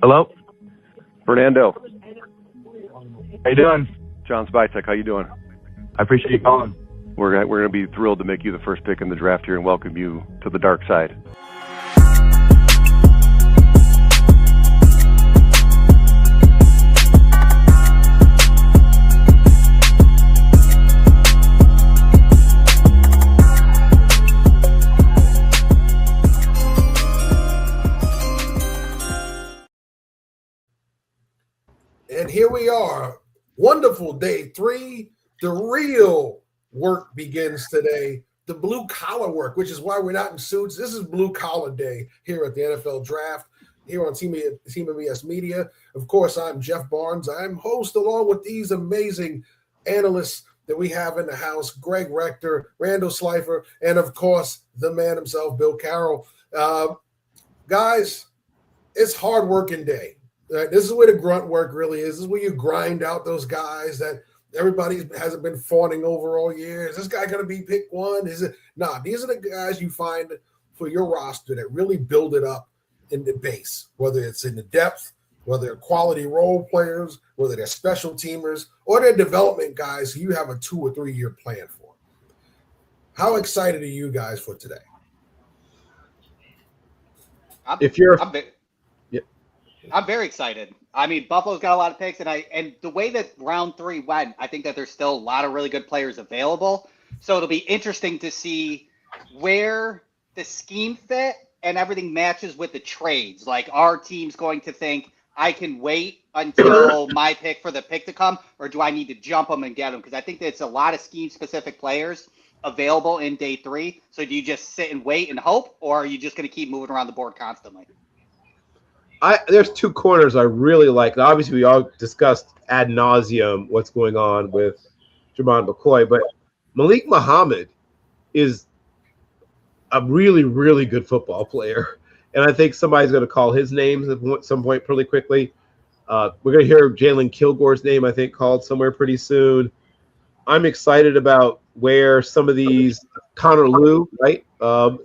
Hello? Fernando. How you doing? John Spytek, how you doing? I appreciate you calling. We're going to be thrilled to make you the first pick in the draft here and welcome you to the dark side. And here we are. Wonderful day 3. The real work begins today. The blue collar work, which is why we're not in suits. This is blue collar day here at the NFL Draft, here on Team NBS Media. Of course, I'm Jeff Barnes. I'm host along with these amazing analysts that we have in the house, Greg Rector, Randall Slifer, and of course, the man himself, Bill Carroll. Guys, it's hard working day. Right? This is where the grunt work really is. This is where you grind out those guys that everybody hasn't been fawning over all year. Is this guy going to be pick one? Is it? Nah, these are the guys you find for your roster that really build it up in the base, whether it's in the depth, whether they're quality role players, whether they're special teamers, or they're development guys who you have a 2 or 3 year plan for. How excited are you guys for today? I'm very excited. I mean, Buffalo's got a lot of picks, and the way that round 3 went, I think that there's still a lot of really good players available. So it'll be interesting to see where the scheme fit and everything matches with the trades. Like, our team's going to think, I can wait until my pick for the pick to come, or do I need to jump them and get them? Because I think there's a lot of scheme-specific players available in day 3. So do you just sit and wait and hope, or are you just going to keep moving around the board constantly? There's 2 corners I really like. Obviously, we all discussed ad nauseum what's going on with Jermon McCoy, but Malik Muhammad is a really, really good football player, and I think somebody's going to call his name at some point pretty quickly. We're going to hear Jalen Kilgore's name, I think, called somewhere pretty soon. I'm excited about where some of these Connor Lew, right? A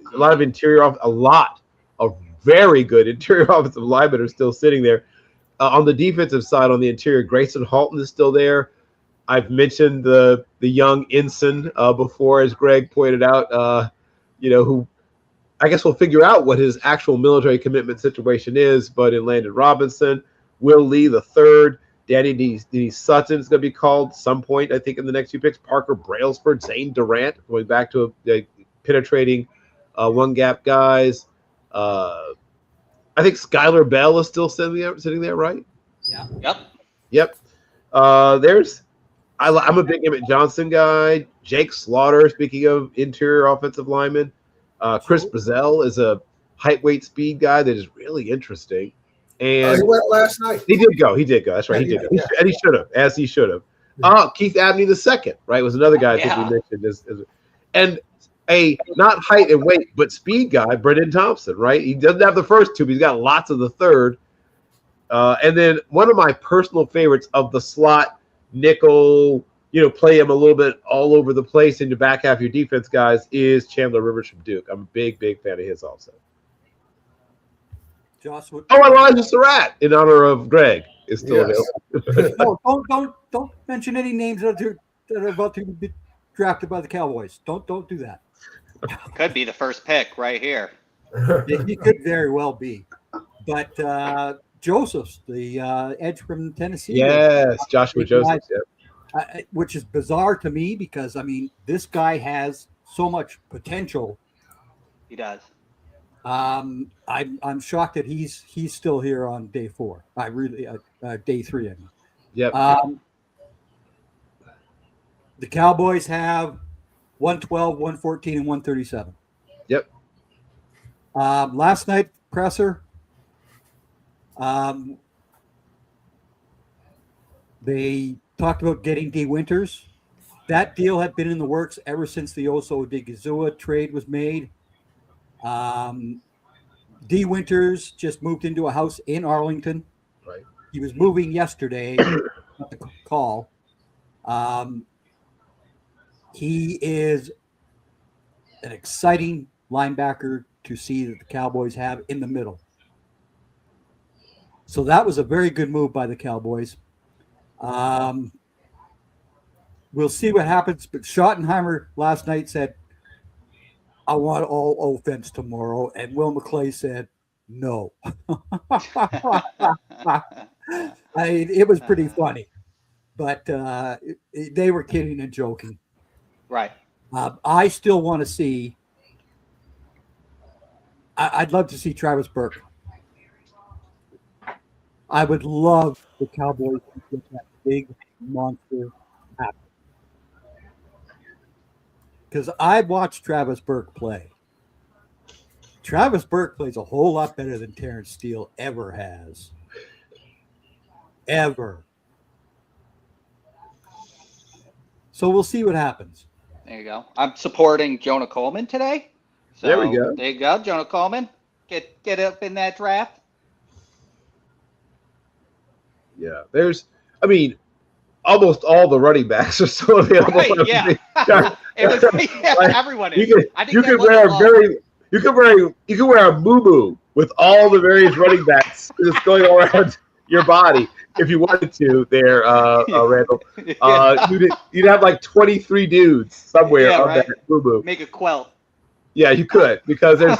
lot of very good interior offensive linemen are still sitting there. On the defensive side, on the interior, Grayson Halton is still there. I've mentioned the young ensign before, as Greg pointed out, who I guess we'll figure out what his actual military commitment situation is, but in Landon Robinson, Will Lee the third, Danny D. Sutton's going to be called at some point, I think, in the next few picks. Parker Brailsford, Zane Durant, going back to penetrating one-gap guys. I think Skylar Bell is still sitting there, right? Yeah. Yep. I'm a big Emmett Johnson guy. Jake Slaughter, speaking of interior offensive linemen. Chris Brazzell is a height, weight, speed guy that is really interesting. And he went last night. He did go. That's right. He did go. Yeah. And he should have, as he should have. Keith Abney II, right, was another guy I think we mentioned. And a not height and weight, but speed guy, Brendan Thompson, right? He doesn't have the first 2, but he's got lots of the third. And then one of my personal favorites of the slot nickel, play him a little bit all over the place in the back half of your defense guys is Chandler Rivers from Duke. I'm a big, big fan of his also. Elijah Surratt, in honor of Greg, is still available. No, don't mention any names that are about to be drafted by the Cowboys. Don't do that. Could be the first pick right here. He could very well be. But Josephs, the edge from Tennessee. Yes, Joshua Josephs, which is bizarre to me because, I mean, this guy has so much potential. He does. I'm shocked that he's still here on day 4. Day 3, I mean. Yep. The Cowboys have 112, 114, and 137. Yep. Last night presser, they talked about getting D. Winters. That deal had been in the works ever since the Oso Odigizua trade was made. D. Winters just moved into a house in Arlington. Right. He was moving yesterday. Got the call. He is an exciting linebacker to see that the Cowboys have in the middle. So that was a very good move by the Cowboys. We'll see what happens. But Schottenheimer last night said, I want all offense tomorrow. And Will McClay said, no. It was pretty funny. But they were kidding and joking. Right. I still want to see – I'd love to see Travis Burke. I would love the Cowboys to get that big monster happen. Because I watched Travis Burke play. Travis Burke plays a whole lot better than Terrence Steele ever has. Ever. So we'll see what happens. There you go. I'm supporting Jonah Coleman today. So There we go. There you go, Jonah Coleman. Get up in that draft. Yeah, almost all the running backs are still available. Right, yeah. Everyone is. You can wear a moo with all the various running backs just going around your body if you wanted to. There, Randall. You'd have like 23 dudes somewhere on that moo. Make a quilt. Yeah, you could, because there's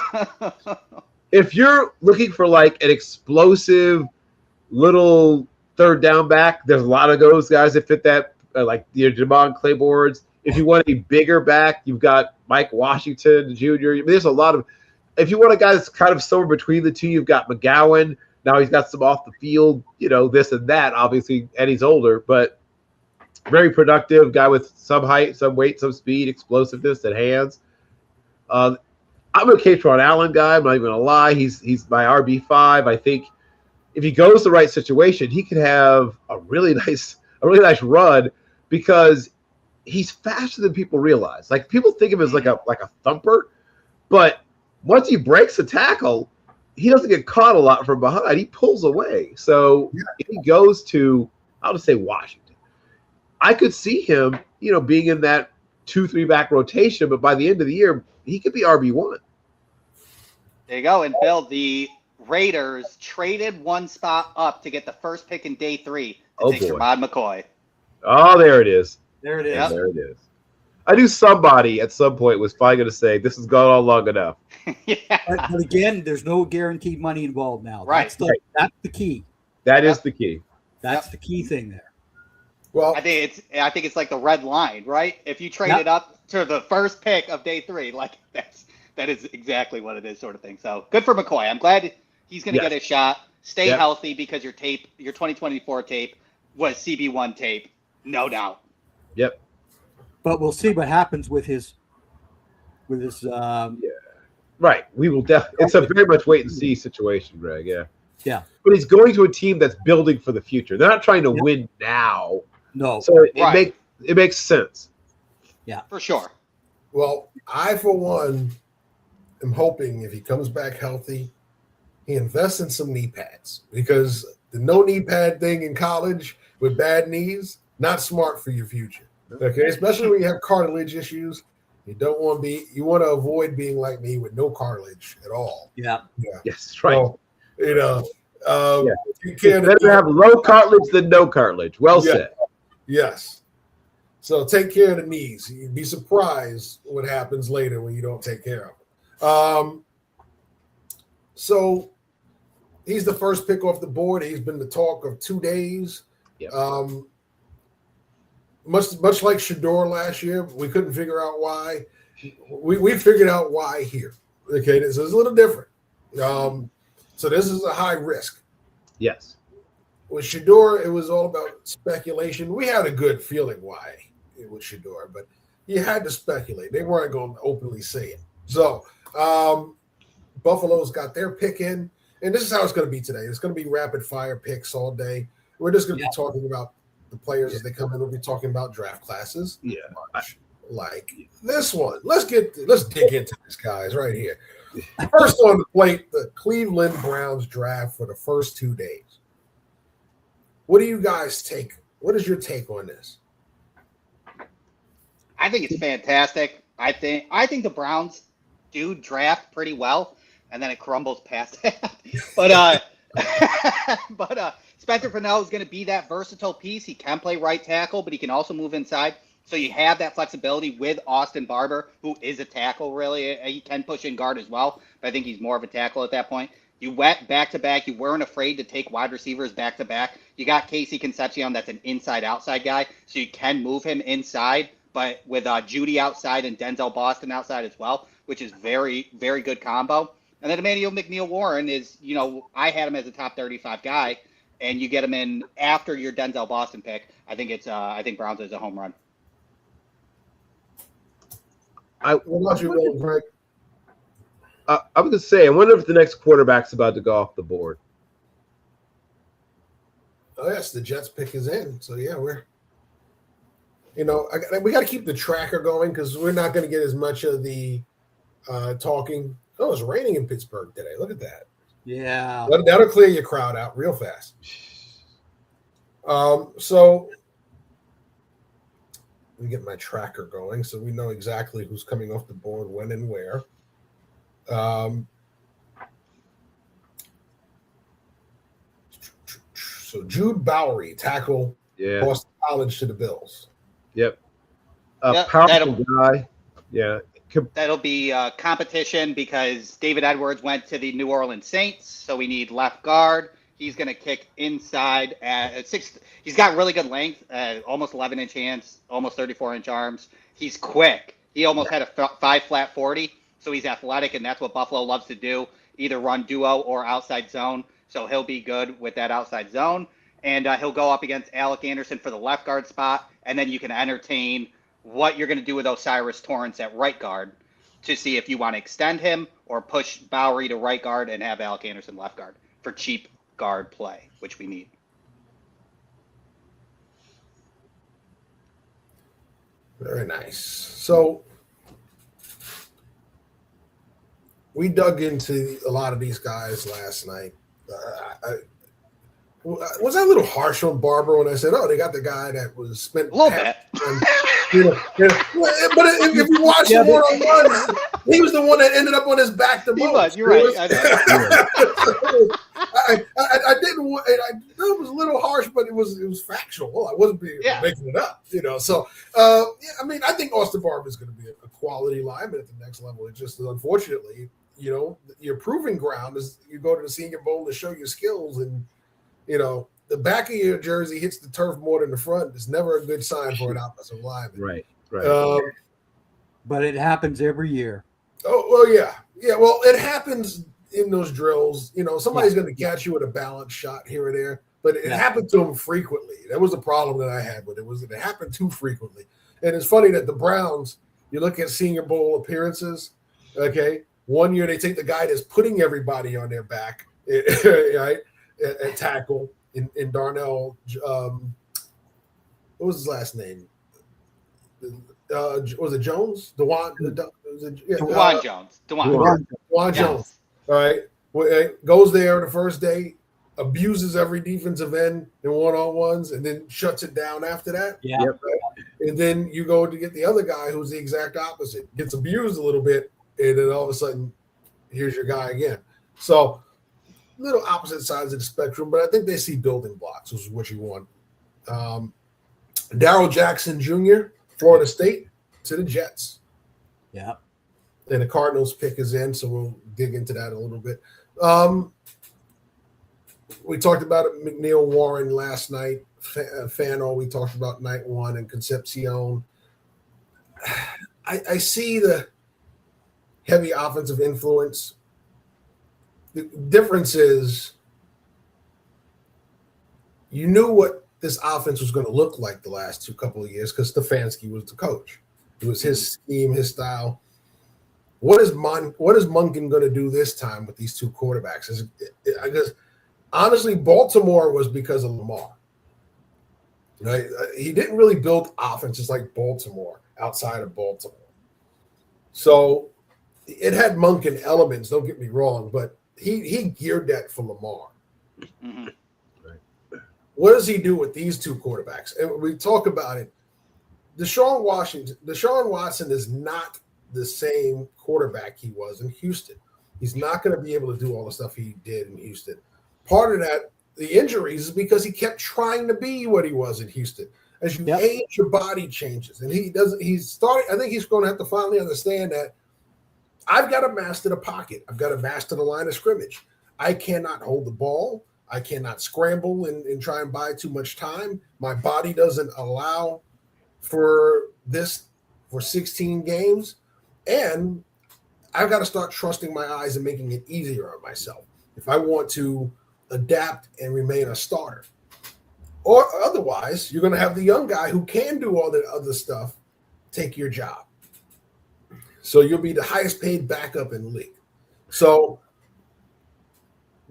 if you're looking for like an explosive little third down back, there's a lot of those guys that fit that, like your Jamon Clayboards. If you want a bigger back, you've got Mike Washington Jr. There's a lot of. If you want a guy that's kind of somewhere between the two, you've got McGowan. Now he's got some off the field, this and that, obviously, and he's older, but very productive guy with some height, some weight, some speed, explosiveness, and hands. I'm a Katron Allen guy. I'm not even gonna lie. He's my RB5. I think if he goes the right situation, he could have a really nice run, because he's faster than people realize. Like, people think of him as like a thumper, but once he breaks a tackle, he doesn't get caught a lot from behind. He pulls away. So if he goes to, I'll just say Washington, I could see him, being in that 2-3 back rotation, but by the end of the year, he could be RB1. There you go. And Bill, the Raiders traded one spot up to get the first pick in day 3 to take Sherrod McCoy. Oh, there it is. There it is. Yep. There it is. I knew somebody at some point was probably going to say, this has gone on long enough. Yeah. But again, there's no guaranteed money involved now. Right. That's the key. That is the key. That's the key thing there. Well, I think it's like the red line, right? If you trade it up to the first pick of day 3, like that is exactly what it is, sort of thing. So good for McCoy. I'm glad he's going to get a shot. Stay healthy, because your 2024 tape was CB1 tape, no doubt. Yep. But we'll see what happens with his. Right. We will definitely. It's a very much wait and see situation, Greg. Yeah. Yeah. But he's going to a team that's building for the future. They're not trying to win now. No. So it makes sense. Yeah. For sure. Well, I, for one, am hoping if he comes back healthy, he invests in some knee pads, because the no knee pad thing in college with bad knees, not smart for your future. Okay, especially when you have cartilage issues. You want to avoid being like me with no cartilage at all. Yeah. Yes, right. So, you It's better to have low cartilage than no cartilage. Well said. Yes. So take care of the knees. You'd be surprised what happens later when you don't take care of them. So he's the first pick off the board. He's been the talk of 2 days. Yep. Much like Shador last year, we couldn't figure out why. We figured out why here. Okay, this is a little different. So this is a high risk. Yes. With Shador, it was all about speculation. We had a good feeling why it was Shador, but you had to speculate. They weren't going to openly say it. So Buffalo's got their pick in, and this is how it's going to be today. It's going to be rapid fire picks all day. We're just going to be talking about the players as they come in. We'll be talking about draft classes. Yeah. Much like this one. Let's dig into this, guys, right here. First on the plate, the Cleveland Browns draft for the first 2 days. What do you guys take? What is your take on this? I think it's fantastic. I think the Browns do draft pretty well, and then it crumbles past that. But But Spencer Purnell is going to be that versatile piece. He can play right tackle, but he can also move inside. So you have that flexibility with Austin Barber, who is a tackle, really. He can push in guard as well, but I think he's more of a tackle at that point. You went back-to-back. You weren't afraid to take wide receivers back-to-back. You got Casey Concepcion, that's an inside-outside guy, so you can move him inside, but with Judy outside and Denzel Boston outside as well, which is very, very good combo. And then Emmanuel McNeil-Warren is, I had him as a top 35 guy, and you get him in after your Denzel Boston pick. I think Browns is a home run. What about you, Greg? I was going to say, I wonder if the next quarterback's about to go off the board. Oh, yes, the Jets pick is in. So, yeah, we got to keep the tracker going because we're not going to get as much of the talking. Oh, it's raining in Pittsburgh today. Look at that. Yeah. That'll clear your crowd out real fast. So let me get my tracker going so we know exactly who's coming off the board, when and where. So Jude Bowery, tackle, Boston College to the Bills. Yep. Powerful guy. Yeah. That'll be competition because David Edwards went to the New Orleans Saints, so we need left guard. He's going to kick inside at 6. He's got really good length, almost 11-inch hands, almost 34-inch arms. He's quick. He almost had a 5-flat 40, so he's athletic, and that's what Buffalo loves to do, either run duo or outside zone. So he'll be good with that outside zone, and he'll go up against Alec Anderson for the left guard spot, and then you can entertain what you're going to do with Osiris Torrance at right guard to see if you want to extend him or push Bowery to right guard and have Alec Anderson left guard for cheap guard play, which we need. Very nice. So we dug into a lot of these guys last night. Was I a little harsh on Barber when I said, "Oh, they got the guy that was spent a little bit"? But if you watch the one-on-one, he was the one that ended up on his back the most. He was. You're right. I didn't. I know it was a little harsh, but it was factual. I wasn't making it up, So, I think Austin Barber is going to be a quality lineman at the next level. It's just unfortunately, your proving ground is you go to the Senior Bowl to show your skills, and the back of your jersey hits the turf more than the front. It's never a good sign for an offensive lineman. Right. But it happens every year. Oh, well, yeah. Well, it happens in those drills. Somebody's going to catch you with a balance shot here or there, but it happened to him frequently. That was the problem that I had with it. It happened too frequently. And it's funny that the Browns, you look at Senior Bowl appearances, okay, one year they take the guy that's putting everybody on their back, right, at tackle in Darnell. What was his last name? Was it Jones? Dewan Jones. Dewan Jones. All right. Goes there the first day, abuses every defensive end in one-on-ones, and then shuts it down after that. Yeah. Right? And then you go to get the other guy who's the exact opposite. Gets abused a little bit, and then all of a sudden, here's your guy again. So, little opposite sides of the spectrum, but I think they see building blocks, which is what you want. Darrell Jackson Jr., Florida State, to the Jets. Yeah. And the Cardinals pick is in, so we'll dig into that a little bit. We talked about McNeil Warren last night. Fano, we talked about night one, and Concepcion. I see the heavy offensive influence. The difference is you knew what this offense was going to look like the last couple of years because Stefanski was the coach. It was his scheme, his style. What is Monken going to do this time with these two quarterbacks? I guess honestly, Baltimore was because of Lamar. Right? He didn't really build offenses like Baltimore outside of Baltimore. So it had Monken elements, don't get me wrong, but he geared that for Lamar. Mm-hmm. Right. What does he do with these two quarterbacks? And we talk about it. Deshaun Watson is not the same quarterback he was in Houston. He's not going to be able to do all the stuff he did in Houston. part of that, the injuries, is because he kept trying to be what he was in Houston. As you age, your body changes, and he's starting. I think he's going to have to finally understand that I've got to master the pocket. I've got to master the line of scrimmage. I cannot hold the ball. I cannot scramble and try and buy too much time. My body doesn't allow for this for 16 games. And I've got to start trusting my eyes and making it easier on myself if I want to adapt and remain a starter. Or otherwise, you're going to have the young guy who can do all the other stuff take your job. So you'll be the highest paid backup in the league. So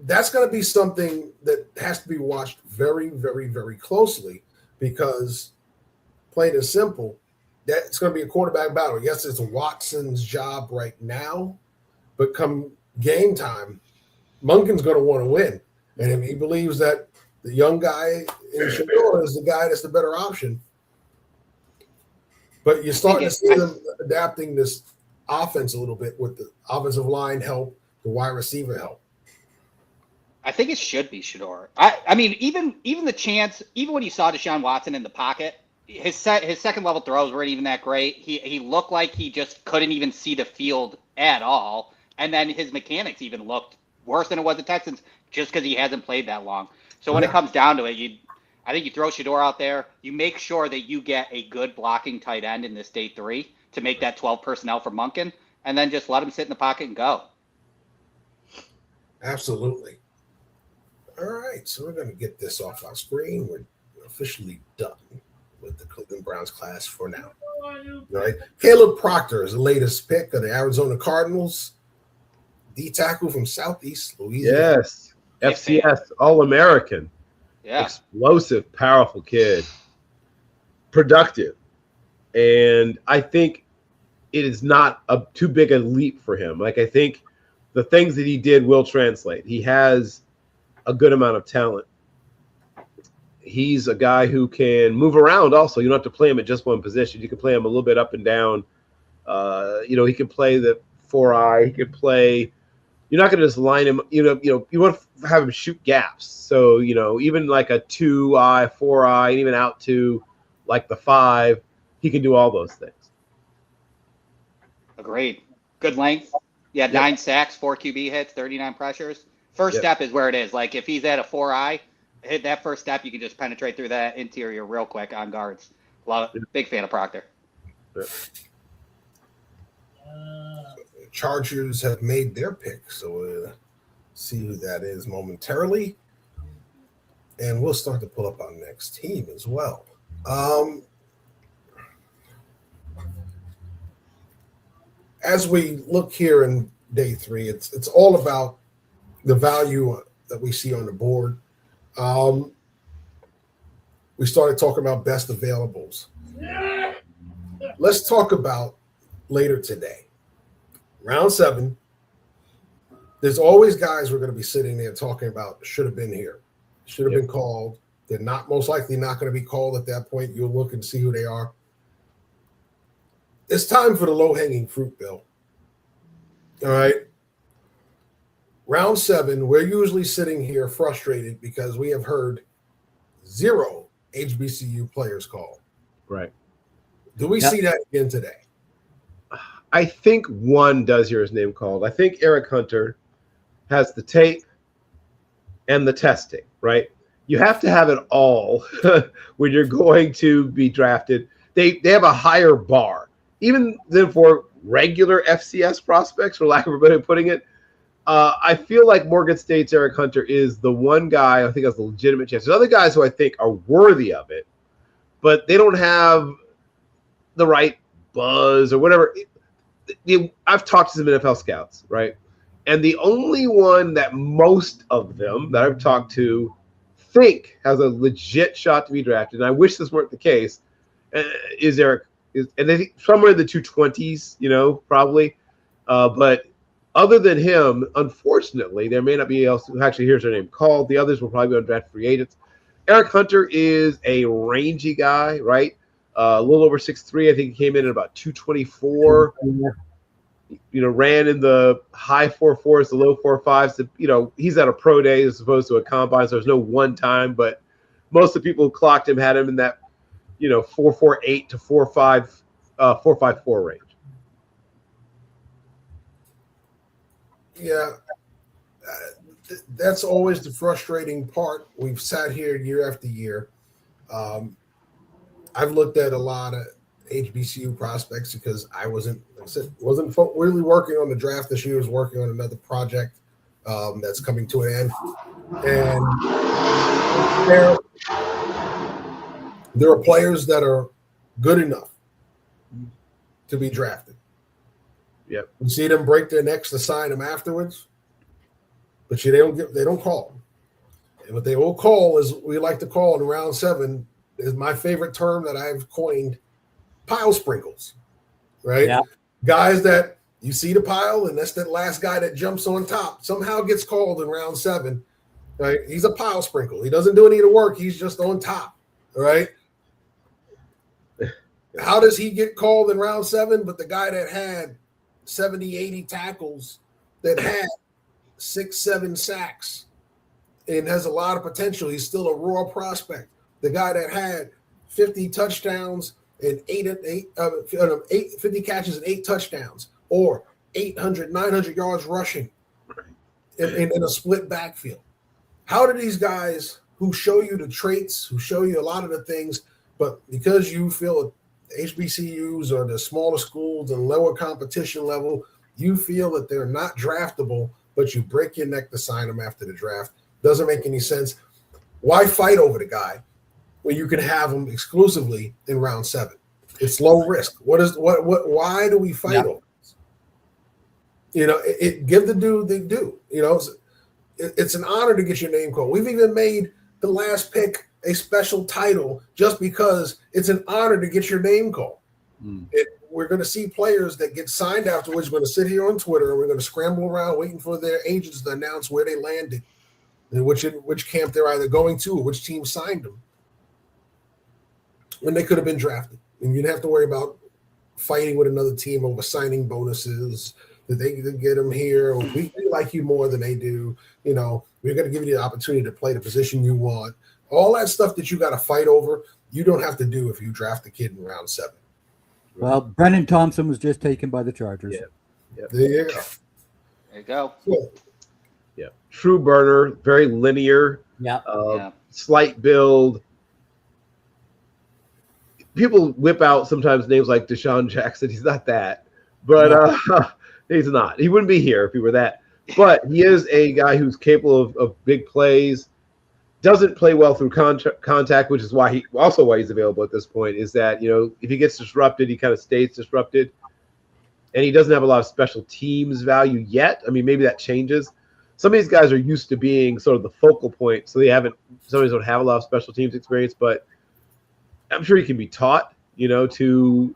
that's going to be something that has to be watched very, very, very closely, because plain and simple, that's going to be a quarterback battle. Yes, it's Watson's job right now, but come game time, Monken's going to want to win. And if he believes that the young guy in Shador is the guy that's the better option, but you're starting to see them adapting this offense a little bit with the offensive line help, the wide receiver help. I think it should be Shador. I mean, even the chance, even when you saw Deshaun Watson in the pocket, his second level throws weren't even that great. He looked like he just couldn't even see the field at all, and then his mechanics even looked worse than it was the Texans just because he hasn't played that long. So when it comes down to it, I think you throw Shador out there. You make sure that you get a good blocking tight end in this day 3 to make that 12 personnel for Monken, and then just let him sit in the pocket and go. Absolutely. All right, so we're going to get this off our screen. We're officially done with the Cleveland Browns class for now. All right, Caleb Proctor is the latest pick of the Arizona Cardinals, D tackle from Southeast Louisiana. Yes, FCS All-American. Yeah. Explosive, powerful kid. Productive. And I think it is not too big a leap for him. Like, I think the things that he did will translate. He has a good amount of talent. He's a guy who can move around also. You don't have to play him at just one position. You can play him a little bit up and down. He can play the 4-eye. He can play – you're not going to just line him – you want to have him shoot gaps. So, even like a 2-eye, 4-eye, and even out to like the 5, he can do all those things. Agreed. Good length. Yeah, 9 sacks, 4 QB hits, 39 pressures. First step is where it is. Like, if he's at a 4-eye, hit that first step, you can just penetrate through that interior real quick on guards. Big fan of Proctor. Chargers have made their pick, so we'll see who that is momentarily. And we'll start to pull up our next team as well. As we look here in day 3, it's all about the value that we see on the board. We started talking about best availables. Let's talk about later today. Round 7. There's always guys we're going to be sitting there talking about should have been here, should have been called. They're most likely not going to be called at that point. You'll look and see who they are. It's time for the low-hanging fruit, Bill. All right. Round 7, we're usually sitting here frustrated because we have heard 0 HBCU players called. Right. Do we see that again today? I think one does hear his name called. I think Eric Hunter has the tape and the testing, right? You have to have it all when you're going to be drafted. They have a higher bar, even than for regular FCS prospects, for lack of a better way of putting it. I feel like Morgan State's Eric Hunter is the one guy I think has a legitimate chance. There's other guys who I think are worthy of it, but they don't have the right buzz or whatever. I've talked to some NFL scouts, right? And the only one that most of them that I've talked to think has a legit shot to be drafted, and I wish this weren't the case, is Eric. And they think somewhere in the 220s, probably. But other than him, unfortunately, there may not be else who actually hears their name called. The others will probably be undrafted free agents. Eric Hunter is a rangy guy, right? A little over 6'3". I think he came in at about 224. ran in the high 4.4s, the low 4.5s. He's at a pro day as opposed to a combine, so there's no one time, but most of the people who clocked him had him in that 4.48 to 4.5, 4.54 range. Yeah, that's always the frustrating part. We've sat here year after year. I've looked at a lot of HBCU prospects because I wasn't really working on the draft this year. I was working on another project that's coming to an end, and there are players that are good enough to be drafted. Yep. You see them break their necks to sign them afterwards, but they don't call them. And what they will call is we like to call in round 7 is my favorite term that I've coined, pile sprinkles, right? Yeah. Guys that you see the pile, and that's that last guy that jumps on top, somehow gets called in round 7, right? He's a pile sprinkle. He doesn't do any of the work. He's just on top, right? How does he get called in round 7? But the guy that had 70, 80 tackles, that had 6, 7 sacks, and has a lot of potential. He's still a raw prospect. The guy that had 50 touchdowns and 50 catches and 8 touchdowns, or 800, 900 yards rushing in a split backfield. How do these guys who show you the traits, who show you a lot of the things, but because you feel HBCUs or the smaller schools and lower competition level, you feel that they're not draftable, but you break your neck to sign them after the draft? Doesn't make any sense. Why fight over the guy when you can have him exclusively in round 7? It's low risk. Why do we fight over this? Give the dude the due. It's an honor to get your name called. We've even made the last pick a special title just because it's an honor to get your name called. We're going to see players that get signed afterwards. We're going to sit here on Twitter and we're going to scramble around waiting for their agents to announce where they landed and which camp they're either going to or which team signed them when they could have been drafted. And you didn't have to worry about fighting with another team over signing bonuses that they can get them here. Or we like you more than they do. We're going to give you the opportunity to play the position you want. All that stuff that you got to fight over, you don't have to do if you draft a kid in round 7. Well, Brennan Thompson was just taken by the Chargers. Yeah. There you go. There you go. Cool. Yeah. True burner, very linear. Yeah. Slight build. People whip out sometimes names like Deshaun Jackson. He's not that, but he's not. He wouldn't be here if he were that. But he is a guy who's capable of big plays. Doesn't play well through contact, which is why he's available at this point. Is that if he gets disrupted, he kind of stays disrupted, and he doesn't have a lot of special teams value yet. I mean, maybe that changes. Some of these guys are used to being sort of the focal point, so some of these don't have a lot of special teams experience, but I'm sure he can be taught, to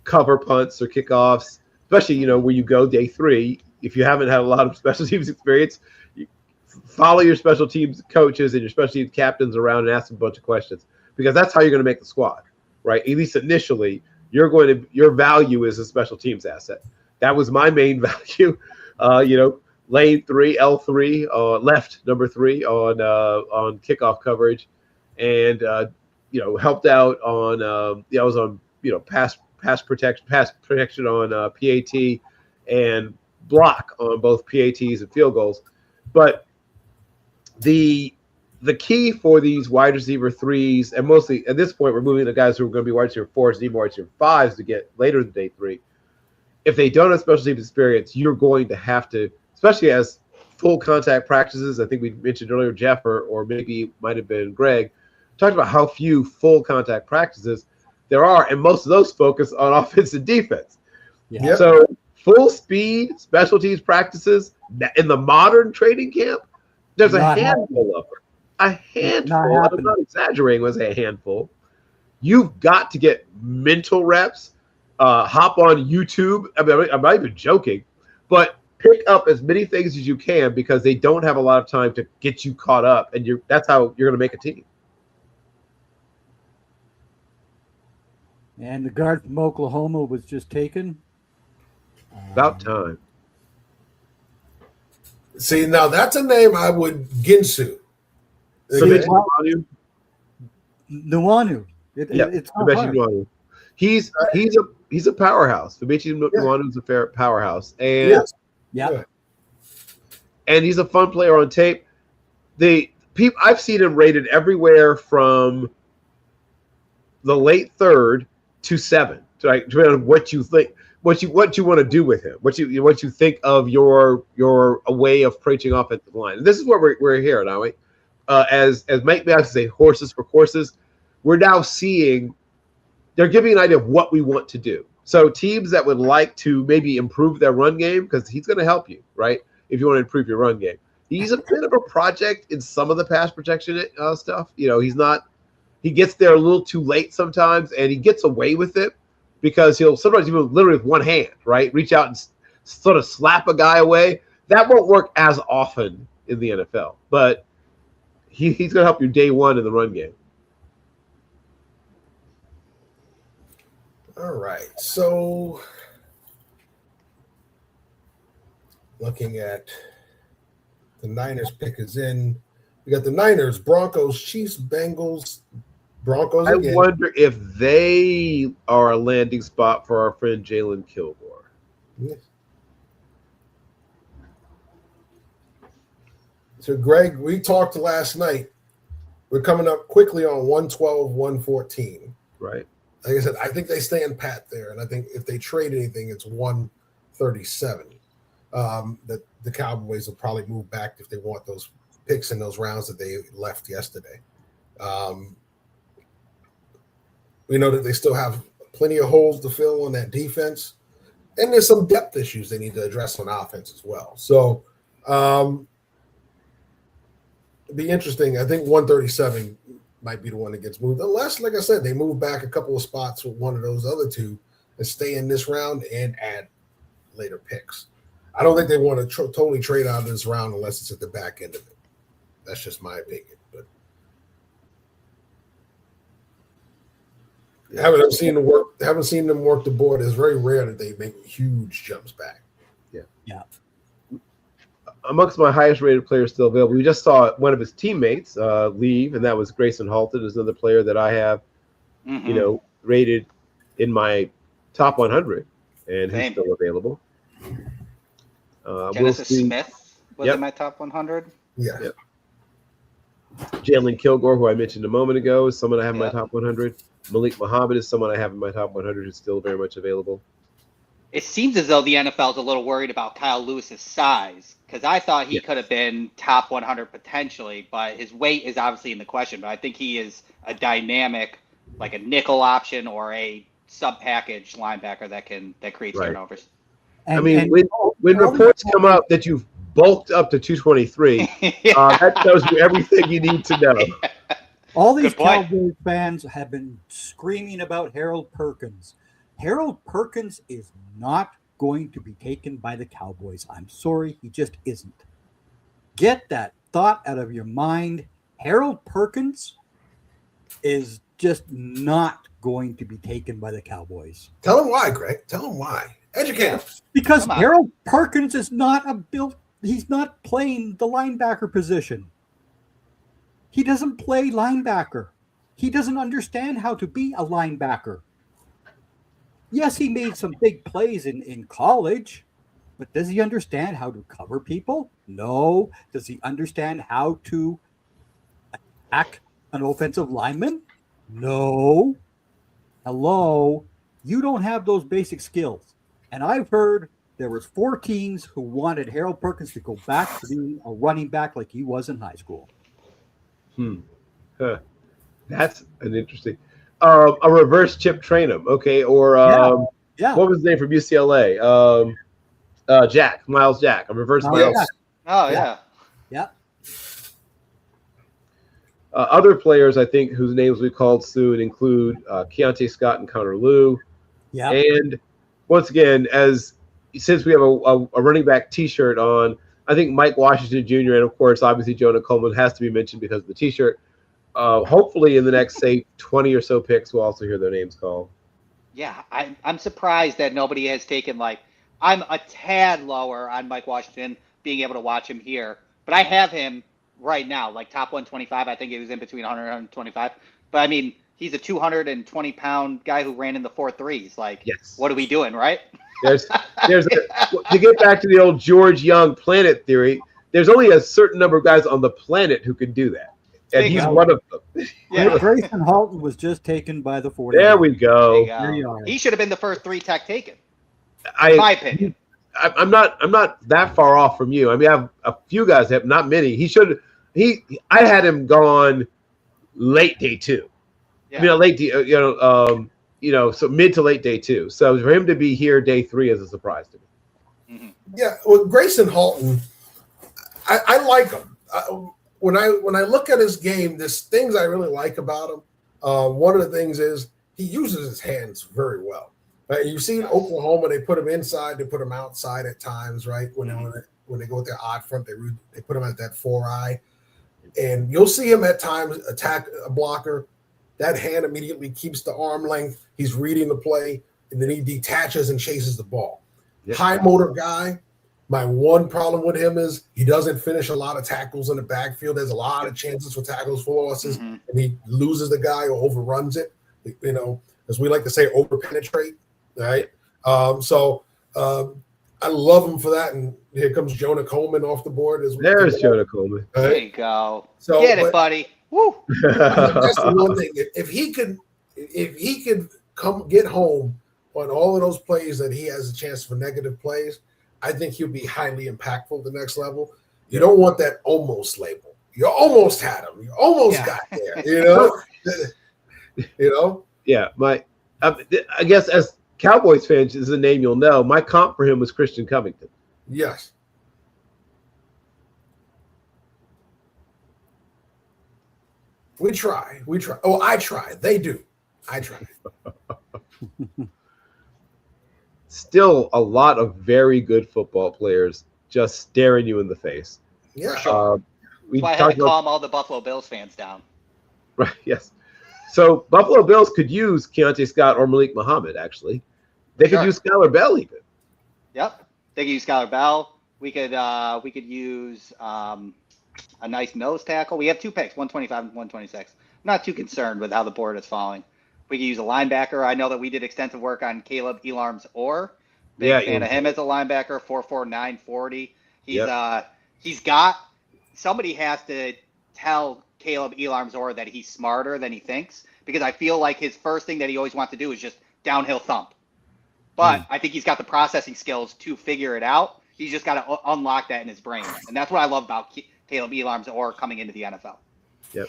cover punts or kickoffs, especially, where you go day 3. If you haven't had a lot of special teams experience, follow your special teams coaches and your special teams captains around and ask them a bunch of questions, because that's how you're going to make the squad, right? At least initially, your value is a special teams asset. That was my main value. Lane 3, L3, left number 3 on kickoff coverage, and helped out on I was on pass protection on PAT and block on both PATs and field goals. But the key for these wide receiver 3s, and mostly at this point we're moving to guys who are going to be wide receiver 4s, need more wide receiver 5s to get later in day 3. If they don't have special teams experience, you're going to have to, especially as full contact practices. I think we mentioned earlier, Jeff, or maybe it might have been Greg, talked about how few full contact practices there are, and most of those focus on offense and defense. Yeah. So full speed special teams practices in the modern training camp, there's a handful of them. A handful. I'm not exaggerating when I say a handful. You've got to get mental reps. Hop on YouTube. I'm not even joking, but pick up as many things as you can, because they don't have a lot of time to get you caught up, and that's how you're going to make a team. And the guard from Oklahoma was just taken. About time. See, now that's a name I would Ginsu. Fabichi well- Nuanu. Nuanu. It's not Fabichi hard. Nuanu. He's a powerhouse. Fabichi Nuanu is a fair powerhouse, and Yes. Yeah. and he's a fun player on tape. The people I've seen him rated everywhere from the late third to 7. Right, depending on what you think, what you want to do with him, what you think of your way of approaching offensive line. And this is where we're here now. As Mike Max say, horses for courses. We're now seeing they're giving an idea of what we want to do. So teams that would like to maybe improve their run game, because he's going to help you, right? If you want to improve your run game, he's a bit of a project in some of the pass protection stuff. He's not. He gets there a little too late sometimes, and he gets away with it because he'll sometimes even literally with one hand, right, reach out and sort of slap a guy away. That won't work as often in the NFL, but he's going to help you day one in the run game. All right. So looking at the Niners pick is in. We got the Niners, Broncos, Chiefs, Bengals, Broncos I again. wonder if they are a landing spot for our friend Jalen Kilgore. Yes. So, Greg, we talked last night. We're coming up quickly on 112, 114. Right. Like I said, I think they stand pat there. And I think if they trade anything, it's 137. That the Cowboys will probably move back if they want those picks in those rounds that they left yesterday. We know that they still have plenty of holes to fill on that defense. And there's some depth issues they need to address on offense as well. So it'd be interesting. I think 137 might be the one that gets moved. Unless, like I said, they move back a couple of spots with one of those other two and stay in this round and add later picks. I don't think they want to totally trade out of this round unless it's at the back end of it. That's just my opinion. But haven't seen them work the board. It's very rare that they make huge jumps back. Yeah. Amongst my highest rated players still available, we just saw one of his teammates leave, and that was Grayson Halton, is another player that I have, rated in my top 100, and he's still available. Genesis Smith was in my top 100. Yeah. Yep. Jalen Kilgore, who I mentioned a moment ago, is someone I have in my top 100. Malik Muhammad is someone I have in my top 100 who's still very much available. It seems as though the NFL is a little worried about Kyle Lewis's size, because I thought he could have been top 100 potentially, but his weight is obviously in the question. But I think he is a dynamic, like a nickel option or a sub-package linebacker that creates turnovers. When reports come up that you've bulked up to 223, that tells you everything you need to know. All these Cowboys fans have been screaming about Harold Perkins. Harold Perkins is not going to be taken by the Cowboys. I'm sorry, he just isn't. Get that thought out of your mind. Harold Perkins is just not going to be taken by the Cowboys. Tell him why, Greg. Tell him why. Educate him. Because Harold Perkins is not he's not playing the linebacker position. He doesn't play linebacker. He doesn't understand how to be a linebacker. Yes, he made some big plays in college, but does he understand how to cover people? No. Does he understand how to attack an offensive lineman? No. Hello. You don't have those basic skills. And I've heard there was 4 teams who wanted Harold Perkins to go back to being a running back like he was in high school. That's an interesting. A reverse Chip Trainum, okay, or what was his name from UCLA? Miles Jack, a reverse Miles. Yeah. Other players, I think, whose names we called soon include Keontae Scott and Connor Lew. Yeah. And once again, since we have a running back T-shirt on, I think Mike Washington Jr. and, of course, obviously Jonah Coleman has to be mentioned because of the T-shirt. Hopefully in the next, say, 20 or so picks, we'll also hear their names called. Yeah, I'm surprised that nobody has taken, like, I'm a tad lower on Mike Washington, being able to watch him here, but I have him right now, like top 125. I think he was in between 100 and 125. But I mean, he's a 220-pound guy who ran in the 4.3s. Like, Yes. What are we doing, right? To get back to the old George Young planet theory, there's only a certain number of guys on the planet who can do that. And he's one of them. Yeah. Grayson Halton was just taken by the 40. There we go. There you are. He should have been the first 3-tech taken. In my opinion. I'm not that far off from you. I mean, I have a few guys have not many. I had him gone late day 2. Yeah. I mean, late day, so mid to late day 2. So for him to be here day 3 is a surprise to me. Mm-hmm. Yeah, well, Grayson Halton, I like him. When I look at his game, there's things I really like about him. One of the things is he uses his hands very well. You see in Oklahoma, they put him inside, they put him outside at times, right? When they go with their odd front, they put him at that 4-eye. And you'll see him at times attack a blocker. That hand immediately keeps the arm length. He's reading the play, and then he detaches and chases the ball. Yep. High motor guy. My one problem with him is he doesn't finish a lot of tackles in the backfield. There's a lot of chances for tackles for losses, and he loses the guy or overruns it. As we like to say, over-penetrate, right? I love him for that. And here comes Jonah Coleman off the board. There's Jonah Coleman. Right? There you go. Get it, buddy. Woo. That's the one thing. If he could come get home on all of those plays that he has a chance for negative plays, I think he'll be highly impactful at the next level. You don't want that almost label. You almost had him. You almost got there. Yeah. I guess as Cowboys fans, is a name you'll know. My comp for him was Christian Covington. Yes. We try. Oh, I try. They do. I try. Still a lot of very good football players just staring you in the face. Yeah. Sure. That's why I had to calm all the Buffalo Bills fans down. Right, yes. So Buffalo Bills could use Keontae Scott or Malik Muhammad, actually. They could use Skylar Bell even. Yep. They could use Skylar Bell. We could use a nice nose tackle. We have 2 picks, 125 and 126. I'm not too concerned with how the board is falling. We could use a linebacker. I know that we did extensive work on Caleb Elarms Orr. Big fan of him as a linebacker, 4'4", 940. Somebody has to tell Caleb Elarms Orr that he's smarter than he thinks, because I feel like his first thing that he always wants to do is just downhill thump. But I think he's got the processing skills to figure it out. He's just got to unlock that in his brain. And that's what I love about Caleb Elarms Orr coming into the NFL. Yep.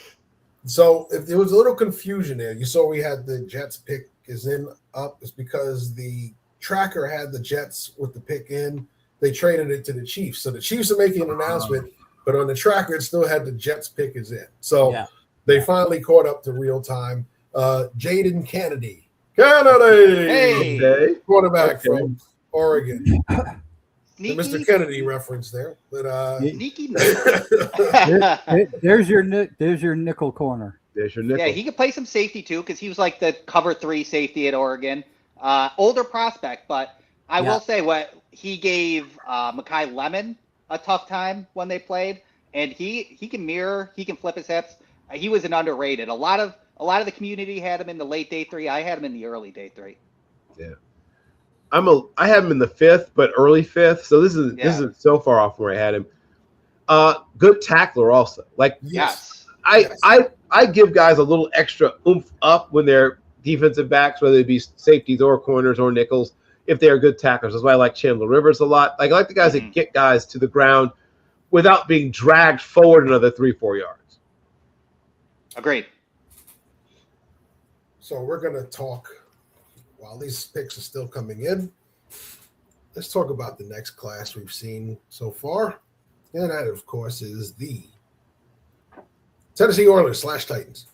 So if there was a little confusion there, you saw we had the Jets pick is up. It's because the tracker had the Jets with the pick in. They traded it to the Chiefs. So the Chiefs are making an announcement, but on the tracker, it still had the Jets pick is in. So they finally caught up to real time. Jaden Kennedy. Hey. Quarterback from Oregon. Sneaky. The Mr. Kennedy reference there. But Sneaky. There's your nickel corner. There's your nickel. Yeah, he could play some safety too, because he was like the cover 3 safety at Oregon. Older prospect, but I will say what he gave Mekhi Lemon a tough time when they played, and he can mirror, he can flip his hips. He was an underrated. A lot of the community had him in the late day 3. I had him in the early day 3. Yeah. I have him in the 5th, but early 5th. So this isn't so far off where I had him. Good tackler also. Like yes. I give guys a little extra oomph up when they're defensive backs, whether it be safeties or corners or nickels, if they are good tacklers. That's why I like Chandler Rivers a lot. Like I like the guys that get guys to the ground without being dragged forward another 3-4 yards. Agreed. So we're going to talk, while these picks are still coming in, let's talk about the next class we've seen so far. And that, of course, is the Tennessee Oilers /Titans.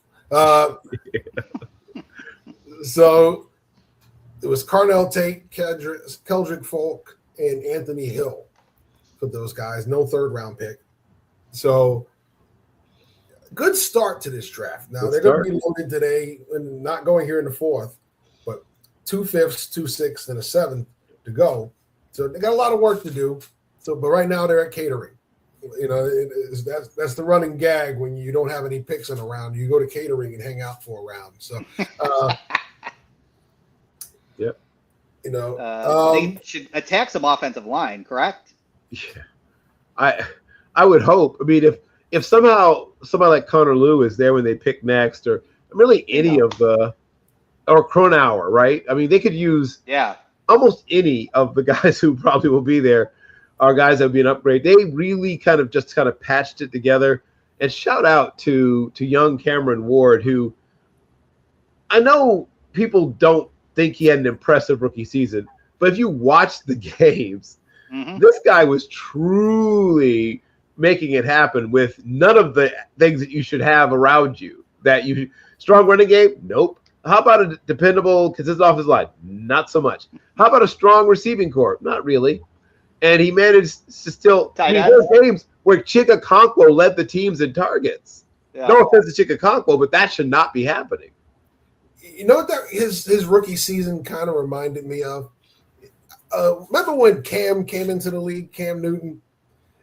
So it was Carnell Tate, Keldrick Folk, and Anthony Hill for those guys. No 3rd-round pick. So good start to this draft. Now, they're going to be loaded today and not going here in the 4th, but 2 5ths, 2 6ths, and a 7th to go So they got a lot of work to do. So, but right now they're at catering. You know, that's the running gag when you don't have any picks in a round. You go to catering and hang out for a round. So, Yep. You know, they should attack some offensive line, correct? Yeah, I would hope. I mean, if somehow somebody like Connor Liu is there when they pick next, or really any of the, or Cronauer, right? I mean, they could use almost any of the guys who probably will be there are guys that would be an upgrade. They really kind of patched it together. And shout out to young Cameron Ward, who I know people don't think he had an impressive rookie season, but if you watch the games, this guy was truly making it happen with none of the things that you should have around you. Strong running game? Nope. How about a dependable, consistent offensive line? Not so much. How about a strong receiving core? Not really. And he managed to still there were games where Chika Okonkwo led the teams in targets. Yeah. No offense to Chika Okonkwo, but that should not be happening. You know what his rookie season kind of reminded me of? Remember when Cam came into the league, Cam Newton?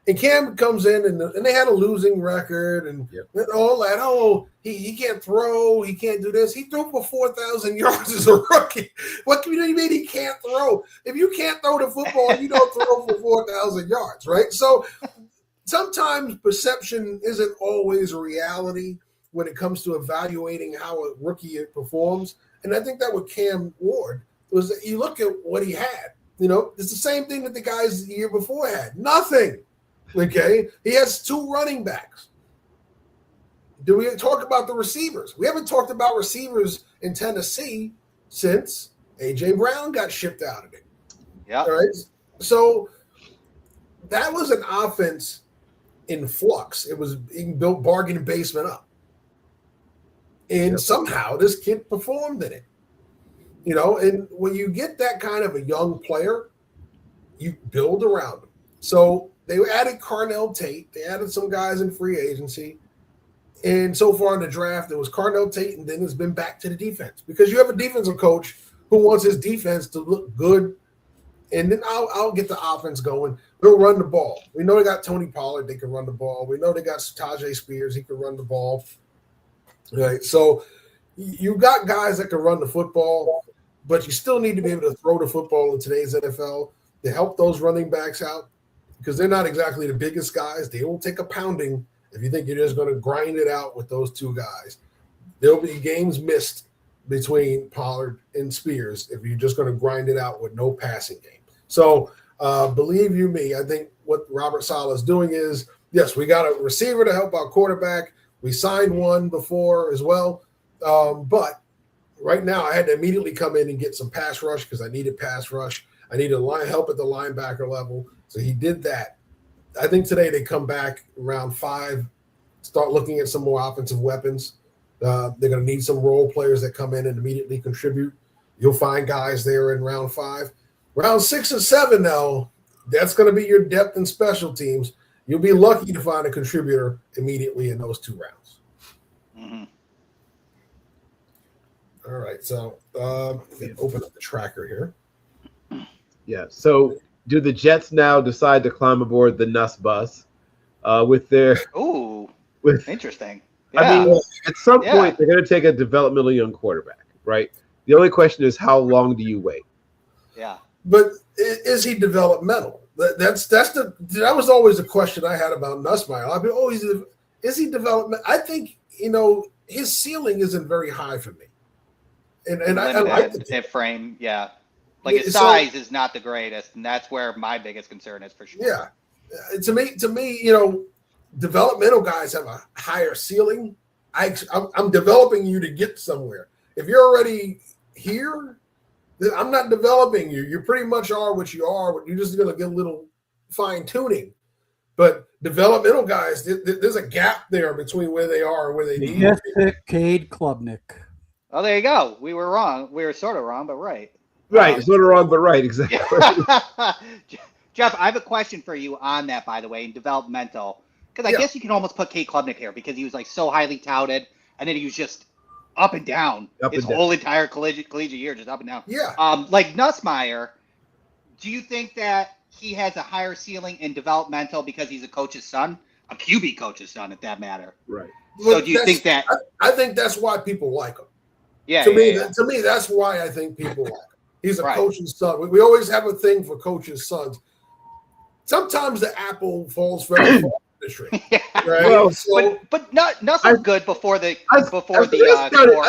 And Cam comes in and they had a losing record and all that. Oh, he can't throw. He can't do this. He threw for 4,000 yards as a rookie. What do you mean he can't throw? If you can't throw the football, you don't throw for 4,000 yards, right? So sometimes perception isn't always a reality when it comes to evaluating how a rookie performs. And I think that with Cam Ward was that you look at what he had. You know, it's the same thing that the guys the year before had. Nothing. Okay, he has 2 running backs. Do we talk about the receivers? We haven't talked about receivers in Tennessee since A.J. Brown got shipped out of it. Yeah. All right. So that was an offense in flux. It was being built bargain basement up. And somehow this kid performed in it. You know, and when you get that kind of a young player, you build around him. So they added Carnell Tate. They added some guys in free agency. And so far in the draft, it was Carnell Tate, and then it's been back to the defense. Because you have a defensive coach who wants his defense to look good. And then I'll get the offense going. We'll run the ball. We know they got Tony Pollard. They can run the ball. We know they got Tajay Spears. He can run the ball. Right. So you got guys that can run the football, but you still need to be able to throw the football in today's NFL to help those running backs out. Because they're not exactly the biggest guys. They will take a pounding if you think you're just going to grind it out with those 2 guys. There'll be games missed between Pollard and Spears if you're just going to grind it out with no passing game. So believe you me, I think what Robert Saleh is doing is, yes, we got a receiver to help our quarterback. We signed one before as well. But right now I had to immediately come in and get some pass rush because I needed pass rush. I needed help at the linebacker level. So he did that. I think today they come back around 5, start looking at some more offensive weapons. They're going to need some role players that come in and immediately contribute. You'll find guys there in round 5. Round 6 and 7, though, that's going to be your depth and special teams. You'll be lucky to find a contributor immediately in those 2 rounds. Mm-hmm. All right, so open up the tracker here. Yeah, so do the Jets now decide to climb aboard the Nuss bus with their – interesting. Yeah. I mean, at some point, they're going to take a developmental young quarterback, right? The only question is, how long do you wait? Yeah. But is he developmental? That was always the question I had about Nussmeier. I've been, is he development? I think, his ceiling isn't very high for me. And I like the frame, yeah. Like his size is not the greatest, and that's where my biggest concern is for sure. Yeah. To me, developmental guys have a higher ceiling. I'm developing you to get somewhere. If you're already here, then I'm not developing you. You pretty much are what you are. You're just going to get a little fine tuning. But developmental guys, there's a gap there between where they are and where they need to be. Cade Klubnik. Oh, there you go. We were wrong. We were sort of wrong, but right. Right, sort of wrong, but right, exactly. Jeff, I have a question for you on that, by the way, in developmental. Because I guess you can almost put Cade Klubnik here because he was like so highly touted, and then he was just up and down his whole entire collegiate year, just up and down. Yeah. Like Nussmeier, Do you think that he has a higher ceiling in developmental because he's a coach's son, a QB coach's son, at that matter? Right. So do you think that? I think that's why people like him. Yeah. To me, that's why I think people like him. He's a coach's son. We always have a thing for coaches' sons. Sometimes the apple falls from the tree. Right? Well, but nothing good before the I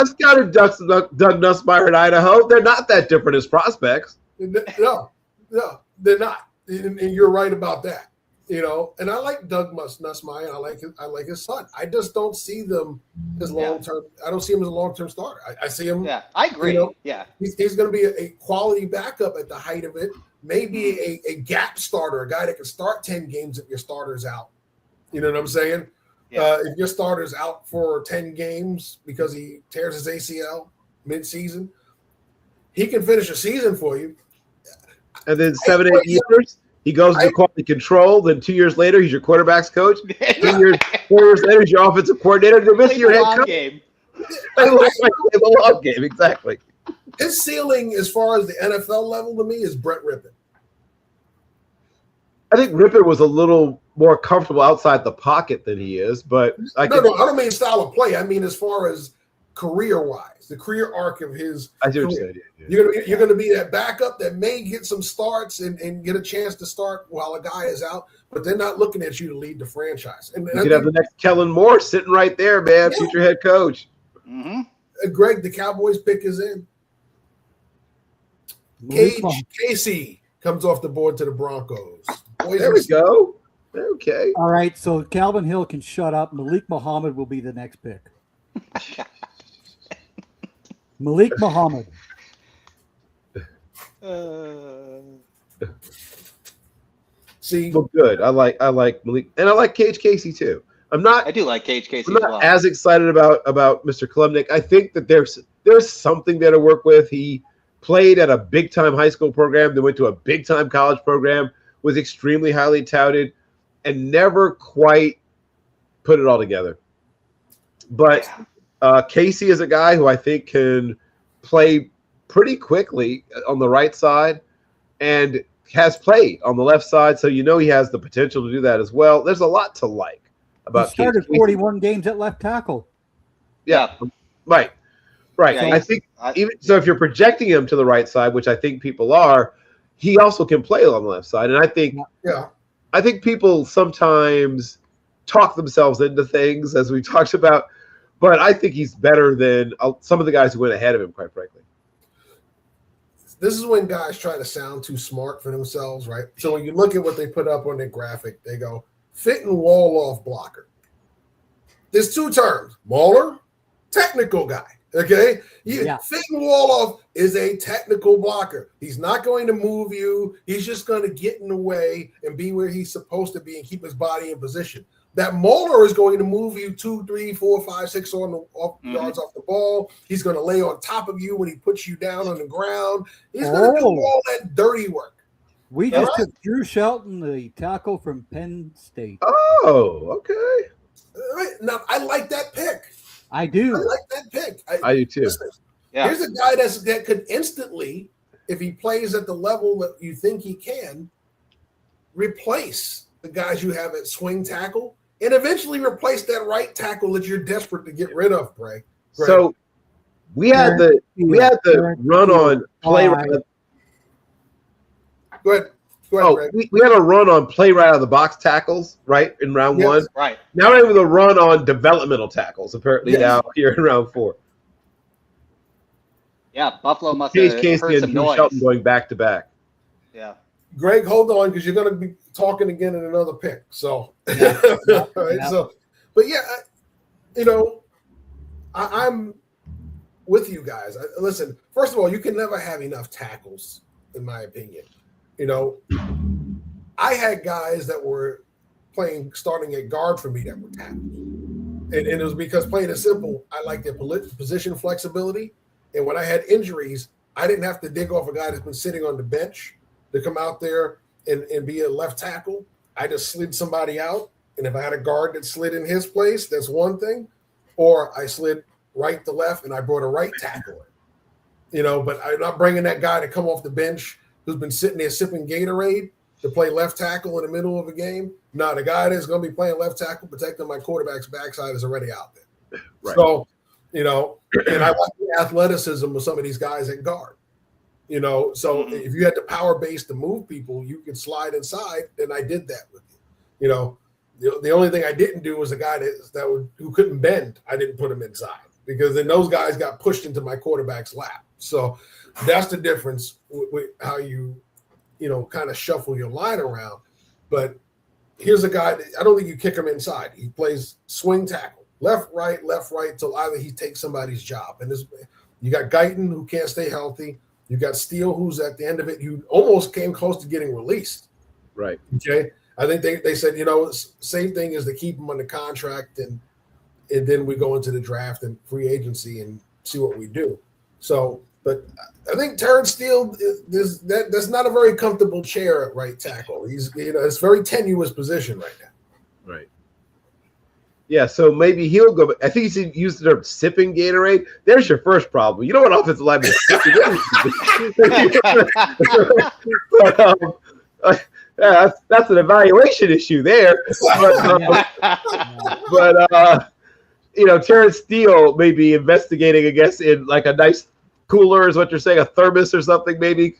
scouted Doug Nussmeier in Idaho. They're not that different as prospects. No, they're not. And you're right about that. And I like Doug Nussmeier. I like his son. I just don't see them as long term. I don't see him as a long term starter. I see him. Yeah, I agree. He's going to be a quality backup at the height of it. Maybe a gap starter, a guy that can start 10 games if your starter's out. You know what I'm saying? Yeah. If your starter's out for 10 games because he tears his ACL mid-season, he can finish a season for you. And then 7-8 years. He goes into quality control. Then 2 years later, he's your quarterback's coach. 4 years later, he's your offensive coordinator. The rest of your head coach. Play the long game, exactly. His ceiling, as far as the NFL level, to me, is Brett Rippon. I think Rippon was a little more comfortable outside the pocket than he is, but I don't mean style of play. I mean as far as career-wise, the career arc of his. I see what career. you said. You're going to be that backup that may get some starts and get a chance to start while a guy is out, but they're not looking at you to lead the franchise. And you could have the next Kellen Moore sitting right there, man, future head coach. Mm-hmm. Greg, the Cowboys pick is in. Casey comes off the board to the Broncos. There we go. Okay. All right, so Calvin Hill can shut up. Malik Muhammad will be the next pick. Malik Muhammad. See, well, good. I like Malik, and I like Cage Casey too. I do like Cage Casey. I'm not as excited about Mr. Klubnik. I think that there's something there to work with. He played at a big time high school program, then went to a big time college program, was extremely highly touted, and never quite put it all together. But Casey is a guy who I think can play pretty quickly on the right side and has played on the left side, so he has the potential to do that as well. There's a lot to like about. He started 41 games at left tackle. Yeah, right. Yeah, I think even so, if you're projecting him to the right side, which I think people are, he also can play on the left side. And I think people sometimes talk themselves into things, as we talked about. But I think he's better than some of the guys who went ahead of him, quite frankly. This is when guys try to sound too smart for themselves, right? So when you look at what they put up on their graphic, they go, fit and wall-off blocker. There's two terms, mauler, technical guy, okay? Fit and wall-off is a technical blocker. He's not going to move you. He's just going to get in the way and be where he's supposed to be and keep his body in position. That mauler is going to move you 2, 3, 4, 5, 6 yards off the ball. He's going to lay on top of you when he puts you down on the ground. He's going to do all that dirty work. We just took Drew Shelton, the tackle from Penn State. Oh, okay. Now, I like that pick. I do. I like that pick. I do too. Listen, here's a guy that could instantly, if he plays at the level that you think he can, replace the guys you have at swing tackle and eventually replace that right tackle that you're desperate to get rid of, Greg. So we had the run on play right. Go ahead, Greg. We had a run on play right out of the box tackles, right, in round 1. Right. Now we're able to run on developmental tackles, apparently now here in round 4. Yeah, Buffalo must have heard some noise. Shelton going back to back. Yeah. Greg, hold on, because you're going to be talking again in another pick. So, So, but I'm with you guys. Listen, first of all, you can never have enough tackles, in my opinion. I had guys that were starting at guard for me that were tackles. And it was because, plain and simple, I like their position flexibility. And when I had injuries, I didn't have to dig off a guy that's been sitting on the bench to come out there and be a left tackle. I just slid somebody out. And if I had a guard that slid in his place, that's one thing. Or I slid right to left and I brought a right tackle in. But I'm not bringing that guy to come off the bench who's been sitting there sipping Gatorade to play left tackle in the middle of a game. No, the guy that's going to be playing left tackle, protecting my quarterback's backside is already out there. Right. So, and I like the athleticism of some of these guys at guard. So if you had the power base to move people, you could slide inside, and I did that with you. The only thing I didn't do was a guy who couldn't bend. I didn't put him inside because then those guys got pushed into my quarterback's lap. So that's the difference with how you kind of shuffle your line around. But here's a guy that I don't think you kick him inside. He plays swing tackle, left, right, till either he takes somebody's job. And you got Guyton, who can't stay healthy. You got Steele, who's at the end of it. You almost came close to getting released. Right. Okay. I think they said, same thing is to keep him under contract and then we go into the draft and free agency and see what we do. So, but I think Terrence Steele, that's not a very comfortable chair at right tackle. He's, it's a very tenuous position right now. Right. Yeah, so maybe he'll go. I think he used the term sipping Gatorade. There's your first problem. You know what offensive lineman is sipping Gatorade. Yeah, that's an evaluation issue there. But Terrence Steele may be investigating, I guess, in like a nice cooler is what you're saying, a thermos or something, maybe,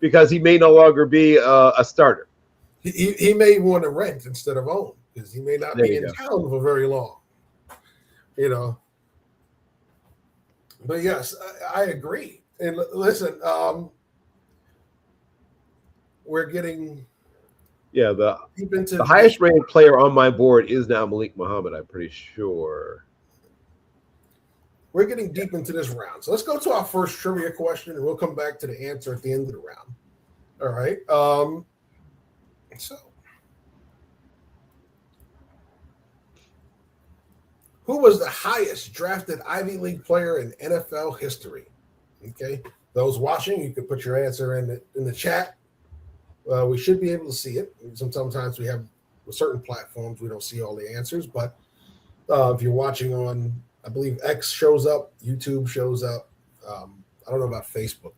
because he may no longer be a starter. He may want to rent instead of own because he may not be in town for very long. But yes, I agree. And listen, we're getting the highest rated player on my board is now Malik Muhammad, I'm pretty sure. We're getting deep into this round. So let's go to our first trivia question, and we'll come back to the answer at the end of the round. All right. So who was the highest drafted Ivy League player in NFL history? Okay. Those watching, you can put your answer in the chat. We should be able to see it. Sometimes we have with certain platforms, we don't see all the answers, but if you're watching on, I believe X shows up, YouTube shows up. I don't know about Facebook.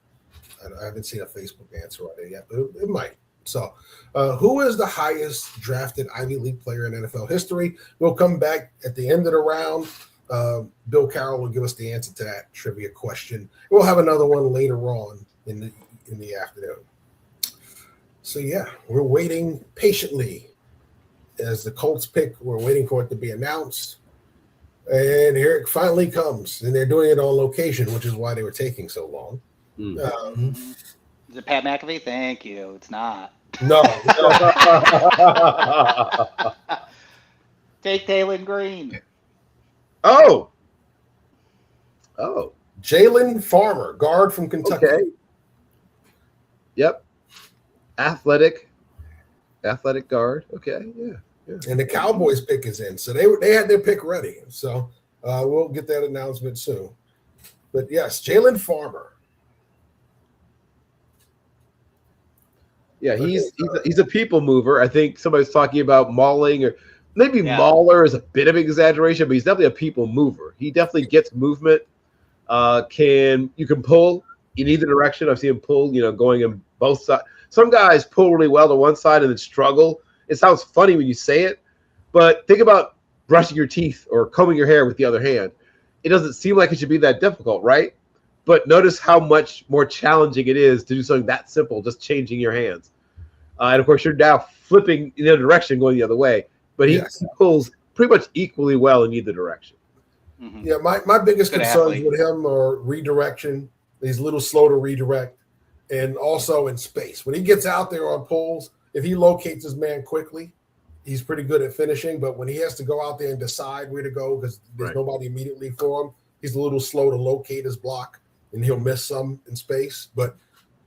I haven't seen a Facebook answer on it yet, but it might. So who is the highest drafted Ivy League player in NFL history? We'll come back at the end of the round. Bill Carroll will give us the answer to that trivia question. We'll have another one later on in the afternoon. So, yeah, we're waiting patiently as the Colts pick. We're waiting for it to be announced. And here it finally comes. And they're doing it on location, which is why they were taking so long. Is it Pat McAfee? Thank you. It's not. No. Take Taylon Green. Oh. Jalen Farmer, guard from Kentucky. Okay. Yep. Athletic guard. Okay, yeah. And the Cowboys pick is in. So they had their pick ready. So we'll get that announcement soon. But yes, Jalen Farmer. Yeah, he's a people mover. I think somebody's talking about mauling, or maybe mauler is a bit of an exaggeration, but he's definitely a people mover. He definitely gets movement. You can pull in either direction. I've seen him pull, going in both sides. Some guys pull really well to one side and then struggle. It sounds funny when you say it, but think about brushing your teeth or combing your hair with the other hand. It doesn't seem like it should be that difficult, right? But notice how much more challenging it is to do something that simple, just changing your hands. And, of course, you're now flipping in the other direction, going the other way. But he pulls pretty much equally well in either direction. Mm-hmm. Yeah, my biggest concerns with him are redirection. He's a little slow to redirect. And also in space. When he gets out there on pulls, if he locates his man quickly, he's pretty good at finishing. But when he has to go out there and decide where to go because there's nobody immediately for him, he's a little slow to locate his block, and he'll miss some in space. But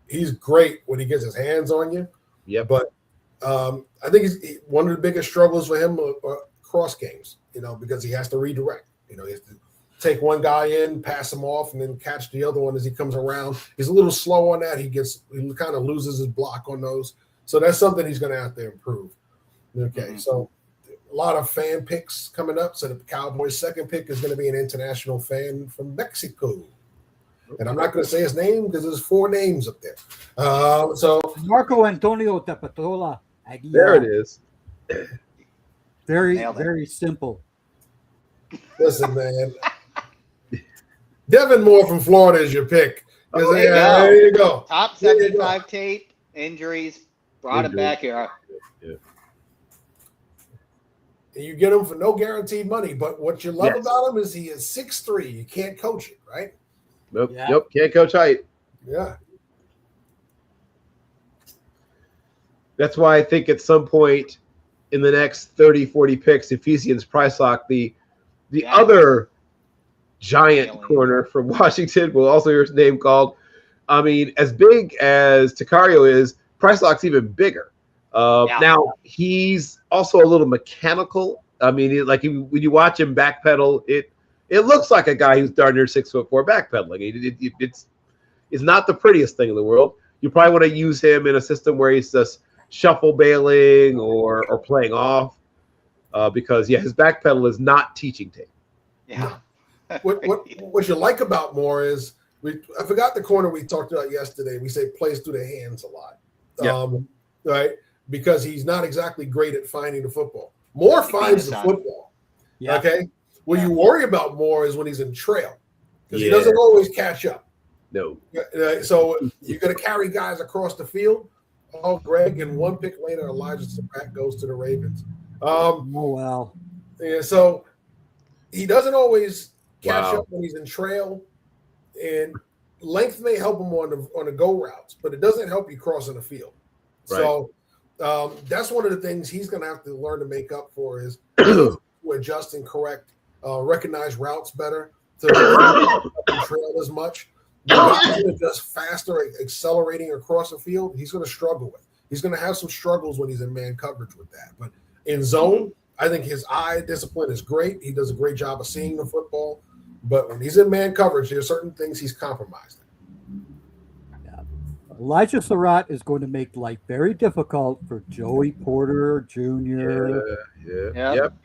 he's great when he gets his hands on you. Yeah. But I think one of the biggest struggles for him are cross games, because he has to redirect. He has to take one guy in, pass him off, and then catch the other one as he comes around. He's a little slow on that. He kind of loses his block on those. So that's something he's going to have to improve. Okay, so a lot of fan picks coming up. So the Cowboys' second pick is going to be an international fan from Mexico. And I'm not going to say his name because there's 4 names up there. So Marco Antonio Tapatola Aguilar. There it is. Very, Nailed it. very simple. listen, man. Devin Moore from Florida is your pick. Oh, There you go. Top There you 75 tape, injuries, brought him back here. And you get him for no guaranteed money. But what you love Yes. about him is he is 6'3". You can't coach it, right? Nope. Yeah. Nope. Can't coach height. Yeah. That's why I think at some point in the next 30, 40 picks, Ephesians Prysock, the other giant corner from Washington, will also hear his name called. I mean, as big as Takario is, Prysock's even bigger. Now, he's also a little mechanical. I mean, when you watch him backpedal, it looks like a guy who's darn near 6'4" backpedaling. It's not the prettiest thing in the world. You probably want to use him in a system where he's just shuffle bailing or playing off, because his backpedal is not teaching tape. Yeah. What you like about Moore is I forgot the corner we talked about yesterday. We say plays through the hands a lot, right? Because he's not exactly great at finding the football. Moore finds the football. Yeah. Okay. What you worry about Moore is when he's in trail, because he doesn't always catch up. No. So you're going to carry guys across the field. Oh, Greg, and 1 pick later, Elijah Sabat goes to the Ravens. Oh, well. Yeah, so he doesn't always catch up when he's in trail, and length may help him on the go routes, but it doesn't help you crossing the field. Right. So that's one of the things he's going to have to learn to make up for is to adjust and correct, recognize routes better, to not trail as much. The guys that are just faster, accelerating across the field, he's going to struggle with. He's going to have some struggles when he's in man coverage with that. But in zone, I think his eye discipline is great. He does a great job of seeing the football. But when he's in man coverage, there are certain things he's compromised in. Yeah. Elijah Surratt is going to make life very difficult for Joey Porter Jr.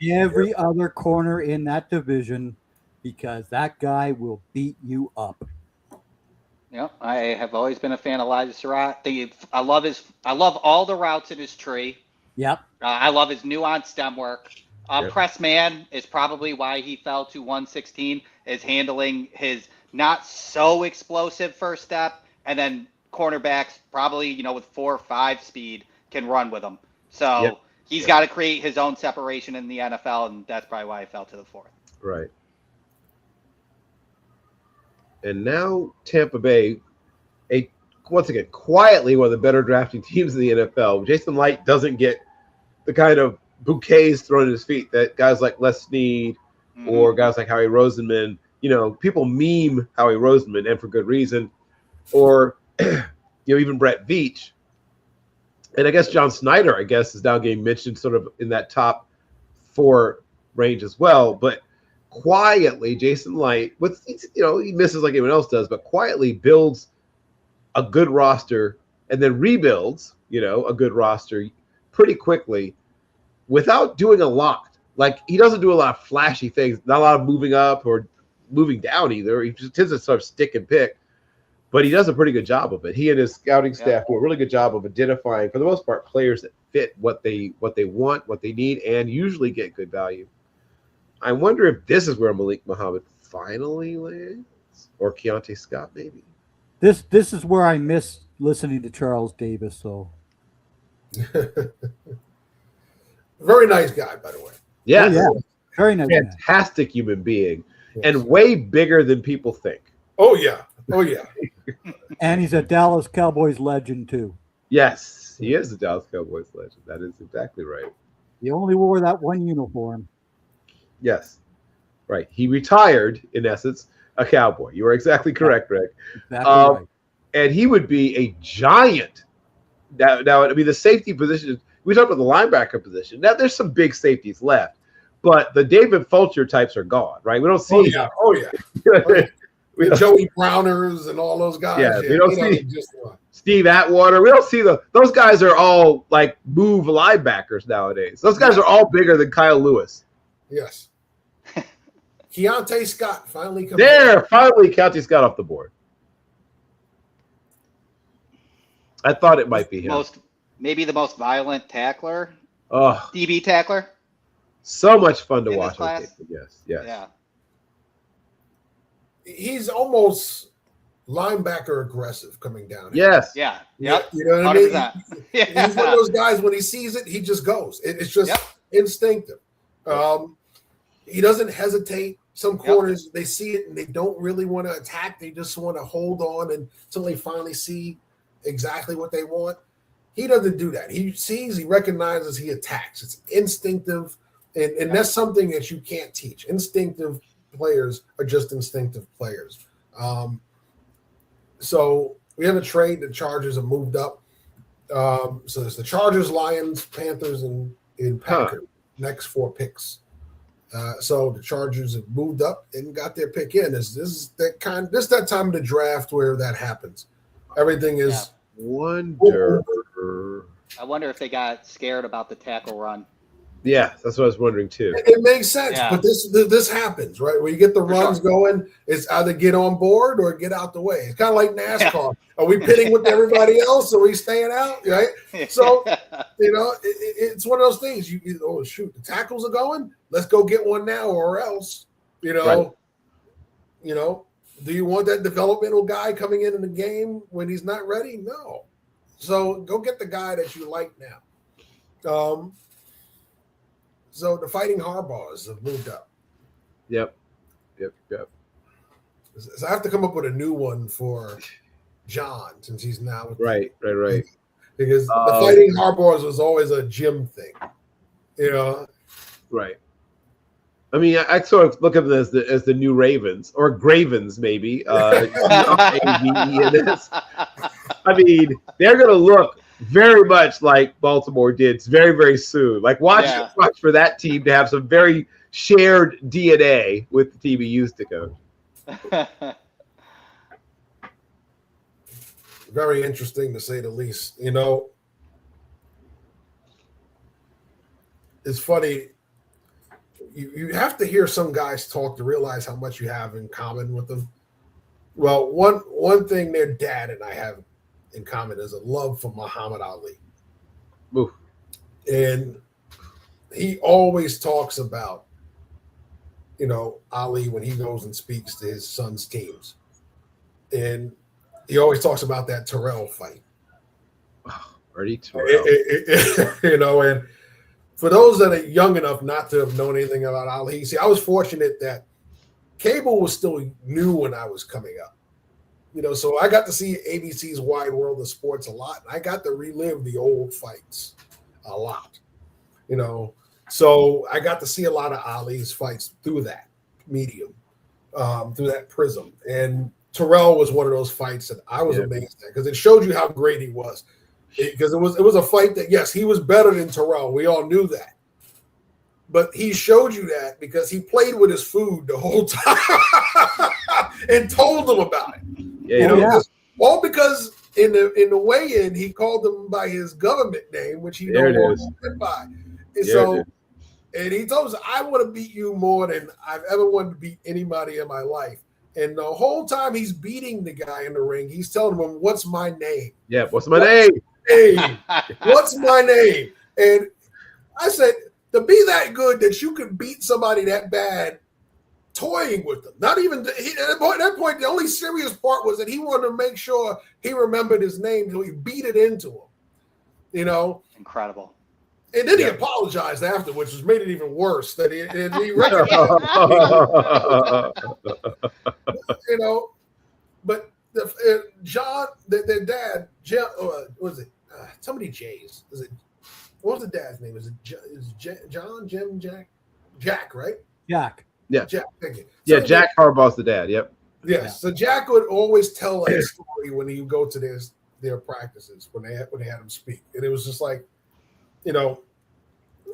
Every other corner in that division, because that guy will beat you up. Yeah, I have always been a fan of Elijah Surratt. I love all the routes in his tree. Yep. I love his nuanced stem work. Press man is probably why he fell to 116, is handling his not so explosive first step, and then cornerbacks probably, with 4 or 5 speed can run with him. So he's got to create his own separation in the NFL, and that's probably why he fell to the 4th. Right. And now Tampa Bay, once again, quietly one of the better drafting teams in the NFL. Jason Light doesn't get the kind of bouquets thrown at his feet that guys like Les Snead or guys like Howie Roseman, people meme Howie Roseman, and for good reason, or even Brett Veach. And I guess John Snyder, is now getting mentioned sort of in that top 4 range as well. But quietly, Jason Light, he misses like anyone else does, but quietly builds a good roster and then rebuilds, a good roster pretty quickly without doing a lot. Like, he doesn't do a lot of flashy things, not a lot of moving up or moving down either. He just tends to sort of stick and pick, but he does a pretty good job of it. He and his scouting staff do a really good job of identifying, for the most part, players that fit what they want, what they need, and usually get good value. I wonder if this is where Malik Muhammad finally lands, or Keontae Scott maybe. This is where I miss listening to Charles Davis. So very nice guy, by the way. Yeah, very nice. Fantastic human being, and way bigger than people think. Oh yeah. And he's a Dallas Cowboys legend too. Yes, he is a Dallas Cowboys legend. That is exactly right. He only wore that one uniform. Yes, right. He retired, in essence, a Cowboy. You are exactly correct, Greg. Exactly right. And he would be a giant. Now, I mean, the safety position, we talked about the linebacker position. Now, there's some big safeties left, but the David Fulcher types are gone, right? We don't see. The Joey Browners and all those guys. Yeah, we don't see Steve Atwater. We don't see those guys are all like move linebackers nowadays. Those guys are all bigger than Kyle Lewis. Yes. Keontae Scott finally comes. Finally Keontae Scott off the board. I thought it might be him. Maybe the most violent tackler, Oh, DB tackler. so much fun to In this watch. class? Yes. Yeah. He's almost linebacker aggressive coming down. Yes. Yeah. Yep. You know what I mean? 100%. He's one of those guys, when he sees it, he just goes. It's just instinctive. He doesn't hesitate. Some corners, they see it and they don't really want to attack. They just want to hold on until they finally see exactly what they want. He doesn't do that. He sees, he recognizes, he attacks. It's instinctive, and that's something that you can't teach. Instinctive players are just instinctive players. So we have a trade. The Chargers have moved up. So there's the Chargers, Lions, Panthers, and Packers. Next 4 picks. So the Chargers have moved up and got their pick in. This is that time of the draft where that happens. Everything is wonder. I wonder if they got scared about the tackle run. Yeah, that's what I was wondering too. It makes sense, but this happens, right? When you get the runs going, it's either get on board or get out the way. It's kind of like NASCAR. Are we pitting with everybody else? Are we staying out? Right? So, it's one of those things. Oh, shoot, the tackles are going. Let's go get one now or else. Do you want that developmental guy coming in the game when he's not ready? No. So go get the guy that you like now. So the Fighting Harbaughs have moved up. Yep. So I have to come up with a new one for John since he's now with right. Because the Fighting Harbaughs was always a gym thing, Right. I mean, I sort of look at them as the new Ravens or Gravens, maybe. A-V-E-N-S. I mean, they're going to look very much like Baltimore did very, very soon. Like watch for that team to have some very shared DNA with the team he used to coach. Very interesting to say the least. It's funny. You have to hear some guys talk to realize how much you have in common with them. Well, one thing their dad and I have in common is a love for Muhammad Ali. Oof. And he always talks about, Ali when he goes and speaks to his son's teams. And he always talks about that Terrell fight. Already Terrell. And for those that are young enough not to have known anything about Ali, see, I was fortunate that cable was still new when I was coming up. So I got to see ABC's Wide World of Sports a lot. And I got to relive the old fights a lot, So I got to see a lot of Ali's fights through that medium, through that prism. And Terrell was one of those fights that I was amazed at because it showed you how great he was. Because it was a fight that, yes, he was better than Terrell. We all knew that. But he showed you that because he played with his food the whole time and told them about it. All because in the weigh-in, he called them by his government name, which he no longer went by. And and he told us, I want to beat you more than I've ever wanted to beat anybody in my life. And the whole time he's beating the guy in the ring, he's telling him, what's my name? Yeah, what's my name? What's my name? And I said, to be that good that you could beat somebody that bad toying with them. Not even at that point, the only serious part was that he wanted to make sure he remembered his name, so he beat it into him. Incredible. And then he apologized afterwards, which made it even worse. That he recognized, But John, their dad, what was it? Somebody J's. Is it? What was the dad's name? Is it John, Jim, Jack, right? Jack. Yeah. Jack. Thank you. Yeah, Jack Harbaugh's the dad. Yep. Yes. Yeah. So Jack would always tell a story when he would go to their practices when they had him speak, and it was just like,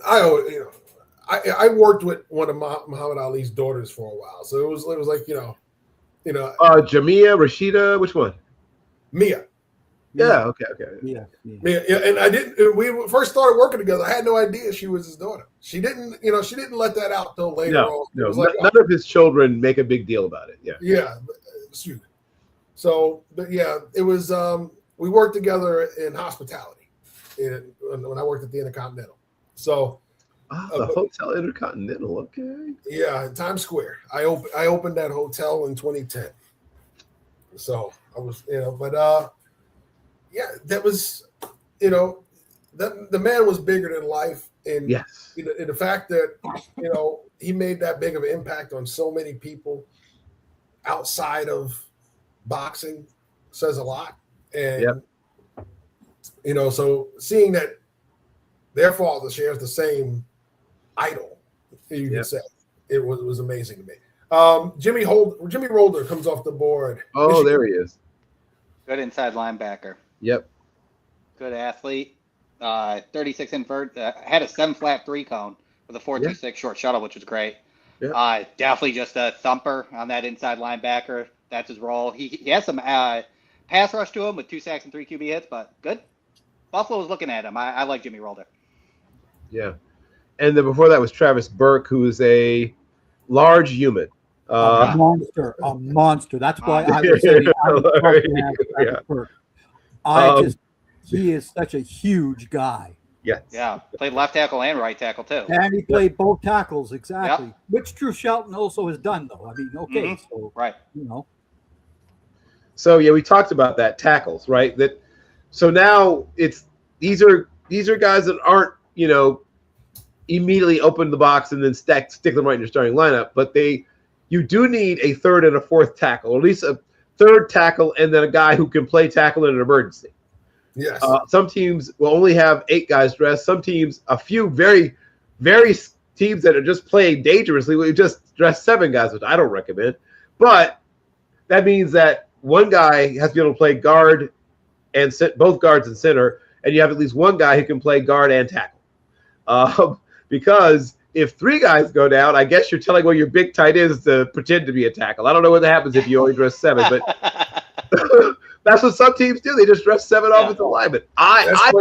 I worked with one of Muhammad Ali's daughters for a while, so it was like Jamia, Rashida, which one? Mia. Yeah. Okay. Yeah. And I didn't. We first started working together. I had no idea she was his daughter. She didn't let that out till later on. No. None of his children make a big deal about it. Yeah. Yeah. So, but yeah, it was we worked together in hospitality when I worked at the Intercontinental. So the Hotel Intercontinental, okay. Yeah, in Times Square. I opened that hotel in 2010. So I was, yeah, that was, the man was bigger than life. And yes, and the fact that, he made that big of an impact on so many people outside of boxing says a lot. And, so seeing that their father shares the same idol, you can say, it was amazing to me. Jimmy Rolder comes off the board. Oh, Michigan. there he is. Good inside linebacker. Yep. Good athlete. 36 invert. Had a 7 flat 3 cone with a 4.26 short shuttle, which was great. Yep. Definitely just a thumper on that inside linebacker. That's his role. He has some pass rush to him with 2 sacks and 3 QB hits, but good. Buffalo was looking at him. I like Jimmy Rolder. Yeah. And then before that was Travis Burke, who is a large human. A monster. That's why I was saying Travis Burke. He is such a huge guy. Yes. Yeah. Played left tackle and right tackle too. And he played both tackles, exactly. Yep. Which Drew Shelton also has done, though. I mean, okay, so right. So yeah, we talked about that tackles, right? So now these are guys that aren't, immediately open the box and then stick them right in your starting lineup, but you do need a third and a fourth tackle, or at least a third tackle, and then a guy who can play tackle in an emergency. Yes. Some teams will only have 8 guys dressed. Some teams, a few very, very teams that are just playing dangerously, will just dress 7 guys, which I don't recommend. But that means that one guy has to be able to play guard and both guards and center, and you have at least one guy who can play guard and tackle. Because if 3 guys go down, I guess you're telling one of your big tight ends to pretend to be a tackle. I don't know what happens if you only dress 7, but that's what some teams do. They just dress 7 offensive linemen. I'm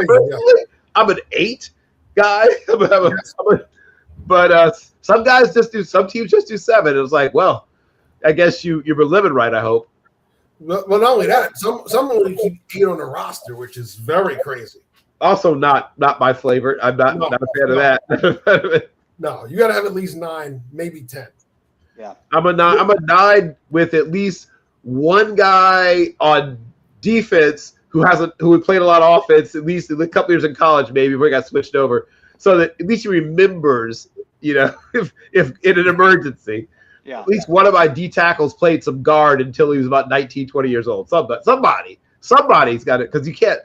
an 8 guy, but some teams just do 7. It was like, well, I guess you were living right, I hope. Well, not only that, some only keep 8 on the roster, which is very crazy. Also, not my flavor. I'm not a fan of that. No, you got to have at least 9, maybe 10. Yeah, I'm a 9 with at least one guy on defense who played a lot of offense, at least a couple years in college, maybe before he got switched over, so that at least he remembers, if in an emergency. Yeah. At least one of my D tackles played some guard until he was about 19, 20 years old. Somebody's got it, because you can't.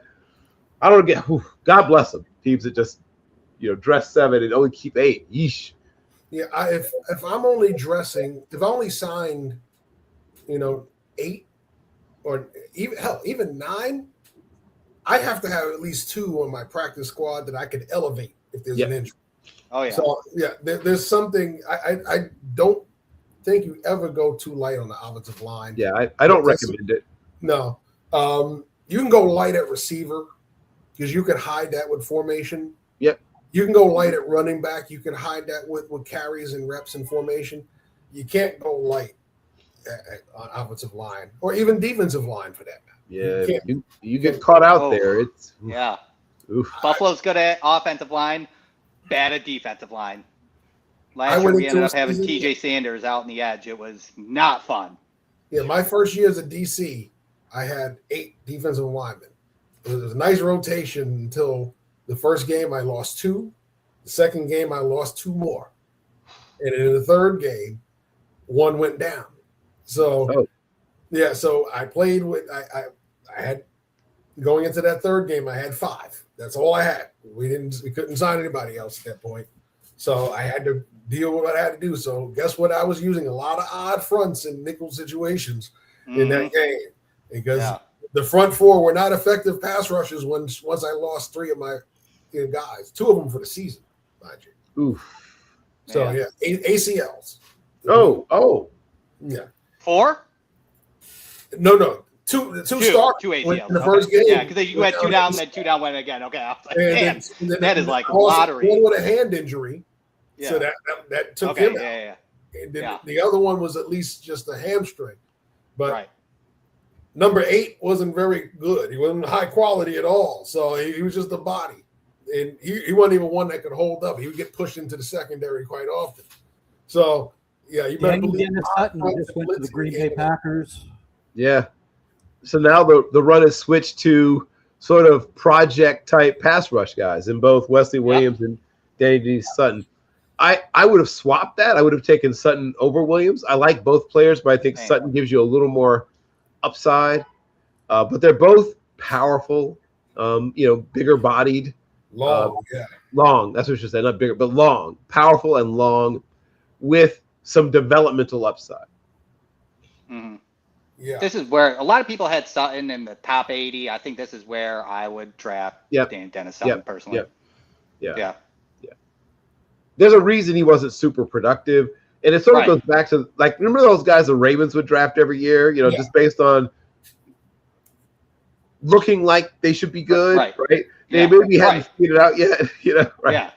I don't get. God bless them. Teams that just, dress 7 and only keep 8. Yeesh. Yeah, if I'm only dressing, if I only signed, 8 or even 9, I have to have at least 2 on my practice squad that I could elevate if there's an injury. Oh yeah. So yeah, there's something I don't think you ever go too light on the offensive line. Yeah, I don't recommend it. No, you can go light at receiver, because you can hide that with formation. Yep. You can go light at running back. You can hide that with carries and reps and formation. You can't go light on offensive line or even defensive line for that matter. Yeah, you get caught out there. It's Oof. Buffalo's good at offensive line, bad at defensive line. Last year we ended up having TJ Sanders out in the edge. It was not fun. Yeah, my first year as a DC, I had 8 defensive linemen. It was a nice rotation until the first game I lost 2. The second game I lost 2 more. And in the third game, 1 went down. So, so I played with I had going into that third game, I had 5. That's all I had. We couldn't sign anybody else at that point. So I had to deal with what I had to do. So guess what? I was using a lot of odd fronts in nickel situations in that game, because the front 4 were not effective pass rushes once I lost 3 of my guys, 2 of them for the season, mind you. Oof. So ACLs. Oh. Yeah. 4? No. Two start 2 ACLs in the first game. Yeah, because you had 2 down, then 2 down, went again. Okay, I was like, man, that is like lottery. One with a hand injury, so that took him out. And then the other one was at least just a hamstring. But Number 8 wasn't very good. He wasn't high quality at all. So he was just a body. And he wasn't even one that could hold up. He would get pushed into the secondary quite often. So, yeah, you better believe Dennis Sutton just went to the Green Bay Packers. Yeah. So now the run is switched to sort of project-type pass rush guys in both Wesley Williams and Danny D. Sutton. I would have swapped that. I would have taken Sutton over Williams. I like both players, but I think Sutton gives you a little more upside. But they're both powerful, bigger bodied. Long. That's what she said, not bigger, but long. Powerful and long with some developmental upside. Mm-hmm. Yeah. This is where a lot of people had Sutton in the top 80. I think this is where I would draft Dennis Sutton personally. Yeah. There's a reason he wasn't super productive. And it sort of goes back to, like, remember those guys the Ravens would draft every year, just based on looking like they should be good, right? They maybe haven't figured it out yet, right? Yeah.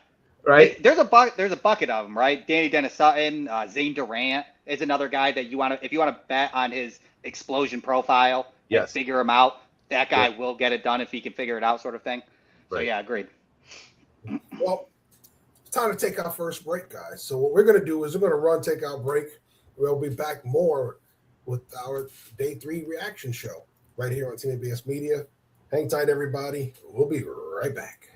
Right. There's a bucket of them, right? Dennis Sutton, Zane Durant is another guy that if you want to bet on his explosion profile and figure him out, that guy will get it done if he can figure it out, sort of thing. So yeah, agreed. Well, it's time to take our first break, guys. So what we're going to do is we're going to take our break. We'll be back more with our Day 3 reaction show right here on Team NBS Media. Hang tight, everybody. We'll be right back.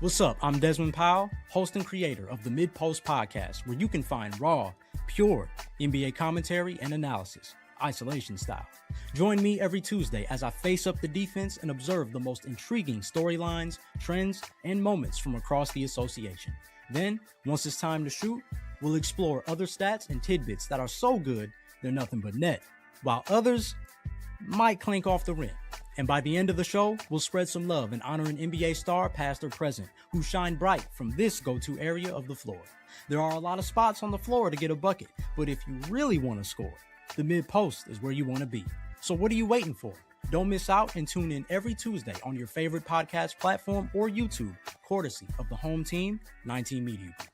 What's up? I'm Desmond Powell, host and creator of the Mid-Post Podcast, where you can find raw, pure NBA commentary and analysis, isolation style. Join me every Tuesday as I face up the defense and observe the most intriguing storylines, trends, and moments from across the association. Then, once it's time to shoot, we'll explore other stats and tidbits that are so good they're nothing but net, while others might clink off the rim. And by the end of the show, we'll spread some love and honor an NBA star, past or present, who shine bright from this go-to area of the floor. There are a lot of spots on the floor to get a bucket, but if you really want to score, the mid-post is where you want to be. So what are you waiting for? Don't miss out and tune in every Tuesday on your favorite podcast platform or YouTube, courtesy of the home team, 19 Media Group.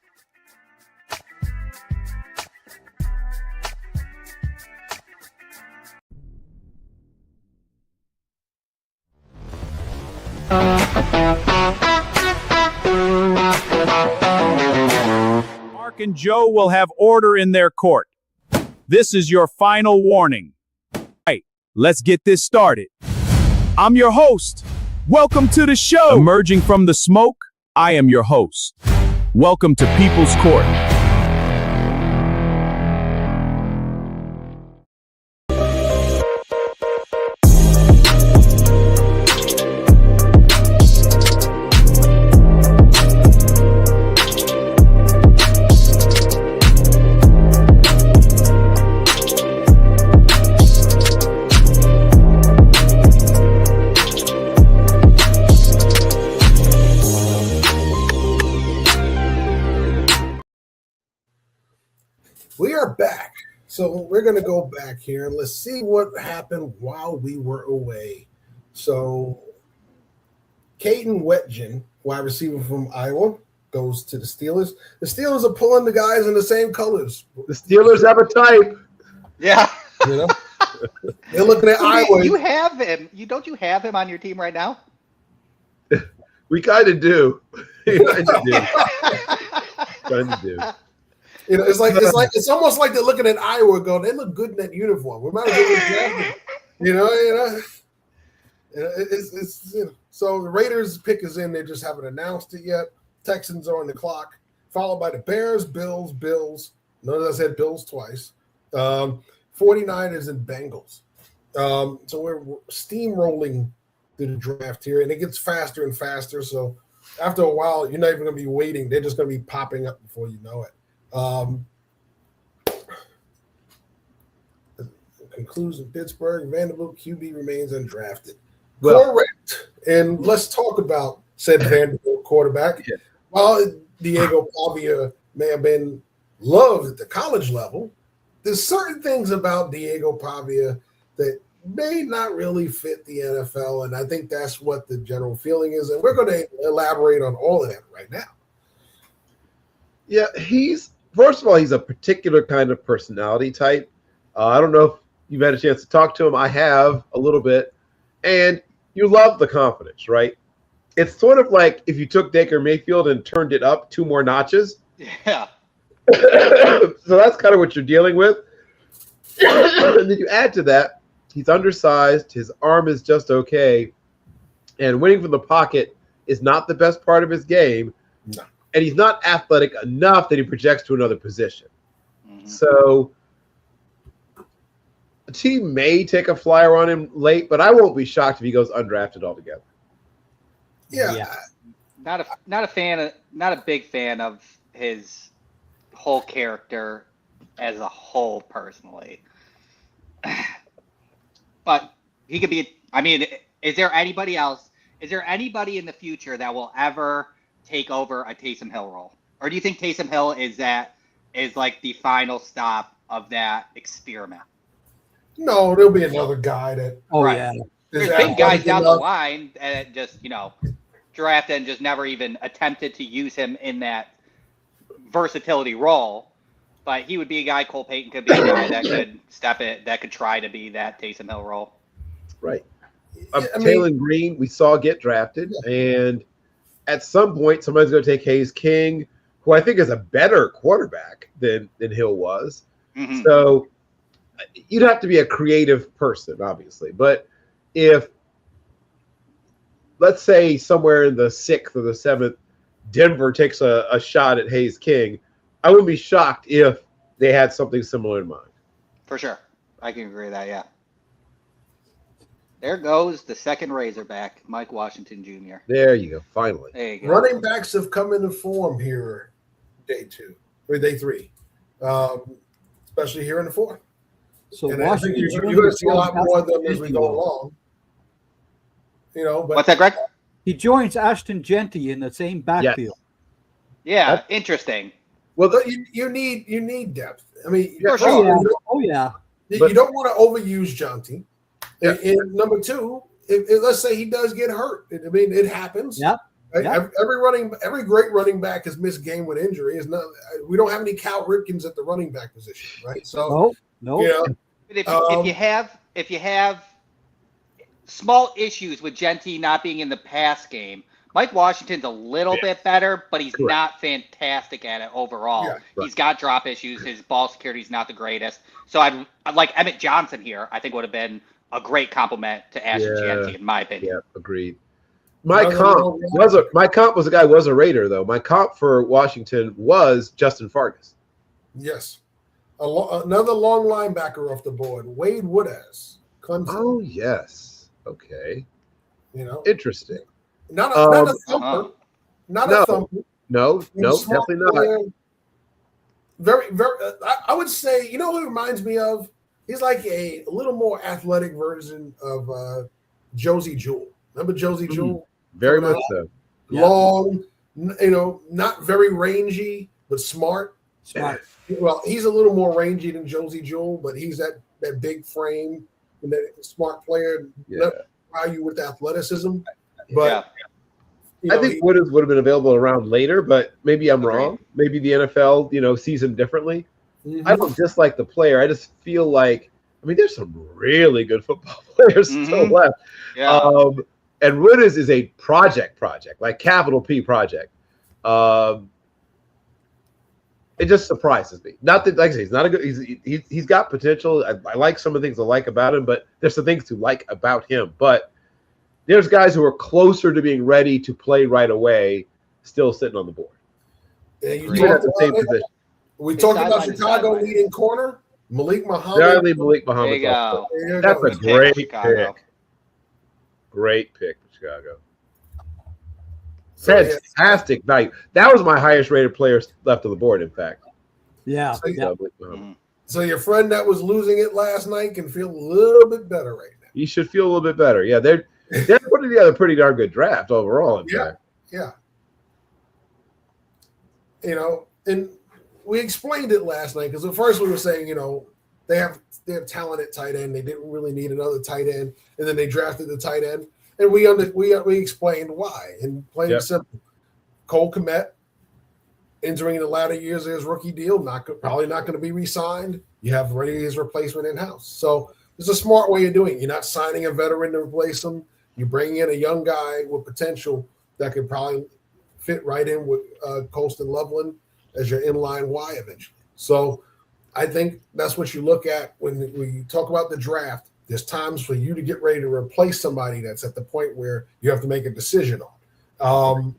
Mark and Joe will have order in their court. This is your final warning. Right, let's get this started. I'm your host. Welcome to the show. Emerging from the smoke, I am your host. Welcome to People's Court. We are back. So we're going to go back here and let's see what happened while we were away. So Caden Wetjen, wide receiver from Iowa, goes to the Steelers. The Steelers are pulling the guys in the same colors. The Steelers have a type. Yeah. You know, they're looking at Iowa. You have him. Don't you have him on your team right now? We kind of do. Kind of do. You know, it's almost like they're looking at Iowa going, they look good in that uniform. We might as well grab them. You know. It's so the Raiders pick is in. They just haven't announced it yet. Texans are on the clock, followed by the Bears, Bills. Notice I said Bills twice. 49ers and Bengals. So we're steamrolling through the draft here, and it gets faster and faster. So after a while, you're not even going to be waiting. They're just going to be popping up before you know it. Conclusion: Pittsburgh, Vanderbilt QB remains undrafted. Well, correct. And let's talk about said Vanderbilt quarterback. Yeah. While Diego Pavia may have been loved at the college level, there's certain things about Diego Pavia that may not really fit the NFL, and I think that's what the general feeling is. And we're going to elaborate on all of that right now. Yeah, first of all, he's a particular kind of personality type. I don't know if you've had a chance to talk to him. I have a little bit. And you love the confidence, right? It's sort of like if you took Baker Mayfield and turned it up 2 more notches. Yeah. So that's kind of what you're dealing with. And then you add to that, he's undersized. His arm is just okay. And winning from the pocket is not the best part of his game. No. And he's not athletic enough that he projects to another position. Mm-hmm. So the team may take a flyer on him late, but I won't be shocked if he goes undrafted altogether. Yeah. Not a big fan of his whole character as a whole, personally. But he could be. I mean, is there anybody else? Is there anybody in the future that will ever take over a Taysom Hill role, or do you think Taysom Hill is like the final stop of that experiment? No, there'll be another guy that. Oh Right. yeah. There's been guys down the line that just drafted and just never even attempted to use him in that versatility role. But he would be a guy. Cole Payton could be a guy that could step it, that could try to be that Taysom Hill role. Right. Taylor Green, we saw get drafted, and at some point, somebody's going to take Hayes King, who I think is a better quarterback than Hill was. Mm-hmm. So you'd have to be a creative person, obviously. But if, let's say, somewhere in the 6th or the 7th, Denver takes a shot at Hayes King, I wouldn't be shocked if they had something similar in mind. For sure. I can agree with that, yeah. There goes the second Razorback, Mike Washington Jr. There you go, finally. There you go. Running backs have come into form here day 2 or day 3, especially here in the 4th. So And I think you're going to see a lot more of them as we go along. But What's that, Greg? He joins Ashton Genty in the same backfield. Yeah, interesting. Well, you need depth. I mean, For sure. Oh yeah. You don't want to overuse Jonty. Yeah. And number 2, if let's say he does get hurt. I mean, it happens. Yeah. Right? Yeah. Every great running back has missed game with injury. We don't have any Cal Ripkins at the running back position, right? So no. If you have small issues with Genty not being in the pass game, Mike Washington's a little bit better, but he's Correct. not fantastic at it overall. Yeah, right. He's got drop issues. His ball security is not the greatest. So I'd like Emmett Johnson here. I think would have been a great compliment to Ashton Jeanty, in my opinion. Yeah, agreed. My comp was a guy who was a Raider, though. My comp for Washington was Justin Fargas. Yes. Another long linebacker off the board, Wade Woodaz, Clemson. Oh, yes. Okay. Interesting. Not a thumper. Not a thumper. No, definitely not. Very, very. I would say, who he reminds me of? He's like a little more athletic version of Josie Jewell. Remember Josie Jewell? Very much so. Long, not very rangy, but smart. Smart. Well, he's a little more rangy than Josie Jewell, but he's that big frame and that smart player. Yeah. Value with athleticism, but I think would have been available around later, but maybe I'm wrong. Maybe the NFL, sees him differently. Mm-hmm. I don't dislike the player. I just feel like, there's some really good football players still left. Yeah. And Wooders is a project, like capital P project. It just surprises me. Not that, like I say, he's not a good. He's got potential. I like some of the things I like about him, but there's some things to like about him. But there's guys who are closer to being ready to play right away, still sitting on the board. Yeah, even at the same position. We talked about Chicago leading corner, Malik Muhammad. Certainly Malik Muhammad. There you go. That's a great Chicago. pick. Great pick, Chicago. Fantastic value. That was my highest rated player left on the board, in fact. Yeah. So your friend that was losing it last night can feel a little bit better right now. You should feel a little bit better. Yeah, they're putting together a pretty darn good draft overall, in fact. Yeah. And we explained it last night because at first we were saying, they have talent at tight end. They didn't really need another tight end, and then they drafted the tight end. And we explained why. And plain and simple, Cole Kmet entering the latter years of his rookie deal, probably not going to be re-signed. You have ready his replacement in-house. So it's a smart way of doing it. You're not signing a veteran to replace him. You bring in a young guy with potential that could probably fit right in with Colston Loveland as your inline Y eventually. So I think that's what you look at when you talk about the draft. There's times for you to get ready to replace somebody that's at the point where you have to make a decision on.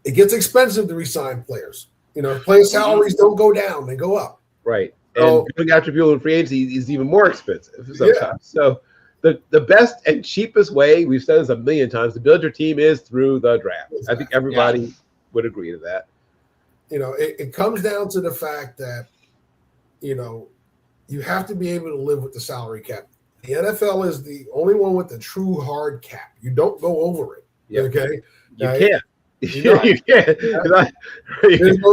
It gets expensive to re-sign players. Player salaries don't go down; they go up. Right. And going after people in free agency is even more expensive sometimes. Yeah. So the best and cheapest way, we've said this a million times, to build your team is through the draft. Exactly. I think everybody would agree to that. It comes down to the fact that, you have to be able to live with the salary cap. The NFL is the only one with the true hard cap. You don't go over it. Yep. Okay? You can't. You can't.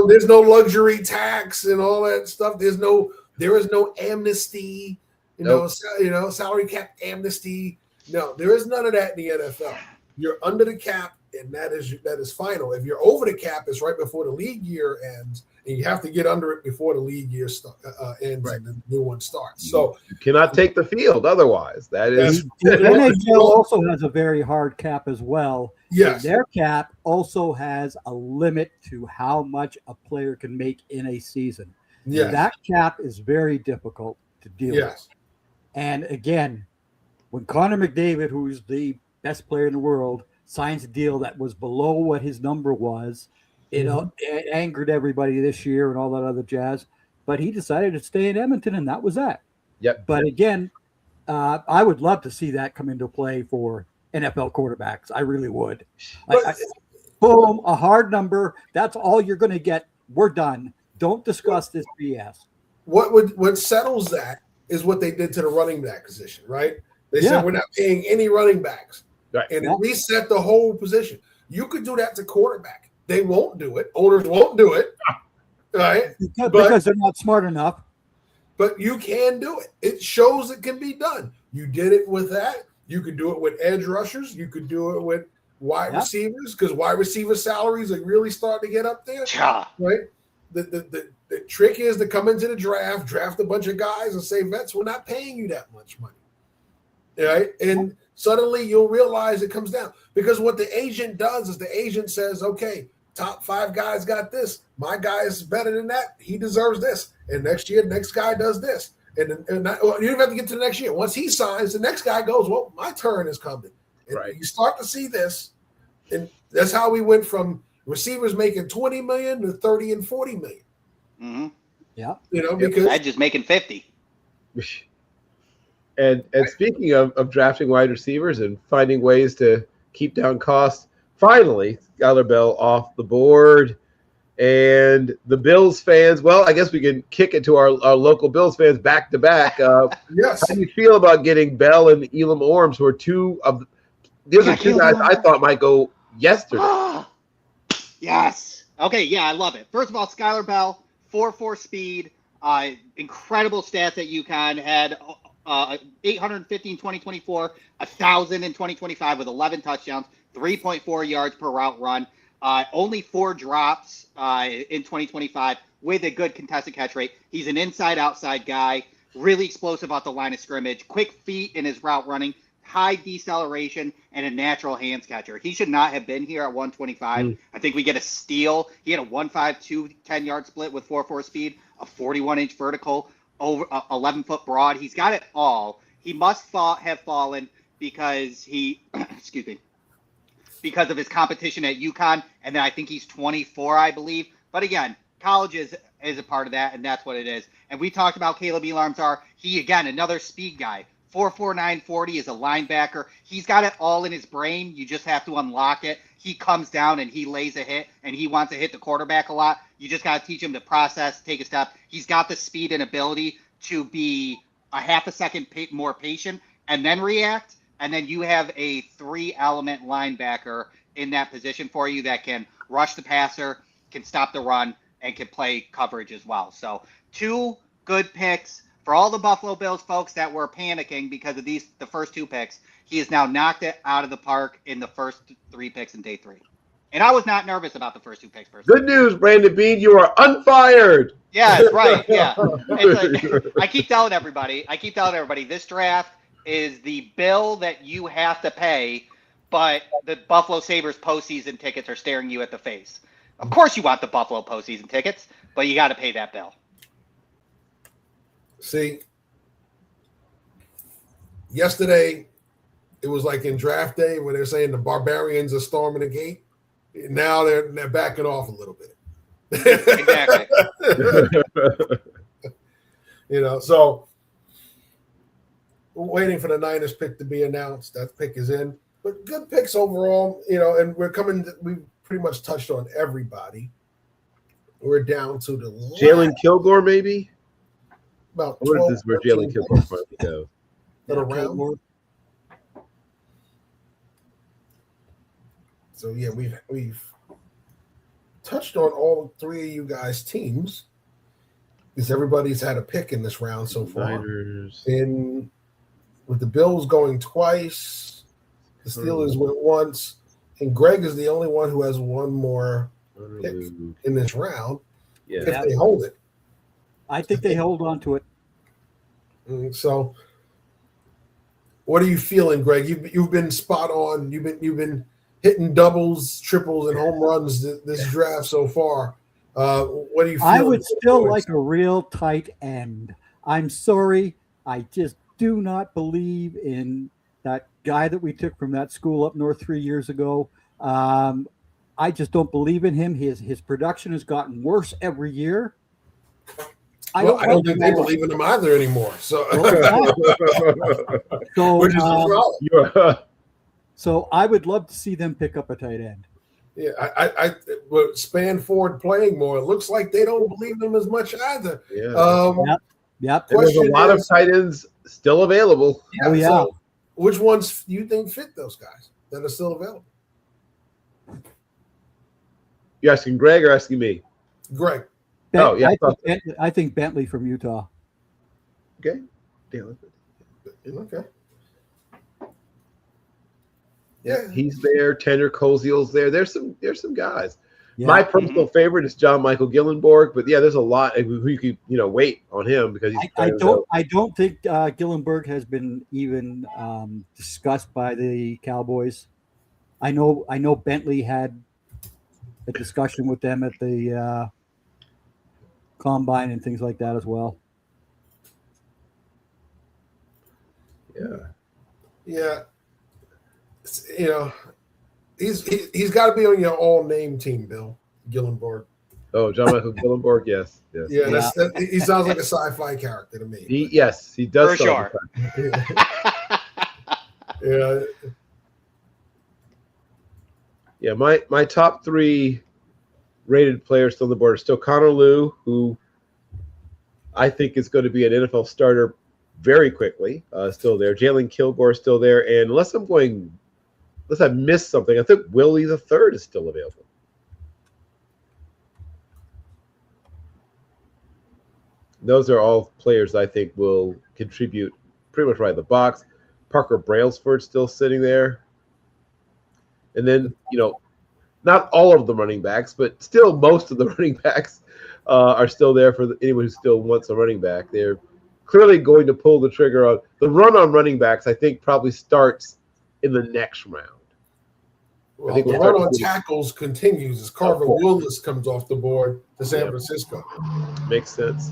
There's no luxury tax and all that stuff. There is no amnesty, salary cap amnesty. No, there is none of that in the NFL. You're under the cap, and that is final. If you're over the cap, it's right before the league year ends, and you have to get under it before the league year ends and the new one starts. So you cannot take the field otherwise. That is the NHL also has a very hard cap as well. Yes, and their cap also has a limit to how much a player can make in a season. Yes. That cap is very difficult to deal with. And again, when Connor McDavid, who's the best player in the world, signs a deal that was below what his number was, it angered everybody this year and all that other jazz. But he decided to stay in Edmonton, and that was that. Yep. But again, I would love to see that come into play for NFL quarterbacks. I really would. Boom, a hard number. That's all you're going to get. We're done. Don't discuss this BS. What settles that is what they did to the running back position, right? They said we're not paying any running backs. Right. And it reset the whole position. You could do that to quarterback. They won't do it. Owners won't do it. Right? Because they're not smart enough. But you can do it. It shows it can be done. You did it with that. You could do it with edge rushers. You could do it with wide receivers, because wide receiver salaries are really starting to get up there. Right? The trick is to come into the draft a bunch of guys and say, vets, we're not paying you that much money. Right? And suddenly you'll realize it comes down. Because what the agent does is the agent says, okay, top 5 guys got this. My guy is better than that. He deserves this. And next year, next guy does this. And you don't have to get to the next year. Once he signs, the next guy goes, well, my turn is coming. And Right. you start to see this. And that's how we went from receivers making 20 million to 30 and 40 million. Mm-hmm. Yeah. Because I'm just making 50. And speaking of drafting wide receivers and finding ways to keep down costs, finally, Skylar Bell off the board. And the Bills fans, well, I guess we can kick it to our local Bills fans back to back. yes. How do you feel about getting Bell and Elam Orms, who are two guys I thought might go yesterday? Yes. Okay, yeah, I love it. First of all, Skylar Bell, 4.4 speed, incredible stats at UConn, had 850 in 2024, 1,000 in 2025 with 11 touchdowns, 3.4 yards per route run, only 4 drops in 2025 with a good contested catch rate. He's an inside-outside guy, really explosive off the line of scrimmage, quick feet in his route running, high deceleration, and a natural hands catcher. He should not have been here at 125. I think we get a steal. He had a 1.52 10-yard split with 4.4 speed, a 41-inch vertical, over 11-foot broad. He's got it all. He must have fallen because he, excuse me, because of his competition at UConn, and then I think he's 24, I believe. But again, college is a part of that, and that's what it is. And we talked about Caleb Elarmzar. He, again, another speed guy. 4.49 40 is a linebacker. He's got it all in his brain. You just have to unlock it. He comes down and he lays a hit, and he wants to hit the quarterback a lot. You just got to teach him to process, take a step. He's got the speed and ability to be a half a second more patient and then react. And then you have a 3-element linebacker in that position for you that can rush the passer, can stop the run, and can play coverage as well. So 2 good picks. For all the Buffalo Bills folks that were panicking because of the first 2 picks, he has now knocked it out of the park in the first 3 picks in day 3. And I was not nervous about the first 2 picks personally. Good news, Brandon Bean. You are unfired. Yeah, right. Yeah. It's like, I keep telling everybody, this draft is the bill that you have to pay, but the Buffalo Sabres postseason tickets are staring you at the face. Of course you want the Buffalo postseason tickets, but you got to pay that bill. See, yesterday it was like in draft day when they're saying the barbarians are storming the gate. Now they're backing off a little bit. Exactly. So we're waiting for the Niners pick to be announced. That pick is in. But good picks overall, and we pretty much touched on everybody. We're down to the Jalen Kilgore, maybe? About 12, what is this where Jalen Kilgore might go? Around. So yeah, we've touched on all 3 of you guys' teams because everybody's had a pick in this round so far. Niners. And with the Bills going twice, the Steelers went once, and Greg is the only one who has one more pick in this round. Yeah. If they hold it. I think they hold on to it. So, what are you feeling, Greg? You've been spot on. You've been hitting doubles, triples, and home runs this draft so far. What do you feel? I would still like a real tight end. I'm sorry. I just do not believe in that guy that we took from that school up north 3 years ago. I just don't believe in him. His production has gotten worse every year. I don't think they believe in him either anymore. So, which is the problem. So I would love to see them pick up a tight end. Yeah, I Spanford playing more. It looks like they don't believe them as much either. Yeah. Yep. There's a lot of tight ends still available. Yeah, oh, yeah. So which ones do you think fit those guys that are still available? You asking Greg or asking me? Greg. I think Bentley from Utah. Okay. Okay. Yeah, he's there. Tanner Koziel's there. There's some guys. Yeah. My personal favorite is John Michael Gillenborg, but there's a lot who you could wait on him because he's. I don't think Gillenberg has been even discussed by the Cowboys. I know Bentley had a discussion with them at the combine and things like that as well. Yeah. He's got to be on your all-name team, Bill Gillenborg. Oh, John Michael Gillenborg, yes. Yeah, he sounds like a sci-fi character to me. He does. For sure. Yeah. Yeah, my top 3 rated players still on the board are still Connor Lew, who I think is going to be an NFL starter very quickly. Still there. Jalen Kilgore still there, and unless I missed something, I think Willie the Third is still available. Those are all players I think will contribute pretty much right in the box. Parker Brailsford still sitting there. And then, not all of the running backs, but still most of the running backs are still there for anyone who still wants a running back. They're clearly going to pull the trigger on the run on running backs. I think probably starts in the next round. Well, the run on tackles continues as Carver Willis comes off the board to San Francisco. Makes sense.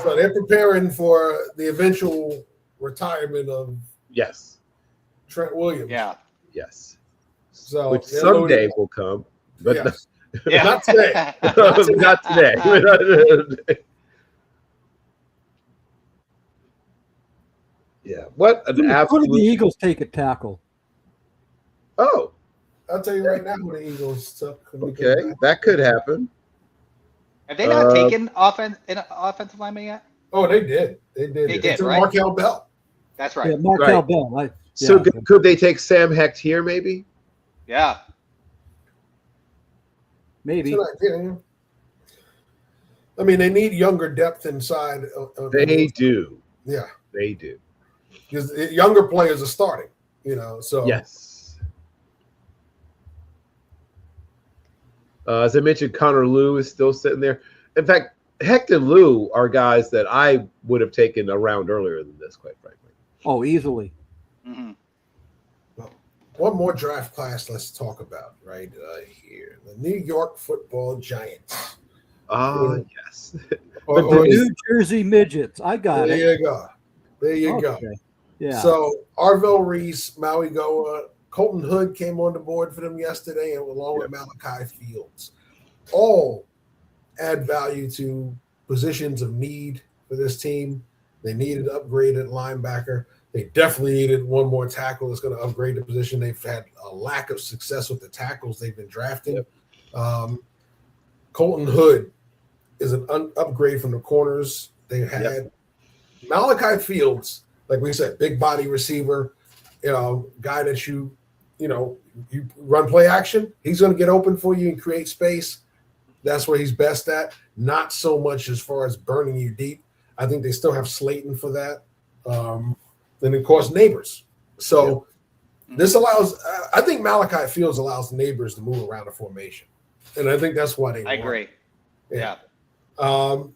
So they're preparing for the eventual retirement of Trent Williams. Yeah. Yes. So which someday will come, but not today. Not today. Yeah. What an absolute. Who did the Eagles take a tackle? Oh. I'll tell you right now who the Eagles took. Okay, that could happen. Have they not taken offensive lineman yet? Oh, they did. They did, took right? Markel Bell. That's right. Yeah, Markel Bell. Right. So could they take Sam Hecht here, maybe? Yeah. Maybe. I mean, they need younger depth inside. They do. Yeah. They do. Because younger players are starting, so. Yes. As I mentioned, Connor Lew is still sitting there. In fact, Hecht and Lew are guys that I would have taken a round earlier than this, quite frankly. Oh, easily. Mm-hmm. Well, one more draft class let's talk about right here. The New York Football Giants. Yes. The New Jersey Midgets. I got it. There you go. Yeah. So Arvell Reese, Maui Goa, Colton Hood came on the board for them yesterday, and along with Malachi Fields. All add value to positions of need for this team. They needed an upgrade at linebacker. They definitely needed one more tackle that's going to upgrade the position. They've had a lack of success with the tackles they've been drafting. Colton Hood is an upgrade from the corners they had. Malachi Fields, like we said, big body receiver, guy that you run play action. He's going to get open for you and create space. That's what he's best at. Not so much as far as burning you deep. I think they still have Slayton for that. Then, of course, Neighbors. So this allows I think Malachi Fields allows Neighbors to move around the formation. And I think that's why they I agree. Yeah. What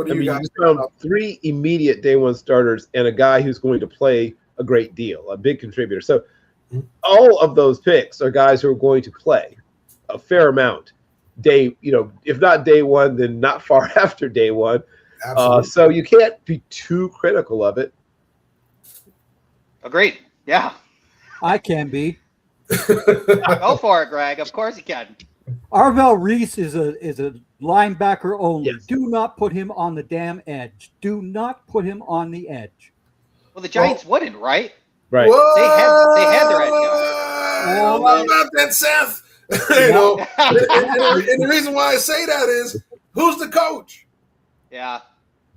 do you got? You found 3 immediate day one starters and a guy who's going to play a great deal, a big contributor. So all of those picks are guys who are going to play a fair amount if not day one, then not far after day one. So you can't be too critical of it. Agreed. Yeah. I can be. Go for it, Greg. Of course you can. Arvell Reese is a linebacker only. Yes. Do not put him on the damn edge. Do not put him on the edge. Well, the Giants wouldn't, right? Right. They had their edge guy. I don't know about that, Seth. And the reason why I say that is, who's the coach? Yeah.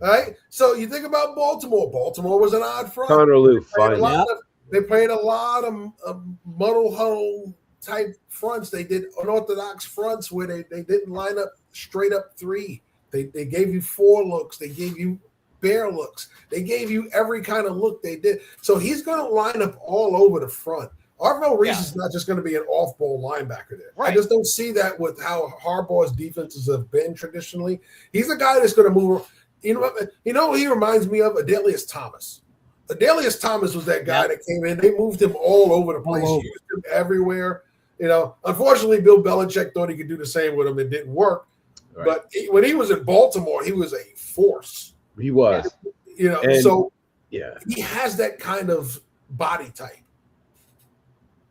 All right. So you think about Baltimore. Baltimore was an odd front. Connor Lew, They played a lot of muddle huddle type fronts. They did unorthodox fronts where they didn't line up straight up 3. They gave you 4 looks. They gave you bear looks. They gave you every kind of look they did. So he's going to line up all over the front. Arvell Reese is not just going to be an off-ball linebacker there. Right. I just don't see that with how Harbaugh's defenses have been traditionally. He's a guy that's going to move. You know, he reminds me of Adelius Thomas. Adelius Thomas was that guy that came in. They moved him all over the place, used him everywhere. You know, unfortunately, Bill Belichick thought he could do the same with him. It didn't work. Right. But when he was in Baltimore, he was a force. He was. You know, he has that kind of body type.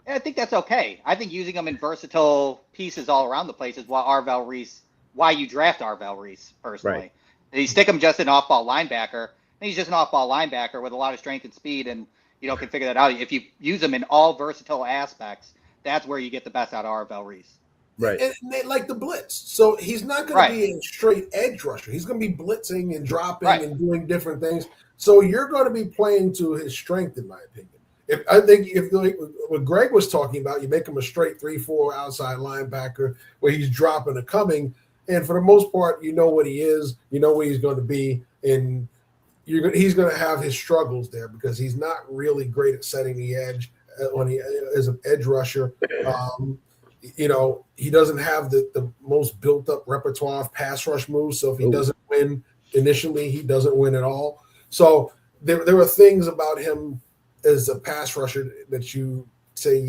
I think that's okay. I think using him in versatile pieces all around the place is why you draft Arvell Reese, personally. Right. You stick him just an off-ball linebacker, and he's just an off-ball linebacker with a lot of strength and speed, and can figure that out. If you use him in all versatile aspects, that's where you get the best out of Arvell Reese. Right. And they like the blitz. So he's not going to be a straight edge rusher. He's going to be blitzing and dropping and doing different things. So you're going to be playing to his strength, in my opinion. If what Greg was talking about, you make him a straight 3-4 outside linebacker where he's dropping and coming, and for the most part, you know what he is, you know where he's going to be, and he's going to have his struggles there because he's not really great at setting the edge when he is an edge rusher. He doesn't have the most built-up repertoire of pass rush moves, so if he doesn't win initially, he doesn't win at all. So there are things about him as a pass rusher that you say,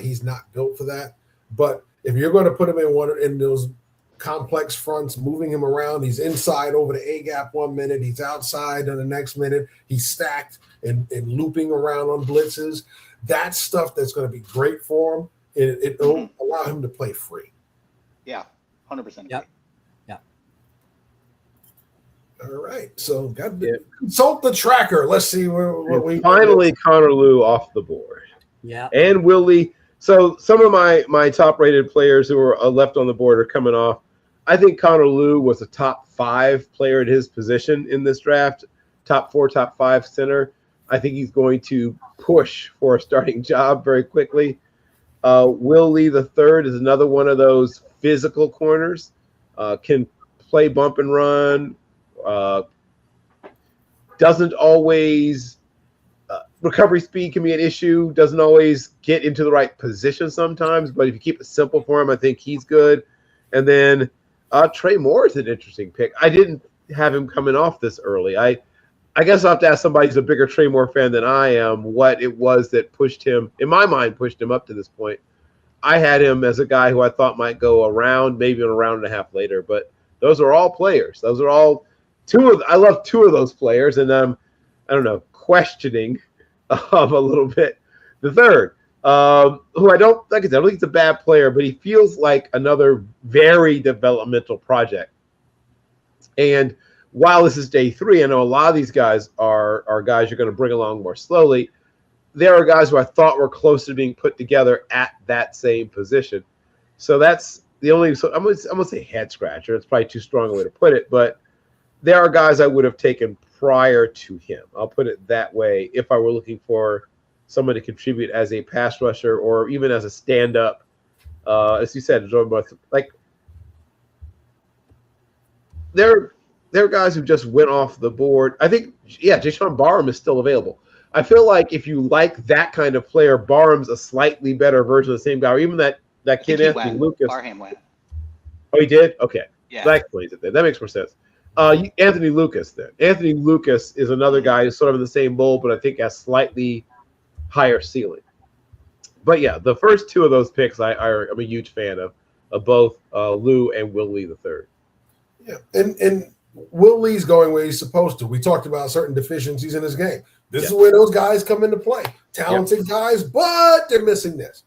he's not built for that. But if you're going to put him in those complex fronts, moving him around, he's inside over the A-gap 1 minute, he's outside on the next minute, he's stacked and looping around on blitzes. That's stuff that's going to be great for him. It'll allow him to play free. Yeah, 100%. Yeah. All right, so got to consult the tracker. Let's see what we finally Connor Lew off the board. Yeah, and Willie. So some of my top-rated players who are left on the board are coming off. I think Connor Lew was a top 5 player at his position in this draft, top 4, top 5 center. I think he's going to push for a starting job very quickly. Will Lee III is another one of those physical corners, can play bump and run. Doesn't always recovery speed can be an issue, doesn't always get into the right position sometimes, but if you keep it simple for him, I think he's good. And then Trey Moore is an interesting pick. I didn't have him coming off this early. I guess I'll have to ask somebody who's a bigger Trey Moore fan than I am what it was that pushed him, in my mind, pushed him up to this point. I had him as a guy who I thought might go around, maybe a round and a half later, but those are all players. Those are all I love 2 of those players, and I don't know, questioning a little bit the third, who I don't think he's a bad player, but he feels like another very developmental project. And while this is day 3, I know a lot of these guys are guys you're going to bring along more slowly. There are guys who I thought were close to being put together at that same position. So that's the only. So I'm gonna say head scratcher. It's probably too strong a way to put it, but there are guys I would have taken prior to him. I'll put it that way. If I were looking for someone to contribute as a pass rusher or even as a stand-up, as you said, like there are guys who just went off the board. I think, Jashawn Barham is still available. I feel like if you like that kind of player, Barham's a slightly better version of the same guy. Or even that kid Anthony Lucas. Barham went. Oh, he did? Okay. Yeah. That explains it then. That makes more sense. Anthony Lucas then. Anthony Lucas is another guy who's sort of in the same mold, but I think has slightly higher ceiling. But yeah, the first 2 of those picks I'm a huge fan of both Lou and Will Lee III. Yeah, and Will Lee's going where he's supposed to. We talked about certain deficiencies in his game. This is where those guys come into play. Talented guys, but they're missing this.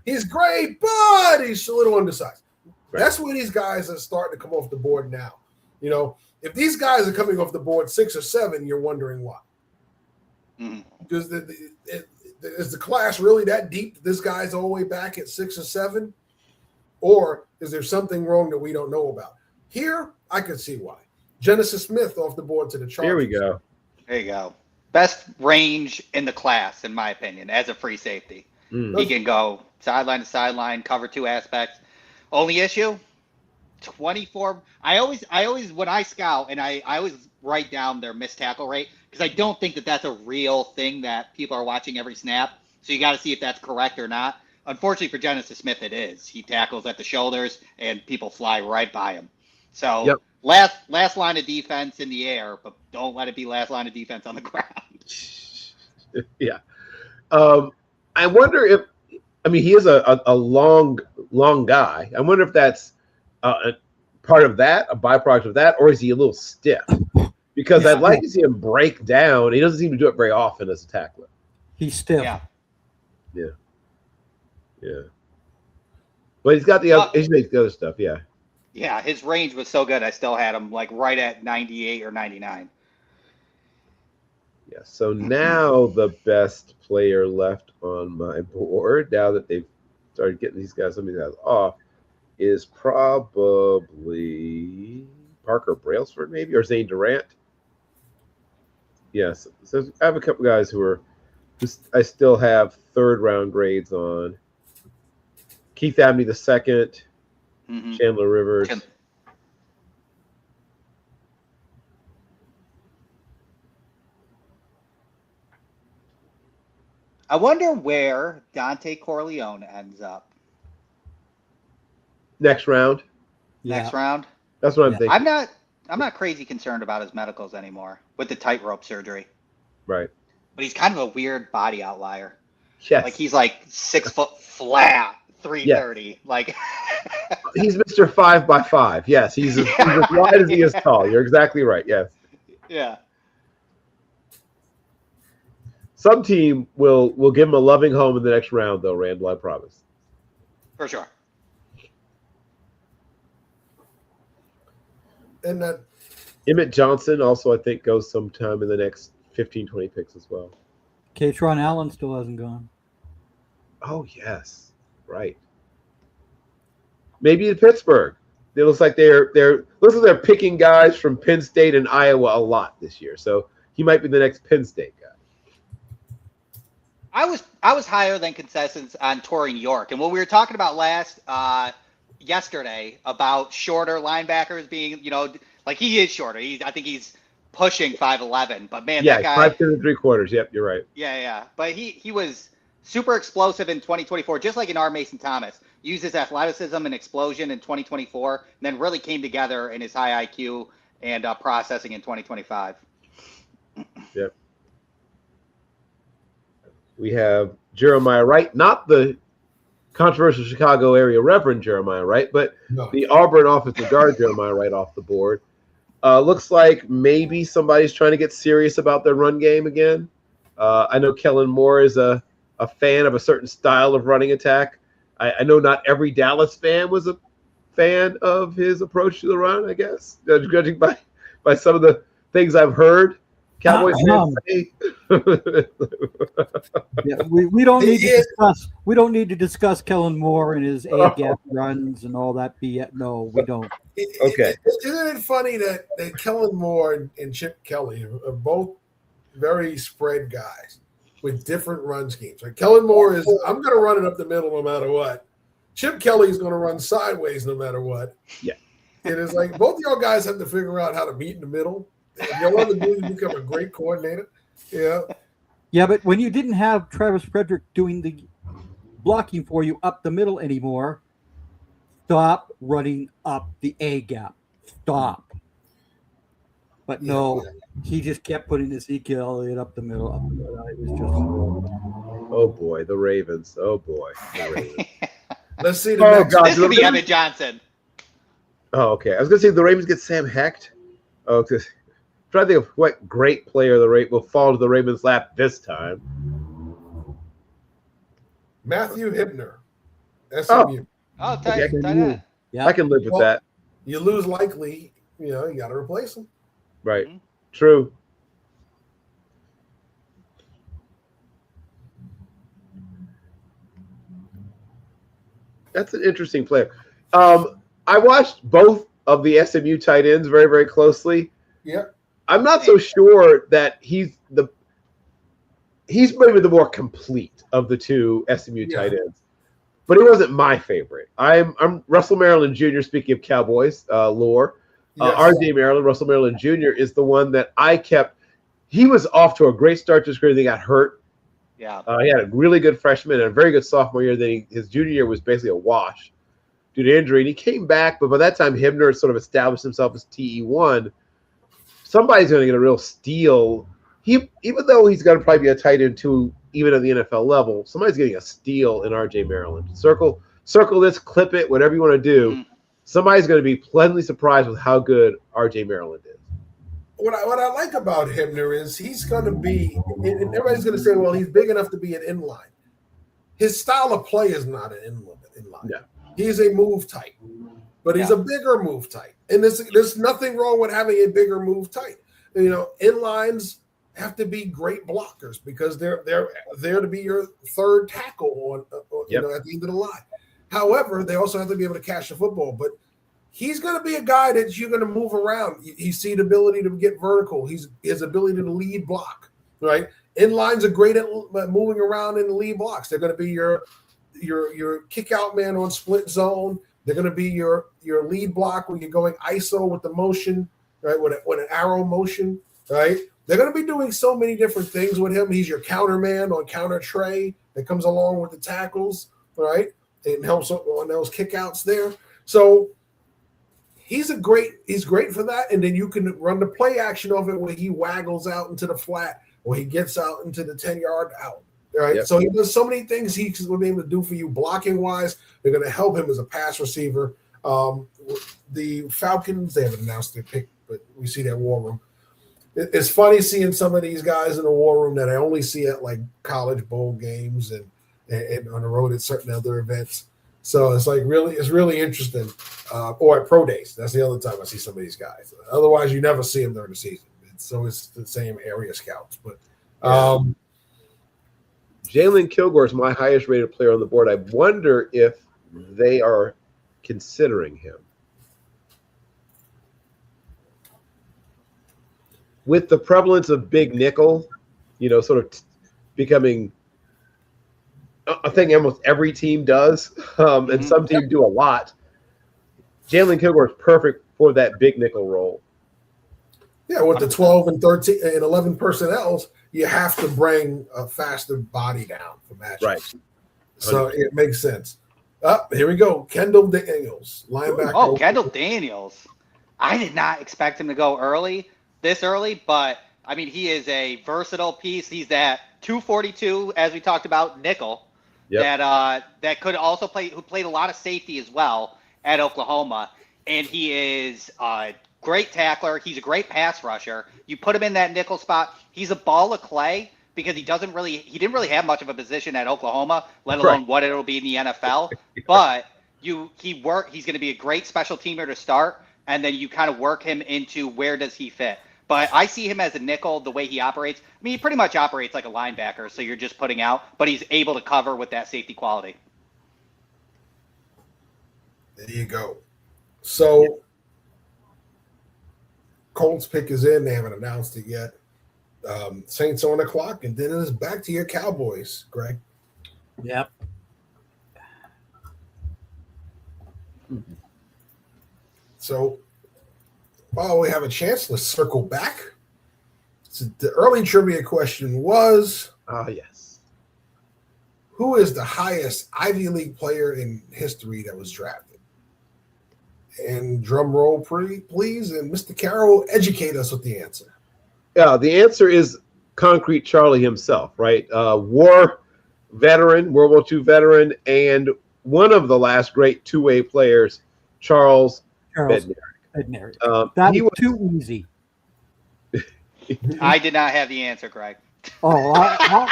He's great, but he's a little undersized. Right. That's where these guys are starting to come off the board now. If these guys are coming off the board 6 or 7, you're wondering why. Because is the class really that deep that this guy's all the way back at 6 or 7? Or is there something wrong that we don't know about? Here, I can see why. Genesis Smith off the board to the Chargers. Here we go. There you go. Best range in the class, in my opinion, as a free safety. He can go sideline to sideline, cover 2 aspects. Only issue, 24. I always when I scout, and I always write down their missed tackle rate, because I don't think that that's a real thing that people are watching every snap. So you got to see if that's correct or not. Unfortunately for Genesis Smith, it is. He tackles at the shoulders, and people fly right by him. So last line of defense in the air, but don't let it be last line of defense on the ground. Yeah. I wonder if, I mean, he is a long guy. I wonder if that's a part of that, a byproduct of that, or is he a little stiff? Because I'd like to see him break down. He doesn't seem to do it very often as a tackler. He's stiff. Yeah. But he's got the other stuff. Yeah. Yeah, his range was so good. I still had him like right at 98 or 99. Yeah. So now the best player left on my board, now that they've started getting some of these guys off, is probably Parker Brailsford, maybe, or Zane Durant. Yes. So I have a couple guys who I still have third-round grades on. Keith Abney II, Chandler Rivers. I wonder where Dante Corleone ends up. Next round. Next round. That's what I'm thinking. I'm not crazy concerned about his medicals anymore with the tightrope surgery. Right. But he's kind of a weird body outlier. Yes. Like he's like 6 foot flat, 330. Yeah. Like he's Mr. 5x5. Yes, he's as wide as he is tall. You're exactly right. Yes. Yeah. Some team will give him a loving home in the next round, though, Randall, I promise. For sure. And that Emmett Johnson also, I think, goes sometime in the next 15, 20 picks as well. Katron Allen still hasn't gone. Oh, yes. Right. Maybe in Pittsburgh. It looks like they're picking guys from Penn State and Iowa a lot this year. So he might be the next Penn State guy. I was higher than consensus on Torian York, and what we were talking about yesterday about shorter linebackers being, like he is shorter. I think he's pushing 5'11", but man, that guy 5'10" 3/4. Yep, you're right. Yeah. But he was super explosive in 2024, just like in our Mason Thomas. Used his athleticism and explosion in 2024, and then really came together in his high IQ and processing in 2025. Yep. We have Jeremiah Wright, not the controversial Chicago area Reverend Jeremiah Wright, but the Auburn offensive guard Jeremiah Wright off the board. Looks like maybe somebody's trying to get serious about their run game again. I know Kellen Moore is a fan of a certain style of running attack. I know not every Dallas fan was a fan of his approach to the run, I guess, judging by some of the things I've heard. Cowboys fans say. we don't need to discuss. We don't need to discuss Kellen Moore and his A-gap runs and all that. No, we don't. Okay. Isn't it funny that Kellen Moore and Chip Kelly are both very spread guys with different run schemes? Like Kellen Moore is, I'm going to run it up the middle no matter what. Chip Kelly is going to run sideways no matter what. Yeah. It is like both of y'all guys have to figure out how to meet in the middle. If y'all want to do, you become a great coordinator. Yeah. Yeah, but when you didn't have Travis Frederick doing the blocking for you up the middle anymore, stop running up the A gap. Stop. But no, he just kept putting Ezekiel Elliott up the middle. It was just. Oh boy, the Ravens. Oh boy, the Ravens. Let's see the next. God, this could be Evan Johnson. Oh, okay. I was going to say the Ravens get Sam Hecht. Oh, because. Try to think of what great player will fall to the Ravens' lap this time. Matthew Hibner, SMU. Oh, tight end. Yeah, I can live with that. You lose likely, you got to replace him. Right. Mm-hmm. True. That's an interesting player. I watched both of the SMU tight ends very, very closely. Yeah. I'm not so sure that he's maybe the more complete of the two SMU tight ends, but he wasn't my favorite. I'm Russell Maryland Jr. Speaking of Cowboys lore, RJ Maryland, Russell Maryland Jr. is the one that I kept. He was off to a great start to his career. He got hurt, Yeah. He had a really good freshman and a very good sophomore year. Then his junior year was basically a wash due to injury. And he came back, but by that time, Hibner sort of established himself as TE1. Somebody's going to get a real steal. Even though he's going to probably be a tight end too, even at the NFL level, somebody's getting a steal in RJ Maryland. Circle this, clip it, whatever you want to do. Mm-hmm. Somebody's going to be pleasantly surprised with how good RJ Maryland is. What I like about Hibner is he's going to be, and everybody's going to say, well, he's big enough to be an inline. His style of play is not an inline. Yeah. He's a move type, but he's a bigger move type. And there's nothing wrong with having a bigger move type. You know, inlines have to be great blockers because they're there to be your third tackle at the end of the line. However, they also have to be able to catch the football. But he's going to be a guy that you're going to move around. He's the ability to get vertical. His ability to lead block, right? Inlines are great at moving around in the lead blocks. They're going to be your kick out man on split zone. They're going to be your lead block when you're going ISO with the motion, right? With an arrow motion, right? They're going to be doing so many different things with him. He's your counter man on counter tray that comes along with the tackles, right? And helps on those kickouts there. So he's great for that. And then you can run the play action of it where he waggles out into the flat or he gets out into the 10-yard out. Right. Yep. So he does so many things he's going to be able to do for you blocking wise. They're going to help him as a pass receiver. The Falcons, they haven't announced their pick, but we see that war room. It's funny seeing some of these guys in the war room that I only see at like college bowl games and on the road at certain other events. So it's really interesting. Or at pro days. That's the other time I see some of these guys. Otherwise, you never see them during the season. It's the same area scouts. But Jalen Kilgore is my highest rated player on the board. I wonder if they are considering him. With the prevalence of big nickel, sort of becoming a thing almost every team does, and some teams do a lot. Jalen Kilgore is perfect for that big nickel role. Yeah, with the 12 and 13 and 11 personnels, you have to bring a faster body down for matchups. Right. So it makes sense. Here we go. Kendall Daniels, linebacker. Oh, Kendall Daniels. I did not expect him to go this early, but I mean, he is a versatile piece. He's that 242, as we talked about, nickel, that could also play, who played a lot of safety as well at Oklahoma. And he is great tackler. He's a great pass rusher. You put him in that nickel spot. He's a ball of clay because he didn't really have much of a position at Oklahoma, let alone what it'll be in the NFL. But he's going to be a great special teamer to start, and then you kind of work him into where does he fit. But I see him as a nickel, the way he operates. I mean, he pretty much operates like a linebacker, so you're just putting out, but he's able to cover with that safety quality. There you go. So Colts pick is in. They haven't announced it yet. Saints on the clock, and then it's back to your Cowboys, Greg. Yep. So while we have a chance, let's circle back. So the early trivia question was, yes, who is the highest Ivy League player in history that was drafted? And drum roll, please. And Mr. Carroll, educate us with the answer. Yeah, the answer is Concrete Charlie himself, right? War veteran, World War II veteran, and one of the last great two-way players, Charles Bednarik. That was too easy. I did not have the answer, Greg. Oh,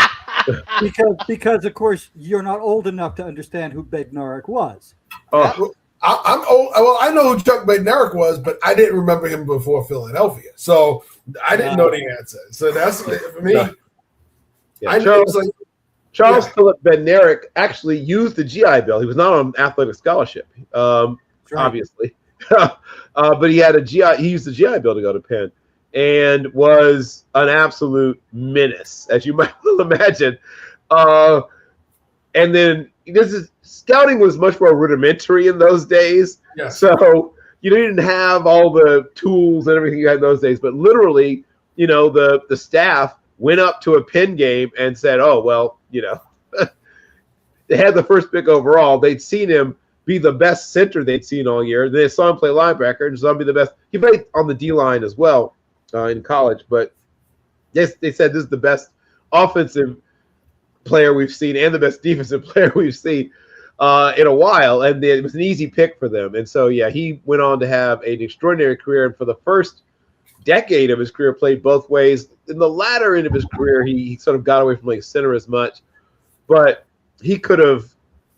because of course you're not old enough to understand who Bednarik was. I'm old. Well, I know who Chuck Bednarik was, but I didn't remember him before Philadelphia, so I didn't know the answer. So that's for me. Yeah, Charles Philip Bednarik actually used the GI Bill. He was not on athletic scholarship, obviously, but he had He used the GI Bill to go to Penn, and was an absolute menace, as you might well imagine. And then scouting was much more rudimentary in those days. Yeah. So you didn't have all the tools and everything you had in those days, but literally, the staff went up to a Penn game and said, oh, well, they had the first pick overall. They'd seen him be the best center they'd seen all year. They saw him play linebacker and saw him be the best. He played on the D-line as well in college, but yes, they said this is the best offensive player we've seen and the best defensive player we've seen in a while, and it was an easy pick for them. And so, yeah, he went on to have an extraordinary career, and for the first decade of his career played both ways. In the latter end of his career, he sort of got away from playing center as much, but he could have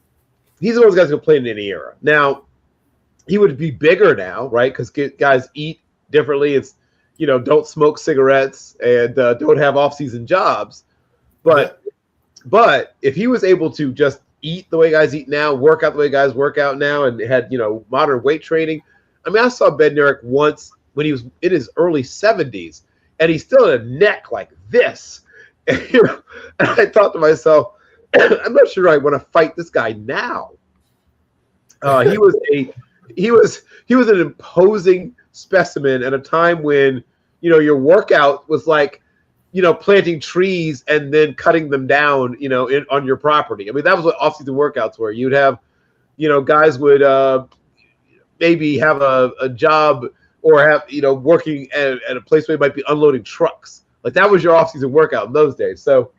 – he's one of those guys who play in any era. Now, he would be bigger now, right, because guys eat differently. It's, don't smoke cigarettes and don't have off-season jobs. But if he was able to just eat the way guys eat now, work out the way guys work out now, and had, modern weight training. I mean, I saw Bednarik once when he was in his early 70s, and he still had a neck like this. And, and I thought to myself, I'm not sure I want to fight this guy now. He was an imposing specimen at a time when, your workout was like, planting trees and then cutting them down, on your property. I mean, that was what off-season workouts were. You'd have, guys would maybe have a job or have, working at a place where they might be unloading trucks. Like that was your off-season workout in those days. So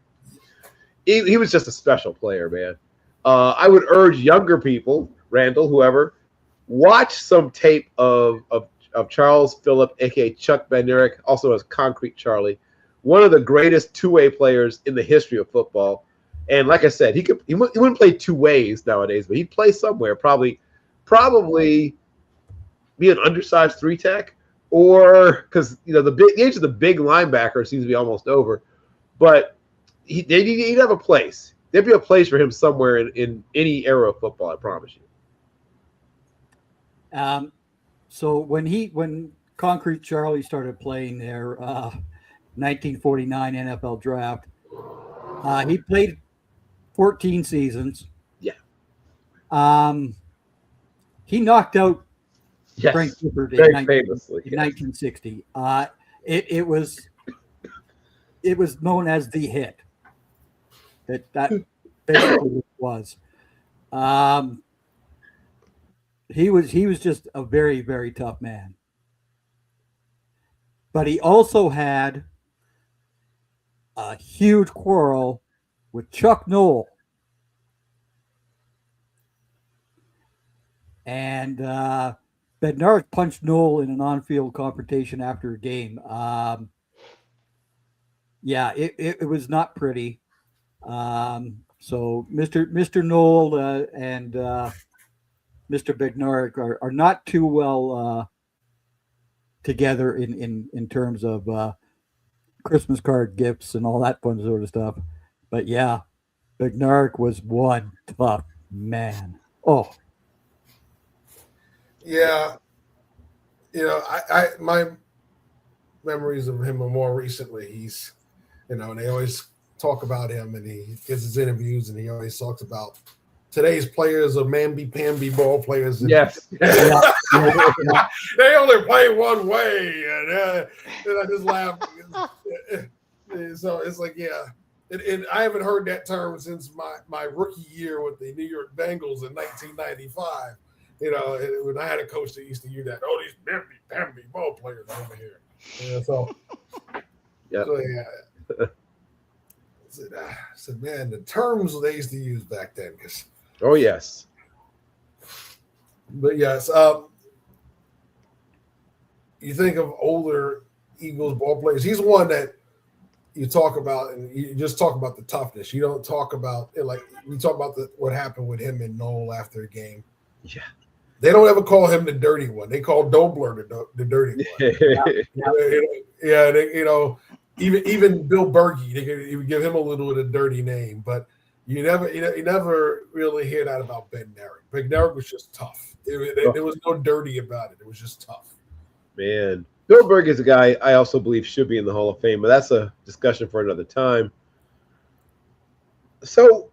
he was just a special player, man. I would urge younger people, Randall, whoever, watch some tape of Charles Phillip, a.k.a. Chuck Bednarik, also as Concrete Charlie. One of the greatest two-way players in the history of football. And like I said, he wouldn't play two ways nowadays, but he'd play somewhere, probably be an undersized three-tech, or because the age of the big linebacker seems to be almost over. But he'd have a place. There'd be a place for him somewhere in any era of football, I promise you. So when Concrete Charlie started playing there, 1949 NFL draft. He played 14 seasons. Yeah. He knocked out Frank Gifford in 1960. It was known as the hit. That basically was. He was just a very, very tough man. But he also had a huge quarrel with Chuck Noll. And Bednarik punched Noll in an on-field confrontation after a game. It was not pretty. So Mr. Noll and Mr. Bednarik are not too well together in terms of Christmas card gifts and all that fun sort of stuff. But yeah, Bednarik was one tough man. Oh. Yeah. My memories of him are more recently. He's, and they always talk about him, and he gives his interviews, and he always talks about today's players are mamby-pamby ball players. Yes. They only play one way, and I just laugh. So it's like, yeah. And I haven't heard that term since my rookie year with the New York Bengals in 1995. When I had a coach that used to use that, these mamby-pamby ball players over here. So yeah. I said, man, the terms they used to use back then. Oh, yes. But yes, you think of older Eagles ball players. He's one that you talk about, and you just talk about the toughness. You don't talk about we talk about what happened with him and Noel after a game. Yeah. They don't ever call him the dirty one. They call Dobler the dirty one. Even Bill Berge, they would give him a little bit of dirty name, but you never really hear that about Bednarik. Bednarik was just tough. There was no dirty about it. It was just tough. Man, Bill Berge is a guy I also believe should be in the Hall of Fame, but that's a discussion for another time. So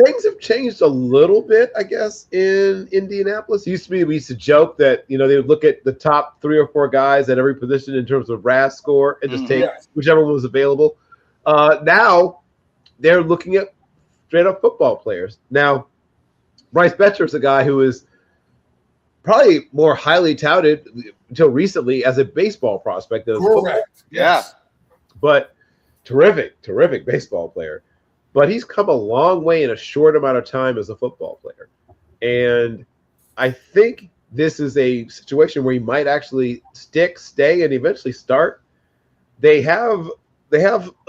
things have changed a little bit, I guess, in Indianapolis. We used to joke that, they would look at the top 3 or 4 guys at every position in terms of RAS score and just take whichever one was available. Now they're looking at straight up football players. Now, Bryce Betcher is a guy who is probably more highly touted until recently as a baseball prospect than as a football. Correct. Yeah. But terrific baseball player. But he's come a long way in a short amount of time as a football player. And I think this is a situation where he might actually stay, and eventually start. They have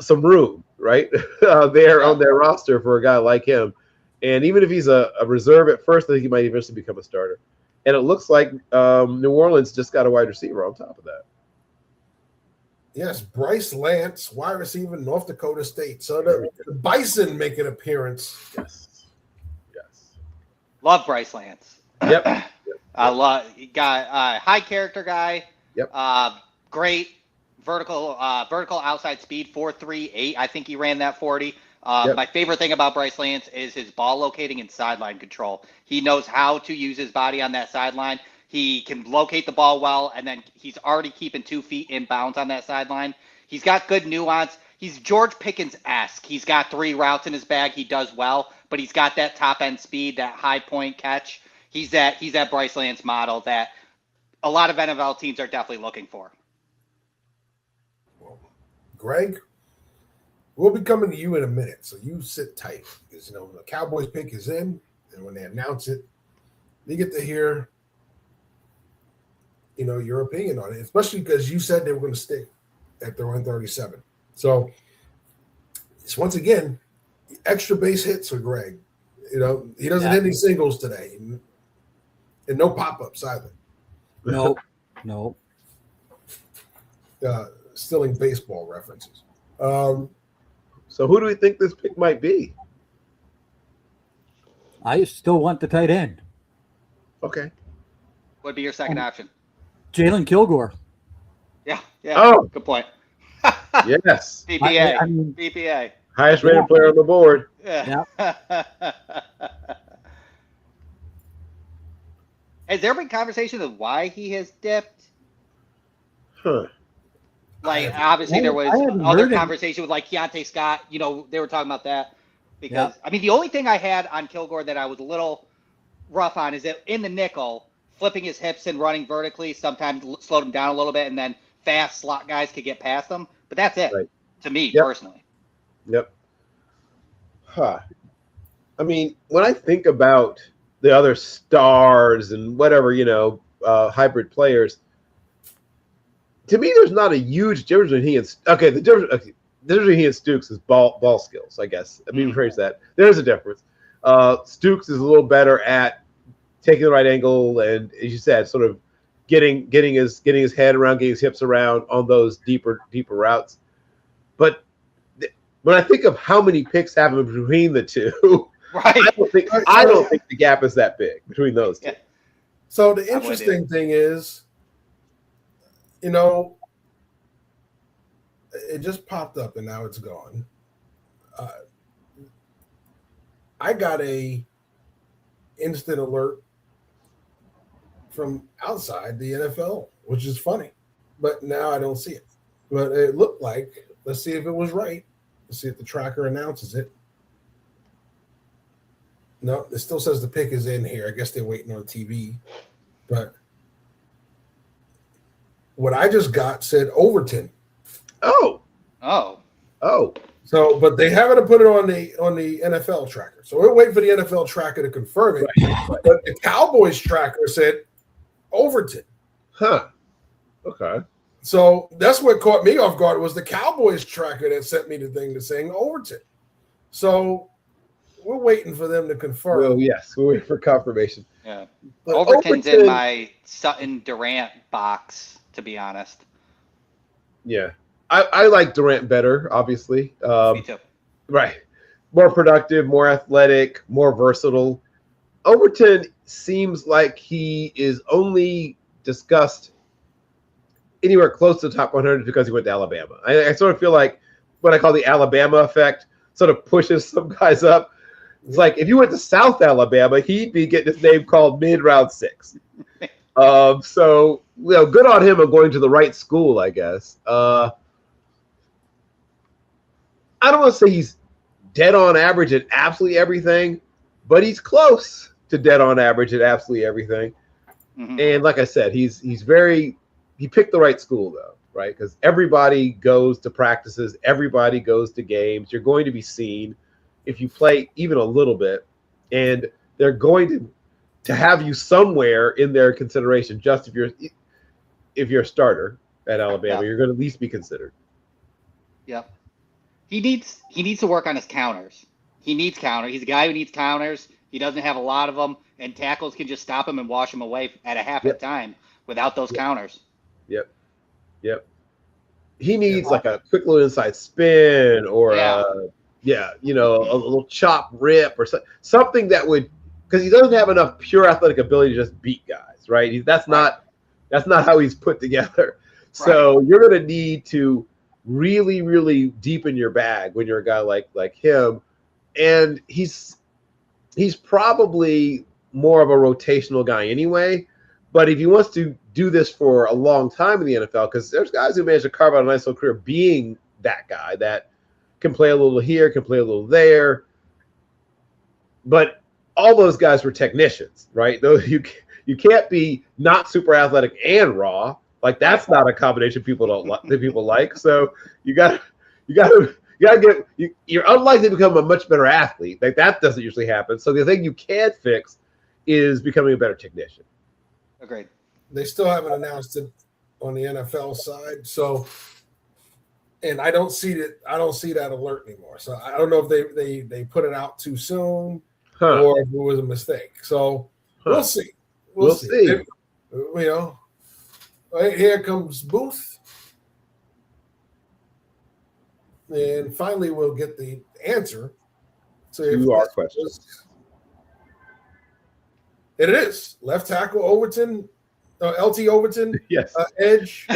some room, right? There on their roster for a guy like him. And even if he's a reserve at first, I think he might eventually become a starter. And it looks like New Orleans just got a wide receiver on top of that. Yes, Bryce Lance, wide receiver, North Dakota State. So the Bison make an appearance. Yes. Love Bryce Lance. Yep. I love high character guy. Yep. Great vertical outside speed, 4.38. I think he ran that 40. My favorite thing about Bryce Lance is his ball locating and sideline control. He knows how to use his body on that sideline. He can locate the ball well, and then he's already keeping 2 feet in bounds on that sideline. He's got good nuance. He's George Pickens-esque. He's got 3 routes in his bag. He does well, but he's got that top-end speed, that high-point catch. He's that Bryce Lance model that a lot of NFL teams are definitely looking for. Greg, we'll be coming to you in a minute, so you sit tight. Because, the Cowboys pick is in, and when they announce it, you get to hear your opinion on it, especially because you said they were going to stick at their 137. So it's once again extra base hits for Greg. He doesn't hit any singles today, and no pop-ups either. No. Stealing baseball references. So who do we think this pick might be? I still want the tight end. Okay. Would be your second option? Jalen Kilgore. Yeah. Oh. Good point. Yes. BPA. I mean, BPA. Highest rated player on the board. Yeah. Has there been conversation of why he has dipped? Huh. Like, obviously, there was other conversation with, like, Keontae Scott. They were talking about that. Because, the only thing I had on Kilgore that I was a little rough on is that in the nickel, flipping his hips and running vertically sometimes slowed him down a little bit, and then fast slot guys could get past him. But that's it, to me, personally. Yep. Huh. When I think about the other stars and whatever, hybrid players, to me, there's not a huge difference between he and the difference between he and Stooks is ball skills, I guess. Rephrase that. There's a difference. Stooks is a little better at taking the right angle and, as you said, sort of getting his head around, getting his hips around on those deeper routes. But when I think of how many picks happen between the two, right? I don't think the gap is that big between those two. Yeah. So the interesting thing is, it just popped up and now it's gone. I got a instant alert from outside the NFL, which is funny, but now I don't see it. But it looked like, let's see if it was right. Let's see if the tracker announces it. No, it still says the pick is in here. I guess they're waiting on TV. But what I just got said Overton. Oh. So, but they haven't put it on the NFL tracker. So we're waiting for the NFL tracker to confirm it. Right. But the Cowboys tracker said Overton. Huh. Okay. So that's what caught me off guard was the Cowboys tracker that sent me the thing to saying Overton. So we're waiting for them to confirm. Well, yes, we're waiting for confirmation. Yeah. Overton's in my Sutton Durant box, to be honest. Yeah. I like Durant better, obviously. Me too. Right. More productive, more athletic, more versatile. Overton seems like he is only discussed anywhere close to the top 100 because he went to Alabama. I sort of feel like what I call the Alabama effect sort of pushes some guys up. It's like if you went to South Alabama, he'd be getting his name called mid-round 6. So, good on him of going to the right school, I guess. I don't want to say he's dead on average at absolutely everything, but he's close to dead on average at absolutely everything. Mhm. And like I said, he picked the right school though, right? Because everybody goes to practices, everybody goes to games. You're going to be seen if you play even a little bit, and they're going to have you somewhere in their consideration. Just if you're a starter at Alabama, you're going to at least be considered. Yep. He needs to work on his counters. He needs counters. He's a guy who needs counters. He doesn't have a lot of them, and tackles can just stop him and wash him away at a half at a time without those counters. Yep. He needs like a quick little inside spin or a little chop rip or something that would, because he doesn't have enough pure athletic ability to just beat guys, right? That's not how he's put together. Right. So you're going to need to really, really deepen your bag when you're a guy like him, and he's probably more of a rotational guy anyway. But if he wants to do this for a long time in the NFL, because there's guys who manage to carve out a nice little career being that guy that can play a little here, can play a little there. But all those guys were technicians, right? Though you can't be not super athletic and raw. Like that's not a combination people like. So you got to get. You're unlikely to become a much better athlete. Like that doesn't usually happen. So the thing you can fix is becoming a better technician. Agreed. They still haven't announced it on the NFL side. So, and I don't see that alert anymore. So I don't know if they put it out too soon or if it was a mistake. So we'll see. We'll see. And, right here comes Booth. And finally we'll get the answer to our questions. It is left tackle Overton, LT Overton, yes, edge,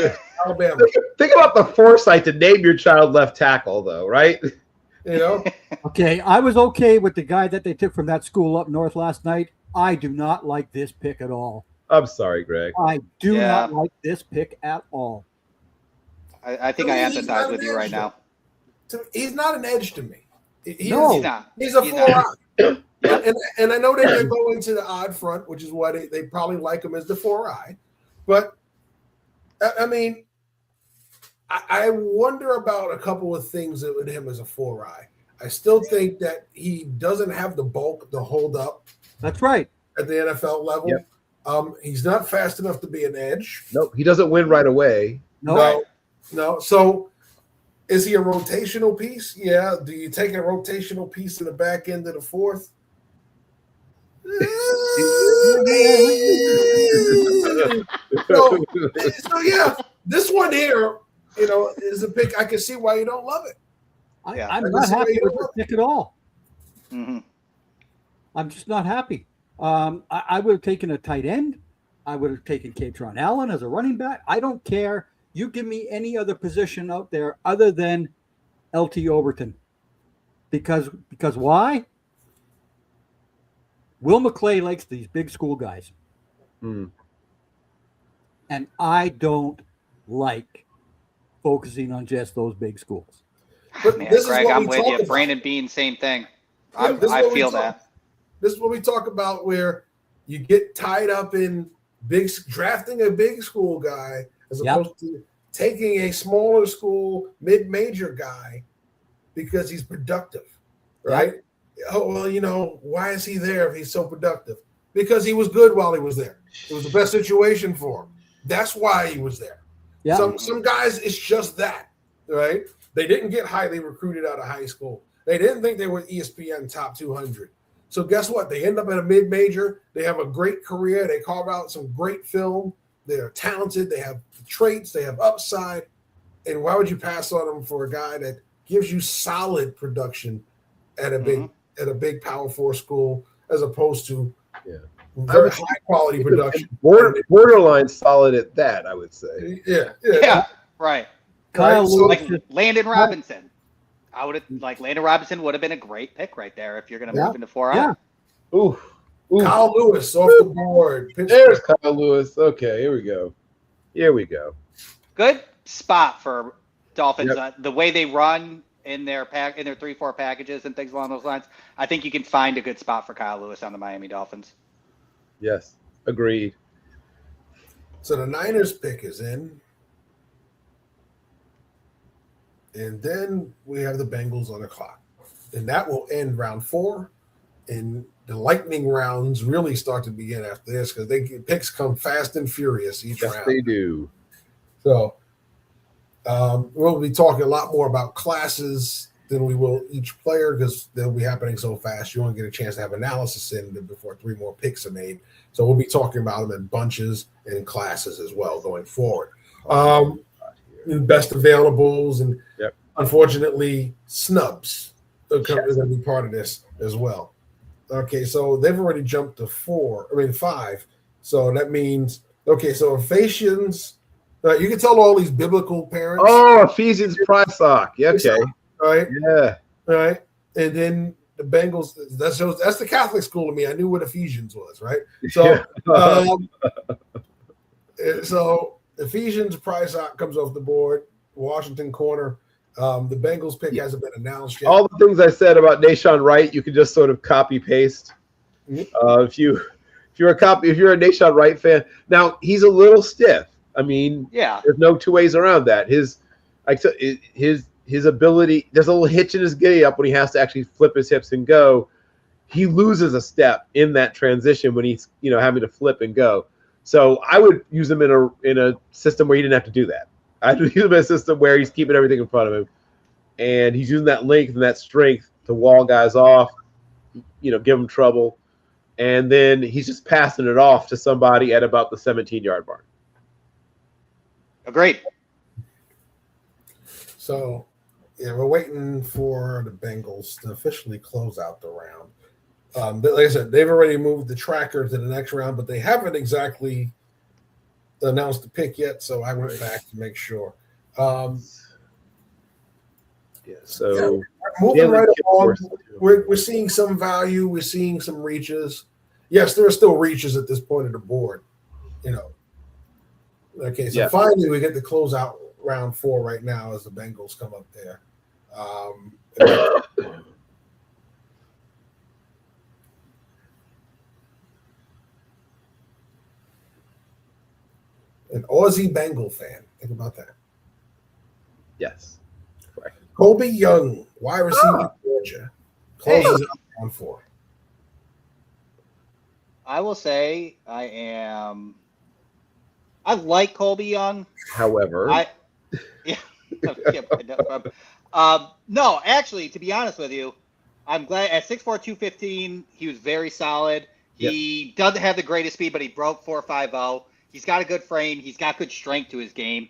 Alabama. Think about the foresight to name your child left tackle, though, right? Okay, I was okay with the guy that they took from that school up north last night. I do not like this pick at all. I'm sorry, Greg. I do not like this pick at all. I think I empathize with you right now. He's not an edge to me. He's not. He's a 4-eye. And I know that they're going to the odd front, which is why they probably like him as the 4-eye. But, I mean, I wonder about a couple of things with him as a 4-eye. I still think that he doesn't have the bulk to hold up. That's right. At the NFL level. Yep. He's not fast enough to be an edge. Nope. He doesn't win right away. No. So is he a rotational piece? Yeah. Do you take a rotational piece in the back end of the fourth? So yeah, this one here, is a pick. I can see why you don't love it. I'm not happy with this pick at all. Mm-hmm. I'm just not happy. I would have taken a tight end. I would have taken Katron Allen as a running back. I don't care. You give me any other position out there other than LT Overton. Because why? Will McClay likes these big school guys. Mm. And I don't like focusing on just those big schools. Man, Greg, I'm with you. Brandon Bean, same thing. I feel that. This is what we talk about, where you get tied up in drafting a big school guy as opposed to taking a smaller school, mid-major guy because he's productive, right? Yep. Oh, well, why is he there if he's so productive? Because he was good while he was there. It was the best situation for him. That's why he was there. Yep. Some guys, it's just that, right? They didn't get highly recruited out of high school. They didn't think they were ESPN top 200. So guess what? They end up at a mid-major. They have a great career. They carve out some great film. They're talented. They have traits. They have upside. And why would you pass on them for a guy that gives you solid production at a big Power 4 school as opposed to very high quality production? Borderline solid at that, I would say. Yeah, right. Kyle Lewis, like Landon Robinson. Landon Robinson would have been a great pick right there if you're going to move into 4-eye. Yeah. Ooh. Kyle Lewis off the board. There's Kyle Lewis. Okay, here we go. Good spot for Dolphins. Yep. The way they run, in their 3-4 packages and things along those lines, I think you can find a good spot for Kyle Lewis on the Miami Dolphins. Yes, agreed. So the Niners pick is in. And then we have the Bengals on the clock. And that will end round 4. And the lightning rounds really start to begin after this because picks come fast and furious each round. Yes, they do. So we'll be talking a lot more about classes than we will each player because they'll be happening so fast. You won't get a chance to have analysis in them before 3 more picks are made. So we'll be talking about them in bunches and classes as well going forward. Best availables and unfortunately snubs are going to be part of this as well. Okay, so they've already jumped to 5. So that means, so Ephesians, you can tell all these biblical parents. Oh, Ephesians Prysock. Yeah, okay. Right. Yeah. Right. And then the Bengals, that's the Catholic school to me. I knew what Ephesians was, right? So, so Ephesians Prysock comes off the board, Washington corner. The Bengals pick hasn't been announced yet. All the things I said about Nahshon Wright, you can just sort of copy paste. If you're a Nahshon Wright fan, now he's a little stiff. I mean, there's no two ways around that. His ability, there's a little hitch in his giddy up when he has to actually flip his hips and go. He loses a step in that transition when he's having to flip and go. So I would use him in a system where he didn't have to do that. I'd use him in a system where he's keeping everything in front of him, and he's using that length and that strength to wall guys off, give them trouble, and then he's just passing it off to somebody at about the 17-yard mark. Agreed. So, we're waiting for the Bengals to officially close out the round. Like I said, they've already moved the tracker to the next round, but they haven't exactly announced the pick yet, so I went back to make sure. Moving right along, we're seeing some value. We're seeing some reaches. Yes, there are still reaches at this point of the board. Okay, so finally we get to close out round 4 right now as the Bengals come up there. An Aussie Bengal fan. Think about that. Yes. Right. Colby Young, wide receiver, Georgia, closes out round 4. I will say I like Colby Young. However, no, actually, to be honest with you, I'm glad at 6'4", 215, he was very solid. He doesn't have the greatest speed, but he broke 4.50. He's got a good frame. He's got good strength to his game.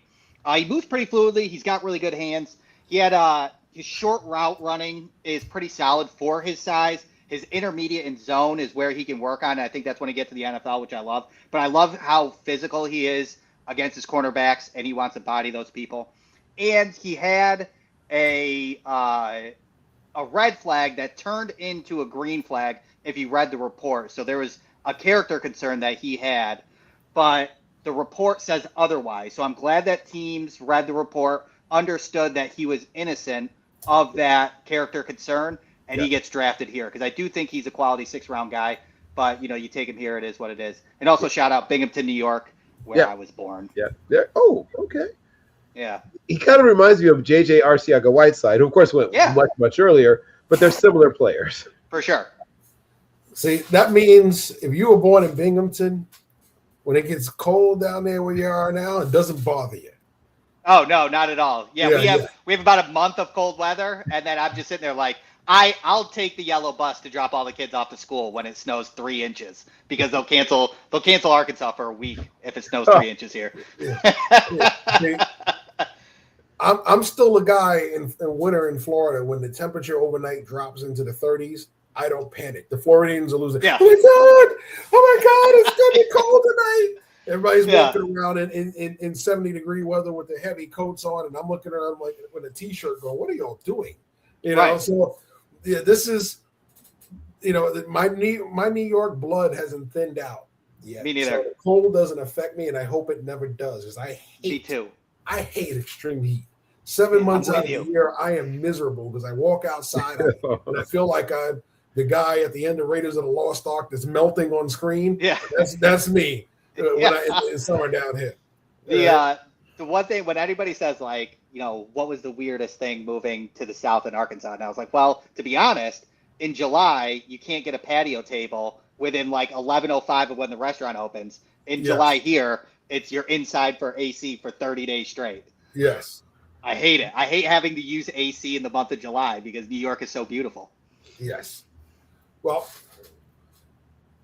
He moves pretty fluidly. He's got really good hands. He had his short route running is pretty solid for his size. His intermediate and zone is where he can work on. And I think that's when he gets to the NFL, which I love. But I love how physical he is against his cornerbacks, and he wants to body those people. And he had a red flag that turned into a green flag if you read the report. So there was a character concern that he had, but the report says otherwise. So I'm glad that teams read the report, understood that he was innocent of that character concern, and he gets drafted here because I do think he's a quality 6th-round guy. But, you take him here, it is what it is. And also shout out Binghamton, New York, where I was born. Yeah. Oh, okay. Yeah. He kind of reminds me of J.J. Arcega-Whiteside, who, of course, went much, much earlier, but they're similar players. For sure. See, that means if you were born in Binghamton, when it gets cold down there where you are now, it doesn't bother you. Oh, no, not at all. We have about a month of cold weather, and then I'm just sitting there like, I'll take the yellow bus to drop all the kids off to school when it snows 3 inches because they'll cancel Arkansas for a week if it snows 3 inches here. I'm still a guy in winter in Florida when the temperature overnight drops into the 30s. I don't panic. The Floridians are losing. Yeah. Oh my God, it's gonna be cold tonight. Everybody's walking around in 70-degree weather with the heavy coats on, and I'm looking around like with a t-shirt going, what are y'all doing? So this is my New York blood hasn't thinned out yet. Me neither. So the cold doesn't affect me, and I hope it never does, because Me too. I hate extreme heat. 7 months I'm out with of the you. year, I am miserable because I walk outside and I feel like I'm the guy at the end of Raiders of the Lost Ark that's melting on screen. Yeah. That's me when Yeah. in summer down here. The one thing when anybody says like, what was the weirdest thing moving to the south in Arkansas? And I was like, well, to be honest, in July you can't get a patio table within like 11:05 of when the restaurant opens. In July here, you're inside for AC for 30 days straight. Yes. I hate it. I hate having to use AC in the month of July because New York is so beautiful. Yes. Well,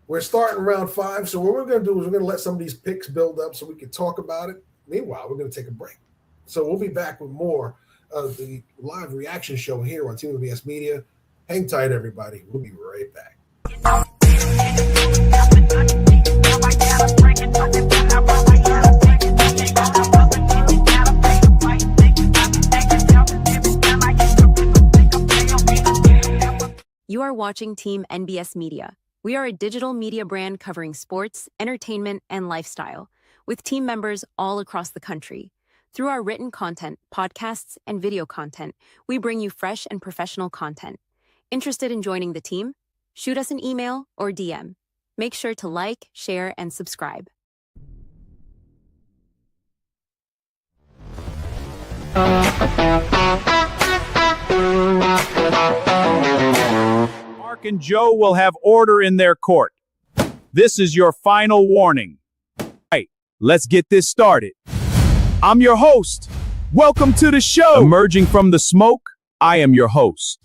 we're starting round 5. So what we're going to do is we're going to let some of these picks build up so we can talk about it. Meanwhile, we're going to take a break. So we'll be back with more of the live reaction show here on Team NBS Media. Hang tight, everybody. We'll be right back. You are watching Team NBS Media. We are a digital media brand covering sports, entertainment, and lifestyle, with team members all across the country. Through our written content, podcasts, and video content, we bring you fresh and professional content. Interested in joining the team? Shoot us an email or DM. Make sure to like, share, and subscribe. Mark and Joe will have order in their court. This is your final warning. Right, let's get this started. I'm your host. Welcome to the show. Emerging from the smoke, I am your host.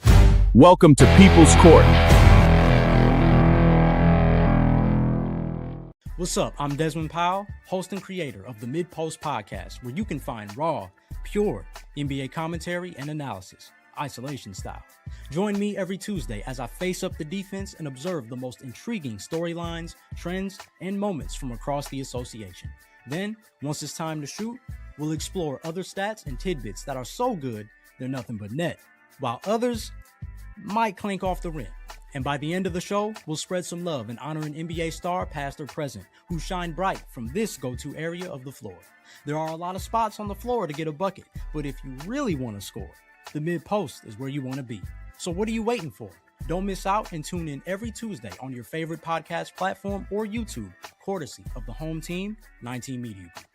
Welcome to People's Court. What's up? I'm Desmond Powell, host and creator of the Mid-Post Podcast, where you can find raw, pure NBA commentary and analysis, isolation style. Join me every Tuesday as I face up the defense and observe the most intriguing storylines, trends, and moments from across the association. Then, once it's time to shoot, we'll explore other stats and tidbits that are so good they're nothing but net, while others might clink off the rim. And by the end of the show, we'll spread some love and honor an NBA star, past or present, who shine bright from this go-to area of the floor. There are a lot of spots on the floor to get a bucket, but if you really want to score, the mid-post is where you want to be. So what are you waiting for? Don't miss out and tune in every Tuesday on your favorite podcast platform or YouTube, courtesy of the home team, 19 Media Group.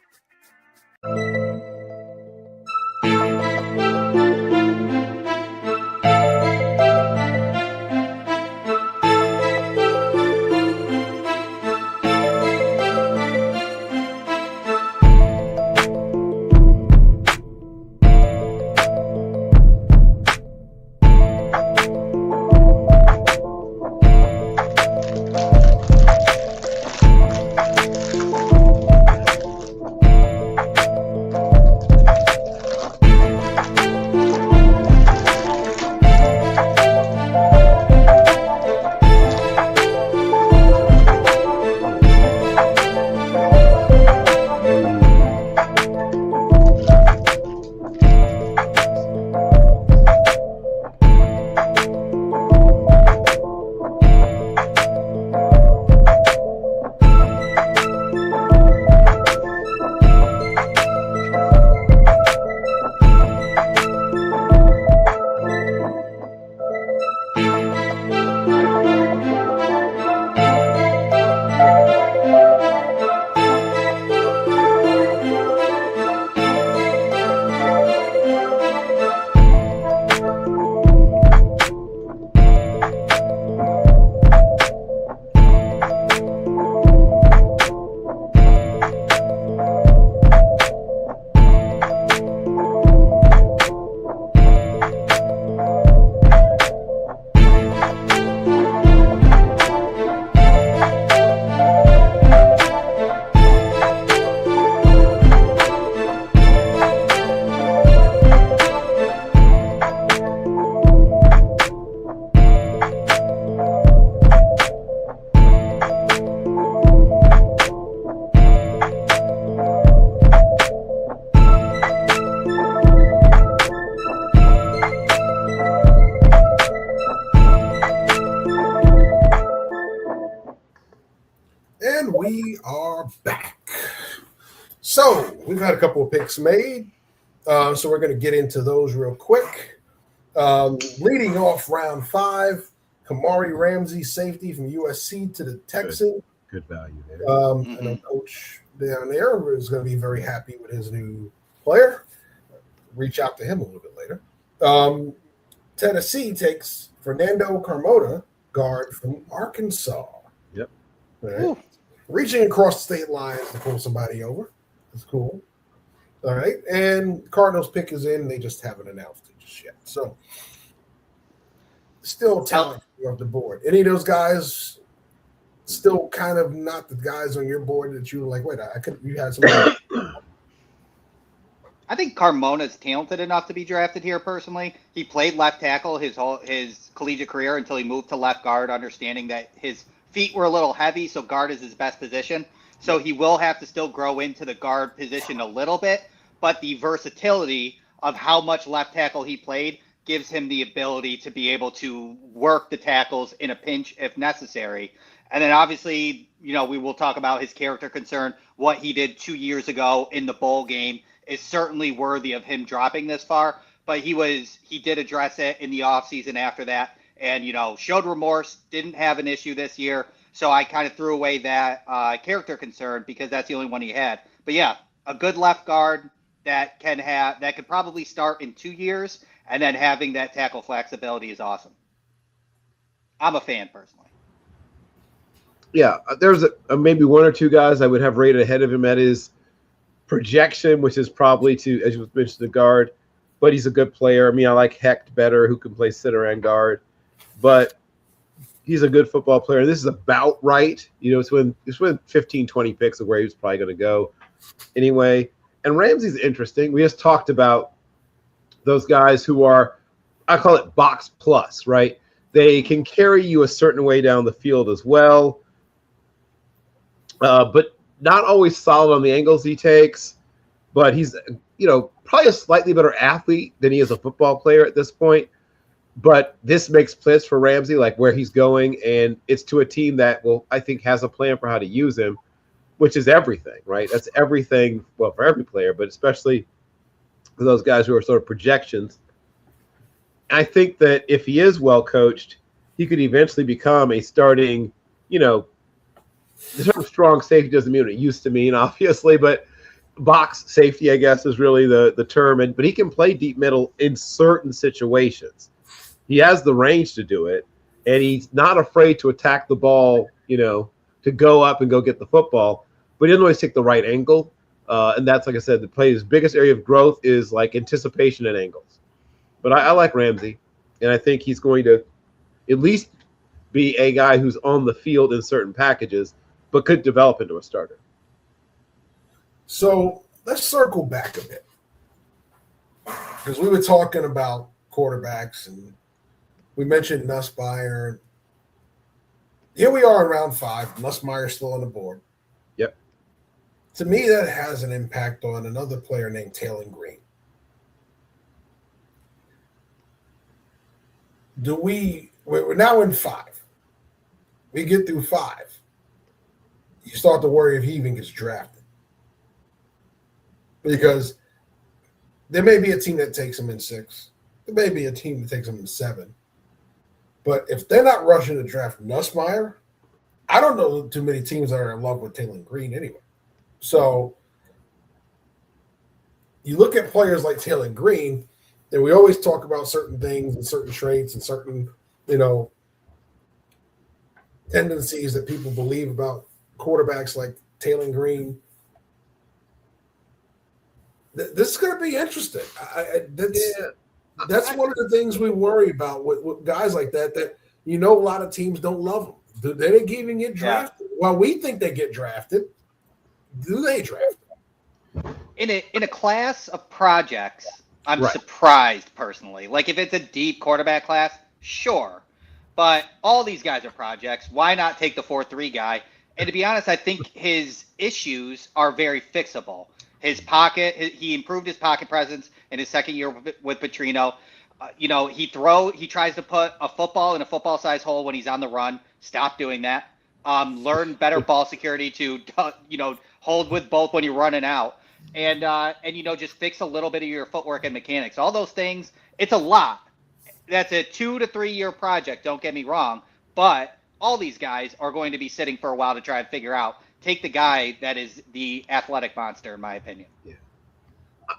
And we are back. So we've had a couple of picks made. So we're going to get into those real quick. Leading off round 5, Kamari Ramsey, safety from USC to the Texans. Good value there. I know Coach down there is going to be very happy with his new player. Reach out to him a little bit later. Tennessee takes Fernando Carmona, guard from Arkansas. Yep. All right. Reaching across state lines to pull somebody over. That's cool. All right. And Cardinals pick is in. They just haven't announced it just yet. So still talent off the board. Any of those guys still kind of not the guys on your board that you were like, wait, you had some. I think Carmona's talented enough to be drafted here personally. He played left tackle his collegiate career until he moved to left guard, understanding that his feet were a little heavy, so guard is his best position. So he will have to still grow into the guard position a little bit, but the versatility of how much left tackle he played gives him the ability to be able to work the tackles in a pinch if necessary. And then obviously, we will talk about his character concern. What he did 2 years ago in the bowl game is certainly worthy of him dropping this far, but he did address it in the offseason after that and, showed remorse, didn't have an issue this year. So I kind of threw away that character concern because that's the only one he had. But yeah, a good left guard that could probably start in 2 years, and then having that tackle flexibility is awesome. I'm a fan personally. Yeah, there's maybe one or two guys I would have rated ahead of him at his projection, which is probably as you mentioned, the guard, but he's a good player. I mean, I like Hecht better, who can play center and guard, but he's a good football player. This is about right. It's when 15, 20 picks of where he was probably going to go anyway. And Ramsey's interesting. We just talked about those guys who are, I call it box plus, right? They can carry you a certain way down the field as well, but not always solid on the angles he takes. But he's, probably a slightly better athlete than he is a football player at this point. But this makes sense for Ramsey, like where he's going, and it's to a team that I think has a plan for how to use him, which is everything, right? That's everything, well, for every player, but especially for those guys who are sort of projections. I think that if he is well coached, he could eventually become a starting, the sort of strong safety doesn't mean what it used to mean, obviously, but box safety, I guess, is really the term. But he can play deep middle in certain situations. He has the range to do it, and he's not afraid to attack the ball, to go up and go get the football, but he doesn't always take the right angle. And that's, like I said, his biggest area of growth is like anticipation and angles. But I like Ramsey, and I think he's going to at least be a guy who's on the field in certain packages, but could develop into a starter. So let's circle back a bit, because we were talking about quarterbacks and we mentioned Nussmeier. Here we are in round 5. Nussmeier's still on the board. Yep. To me, that has an impact on another player named Taylor Green. We're now in 5. We get through 5. You start to worry if he even gets drafted. Because there may be a team that takes him in 6. There may be a team that takes him in 7. But if they're not rushing to draft Nussmeier, I don't know too many teams that are in love with Taylor Green anyway. So you look at players like Taylor Green, and we always talk about certain things and certain traits and certain, tendencies that people believe about quarterbacks like Taylor Green. This is going to be interesting. That's one of the things we worry about with guys like that, a lot of teams don't love them. They didn't even get drafted. Yeah. Well, we think they get drafted. Do they draft them? In a class of projects, I'm surprised personally. Like if it's a deep quarterback class, sure. But all these guys are projects. Why not take the 4-3 guy? And to be honest, I think his issues are very fixable. His pocket, he improved his pocket presence in his second year with Petrino. He tries to put a football in a football-sized hole when he's on the run. Stop doing that. Learn better ball security to, hold with both when you're running out. and just fix a little bit of your footwork and mechanics. All those things, it's a lot. That's a 2 to 3 year project. Don't get me wrong, but all these guys are going to be sitting for a while to try and figure out. Take the guy that is the athletic monster, in my opinion. Yeah.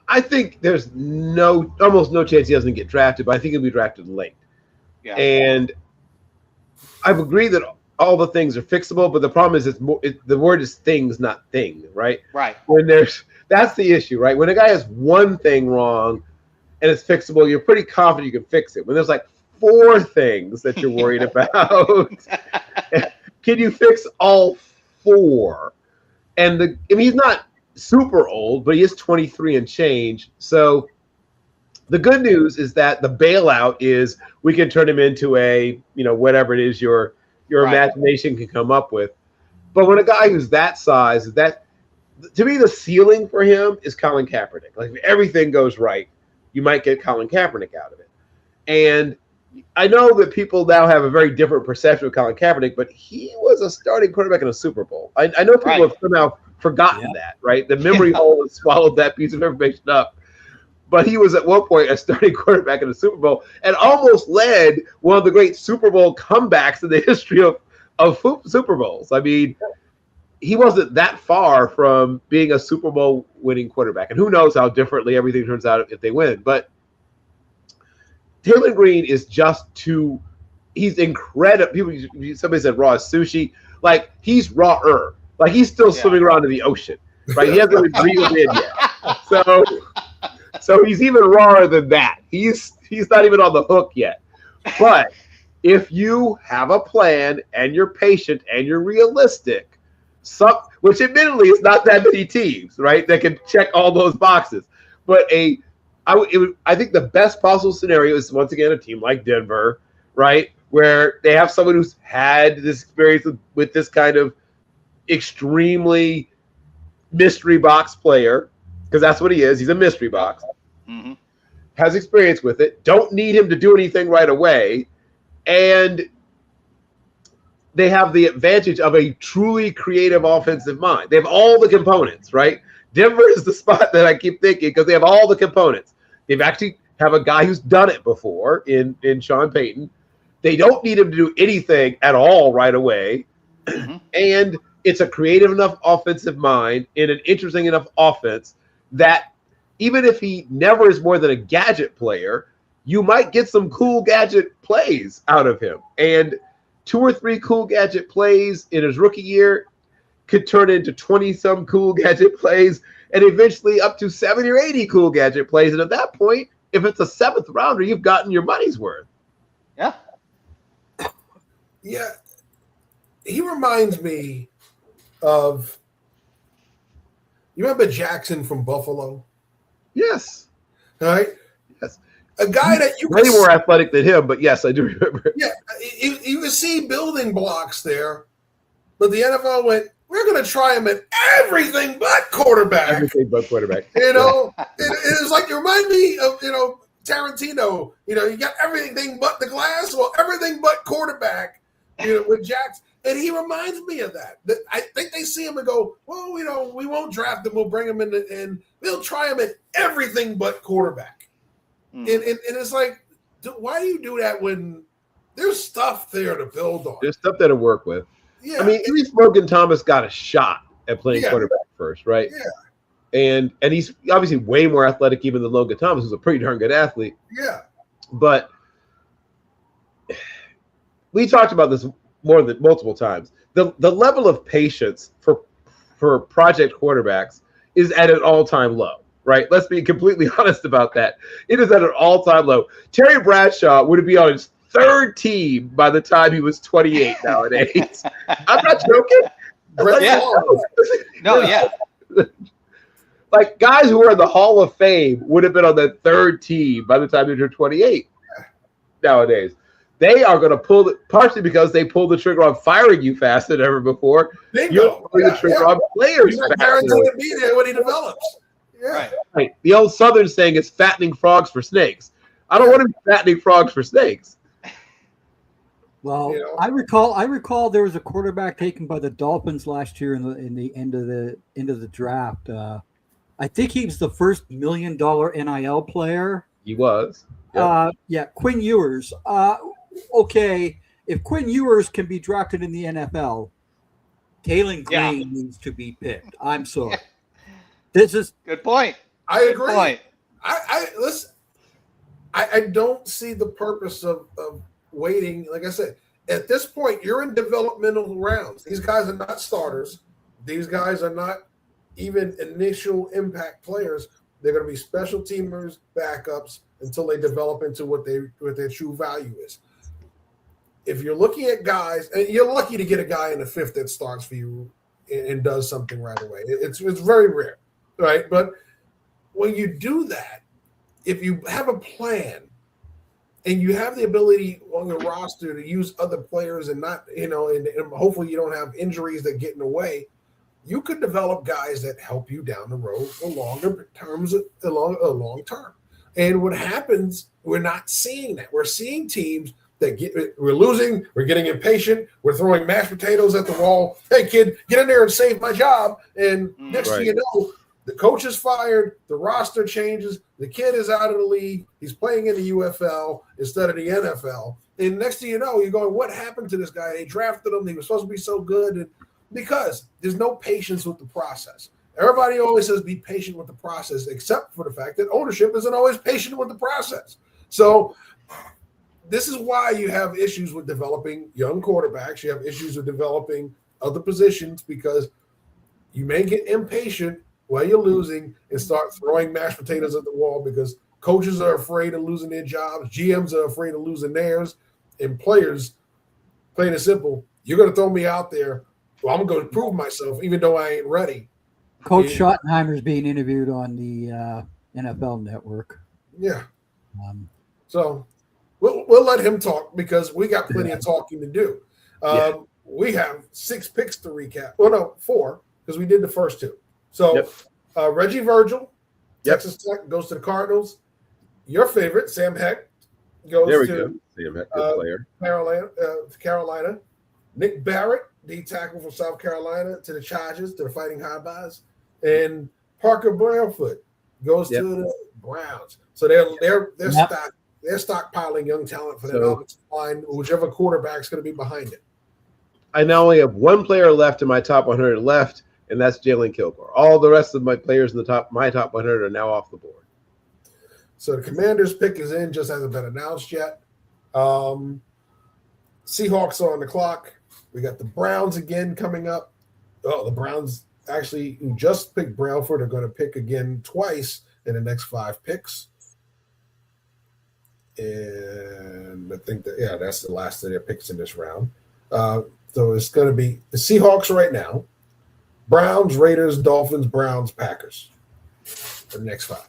I think there's almost no chance he doesn't get drafted, but I think he'll be drafted late. Yeah. And I've agreed that all the things are fixable, but the problem is the word is things, not thing, right? Right. That's the issue, right? When a guy has one thing wrong and it's fixable, you're pretty confident you can fix it. When there's like 4 things that you're worried about, can you fix all 4? And he's not super old, but he is 23 and change. So the good news is that the bailout is we can turn him into a, whatever it is your Right. imagination can come up with. But when a guy who's that size, to me, the ceiling for him is Colin Kaepernick. Like if everything goes right, you might get Colin Kaepernick out of it. And I know that people now have a very different perception of Colin Kaepernick, but he was a starting quarterback in a Super Bowl. I know people have somehow forgotten that, right? The memory hole has swallowed that piece of information up. But he was at one point a starting quarterback in the Super Bowl and almost led one of the great Super Bowl comebacks in the history of Super Bowls. I mean, he wasn't that far from being a Super Bowl winning quarterback. And who knows how differently everything turns out if they win. But Taylor Green is just too – he's incredible. Somebody said raw as sushi. Like, he's rawer. Like, he's still swimming around in the ocean, right? He hasn't really breathed in yet. So he's even rawer than that. He's not even on the hook yet. But if you have a plan and you're patient and you're realistic, which admittedly is not that many teams, right, that can check all those boxes. But I think the best possible scenario is, once again, a team like Denver, right, where they have someone who's had this experience with this kind of extremely mystery box player, because that's what he is. He's a mystery box. Mm-hmm. Has experience with it. Don't need him to do anything right away. And they have the advantage of a truly creative offensive mind. They have all the components, right? Denver is the spot that I keep thinking because they have all the components. They've actually have a guy who's done it before in Sean Payton. They don't need him to do anything at all right away. Mm-hmm. And it's a creative enough offensive mind in an interesting enough offense that even if he never is more than a gadget player, you might get some cool gadget plays out of him. And 2 or 3 cool gadget plays in his rookie year could turn into 20-some cool gadget plays and eventually up to 70 or 80 cool gadget plays. And at that point, if it's a 7th rounder, you've gotten your money's worth. Yeah. Yeah. He reminds me of, you remember Jackson from Buffalo? Yes. All right. Yes. A guy that you way more athletic than him, but yes, I do remember. Yeah, you can see building blocks there, but the NFL went, we're going to try him at everything but quarterback. Everything but quarterback. It is like, you remind me of, Tarantino. You got everything but the glass, well, everything but quarterback, with Jackson. And he reminds me of that. I think they see him and go, well, we won't draft him. We'll bring him in and we'll try him at everything but quarterback. And it's like, why do you do that when there's stuff there to build on? There's stuff there to work with. Yeah. I mean, at least Logan Thomas got a shot at playing quarterback first, right? Yeah. And he's obviously way more athletic even than Logan Thomas, who's a pretty darn good athlete. Yeah. But we talked about this more than multiple times. The level of patience for project quarterbacks is at an all-time low, right? Let's be completely honest about that. It is at an all-time low. Terry Bradshaw would be on his 3rd team by the time he was 28 nowadays. I'm not joking. Like, guys who are in the Hall of Fame would have been on the 3rd team by the time they were 28 nowadays. They are going to pull it, partially because they pulled the trigger on firing you faster than ever before. You're pulling the trigger on players faster. Guaranteed to be there when he develops. Yeah. Right. The old Southern saying is fattening frogs for snakes. I don't want to be fattening frogs for snakes. Well, I recall there was a quarterback taken by the Dolphins last year in the end of the draft. I think he was the first $1 million NIL player. He was. Yeah. Quinn Ewers. Okay, if Quinn Ewers can be drafted in the NFL, Taylon Green needs to be picked. I'm sorry. Yeah. This is Good point. I agree. Good point. I listen. I don't see the purpose of waiting. Like I said, at this point, you're in developmental rounds. These guys are not starters. These guys are not even initial impact players. They're going to be special teamers, backups until they develop into what their true value is. If you're looking at guys, and you're lucky to get a guy in the fifth that starts for you and does something right away. It's very rare, right? But when you do that, if you have a plan and you have the ability on your roster to use other players and not, and hopefully you don't have injuries that get in the way, you could develop guys that help you down the road for long term. And what happens, we're not seeing that. We're seeing teams that we're losing, we're getting impatient, we're throwing mashed potatoes at the wall. Hey, kid, get in there and save my job. And next thing you know, the coach is fired, the roster changes, the kid is out of the league, he's playing in the UFL instead of the NFL. And next thing you know, you're going, what happened to this guy? They drafted him, he was supposed to be so good. And because there's no patience with the process. Everybody always says be patient with the process, except for the fact that ownership isn't always patient with the process. So this is why you have issues with developing young quarterbacks. You have issues with developing other positions because you may get impatient while you're losing and start throwing mashed potatoes at the wall because coaches are afraid of losing their jobs, GMs are afraid of losing theirs, and players, plain and simple, you're going to throw me out there. Well, I'm going to prove myself even though I ain't ready. Coach Schottenheimer's being interviewed on the NFL Network. Yeah. So we'll let him talk because we got plenty of talking to do. We have 6 picks to recap. Well, no, 4 because we did the first 2. So Reggie Virgil, Texas Tech, goes to the Cardinals. Your favorite, Sam Heck, goes to Sam Heck, good player. Carolina. Nick Barrett, D tackle from South Carolina, to the Chargers, to the Fighting High-Buys. And Parker Brownfoot goes to the Browns. So they're stockpiling young talent for that offensive line, whichever quarterback's going to be behind it. I now only have 1 player left in my top 100 left, and that's Jalen Kilgore. All the rest of my players in my top 100 are now off the board. So the Commanders' pick is in, just hasn't been announced yet. Seahawks are on the clock. We got the Browns again coming up. Oh, the Browns actually, who just picked Brownford, are going to pick again twice in the next 5 picks. And I think that's the last of their picks in this round. So it's going to be the Seahawks right now, Browns, Raiders, Dolphins, Browns, Packers for the next 5.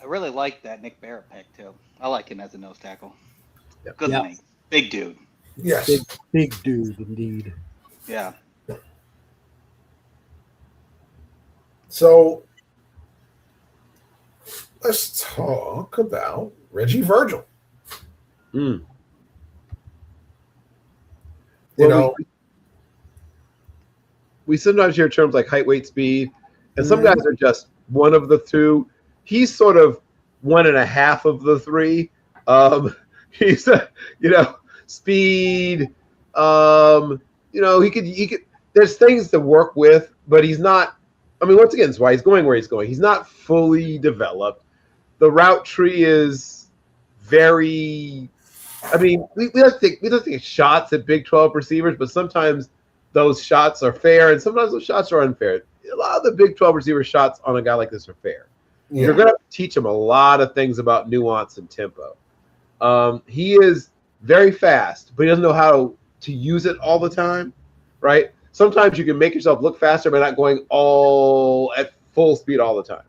I really like that Nick Barrett pick, too. I like him as a nose tackle. Yep. Good length. Big dude. Yes. Big dude, indeed. Yeah. So let's talk about Reggie Virgil. We sometimes hear terms like height, weight, speed, and some guys are just one of the 2. He's sort of 1.5 of the 3. He's speed. He could. There's things to work with, but he's not. I mean, once again, it's why he's going where he's going. He's not fully developed. The route tree is very. I mean, we don't take shots at Big 12 receivers, but sometimes those shots are fair, and sometimes those shots are unfair. A lot of the Big 12 receiver shots on a guy like this are fair. Yeah. You're going to teach him a lot of things about nuance and tempo. He is very fast, but he doesn't know how to use it all the time, right? Sometimes you can make yourself look faster by not going all at full speed all the time.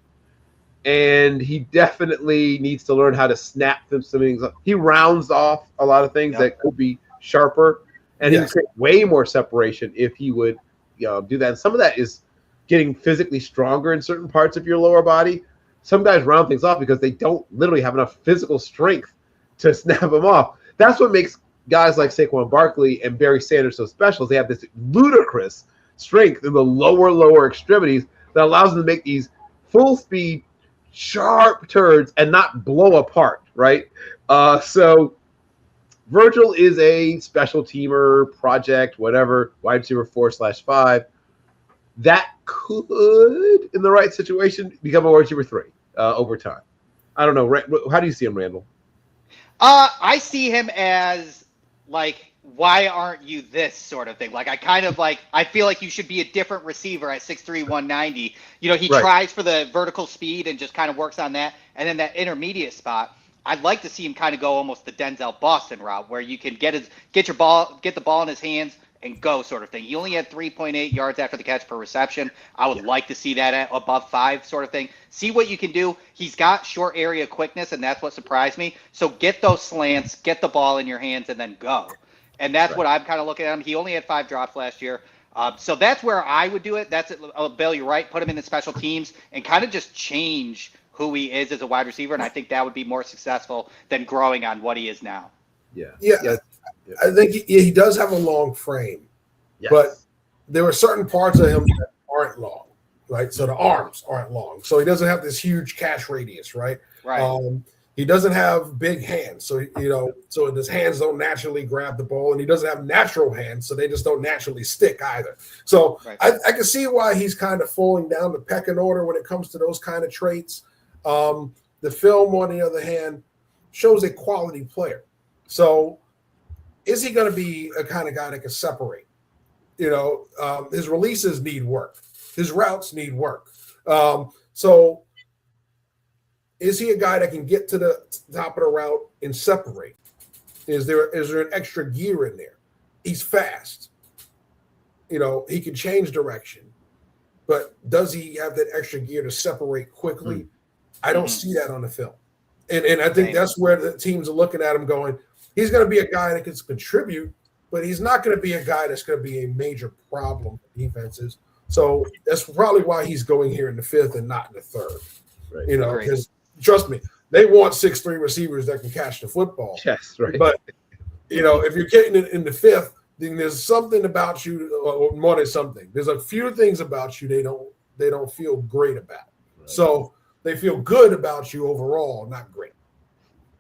And he definitely needs to learn how to snap some things up. He rounds off a lot of things that could be sharper, and he would create way more separation if he would do that. And some of that is getting physically stronger in certain parts of your lower body. Some guys round things off because they don't literally have enough physical strength to snap them off. That's what makes guys like Saquon Barkley and Barry Sanders so special. They have this ludicrous strength in the lower extremities that allows them to make these full speed, sharp turns and not blow apart, right? So Virgil is a special teamer, project, whatever, wide receiver 4/5. That could, in the right situation, become a wide receiver 3 over time. I don't know. How do you see him, Randall? I see him as like, why aren't you this sort of thing? Like, I feel like you should be a different receiver at 6'3", 190. You know, he tries for the vertical speed and just kind of works on that. And then that intermediate spot, I'd like to see him kind of go almost the Denzel Boston route, where you can get the ball in his hands and go sort of thing. He only had 3.8 yards after the catch per reception. I would like to see that at above 5 sort of thing. See what you can do. He's got short area quickness, and that's what surprised me. So get those slants, get the ball in your hands, and then go. And that's what I'm kind of looking at him. He only had 5 drops last year. So that's where I would do it. That's it. Bill, you're right. Put him in the special teams and kind of just change who he is as a wide receiver. And I think that would be more successful than growing on what he is now. Yeah. I think he does have a long frame, but there are certain parts of him that aren't long, right? So the arms aren't long. So he doesn't have this huge catch radius, right? Right. He doesn't have big hands. So, so his hands don't naturally grab the ball, and he doesn't have natural hands. So they just don't naturally stick either. So I can see why he's kind of falling down the pecking order when it comes to those kind of traits. The film, on the other hand, shows a quality player. So is he going to be a kind of guy that can separate? His releases need work. His routes need work. So is he a guy that can get to the top of the route and separate? Is there an extra gear in there? He's fast. He can change direction. But does he have that extra gear to separate quickly? I don't see that on the film. And I think that's where the teams are looking at him going, he's going to be a guy that can contribute, but he's not going to be a guy that's going to be a major problem for defenses. So that's probably why he's going here in the 5th and not in the 3rd. Right. Because trust me, they want 6'3" receivers that can catch the football. Yes, right. But if you're getting it in the 5th, then there's something about you, or more than something. There's a few things about you they don't feel great about. Right. So they feel good about you overall, not great.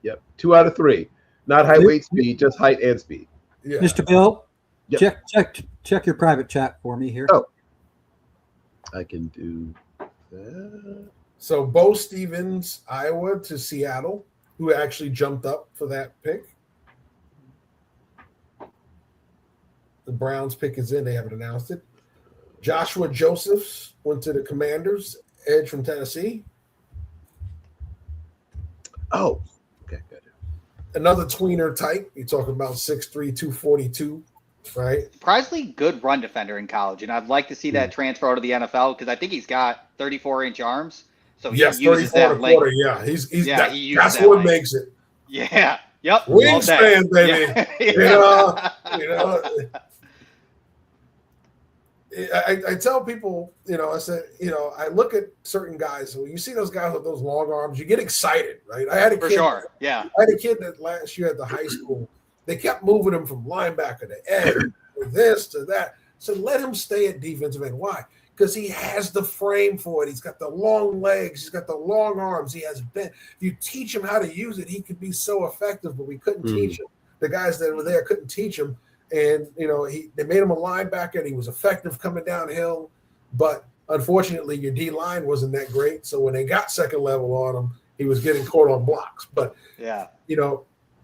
Yep, 2 out of 3. Not height, weight, speed, just height and speed. Yeah. Mr. Bill, check your private chat for me here. Oh, I can do that. So Bo Stevens, Iowa to Seattle, who actually jumped up for that pick. The Browns pick is in. They haven't announced it. Joshua Josephs went to the Commanders, edge from Tennessee. Oh, okay, good. Another tweener type. You're talking about 6'3", 242, right? Surprisingly good run defender in college, and I'd like to see that transfer out of the NFL because I think he's got 34-inch arms. So he uses that length. Quarter, yeah. He uses that's what length. Makes it. Yeah. Yep. Wingspan, baby. Yeah. I tell people, I said, I look at certain guys. When you see those guys with those long arms, you get excited, right? I had a kid. For sure, yeah. I had a kid that last year at the high school. They kept moving him from linebacker to edge, to this to that. So let him stay at defensive end. Why? Because he has the frame for it. He's got the long legs. He's got the long arms. He has been. If you teach him how to use it, he could be so effective. But we couldn't teach him. The guys that were there couldn't teach him. And, they made him a linebacker, and he was effective coming downhill. But unfortunately, your D-line wasn't that great. So when they got second level on him, he was getting caught on blocks. But, I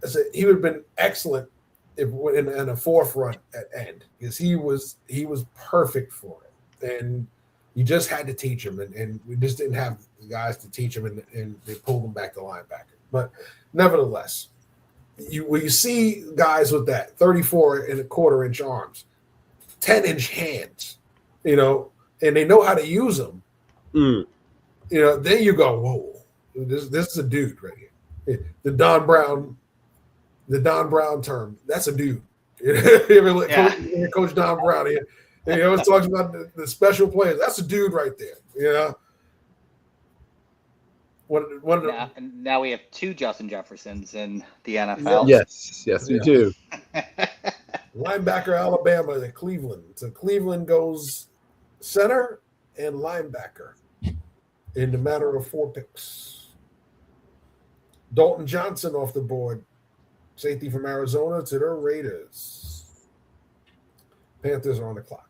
said he would have been excellent in a fourth run at end because he was perfect for it. And you just had to teach him. And we just didn't have the guys to teach him, and they pulled him back to linebacker. But nevertheless, when you see guys with that 34.25-inch arms, 10-inch hands, and they know how to use them, then you go, whoa, this is a dude right here. The Don Brown term, that's a dude. Coach Don Brown, he always talks about the special players. That's a dude right there, And now we have 2 Justin Jeffersons in the NFL. Yes, we do. Linebacker, Alabama to Cleveland. So Cleveland goes center and linebacker. in the matter of 4 picks. Dalton Johnson off the board, safety from Arizona to the Raiders. Panthers are on the clock.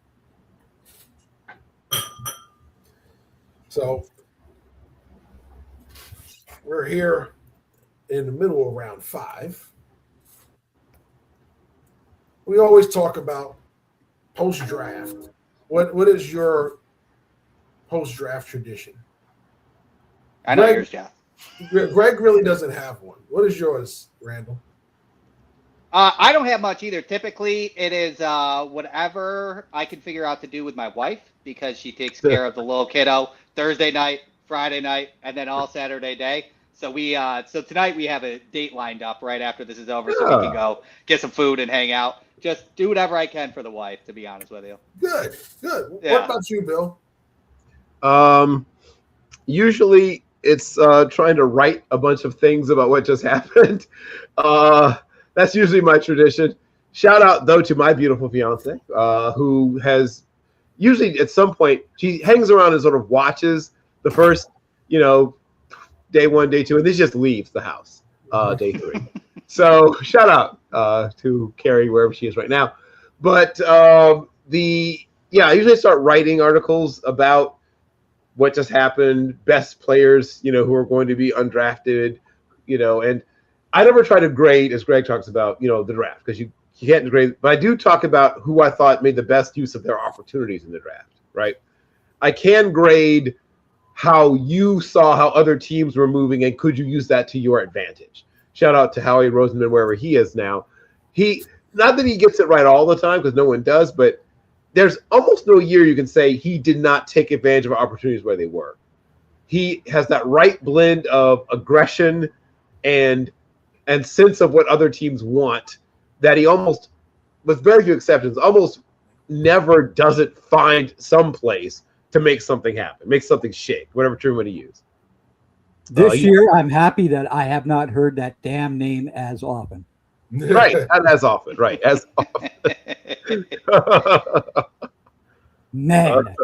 So we're here in the middle of round 5. We always talk about post-draft. What is your post-draft tradition? I know Greg- yours, Jeff. Greg really doesn't have one. What is yours, Randall? I don't have much either. Typically, it is whatever I can figure out to do with my wife because she takes care of the little kiddo Thursday night, Friday night, and then all Saturday day. So so tonight we have a date lined up right after this is over, so we can go get some food and hang out. Just do whatever I can for the wife, to be honest with you. Good. Yeah. What about you, Bill? Usually it's trying to write a bunch of things about what just happened. That's usually my tradition. Shout out, though, to my beautiful fiance, who has usually at some point, she hangs around and sort of watches the first, day 1, day 2, and then she just leaves the house day 3. So shout out to Carrie, wherever she is right now. But I usually start writing articles about what just happened, best players, who are going to be undrafted, and I never try to grade, as Greg talks about, the draft, because you can't grade, but I do talk about who I thought made the best use of their opportunities in the draft, right? I can grade how you saw how other teams were moving and could you use that to your advantage. Shout out to Howie Roseman, wherever he is now. Not that he gets it right all the time, because no one does, but there's almost no year you can say he did not take advantage of opportunities where they were. He has that right blend of aggression and sense of what other teams want that he almost, with very few exceptions, almost never doesn't find some place to make something happen, make something shake, whatever term you want to use. This year, I'm happy that I have not heard that damn name as often. Right, not as often, right, as often. Man.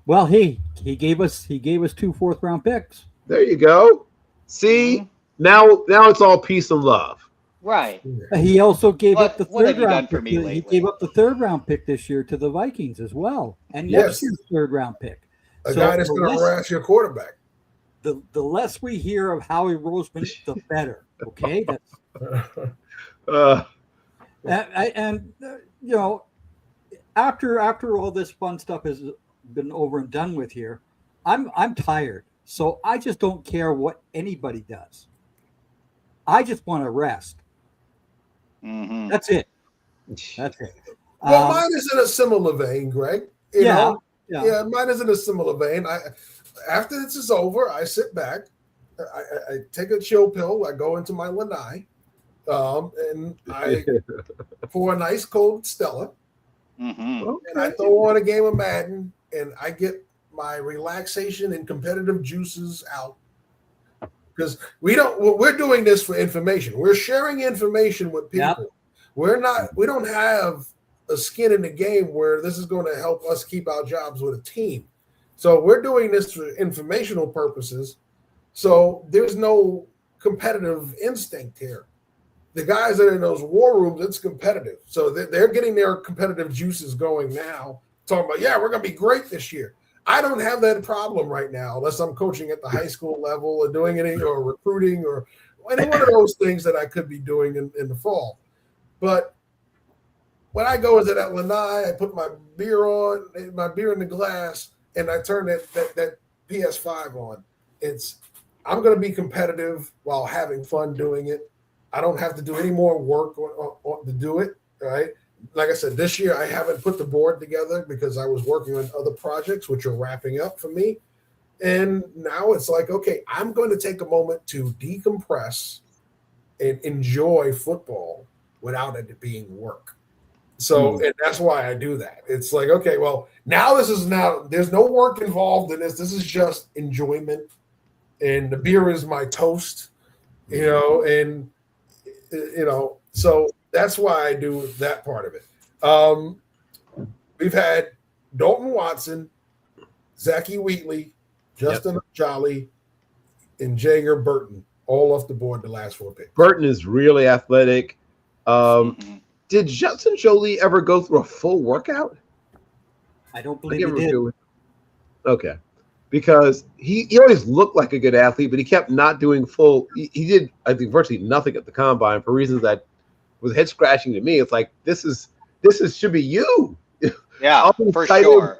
Well, he gave us 2 4th-round picks. There you go. See, now it's all peace and love. Right. He also gave up the what have 3rd you done round for pick. me He lately? gave up the 3rd round pick this year to the Vikings as well, and Yes. next year's 3rd round pick. A guy that's going to harass your quarterback. The less we hear of Howie Roseman, the better. Okay, after all this fun stuff has been over and done with here, I'm tired. So I just don't care what anybody does. I just want to rest. Mm-hmm. That's it. Well, mine is in a similar vein, Greg. You know? Yeah, mine is in a similar vein. After this is over, I sit back, I take a chill pill, I go into my lanai, and I pour a nice cold Stella, Mm-hmm. and I throw on a game of Madden, and I get my relaxation and competitive juices out. Because we're doing this for information. We're sharing information with people. Yep. We don't have a skin in the game where this is going to help us keep our jobs with a team. So we're doing this for informational purposes. So there's no competitive instinct here. The guys that are in those war rooms, it's competitive. So they're getting their competitive juices going now, talking about, we're going to be great this year. I don't have that problem right now unless I'm coaching at the high school level or doing any or recruiting or any one of those things that I could be doing in the fall. But when I go into that lanai, I put my beer in the glass, and I turn that PS5 on. I'm going to be competitive while having fun doing it. I don't have to do any more work to do it, right? Like I said, this year I haven't put the board together because I was working on other projects, which are wrapping up for me. And now it's like, okay, I'm going to take a moment to decompress and enjoy football without it being work. So and that's why I do that. It's like, okay, well, there's no work involved in this. This is just enjoyment. And the beer is my toast, so that's why I do that part of it. We've had Dalton Watson, Zachy Wheatley, Justin Jolly, and Jager Burton, all off the board the last 4 picks. Burton is really athletic. Did Justin Jolie ever go through a full workout? I don't believe he did. Okay. Because he always looked like a good athlete, but he kept not doing full. He did, I think, virtually nothing at the combine for reasons that was head scratching to me. It's like this should be you. Yeah, for sure.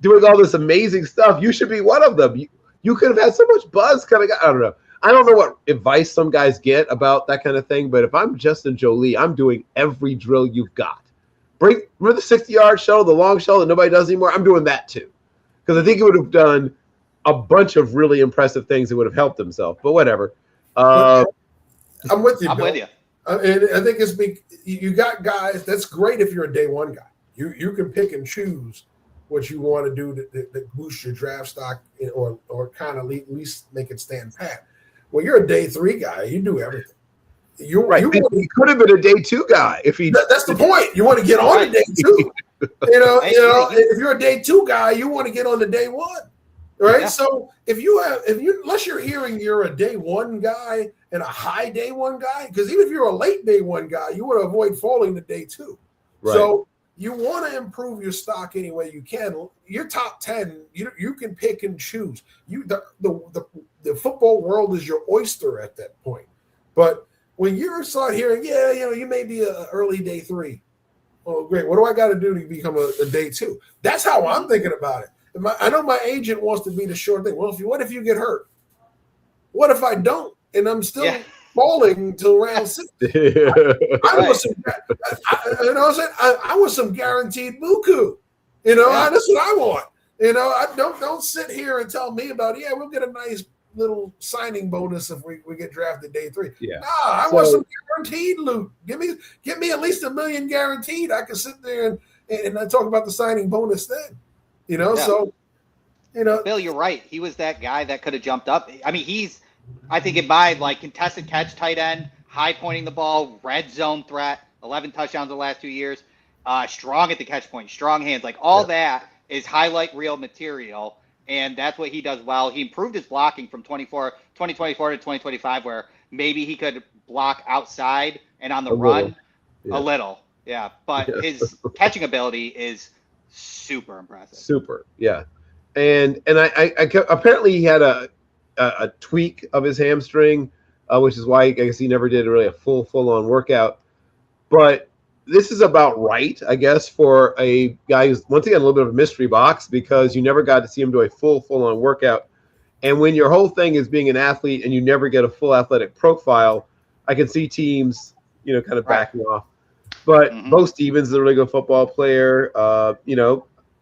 Doing all this amazing stuff, you should be one of them. You could have had so much buzz coming out. I don't know. I don't know what advice some guys get about that kind of thing, but if I'm Justin Jolie, I'm doing every drill you've got. Remember the 60-yard shuttle, the long shuttle that nobody does anymore? I'm doing that too, because I think it would have done a bunch of really impressive things that would have helped himself, but whatever. I'm with you, I'm Bill. with you. And I think you got guys. That's great if you're a day one guy. You can pick and choose what you want to do to boost your draft stock or kind of at least make it stand pat. When you're a day 3 guy, you do everything. He could have been a day 2 guy if he. That's the point. You want to get on to day 2. If you're a day 2 guy, you want to get on to day 1. Right. Yeah. So unless you're hearing you're a day 1 guy and a high day 1 guy, because even if you're a late day 1 guy, you want to avoid falling to day 2. Right. So you want to improve your stock any way you can. Your top 10, you can pick and choose. The football world is your oyster at that point. But when you start hearing, you may be an early day 3. Oh, great. What do I got to do to become a day 2? That's how I'm thinking about it. I know my agent wants to be the short thing. Well, what if you get hurt? What if I don't and I'm still falling until round 6? I want some guaranteed buku. That's what I want. I don't sit here and tell me about we'll get a nice little signing bonus if we get drafted day 3. Yeah. I want some guaranteed loot. Give me at least $1 million guaranteed. I can sit there and I talk about the signing bonus then. So Bill, you're right. He was that guy that could have jumped up. I mean, I think in my contested catch tight end, high pointing the ball, red zone threat, 11 touchdowns the last 2 years, strong at the catch point, strong hands, that is highlight reel material. And that's what he does well. He improved his blocking from 2024 to 2025, where maybe he could block outside and on the run a little. Yeah. But his catching ability is super impressive. Super. Yeah. And I apparently he had a tweak of his hamstring, which is why I guess he never did really a full on workout. But this is about right, I guess, for a guy who's once again a little bit of a mystery box because you never got to see him do a full on workout. And when your whole thing is being an athlete and you never get a full athletic profile, I can see teams, kind of backing off. But Bo Stevens is a really good football player.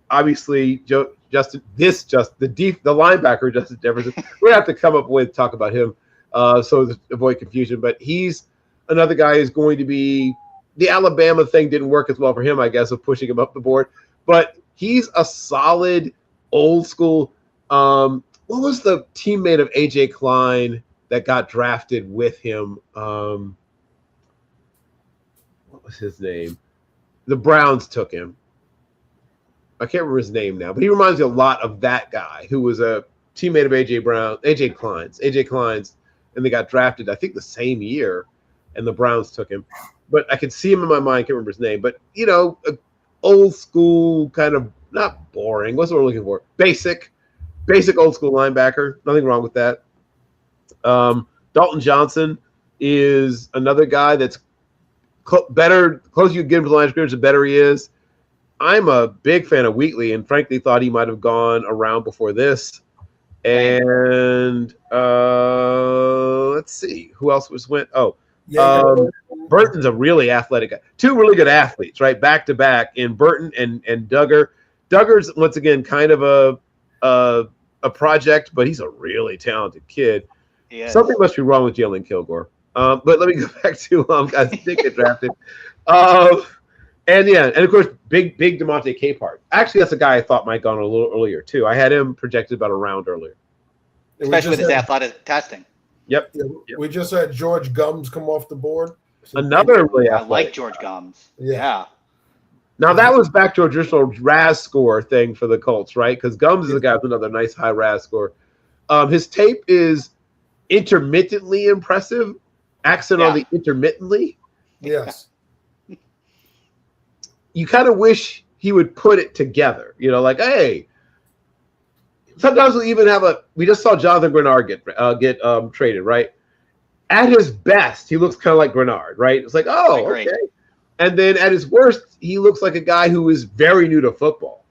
Obviously the linebacker Justin Jefferson. We're gonna have to come up with talk about him so to avoid confusion. But he's another guy who's going to be the Alabama thing didn't work as well for him, I guess, of pushing him up the board. But he's a solid old school. What was the teammate of AJ Klein that got drafted with him? What was his name? The Browns took him. I can't remember his name now, but he reminds me a lot of that guy who was a teammate of AJ Klein's, and they got drafted, I think, the same year, and the Browns took him. But I could see him in my mind, I can't remember his name, but a old school kind of not boring. What's what we're looking for? Basic old school linebacker. Nothing wrong with that. Dalton Johnson is another guy that's better. Closer you get him to the line of scrimmage, the better he is. I'm a big fan of Wheatley and frankly thought he might have gone around before this. And let's see. Who else went? Burton's a really athletic guy. 2 really good athletes, right? Back to back in Burton and Duggar. Duggar's, once again, kind of a project, but he's a really talented kid. Something must be wrong with Jalen Kilgore. But let me go back to guys that did get drafted. And of course, big DeMonte Capehart. Actually, that's a guy I thought might have gone a little earlier too. I had him projected about a round earlier, especially with his athletic testing. Yep. We just had George Gums come off the board. Another really athletic. I like George Gums. Yeah. Now that was back to a traditional RAS score thing for the Colts, right? Because Gums is a guy with another nice high RAS score. His tape is intermittently impressive. Accent on the intermittently. Yes. You kind of wish he would put it together. Like, hey, sometimes we'll even have we just saw Jonathan Grenard get traded, right? At his best, he looks kind of like Grenard, right? It's like, oh, okay. And then at his worst, he looks like a guy who is very new to football.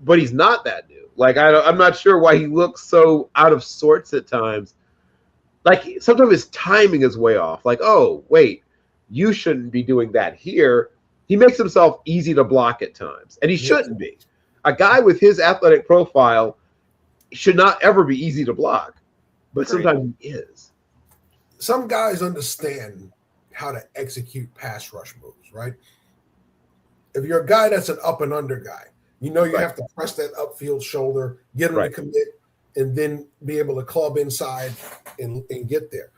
But he's not that new. Like, I'm not sure why he looks so out of sorts at times. Like, sometimes his timing is way off. Like, oh, wait, you shouldn't be doing that here. He makes himself easy to block at times, and he shouldn't be. A guy with his athletic profile should not ever be easy to block, but sometimes he is. Some guys understand how to execute pass rush moves, right? If you're a guy that's an up and under guy, you have to press that upfield shoulder, get him to commit, and then be able to club inside and get there.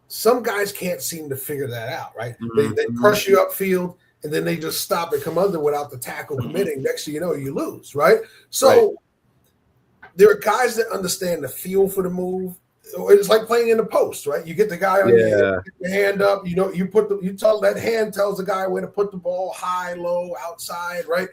Some guys can't seem to figure that out, right? Mm-hmm. They crush you upfield, and then they just stop and come under without the tackle committing. Next thing you know, you lose, right? So there are guys that understand the feel for the move. It's like playing in the post, right? You get the guy on your hand up. You tell that hand tells the guy where to put the ball, high, low, outside, right?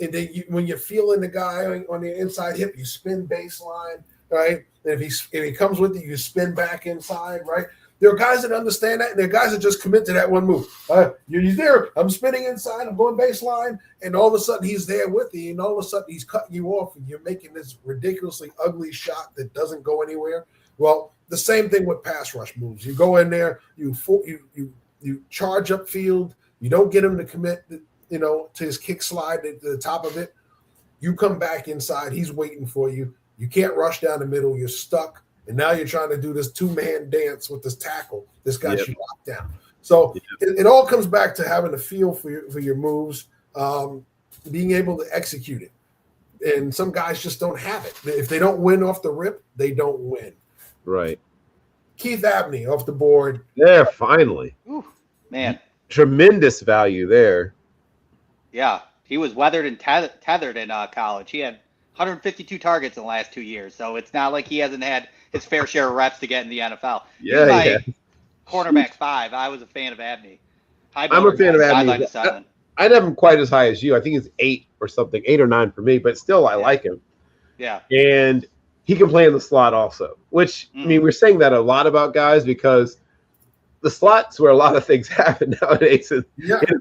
And then when you're feeling the guy on the inside hip, you spin baseline, right? And if he comes with you, you spin back inside, right? There are guys that understand that, and there are guys that just commit to that one move. You're there. I'm spinning inside. I'm going baseline, and all of a sudden he's there with you, and all of a sudden he's cutting you off, and you're making this ridiculously ugly shot that doesn't go anywhere. Well, the same thing with pass rush moves. You go in there, you charge up field. You don't get him to commit, to his kick slide to the top of it. You come back inside. He's waiting for you. You can't rush down the middle. You're stuck. And now you're trying to do this two-man dance with this tackle. This got you locked down. So it all comes back to having a feel for your moves, being able to execute it. And some guys just don't have it. If they don't win off the rip, they don't win. Right. Keith Abney off the board. There, finally. Ooh, man. Tremendous value there. Yeah, he was weathered and tethered in college. He had 152 targets in the last 2 years, so it's not like he hasn't had his fair share of reps to get in the NFL. Yeah, Cornerback 5. I was a fan of Abney. I'm a fan of Abney. I'd have him quite as high as you. I think it's 8 or something, 8 or 9 for me, but still I like him. Yeah. And he can play in the slot also, which, I mean, we're saying that a lot about guys because the slot's where a lot of things happen nowadays in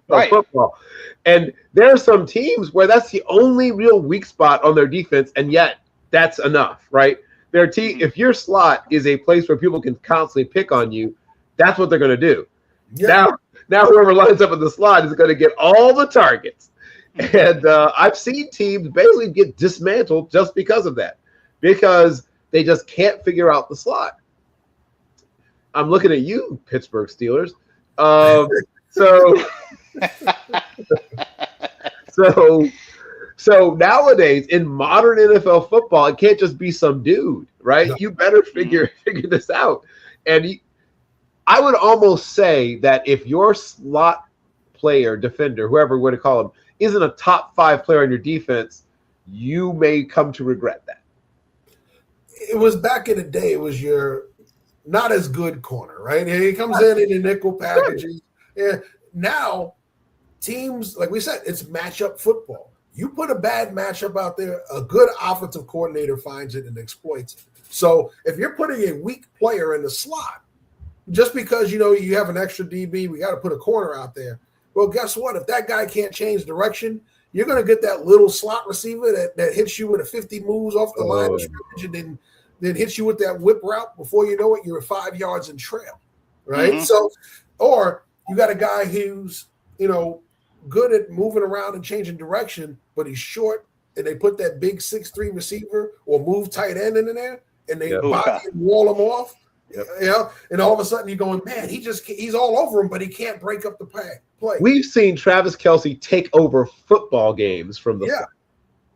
football. And there are some teams where that's the only real weak spot on their defense, and yet that's enough, right? If your slot is a place where people can constantly pick on you, that's what they're going to do. Yeah. Now whoever lines up in the slot is going to get all the targets. And I've seen teams basically get dismantled just because of that, because they just can't figure out the slot. I'm looking at you, Pittsburgh Steelers. So nowadays in modern NFL football, it can't just be some dude, right? No. You better figure this out. And I would almost say that if your slot player, defender, whoever we're going to call him, isn't a top 5 player on your defense, you may come to regret that. It was back in the day. It was your not as good corner, right? He comes in the nickel packages. Yeah. Now, teams, like we said, it's matchup football. You put a bad matchup out there, a good offensive coordinator finds it and exploits it. So if you're putting a weak player in the slot, just because, you have an extra DB, we got to put a corner out there. Well, guess what? If that guy can't change direction, you're going to get that little slot receiver that hits you with a 50 moves off the line of scrimmage and then hits you with that whip route. Before you know it, you're 5 yards in trail, right? Mm-hmm. So, or you got a guy who's, good at moving around and changing direction, but he's short, and they put that big 6'3" receiver or move tight end in there, and they body and wall him off. Yeah, and all of a sudden you're going, man, he's all over him, but he can't break up the play. We've seen Travis Kelce take over football games from the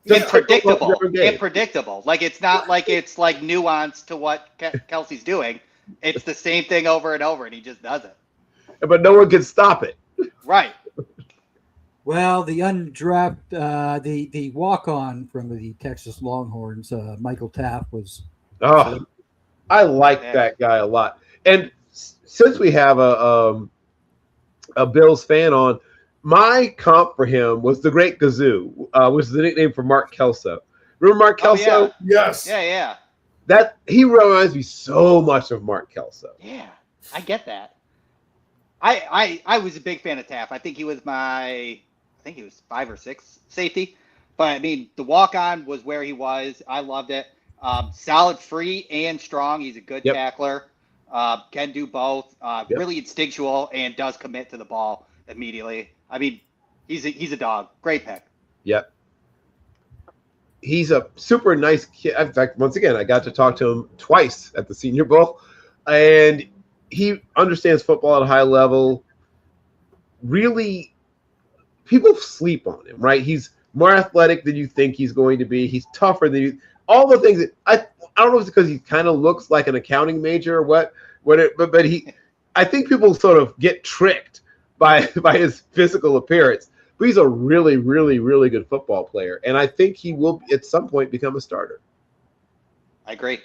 Unpredictable. Like, it's not like it's like nuance to what Kelsey's doing. It's the same thing over and over, and he just does it. But no one can stop it. Right. Well, the undrafted, the walk-on from the Texas Longhorns, Michael Taft was. Oh, I like that guy a lot. And since we have a Bills fan on, my comp for him was the Great Gazoo, which is the nickname for Mark Kelso. Remember Mark Kelso? Oh, yeah. Yes. Yeah. That he reminds me so much of Mark Kelso. Yeah, I get that. I was a big fan of Taft. I think he was 5 or 6 safety. But I mean, the walk-on was where he was. I loved it. Solid free and strong. He's a good tackler. Can do both. Really instinctual and does commit to the ball immediately. I mean, he's a dog. Great pick. Yep. He's a super nice kid. In fact, once again, I got to talk to him twice at the Senior Bowl, and he understands football at a high level. Really, people sleep on him, right? He's more athletic than you think he's going to be. He's tougher than you. All the things that I don't know if it's because he kind of looks like an accounting major or what, but I think people sort of get tricked by his physical appearance. But he's a really, really, really good football player, and I think he will at some point become a starter. I agree.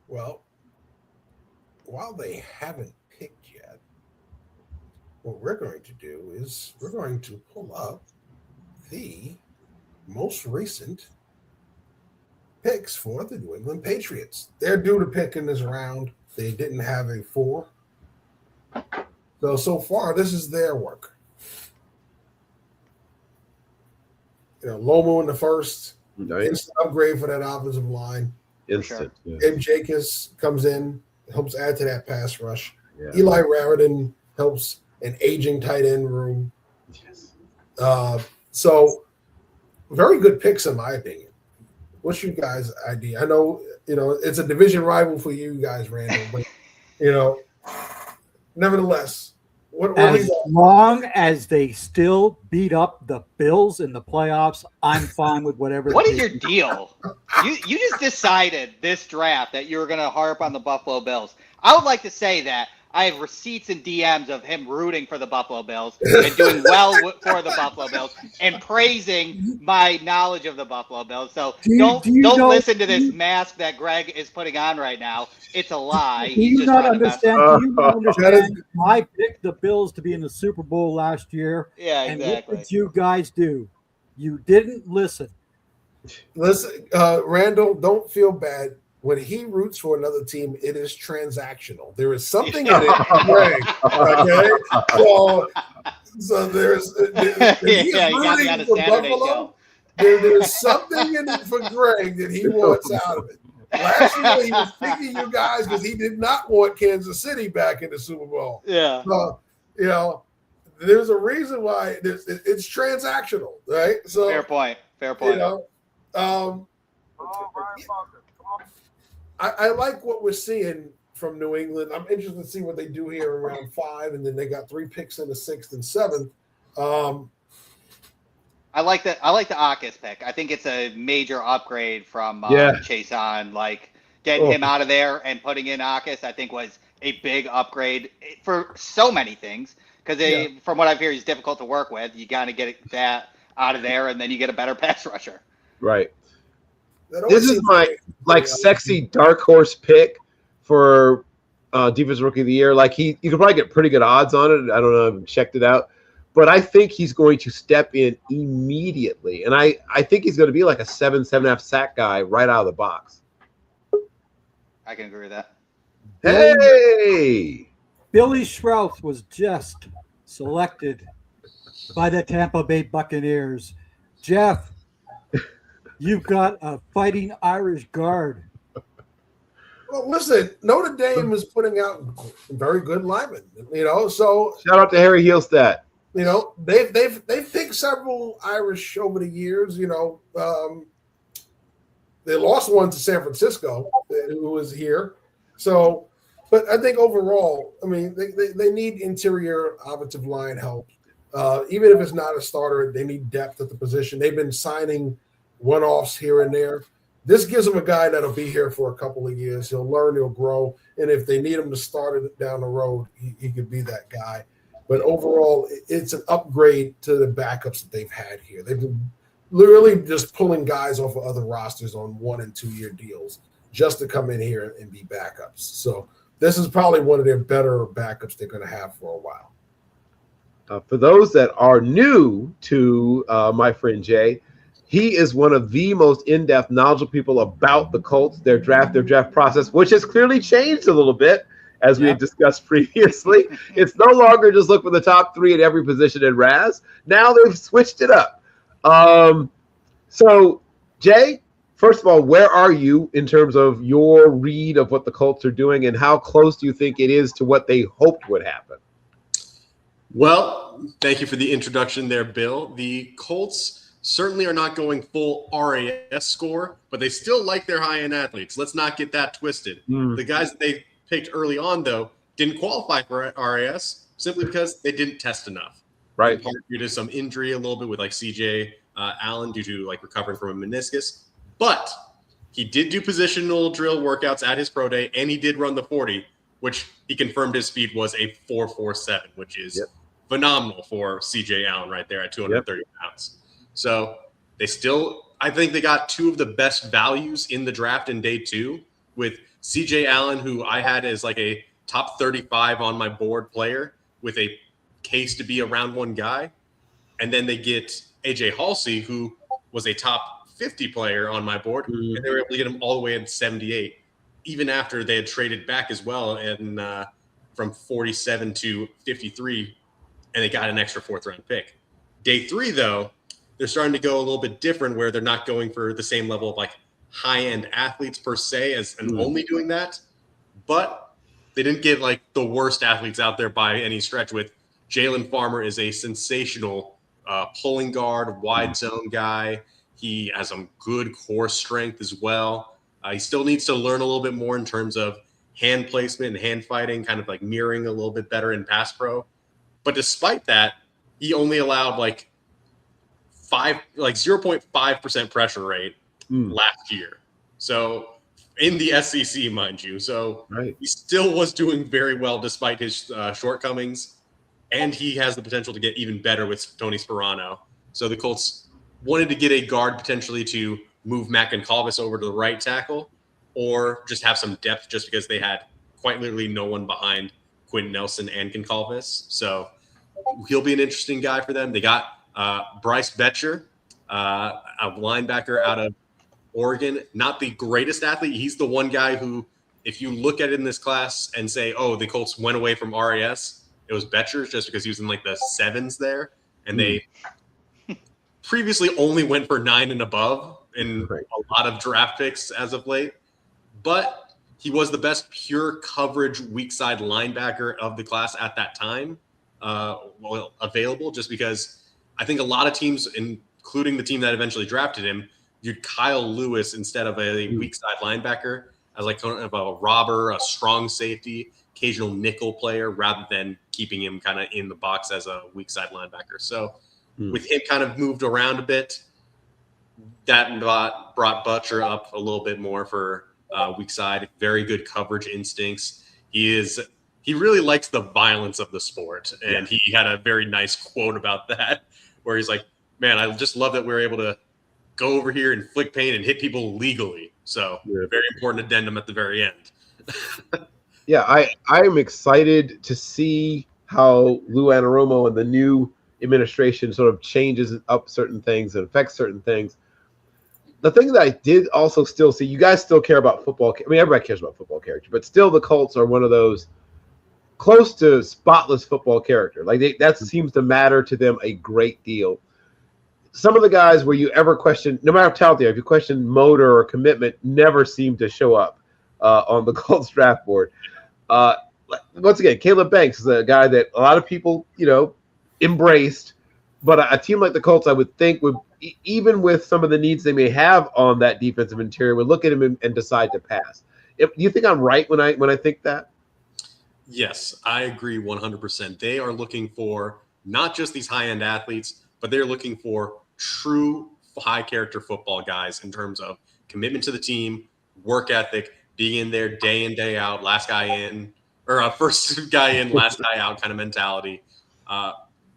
Well, while they haven't picked yet, what we're going to do is we're going to pull up the most recent picks for the New England Patriots. They're due to pick in this round. They didn't have a 4. So far, this is their work. Lomo in the first. Nice. Instant upgrade for that offensive line. Instant. Sure. Yeah. Jacobs comes in, helps add to that pass rush. Yeah. Eli Raridan helps an aging tight end room. Yes. So very good picks in my opinion. What's your guys' idea? I know, it's a division rival for you guys, Randall, but nevertheless, as long as they still beat up the Bills in the playoffs, I'm fine with whatever. What is your deal? You just decided this draft that you were going to harp on the Buffalo Bills. I would like to say that I have receipts and DMs of him rooting for the Buffalo Bills and doing well for the Buffalo Bills and praising my knowledge of the Buffalo Bills. So don't listen to this mask that Greg is putting on right now. It's a lie. Do you not understand? I picked the Bills to be in the Super Bowl last year. Yeah, exactly. And what did you guys do? You didn't listen. Listen, Randall, don't feel bad. When he roots for another team, it is transactional. There is something in it, Greg. Okay, so there's you got me on a Saturday show. There's something in it for Greg that he wants out of it. Last year he was picking you guys because he did not want Kansas City back in the Super Bowl. Yeah, so, there's a reason why it's transactional, right? So fair point. I like what we're seeing from New England. I'm interested to see what they do here in round 5, and then they got 3 picks in the 6th and 7th. I like the Akis pick. I think it's a major upgrade from Chase on. Like getting him out of there and putting in Akis, I think was a big upgrade for so many things. Because from what I've heard, he's difficult to work with. You got to get that out of there, and then you get a better pass rusher. Right. This is my sexy dark horse pick for defensive rookie of the year. Like you could probably get pretty good odds on it. I don't know. I haven't checked it out, but I think he's going to step in immediately, and I think he's going to be like a 7.5 sack guy right out of the box. I can agree with that. Hey, Billy Schrauth was just selected by the Tampa Bay Buccaneers. Jeff, you've got a fighting Irish guard. Well, listen, Notre Dame is putting out very good linemen. So shout out to Harry Heelstad. They've picked several Irish over the years. They lost one to San Francisco, who was here. So, but I think overall, I mean, they need interior offensive line help. Even if it's not a starter, they need depth at the position. They've been signing one-offs here and there. This gives him a guy that'll be here for a couple of years. He'll learn, he'll grow, and if they need him to start it down the road, he could be that guy. But overall, it's an upgrade to the backups that they've had here. They've been literally just pulling guys off of other rosters on 1 and 2 year deals just to come in here and be backups. So this is probably one of their better backups they're going to have for a while. For those that are new to my friend Jay, he is one of the most in-depth, knowledgeable people about the Colts, their draft process, which has clearly changed a little bit, as we had discussed previously. It's no longer just look for the top 3 at every position in RAS. Now they've switched it up. So, Jay, first of all, where are you in terms of your read of what the Colts are doing, and how close do you think it is to what they hoped would happen? Well, thank you for the introduction there, Bill. The Colts certainly are not going full RAS score, but they still like their high-end athletes. Let's not get that twisted. The guys that they picked early on, though, didn't qualify for RAS simply because they didn't test enough. Right. In part due to some injury a little bit with like CJ Allen due to like recovering from a meniscus. But he did do positional drill workouts at his pro day, and he did run the 40, which he confirmed his speed was a 4.47, which is phenomenal for CJ Allen right there at 230 pounds. So they still, I think they got 2 of the best values in the draft in day 2 with CJ Allen, who I had as like a top 35 on my board player with a case to be a round 1 guy. And then they get AJ Halsey, who was a top 50 player on my board, and they were able to get him all the way at 78, even after they had traded back as well and from 47 to 53, and they got an extra 4th round pick. Day 3, though, they're starting to go a little bit different, where they're not going for the same level of like high-end athletes per se and only doing that, but they didn't get like the worst athletes out there by any stretch. With Jalen Farmer is a sensational pulling guard, wide zone guy. He has some good core strength as well. He still needs to learn a little bit more in terms of hand placement and hand fighting, kind of like mirroring a little bit better in pass pro. But despite that, he only allowed like 0.5% pressure rate last year. So in the SEC, mind you. So he still was doing very well despite his shortcomings. And he has the potential to get even better with Tony Sperano. So the Colts wanted to get a guard potentially to move Matt Goncalves over to the right tackle, or just have some depth just because they had quite literally no one behind Quentin Nelson and Goncalves. So he'll be an interesting guy for them. They got Bryce Betcher, a linebacker out of Oregon. Not the greatest athlete. He's the one guy who, if you look at it in this class and say, oh, the Colts went away from RAS, it was Betcher's just because he was in like the 7s there. And they previously only went for 9 and above in a lot of draft picks as of late. But he was the best pure coverage weak side linebacker of the class at that time available, just because I think a lot of teams, including the team that eventually drafted him, you'd Kyle Lewis instead of a weak side linebacker as like kind of a robber, a strong safety, occasional nickel player, rather than keeping him kind of in the box as a weak side linebacker. So with him kind of moved around a bit, that brought Butcher up a little bit more for weak side. Very good coverage instincts. He really likes the violence of the sport. And he had a very nice quote about that, where he's like, man, I just love that we're able to go over here and inflict pain and hit people legally. So very important addendum at the very end. I am excited to see how Lou Anarumo and the new administration sort of changes up certain things and affects certain things. The thing that I did also still see, you guys still care about football. I mean, everybody cares about football character, but still the Colts are one of those close to spotless football character. Like that seems to matter to them a great deal. Some of the guys where you ever question, no matter how talented, if you question motor or commitment, never seem to show up on the Colts draft board. Once again, Caleb Banks is a guy that a lot of people, embraced, but a team like the Colts, I would think, would, even with some of the needs they may have on that defensive interior, would look at him and decide to pass. Do you think I'm right when I think that? Yes, I agree 100%. They are looking for not just these high-end athletes, but they're looking for true high-character football guys in terms of commitment to the team, work ethic, being in there day in, day out, last guy in, or first guy in, last guy out kind of mentality.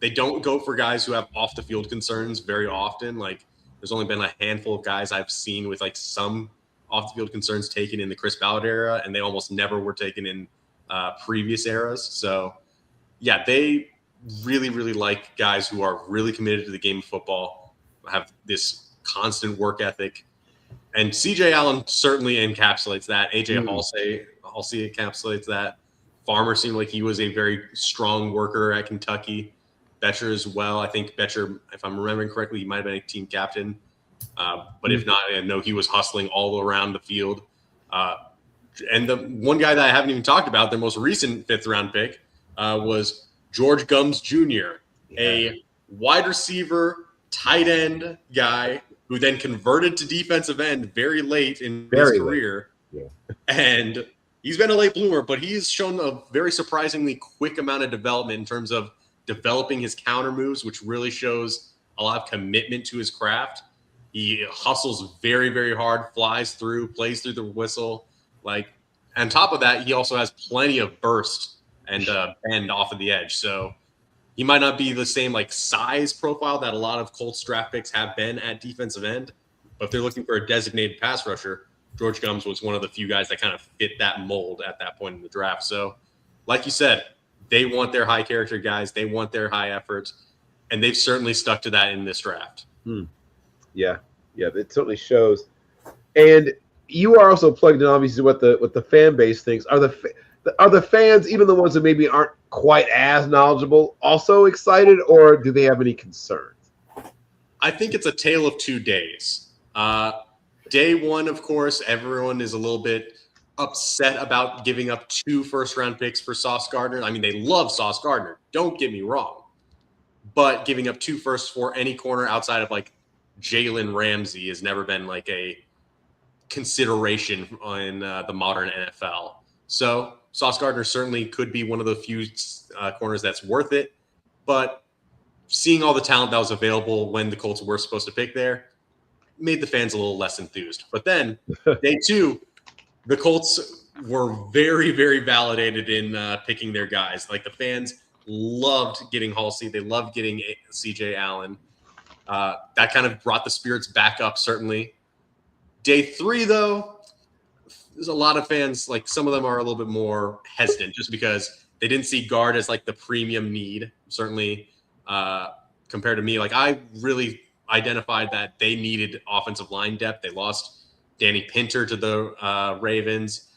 They don't go for guys who have off the field concerns very often. Like there's only been a handful of guys I've seen with like some off the field concerns taken in the Chris Ballard era, and they almost never were taken in previous eras. So yeah, they really, really like guys who are really committed to the game of football, have this constant work ethic. And CJ Allen certainly encapsulates that. AJ Halsey encapsulates that. Farmer seemed like he was a very strong worker at Kentucky. Betcher as well. I think Betcher, if I'm remembering correctly, he might have been a team captain. But if not, I know he was hustling all around the field. And the one guy that I haven't even talked about, their most recent 5th round pick, was George Gums Jr., a wide receiver, tight end guy who then converted to defensive end very late in his career. Yeah. And he's been a late bloomer, but he's shown a very surprisingly quick amount of development in terms of developing his counter moves, which really shows a lot of commitment to his craft. He hustles very, very hard, flies through, plays through the whistle. Like, on top of that, he also has plenty of burst and bend off of the edge. So he might not be the same like size profile that a lot of Colts draft picks have been at defensive end, but if they're looking for a designated pass rusher, George Gums was one of the few guys that kind of fit that mold at that point in the draft. So like you said, they want their high character guys. They want their high effort, and they've certainly stuck to that in this draft. Yeah, it certainly shows. And you are also plugged in, obviously, what the fan base thinks. Are the fans, even the ones that maybe aren't quite as knowledgeable, also excited, or do they have any concerns? I think it's a tale of 2 days. Day one, of course, everyone is a little bit upset about giving up 2 first-round picks for Sauce Gardner. I mean, they love Sauce Gardner. Don't get me wrong. But giving up 2 firsts for any corner outside of, like, Jalen Ramsey has never been, like, a consideration in the modern NFL. So Sauce Gardner certainly could be one of the few corners that's worth it. But seeing all the talent that was available when the Colts were supposed to pick there made the fans a little less enthused. But then day 2, the Colts were very, very validated in picking their guys. Like the fans loved getting Halsey. They loved getting CJ Allen. That kind of brought the spirits back up, certainly. Day 3, though, there's a lot of fans, like some of them are a little bit more hesitant just because they didn't see guard as like the premium need, certainly compared to me. Like I really identified that they needed offensive line depth. They lost Danny Pinter to the Ravens.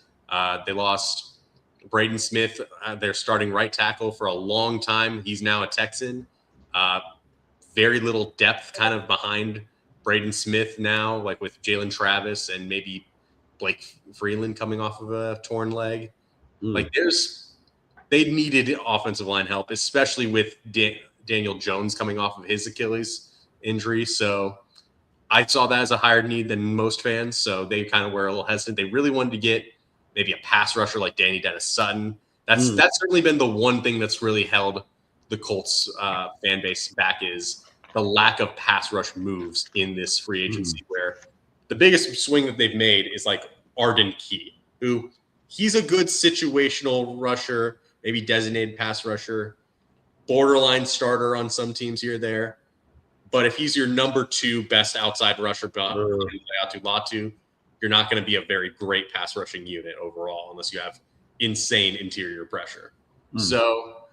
They lost Braden Smith, their starting right tackle, for a long time. He's now a Texan. Very little depth kind of behind Braden Smith now, like with Jalen Travis and maybe Blake Freeland coming off of a torn leg. Like they needed offensive line help, especially with Daniel Jones coming off of his Achilles injury. So I saw that as a higher need than most fans. So they kind of were a little hesitant. They really wanted to get maybe a pass rusher like Danny Dennis Sutton. That's certainly been the one thing that's really held the Colts fan base back, is the lack of pass rush moves in this free agency, where the biggest swing that they've made is like Arden Key, who he's a good situational rusher, maybe designated pass rusher, borderline starter on some teams here or there. But if he's your number 2 best outside rusher, Latu, you're not going to be a very great pass rushing unit overall unless you have insane interior pressure. So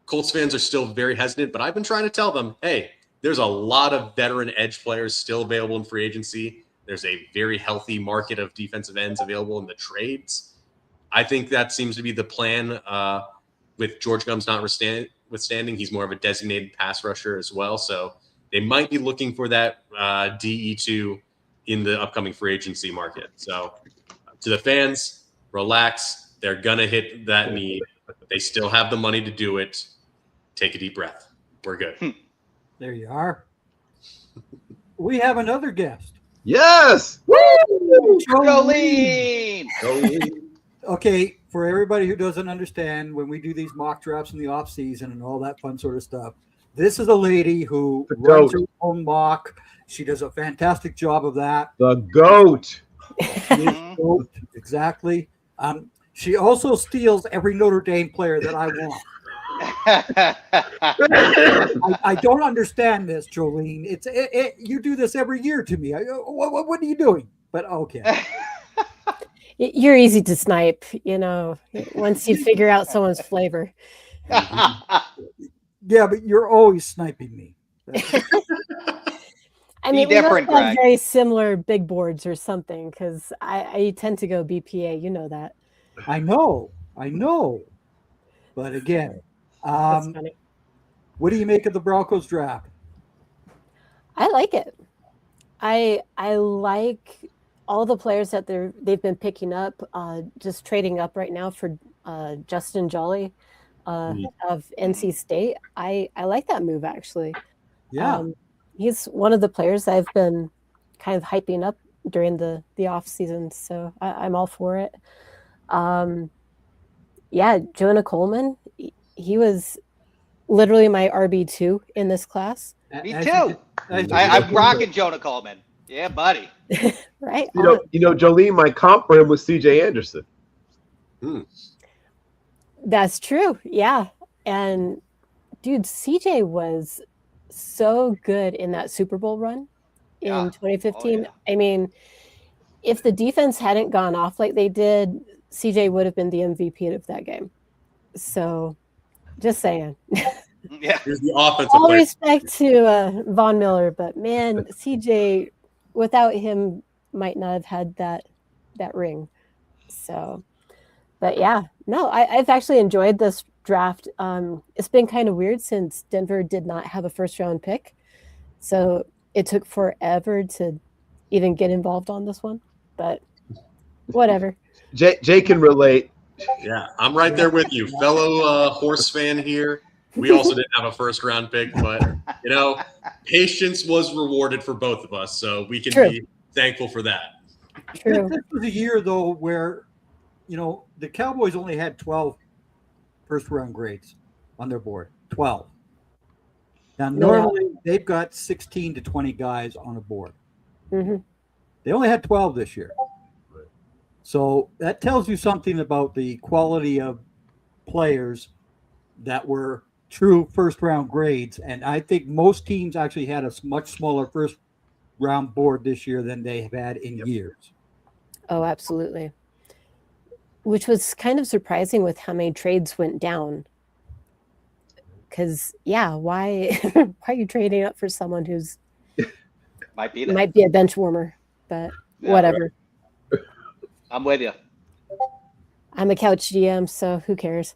Colts fans are still very hesitant, but I've been trying to tell them, hey, there's a lot of veteran edge players still available in free agency. There's a very healthy market of defensive ends available in the trades. I think that seems to be the plan with George Gums notwithstanding. He's more of a designated pass rusher as well. So they might be looking for that DE2 in the upcoming free agency market. So to the fans, relax. They're going to hit that need. They still have the money to do it. Take a deep breath. We're good. There you are. We have another guest. Yes! Woo! Jolene! Okay, for everybody who doesn't understand, when we do these mock drafts in the off season and all that fun sort of stuff, this is a lady who runs her own mock. She does a fantastic job of that. The GOAT. Exactly. She also steals every Notre Dame player that I want. I don't understand this, Jolene. You do this every year to me. What are you doing? But okay. You're easy to snipe, once you figure out someone's flavor. Yeah, but you're always sniping me. I mean, we both have very similar big boards or something, because I tend to go BPA. You know that. I know. But again, That's funny. What do you make of the Broncos draft? I like it. I like all the players that they've been picking up. Just trading up right now for Justin Jolly of NC State. I like that move, actually. Yeah. He's one of the players I've been kind of hyping up during the off season, so I'm all for it. Jonah Coleman, he was literally my RB2 in this class. Me too. I'm rocking Jonah Coleman. Yeah, buddy. Right. Jolene, my comp for him was CJ Anderson. That's true. Yeah. And dude, CJ was so good in that Super Bowl run in 2015. Yeah. I mean, if the defense hadn't gone off like they did, CJ would have been the MVP of that game. So just saying. Yeah. Here's the offensive all player. Respect to Von Miller, but man, CJ, without him, might not have had that ring. So, but yeah, no, I've actually enjoyed this draft. It's been kind of weird since Denver did not have a first round pick, so it took forever to even get involved on this one. But whatever. Jay can relate. Yeah, I'm right there with you, fellow horse fan here. We also didn't have a first round pick, but patience was rewarded for both of us, so we can be thankful for that. True. This was a year though where, the Cowboys only had 12 first round grades on their board. 12. Now normally they've got 16 to 20 guys on a board. Mm-hmm. They only had 12 this year. So that tells you something about the quality of players that were true first round grades. And I think most teams actually had a much smaller first round board this year than they have had in years. Oh, absolutely. Which was kind of surprising with how many trades went down. Because, why are you trading up for someone who's might be a bench warmer? But whatever. Right. I'm with you. I'm a couch GM, so who cares?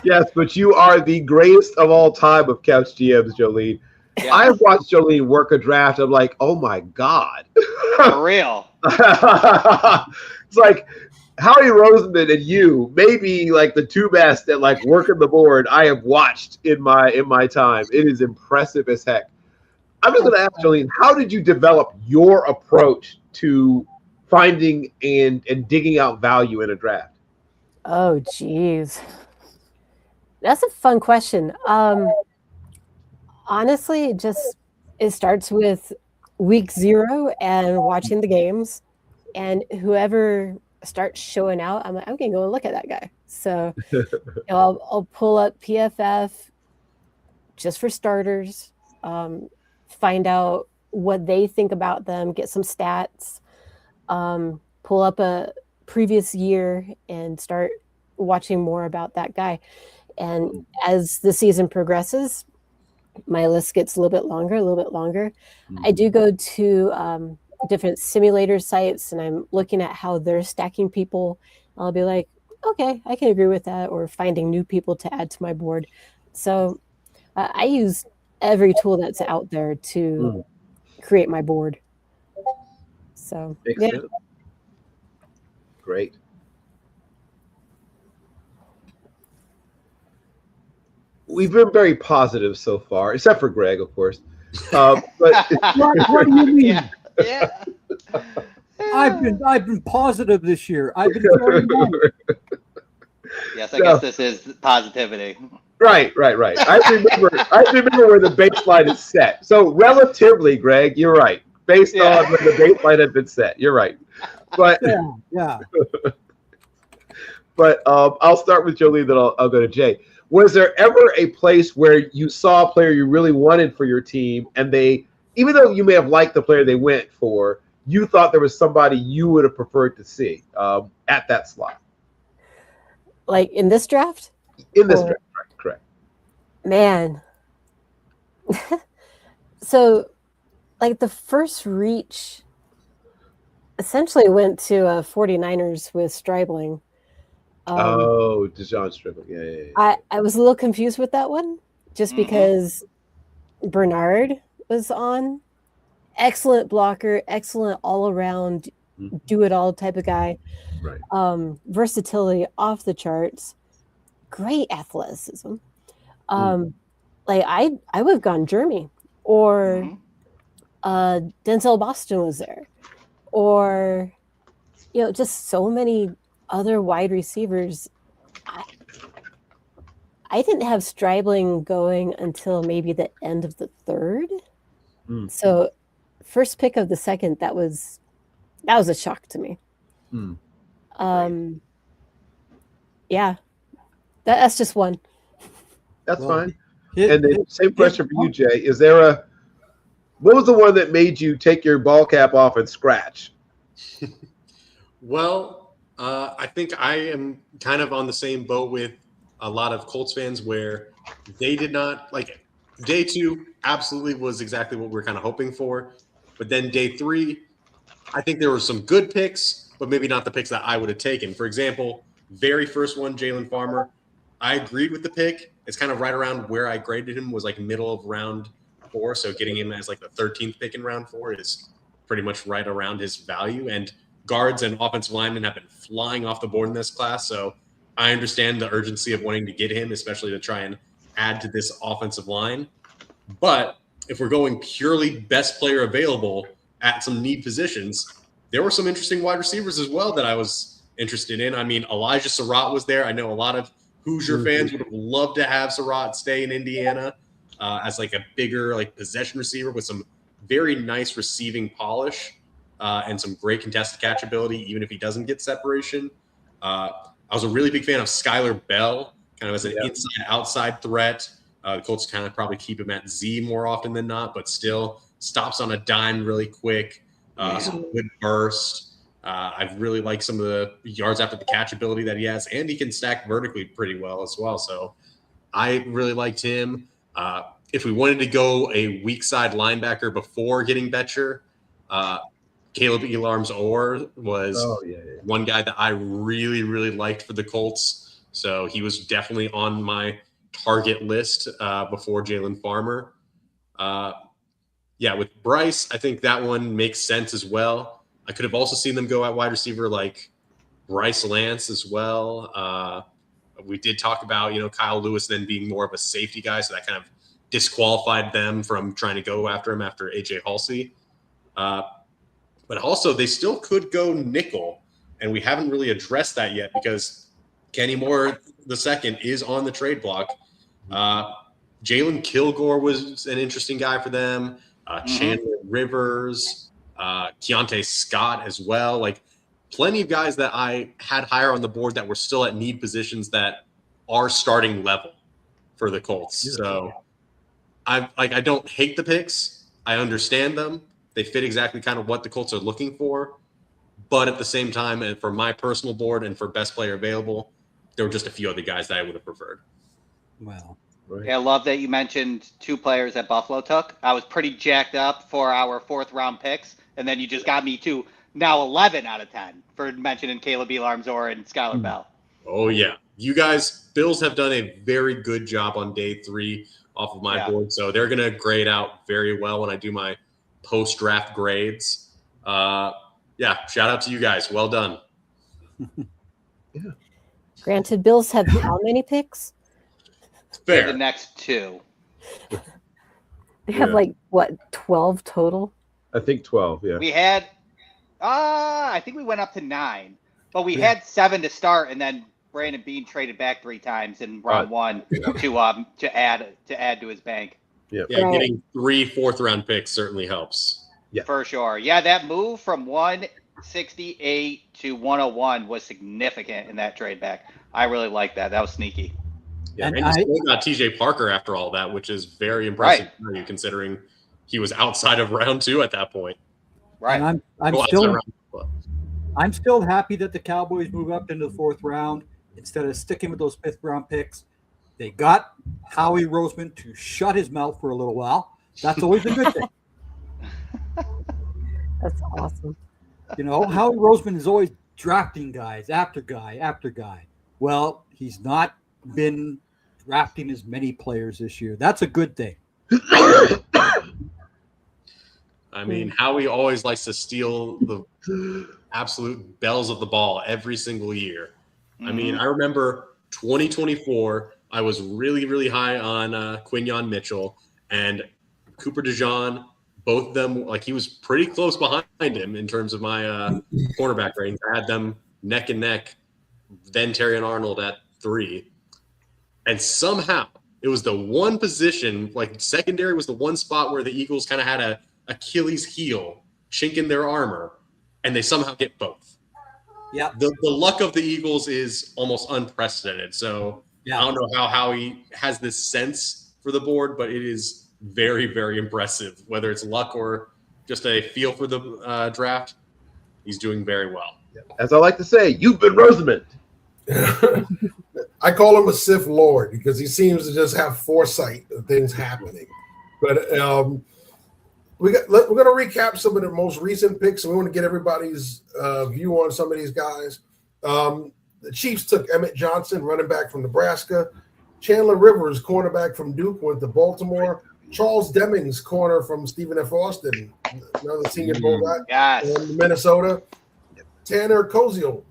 Yes, but you are the greatest of all time of couch GMs, Jolene. Yeah. I've watched Jolene work a draft. I'm like, oh my God. For real. It's like Howie Roseman and you, maybe like the two best at like working the board I have watched in my time. It is impressive as heck. I'm just going to ask Jolene, how did you develop your approach to finding and digging out value in a draft? Oh, geez. That's a fun question. Honestly, it starts with week 0 and watching the games, and whoever starts showing out, I'm going to go and look at that guy. So I'll pull up PFF just for starters, find out what they think about them, get some stats, pull up a previous year and start watching more about that guy. And as the season progresses, my list gets a little bit longer. Mm-hmm. I do go to different simulator sites, and I'm looking at how they're stacking people. I'll be like, okay, I can agree with that, or finding new people to add to my board. So I use every tool that's out there to create my board. So, Excellent. Great. We've been very positive so far, except for Greg, of course. But what do you mean? Yeah. I've been positive this year. I've been very nice. Yes, I guess this is positivity. Right. I remember where the baseline is set. So relatively, Greg, you're right. Based on when the baseline had been set, you're right. But yeah. But I'll start with Jolie, then I'll go to Jay. Was there ever a place where you saw a player you really wanted for your team, and they, even though you may have liked the player they went for, you thought there was somebody you would have preferred to see at that slot? Like in this draft? In this draft, correct. Man. So, like the first reach essentially went to 49ers with Stribling. DeJon Stribling. Yeah. I was a little confused with that one just because Bernard was on. Excellent blocker, excellent all-around, do-it-all type of guy. Right. Versatility off the charts. Great athleticism. Like I would have gone Jeremy or Denzel Boston was there, or just so many other wide receivers. I didn't have Stribling going until maybe the end of the third. So first pick of the second, that was a shock to me. Yeah, that's just one. That's fine. And then same question for you, Jay. Is there what was the one that made you take your ball cap off and scratch? Well, I think I am kind of on the same boat with a lot of Colts fans where they did not like day 2 absolutely was exactly what we were kind of hoping for. But then day 3, I think there were some good picks, but maybe not the picks that I would have taken. For example, very first one, Jalen Farmer, I agreed with the pick. It's kind of right around where I graded him, was like middle of round 4. So getting him as like the 13th pick in round 4 is pretty much right around his value. And guards and offensive linemen have been flying off the board in this class. So I understand the urgency of wanting to get him, especially to try and add to this offensive line. But if we're going purely best player available at some need positions, there were some interesting wide receivers as well that I was interested in. I mean, Elijah Surratt was there. I know a lot of Hoosier fans would have loved to have Surratt stay in Indiana as like a bigger like possession receiver with some very nice receiving polish and some great contested catch ability, even if he doesn't get separation. I was a really big fan of Skylar Bell, kind of as an inside-outside threat. The Colts kind of probably keep him at Z more often than not, but still stops on a dime really quick, some good burst. I really like some of the yards after the catch ability that he has, and he can stack vertically pretty well as well. So I really liked him. If we wanted to go a weak side linebacker before getting Betcher, Caleb Elarms-Orr was one guy that I really, really liked for the Colts. So he was definitely on my target list before Jalen Farmer. With Bryce, I think that one makes sense as well. I could have also seen them go at wide receiver like Bryce Lance as well. We did talk about, Kyle Lewis then being more of a safety guy, so that kind of disqualified them from trying to go after him after AJ Halsey. But also, they still could go nickel, and we haven't really addressed that yet because Kenny Moore II is on the trade block. Jalen Kilgore was an interesting guy for them. Chandler Rivers, Keontae Scott as well. Like plenty of guys that I had higher on the board that were still at need positions that are starting level for the Colts. Yeah. So I don't hate the picks. I understand them. They fit exactly kind of what the Colts are looking for. But at the same time, and for my personal board and for best player available, there were just a few other guys that I would have preferred. Wow. Right. Yeah, I love that you mentioned 2 players that Buffalo took. I was pretty jacked up for our 4th round picks, and then you just got me to now 11 out of 10 for mentioning Caleb Elarms-Orr and Skylar Bell. Oh, yeah. You guys, Bills have done a very good job on day 3 off of my board, so they're going to grade out very well when I do my post-draft grades. Shout out to you guys. Well done. Granted, Bills have how many picks? Fair. The next 2. They have 12 total? I think 12, yeah. We had, I think we went up to 9, but we had 7 to start, and then Brandon Bean traded back 3 times in round 1 to add to his bank. Yeah, getting 3 4th round picks certainly helps. Yeah, for sure. Yeah, that move from 1 168 to 101 was significant in that trade back. I really like that. That was sneaky. Yeah, and you still got TJ Parker after all that, which is very impressive for you considering he was outside of round 2 at that point. Right. And I'm still happy that the Cowboys move up into the 4th round instead of sticking with those 5th round picks. They got Howie Roseman to shut his mouth for a little while. That's always a good thing. That's awesome. You know, Howie Roseman is always drafting guys after guy after guy. Well, he's not been drafting as many players this year. That's a good thing. I mean, Howie always likes to steal the absolute bells of the ball every single year. I mean, I remember 2024, I was really, really high on Quinyon Mitchell and Cooper DeJean. Both of them, like he was pretty close behind him in terms of my cornerback ratings. I had them neck and neck, then Terry and Arnold at 3. And somehow it was the one position, like secondary was the one spot where the Eagles kind of had a Achilles heel, chink in their armor, and they somehow get both. Yeah. The luck of the Eagles is almost unprecedented. So I don't know how Howie has this sense for the board, but it is very, very impressive. Whether it's luck or just a feel for the draft, he's doing very well. As I like to say, you've been Rosamond. I call him a Sith Lord because he seems to just have foresight of things happening. But we're going to recap some of the most recent picks, and we want to get everybody's view on some of these guys. The Chiefs took Emmett Johnson, running back from Nebraska. Chandler Rivers, cornerback from Duke, went to Baltimore. Charles Demings, corner from Stephen F. Austin, another Senior Bowl guy in Minnesota. Tanner Koziel,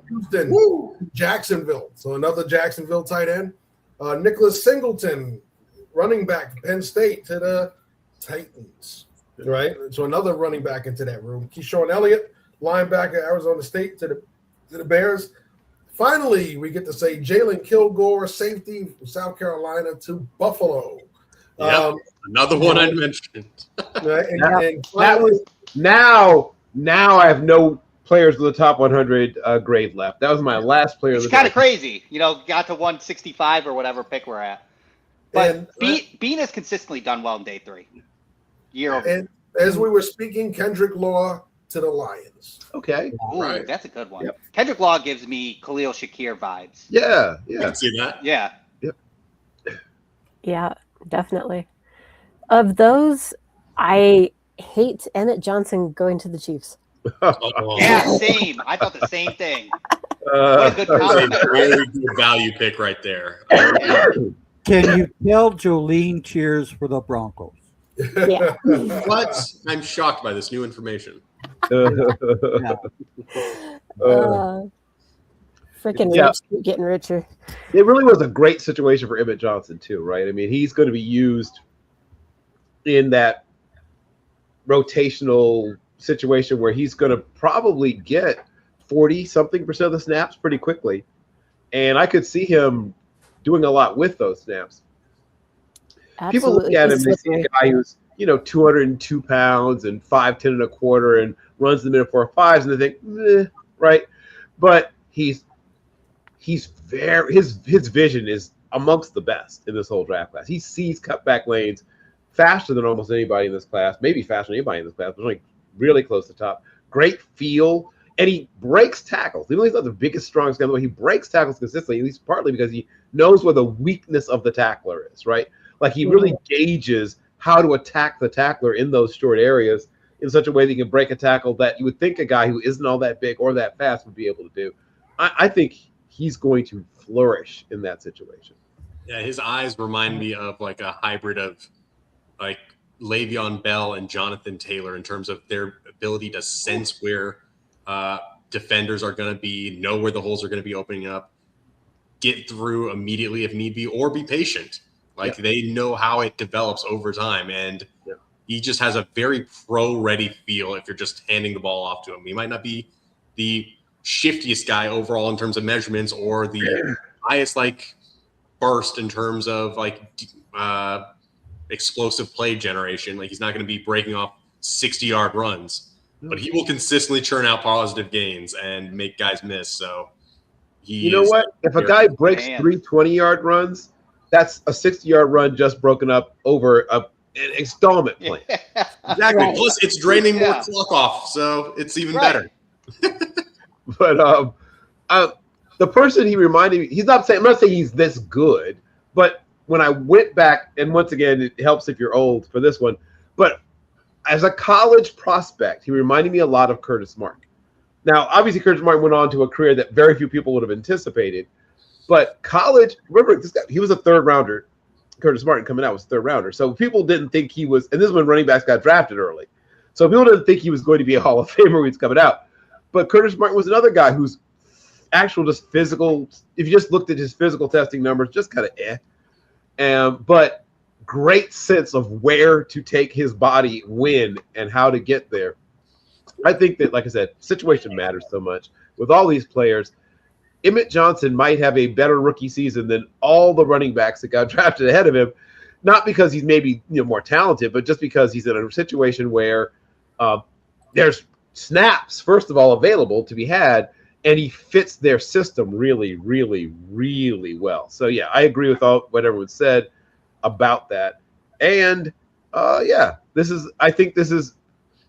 Houston, Jacksonville, so another Jacksonville tight end. Nicholas Singleton, running back from Penn State to the Titans, right? So another running back into that room. Keyshawn Elliott, linebacker, Arizona State to the Bears. Finally, we get to say Jalen Kilgore, safety from South Carolina to Buffalo. Yep, another one I mentioned. Now I have no players with the top 100 grade left. That was my last player. It's kind of crazy, got to 165 or whatever pick we're at. But Bean has consistently done well in day 3. And as we were speaking, Kendrick Law to the Lions. Okay. Ooh, right. That's a good one. Yep. Kendrick Law gives me Khalil Shakir vibes. Yeah. I can see that. Yeah. Yep. Yeah, definitely. Of those, I hate Emmett Johnson going to the Chiefs. Yeah, same. I thought the same thing. What a good comment. Very good value pick right there. Can you tell Jolene cheers for the Broncos? Yeah. What? I'm shocked by this new information. Freaking rich, getting richer. It really was a great situation for Emmett Johnson too, right? I mean, he's going to be used in that rotational situation where he's going to probably get 40-something% of the snaps pretty quickly. And I could see him doing a lot with those snaps. Absolutely. People look at him, they see a guy who's, 202 pounds and 5'10" and a quarter and runs the middle 4.5s, and they think, right? But he's very, his vision is amongst the best in this whole draft class. He sees cutback lanes faster than almost anybody in this class, maybe faster than anybody in this class, but like really close to the top. Great feel, and he breaks tackles. Even though he's not the biggest, strongest guy in the way, he breaks tackles consistently, at least partly because he knows where the weakness of the tackler is, right? Like he really gauges how to attack the tackler in those short areas in such a way that he can break a tackle that you would think a guy who isn't all that big or that fast would be able to do. I think he's going to flourish in that situation. Yeah, his eyes remind me of like a hybrid of like Le'Veon Bell and Jonathan Taylor in terms of their ability to sense where defenders are going to be, know where the holes are going to be opening up, get through immediately if need be, or be patient. Like they know how it develops over time, and he just has a very pro-ready feel if you're just handing the ball off to him. He might not be the shiftiest guy overall in terms of measurements or the highest like burst in terms of like explosive play generation. Like he's not going to be breaking off 60-yard runs, but he will consistently churn out positive gains and make guys miss. So you know what? If a guy breaks 3 20-yard runs, that's a 60-yard run just broken up over an installment plan. Exactly. Right. Plus, it's draining more clock off, so it's even better. But the person he reminded me, I'm not saying he's this good, but when I went back, and once again, it helps if you're old for this one, but as a college prospect, he reminded me a lot of Curtis Martin. Now, obviously, Curtis Martin went on to a career that very few people would have anticipated, but college, remember, this guy, he was a third rounder. Curtis Martin coming out was third rounder. So people didn't think he was, and this is when running backs got drafted early. So people didn't think he was going to be a Hall of Famer when he's coming out. But Curtis Martin was another guy who's actual just physical, if you just looked at his physical testing numbers, just kind of but great sense of where to take his body, when, and how to get there. I think that, like I said, situation matters so much. With all these players, Emmett Johnson might have a better rookie season than all the running backs that got drafted ahead of him, not because he's maybe more talented, but just because he's in a situation where there's snaps, first of all, available to be had, and he fits their system really, really, really well. So, yeah, I agree with what everyone said about that. And, I think this is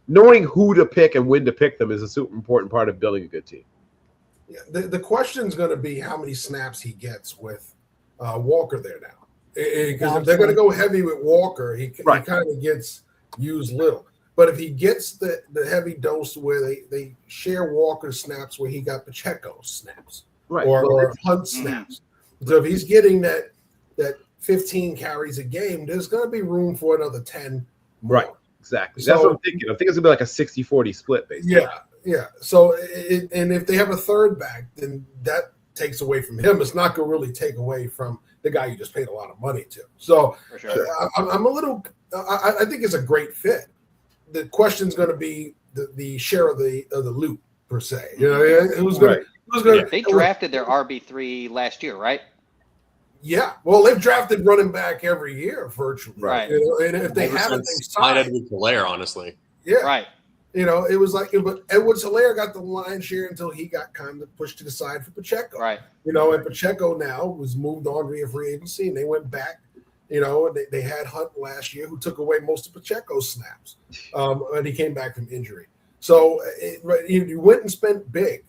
knowing who to pick and when to pick them is a super important part of building a good team. Yeah, the question is going to be how many snaps he gets with Walker there now. Because if they're going to go heavy with Walker, he kind of gets used little. But if he gets the heavy dose where they share Walker snaps where he got Pacheco snaps or Hunt snaps. So if he's getting that 15 carries a game, there's going to be room for another 10 more. Right, exactly. That's what I'm thinking. I think it's going to be like a 60-40 split, basically. Yeah. So, and if they have a third back, then that takes away from him. It's not going to really take away from the guy you just paid a lot of money to. So I'm a little – I think it's a great fit. The question's going to be the share of the loot, per se. Who's going to – They drafted their RB3 last year, right? Yeah, well, they've drafted running back every year virtually, right? And if they haven't, they signed Edwards-Helaire, honestly. Yeah, right. It was like, but Edwards-Helaire got the lion's share until he got kind of pushed to the side for Pacheco, right? And Pacheco now was moved on via free agency, and they went back. They had Hunt last year, who took away most of Pacheco's snaps, and he came back from injury. So you went and spent big.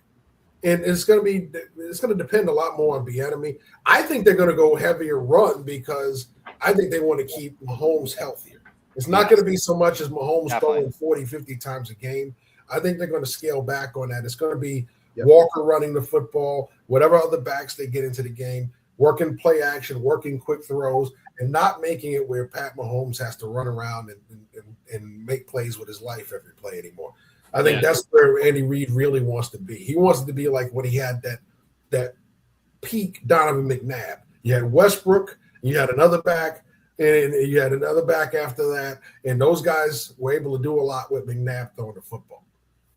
And it's going to depend a lot more on Bieniemy. I think they're going to go heavier run because I think they want to keep Mahomes healthier. It's not going to be so much as Mahomes throwing 40, 50 times a game. I think they're going to scale back on that. It's going to be Walker running the football, whatever other backs they get into the game, working play action, working quick throws, and not making it where Pat Mahomes has to run around and make plays with his life every play anymore. I think that's where Andy Reid really wants to be. He wants it to be like when he had that peak Donovan McNabb. You had Westbrook, you had another back, and you had another back after that. And those guys were able to do a lot with McNabb throwing the football.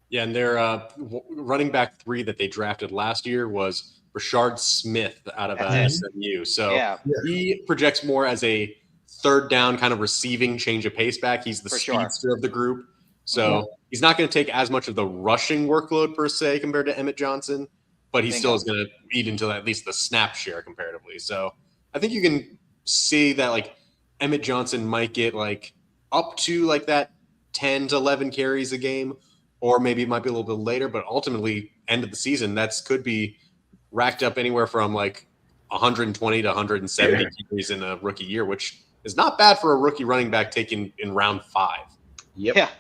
Yeah, and their running back 3 that they drafted last year was Rashard Smith out of SMU. So he projects more as a third down kind of receiving change of pace back. He's the speedster of the group. So he's not going to take as much of the rushing workload per se compared to Emmett Johnson, but he still is going to eat into at least the snap share comparatively. So I think you can see that like Emmett Johnson might get like up to like that 10 to 11 carries a game, or maybe it might be a little bit later, but ultimately end of the season, that's could be racked up anywhere from like 120 to 170 carries in a rookie year, which is not bad for a rookie running back taken in round 5. Yep.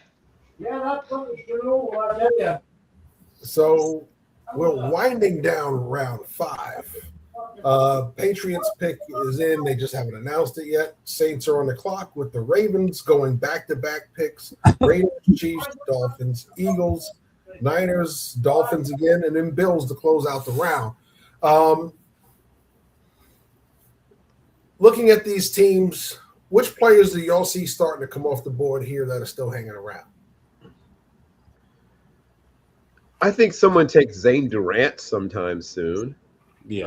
Yeah, that's something true. I tell you. So we're winding down round 5. Patriots pick is in. They just haven't announced it yet. Saints are on the clock with the Ravens going back-to-back picks. Raiders, Chiefs, Dolphins, Eagles, Niners, Dolphins again, and then Bills to close out the round. Looking at these teams, which players do y'all see starting to come off the board here that are still hanging around? I think someone takes Zane Durant sometime soon. Yeah.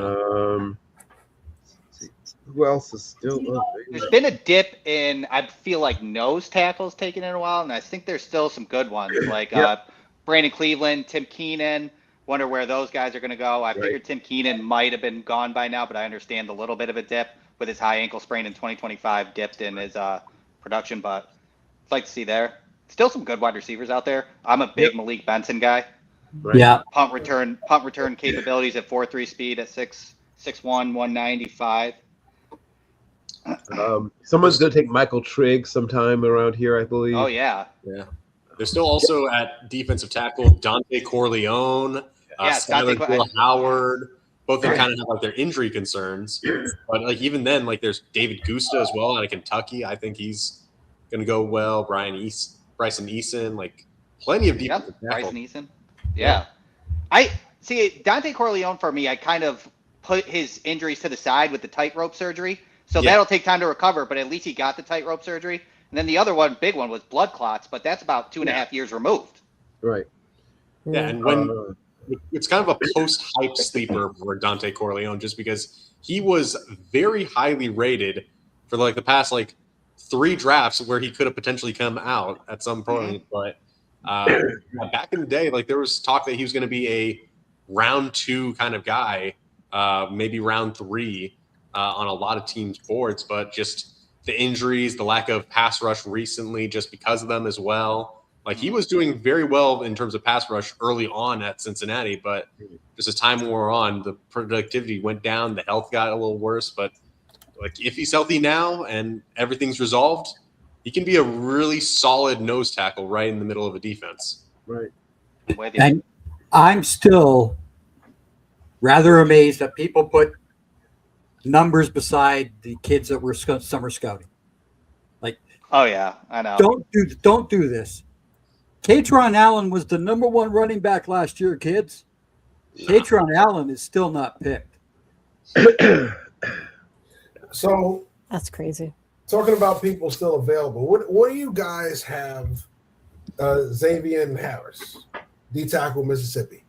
Who else is still There's been a dip in, I feel like, nose tackles taking it a while, and I think there's still some good ones, like Brandon Cleveland, Tim Keenan. Wonder where those guys are going to go. I figured Tim Keenan might have been gone by now, but I understand a little bit of a dip with his high ankle sprain in 2025 dipped in his production, but I'd like to see there. Still some good wide receivers out there. I'm a big Malik Benson guy. Right. Yeah. Punt return capabilities at 4.3 speed at 6'1", 195. Someone's going to take Michael Trigg sometime around here, I believe. Oh, yeah. Yeah. There's still also at defensive tackle Dante Corleone, Skylar Howard. Both of them kind of have like their injury concerns, but like even then, like there's David Gusta as well out of Kentucky. I think he's going to go well. Bryson Eason, like plenty of defensive tackle. Bryson Eason. Yeah. I see Dante Corleone for me. I kind of put his injuries to the side with the tightrope surgery. So that'll take time to recover, but at least he got the tightrope surgery. And then the other one, big one, was blood clots, but that's about 2.5 years removed. Right. Yeah, and when it's kind of a post-hype sleeper for Dante Corleone, just because he was very highly rated for like the past like 3 drafts where he could have potentially come out at some point. But back in the day, like there was talk that he was going to be a round 2 kind of guy, maybe round 3 on a lot of teams' boards, but just the injuries, the lack of pass rush recently, just because of them as well. Like he was doing very well in terms of pass rush early on at Cincinnati, but just as time wore on, the productivity went down, the health got a little worse. But like if he's healthy now and everything's resolved, he can be a really solid nose tackle right in the middle of a defense. Right. And I'm still rather amazed that people put numbers beside the kids that were summer scouting. Like, oh yeah, I know. Don't do this. Katron Allen was the number 1 running back last year, kids. Katron Allen is still not picked. So that's crazy. Talking about people still available, what do you guys have? Xavier Harris, D tackle, Mississippi.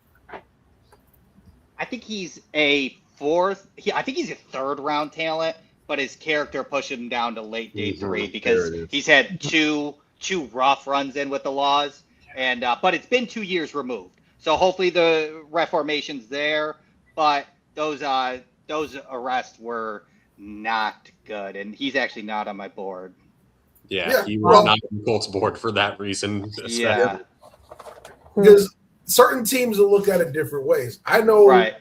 I think he's a 4th. I think he's a 3rd round talent, but his character pushed him down to late day 3 because he's had two rough runs in with the laws, and but it's been 2 years removed. So hopefully the reformation's there, but those arrests were not good, and he's actually not on my board. Yeah, he was not on the Colts board for that reason. Yeah. Because certain teams will look at it different ways. I know a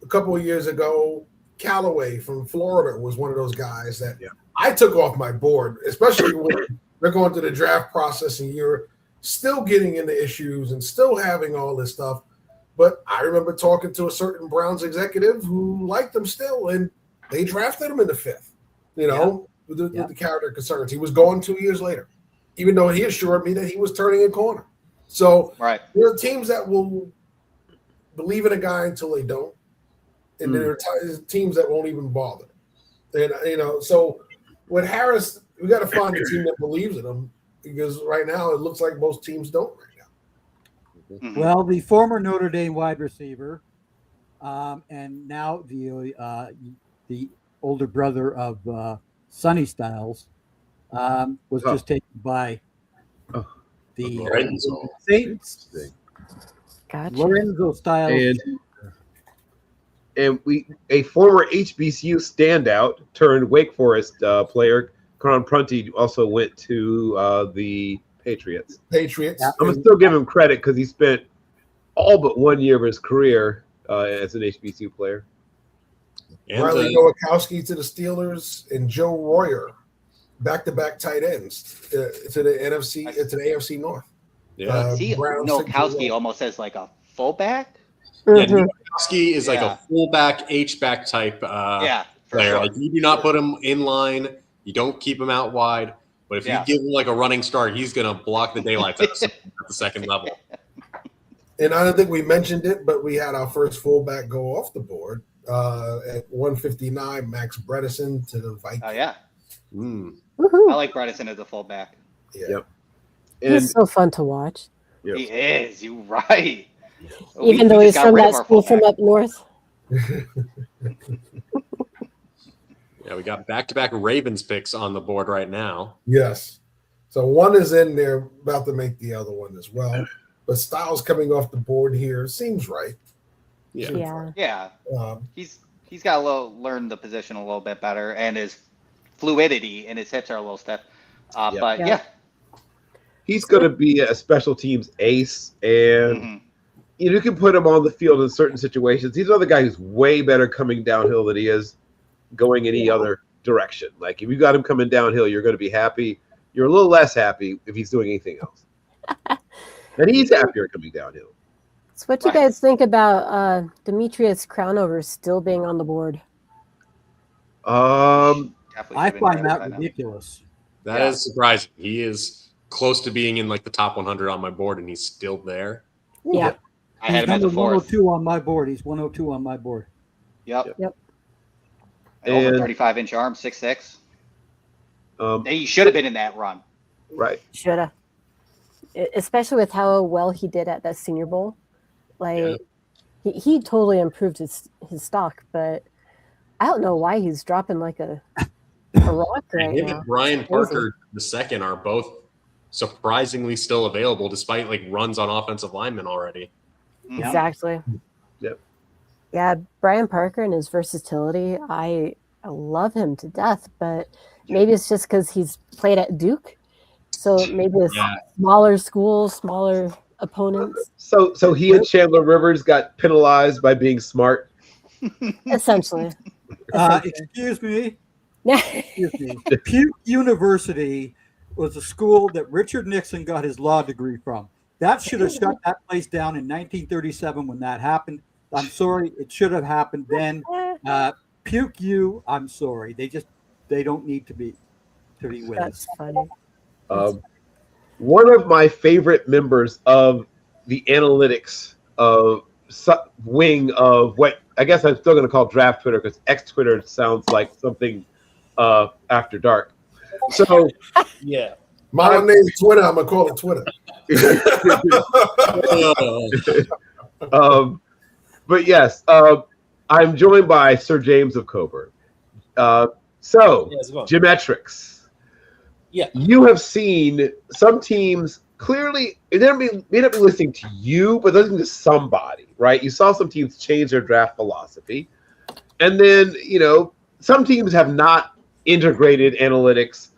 couple of years ago, Callaway from Florida was one of those guys that I took off my board, especially when they're going through the draft process and you're still getting into issues and still having all this stuff. But I remember talking to a certain Browns executive who liked him still, and they drafted him in the 5th, with the character concerns. He was gone 2 years later, even though he assured me that he was turning a corner. So there are teams that will believe in a guy until they don't. And there are teams that won't even bother. And, so with Harris, we got to find a team that believes in him, because right now it looks like most teams don't right now. Well, the former Notre Dame wide receiver, and now the older brother of Sonny Styles, was just taken by the Saints. Gotcha. Lorenzo Styles. And a former HBCU standout turned Wake Forest player, Karan Prunty, also went to the Patriots. I'm going to still give him credit because he spent all but 1 year of his career as an HBCU player. And Riley Nowakowski to the Steelers and Joe Royer, back-to-back tight ends to the AFC North. Yeah, Nowakowski almost as like a fullback. Yeah, Nowakowski is like a fullback, H-back type player. Sure. Like you do not put him in line, you don't keep him out wide. But if you give him like a running start, he's going to block the daylights at the second level. And I don't think we mentioned it, but we had our first fullback go off the board at 159, Max Bredesen to the Vikings. Oh, yeah. I like Bredesen as a fullback. Yeah. Yep. He's so fun to watch. Yep. He is. You're right. Even though he's from that school from up north. Yeah, we got back-to-back Ravens picks on the board right now. Yes. So one is in there, about to make the other one as well. But Styles coming off the board here seems right. Yeah. He's got to learn the position a little bit better, and his fluidity and his hips are a little stiff. But yeah. He's going to be a special teams ace, and you can put him on the field in certain situations. He's another guy who's way better coming downhill than he is going any other direction. Like, if you got him coming downhill, you're going to be happy. You're a little less happy if he's doing anything else. And he's happier coming downhill. So what do you guys think about Demetrius Crownover still being on the board? I find that ridiculous. That is surprising. He is close to being in like the top 100 on my board, and he's still there. Yeah. I had him at the 4th. 102 on my board. He's 102 on my board. Yep. And, over 35-inch arm, 6'6". He should have been in that run. Right. Should have. Especially with how well he did at that Senior Bowl. Like, he totally improved his stock, but I don't know why he's dropping like a rock right him now. and Brian Parker II are both surprisingly still available despite like runs on offensive linemen already. Exactly. Yep. Yeah, Brian Parker and his versatility, I love him to death, but maybe it's just because he's played at Duke. So maybe it's smaller schools, smaller opponents. So he and Chandler Rivers got penalized by being smart. Essentially. Excuse me. Puke University was a school that Richard Nixon got his law degree from. That should have shut that place down in 1937 when that happened. I'm sorry, it should have happened then. Puke U, I'm sorry. They don't need to be with us. That's funny. One of my favorite members of the analytics wing of what I guess I'm still going to call draft Twitter, because X Twitter sounds like something after dark. So yeah, my name's Twitter. I'm gonna call it Twitter. But yes, I'm joined by Sir James of Coburn. Geometrics. Yeah, you have seen some teams clearly. They may not be listening to you, but listening to somebody, right? You saw some teams change their draft philosophy, and then some teams have not integrated analytics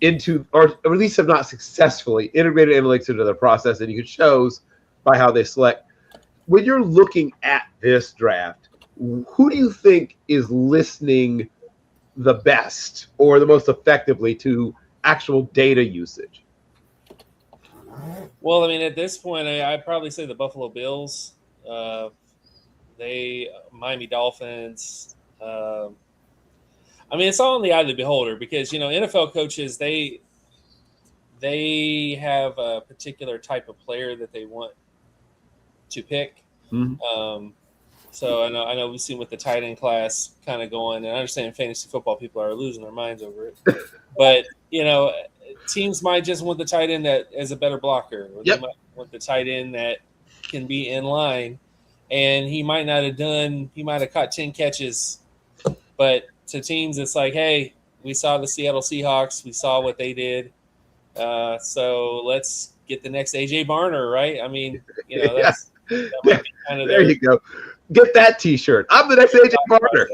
into, or at least have not successfully integrated analytics into the process, and it shows by how they select. When you're looking at this draft, who do you think is listening the best or the most effectively to actual data usage? Well, I mean, at this point, I'd probably say the Buffalo Bills, Miami Dolphins. I mean, it's all in the eye of the beholder, because NFL coaches, they have a particular type of player that they want to pick. Mm-hmm. So I know we've seen with the tight end class kind of going, and I understand fantasy football people are losing their minds over it, but teams might just want the tight end that is a better blocker, or they might want the tight end that can be in line, and he might have caught 10 catches, but to teams it's like, hey, we saw the Seattle Seahawks, we saw what they did, so let's get the next AJ Barner, right? I mean, that might be kind of there you go. Get that T-shirt. I'm the next AJ Barner.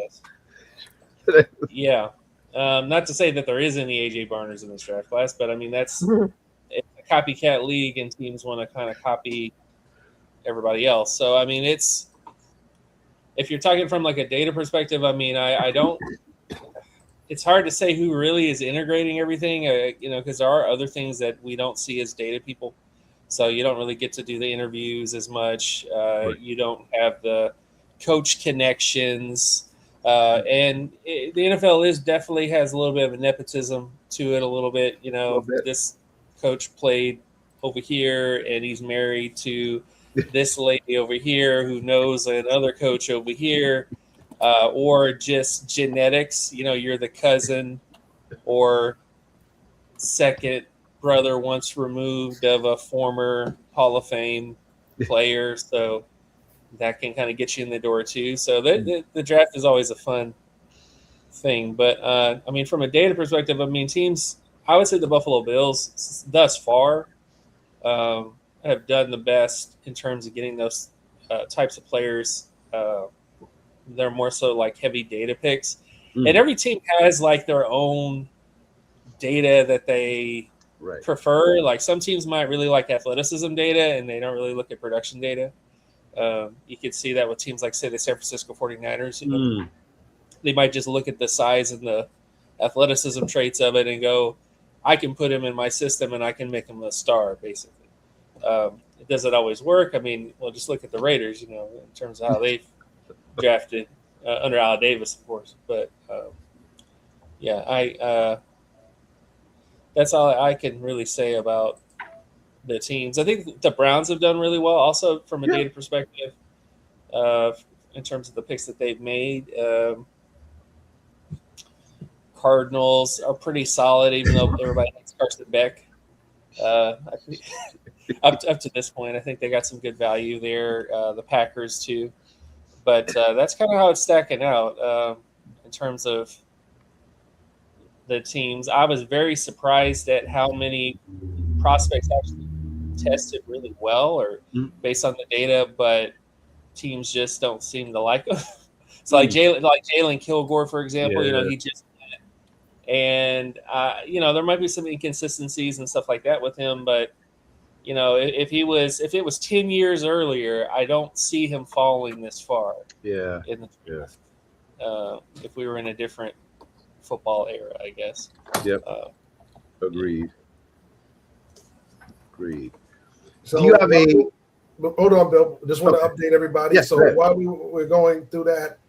Yeah. Not to say that there is any AJ Barners in this draft class, but I mean, it's a copycat league, and teams want to kind of copy everybody else. So, I mean, if you're talking from like a data perspective, I mean, I don't, it's hard to say who really is integrating everything, because there are other things that we don't see as data people. So you don't really get to do the interviews as much. Right. You don't have the coach connections. And the NFL definitely has a little bit of a nepotism to it a little bit. This coach played over here, and he's married to this lady over here who knows another coach over here, or just genetics. You're the cousin or second brother once removed of a former Hall of Fame player. So that can kind of get you in the door too. So the draft is always a fun thing. But I mean, from a data perspective, I mean, teams. I would say the Buffalo Bills thus far have done the best in terms of getting those types of players. They're more so like heavy data picks, and every team has like their own data that they prefer. Like some teams might really like athleticism data, and they don't really look at production data. You could see that with teams like, say, the San Francisco 49ers. You know, they might just look at the size and the athleticism traits of it and go, I can put him in my system and I can make him a star, basically. It doesn't always work. I mean, well, just look at the Raiders, you know, in terms of how they've drafted under Al Davis, of course. But, that's all I can really say about the teams. I think the Browns have done really well also from a data perspective in terms of the picks that they've made. Cardinals are pretty solid, even though everybody hates Carson Beck. I think up to this point, I think they got some good value there. The Packers too, but that's kind of how it's stacking out in terms of the teams. I was very surprised at how many prospects actually tested really well, or based on the data, but teams just don't seem to like them. So like Jalen Kilgore, for example, you know, he just. And, you know, there might be some inconsistencies and stuff like that with him. But, you know, if it was 10 years earlier, I don't see him falling this far. Yeah. In the draft. If we were in a different football era, I guess. Yep. Agreed. So do you have hold on, Bill. Just want to update everybody. Yes, so while we're going through that,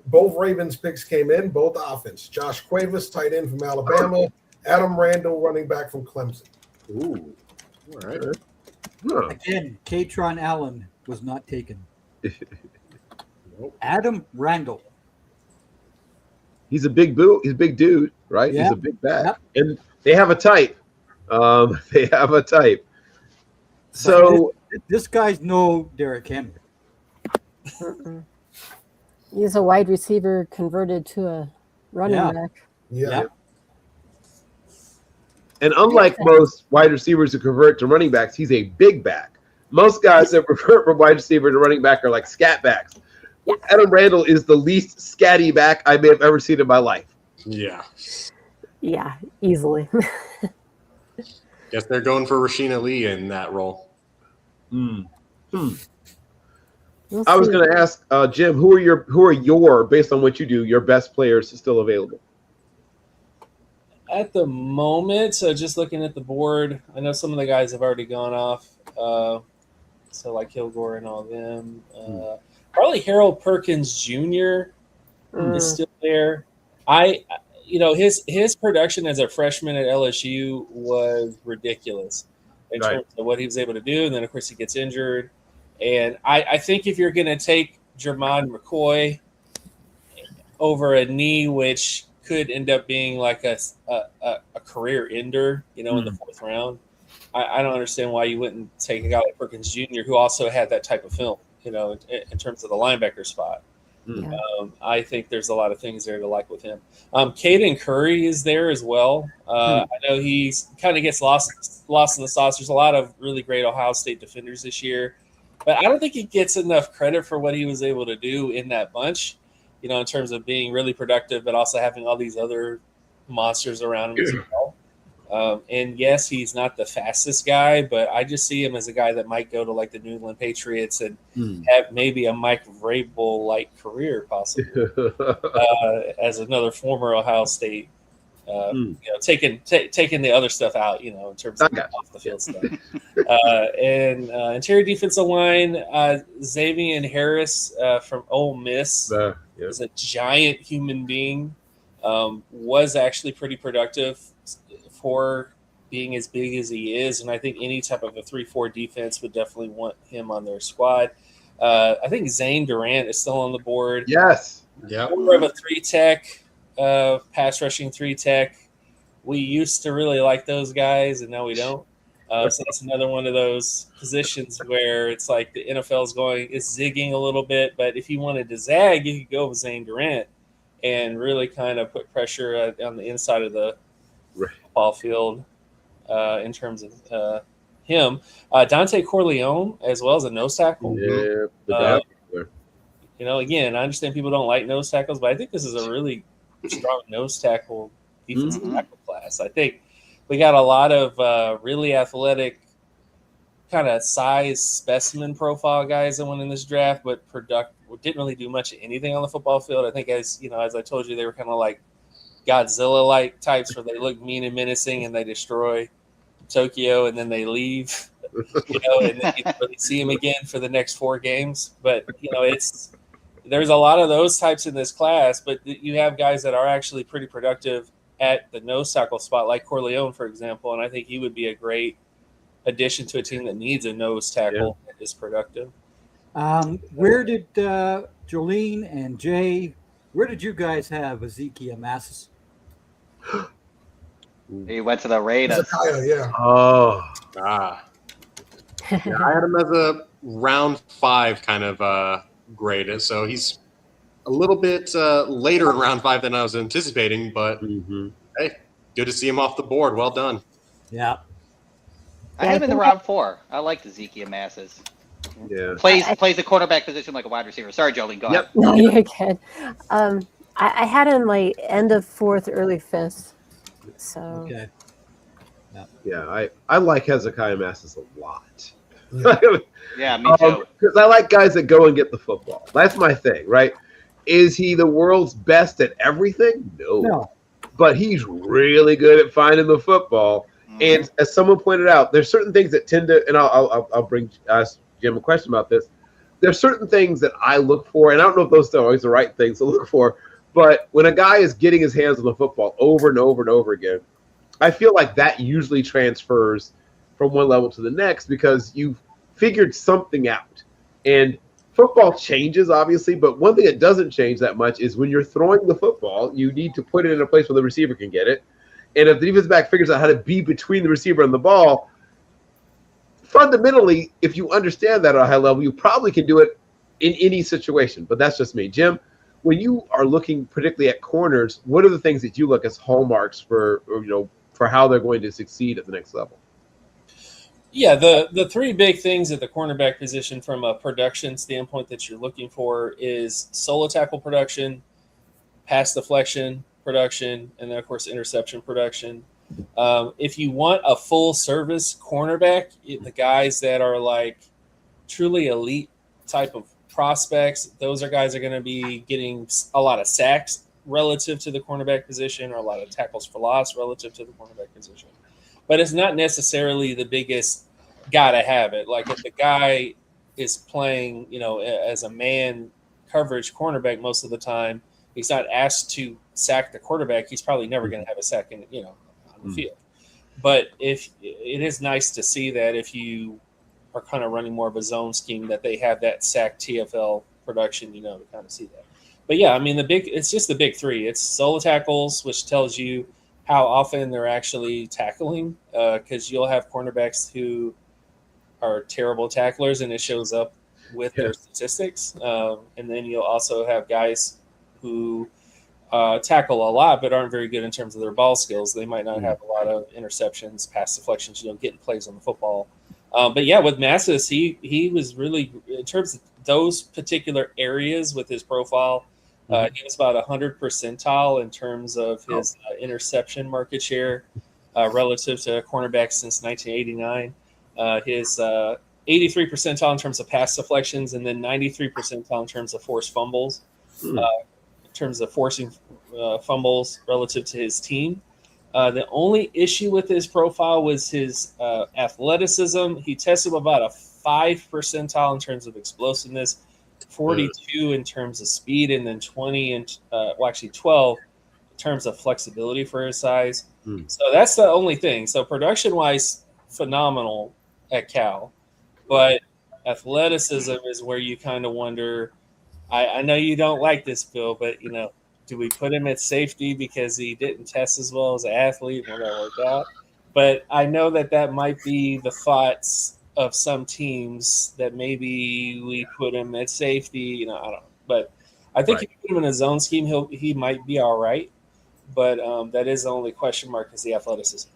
both Ravens picks came in, both offense. Josh Cuevas, tight end from Alabama. Adam Randall, running back from Clemson. Ooh, all right. Again, Katron Allen was not taken. Adam Randall. He's a big boot. He's a big dude, right? Yeah. He's a big back, and they have a type. They have a type. So this guy's no Derrick Henry. He's a wide receiver converted to a running back. Yeah. And unlike most wide receivers who convert to running backs, he's a big back. Most guys that convert from wide receiver to running back are like scat backs. Yeah. Adam Randall is the least scatty back I may have ever seen in my life. Yeah. Yeah, easily. Guess they're going for Rashina Lee in that role. I was going to ask Jim, who are your based on what you do, your best players still available? At the moment, so just looking at the board, I know some of the guys have already gone off. So like Kilgore and all of them. Probably Harold Perkins Jr. is still there. His production as a freshman at LSU was ridiculous in terms of what he was able to do. And then, of course, he gets injured. And I think if you're going to take Jermon McCoy over a knee, which could end up being like a career ender, in the fourth round, I don't understand why you wouldn't take a guy like Perkins Jr., who also had that type of film, in terms of the linebacker spot. Yeah. I think there's a lot of things there to like with him. Caden Curry is there as well. I know he's kind of gets lost in the sauce. There's a lot of really great Ohio State defenders this year, but I don't think he gets enough credit for what he was able to do in that bunch, in terms of being really productive, but also having all these other monsters around him as well. And yes, he's not the fastest guy, but I just see him as a guy that might go to like the New England Patriots and have maybe a Mike Vrabel-like career, possibly, as another former Ohio State. Taking the other stuff out, in terms of off the field stuff. And interior defensive line, Xavier Harris from Ole Miss is a giant human being. Was actually pretty productive for being as big as he is, and I think any type of a 3-4 defense would definitely want him on their squad. I think Zane Durant is still on the board. Yes. Yeah. More of a 3-tech, pass rushing 3-tech. We used to really like those guys, and now we don't. So that's another one of those positions where it's like the NFL is zigging a little bit, but if you wanted to zag, you could go with Zane Durant. and really kind of put pressure on the inside of the ball field in terms of him. Dante Corleone, as well as a nose tackle. Yeah, again, I understand people don't like nose tackles, but I think this is a really strong nose tackle defensive tackle class. I think we got a lot of really athletic kind of size specimen profile guys that went in this draft, but didn't really do much of anything on the football field. I think as I told you, they were kind of like Godzilla-like types where they look mean and menacing and they destroy Tokyo and then they leave, and then you don't really see them again for the next 4 games. But, there's a lot of those types in this class, but you have guys that are actually pretty productive at the nose tackle spot, like Corleone, for example, and I think he would be a great addition to a team that needs a nose tackle that is productive. Where did Jolene and Jay, where did you guys have Ezekiel Massis? He went to the Raiders. Yeah. I had him as a round 5 kind of grade. So he's a little bit later in round 5 than I was anticipating, but hey, good to see him off the board. Well done. Yeah. I have him in the round 4. I like Ezekiel Massis. Yeah. Plays the quarterback position like a wide receiver. Sorry, Jolene, go ahead. No, you're good. I had him like end of 4th, early 5th. So okay. Yeah, I like Hezekiah Massis a lot. Yeah, me too. Because I like guys that go and get the football. That's my thing, right? Is he the world's best at everything? No. But he's really good at finding the football. And as someone pointed out, there's certain things that tend to, and I'll ask Jim a question about this. There's certain things that I look for, and I don't know if those are always the right things to look for, but when a guy is getting his hands on the football over and over and over again, I feel like that usually transfers from one level to the next because you've figured something out. And football changes, obviously, but one thing that doesn't change that much is when you're throwing the football, you need to put it in a place where the receiver can get it. And if the defensive back figures out how to be between the receiver and the ball, fundamentally, if you understand that at a high level, you probably can do it in any situation. But that's just me. Jim, when you are looking particularly at corners, what are the things that you look as hallmarks for how they're going to succeed at the next level? Yeah, the 3 big things at the cornerback position from a production standpoint that you're looking for is solo tackle production, pass deflection production, and then, of course, interception production. If you want a full-service cornerback, the guys that are like truly elite type of prospects, those are guys that are going to be getting a lot of sacks relative to the cornerback position or a lot of tackles for loss relative to the cornerback position. But it's not necessarily the biggest gotta have it. Like if the guy is playing, as a man coverage cornerback most of the time, he's not asked to sack the quarterback. He's probably never going to have a sack on the field. But if it is nice to see that if you are kind of running more of a zone scheme, that they have that sack TFL production, to kind of see that. But yeah, I mean, it's just the big 3. It's solo tackles, which tells you how often they're actually tackling, because you'll have cornerbacks who are terrible tacklers, and it shows up with their statistics. And then you'll also have guys who tackle a lot but aren't very good in terms of their ball skills. They might not have a lot of interceptions, pass deflections, getting plays on the football. But yeah, with Massis, he was really, in terms of those particular areas with his profile, he was about 100 percentile in terms of his interception market share relative to cornerbacks since 1989. His 83 percentile in terms of pass deflections, and then 93 percentile in terms of forced fumbles, in terms of forcing fumbles relative to his team. The only issue with his profile was his athleticism. He tested about a 5 percentile in terms of explosiveness, 42 in terms of speed, and then 12 in terms of flexibility for his size. So that's the only thing. So production-wise, phenomenal at Cal, but athleticism is where you kind of wonder. I know you don't like this, Bill, but do we put him at safety because he didn't test as well as an athlete and that worked out? But I know that might be the thoughts of some teams, that maybe we put him at safety. I don't know. But I think if you put him in a zone scheme, he might be all right, but that is the only question mark is the athleticism.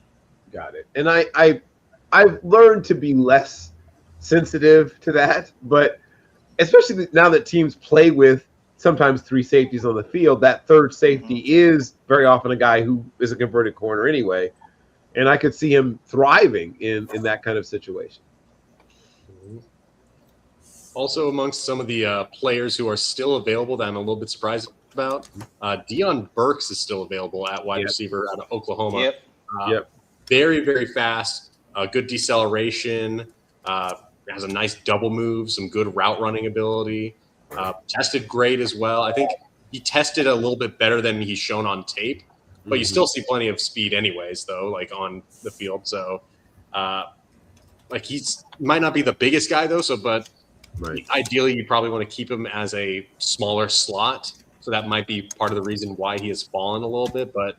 Got it. And I've learned to be less sensitive to that, but especially now that teams play with sometimes 3 safeties on the field, that third safety is very often a guy who is a converted corner anyway, and I could see him thriving in that kind of situation. Also, amongst some of the players who are still available that I'm a little bit surprised about, Deion Burks is still available at wide receiver out of Oklahoma. Very, very fast, good deceleration, has a nice double move, some good route running ability. Tested great as well. I think he tested a little bit better than he's shown on tape, but you still see plenty of speed anyways, though, like on the field. So, like he might not be the biggest guy though. But ideally, you probably want to keep him as a smaller slot. So that might be part of the reason why he has fallen a little bit. But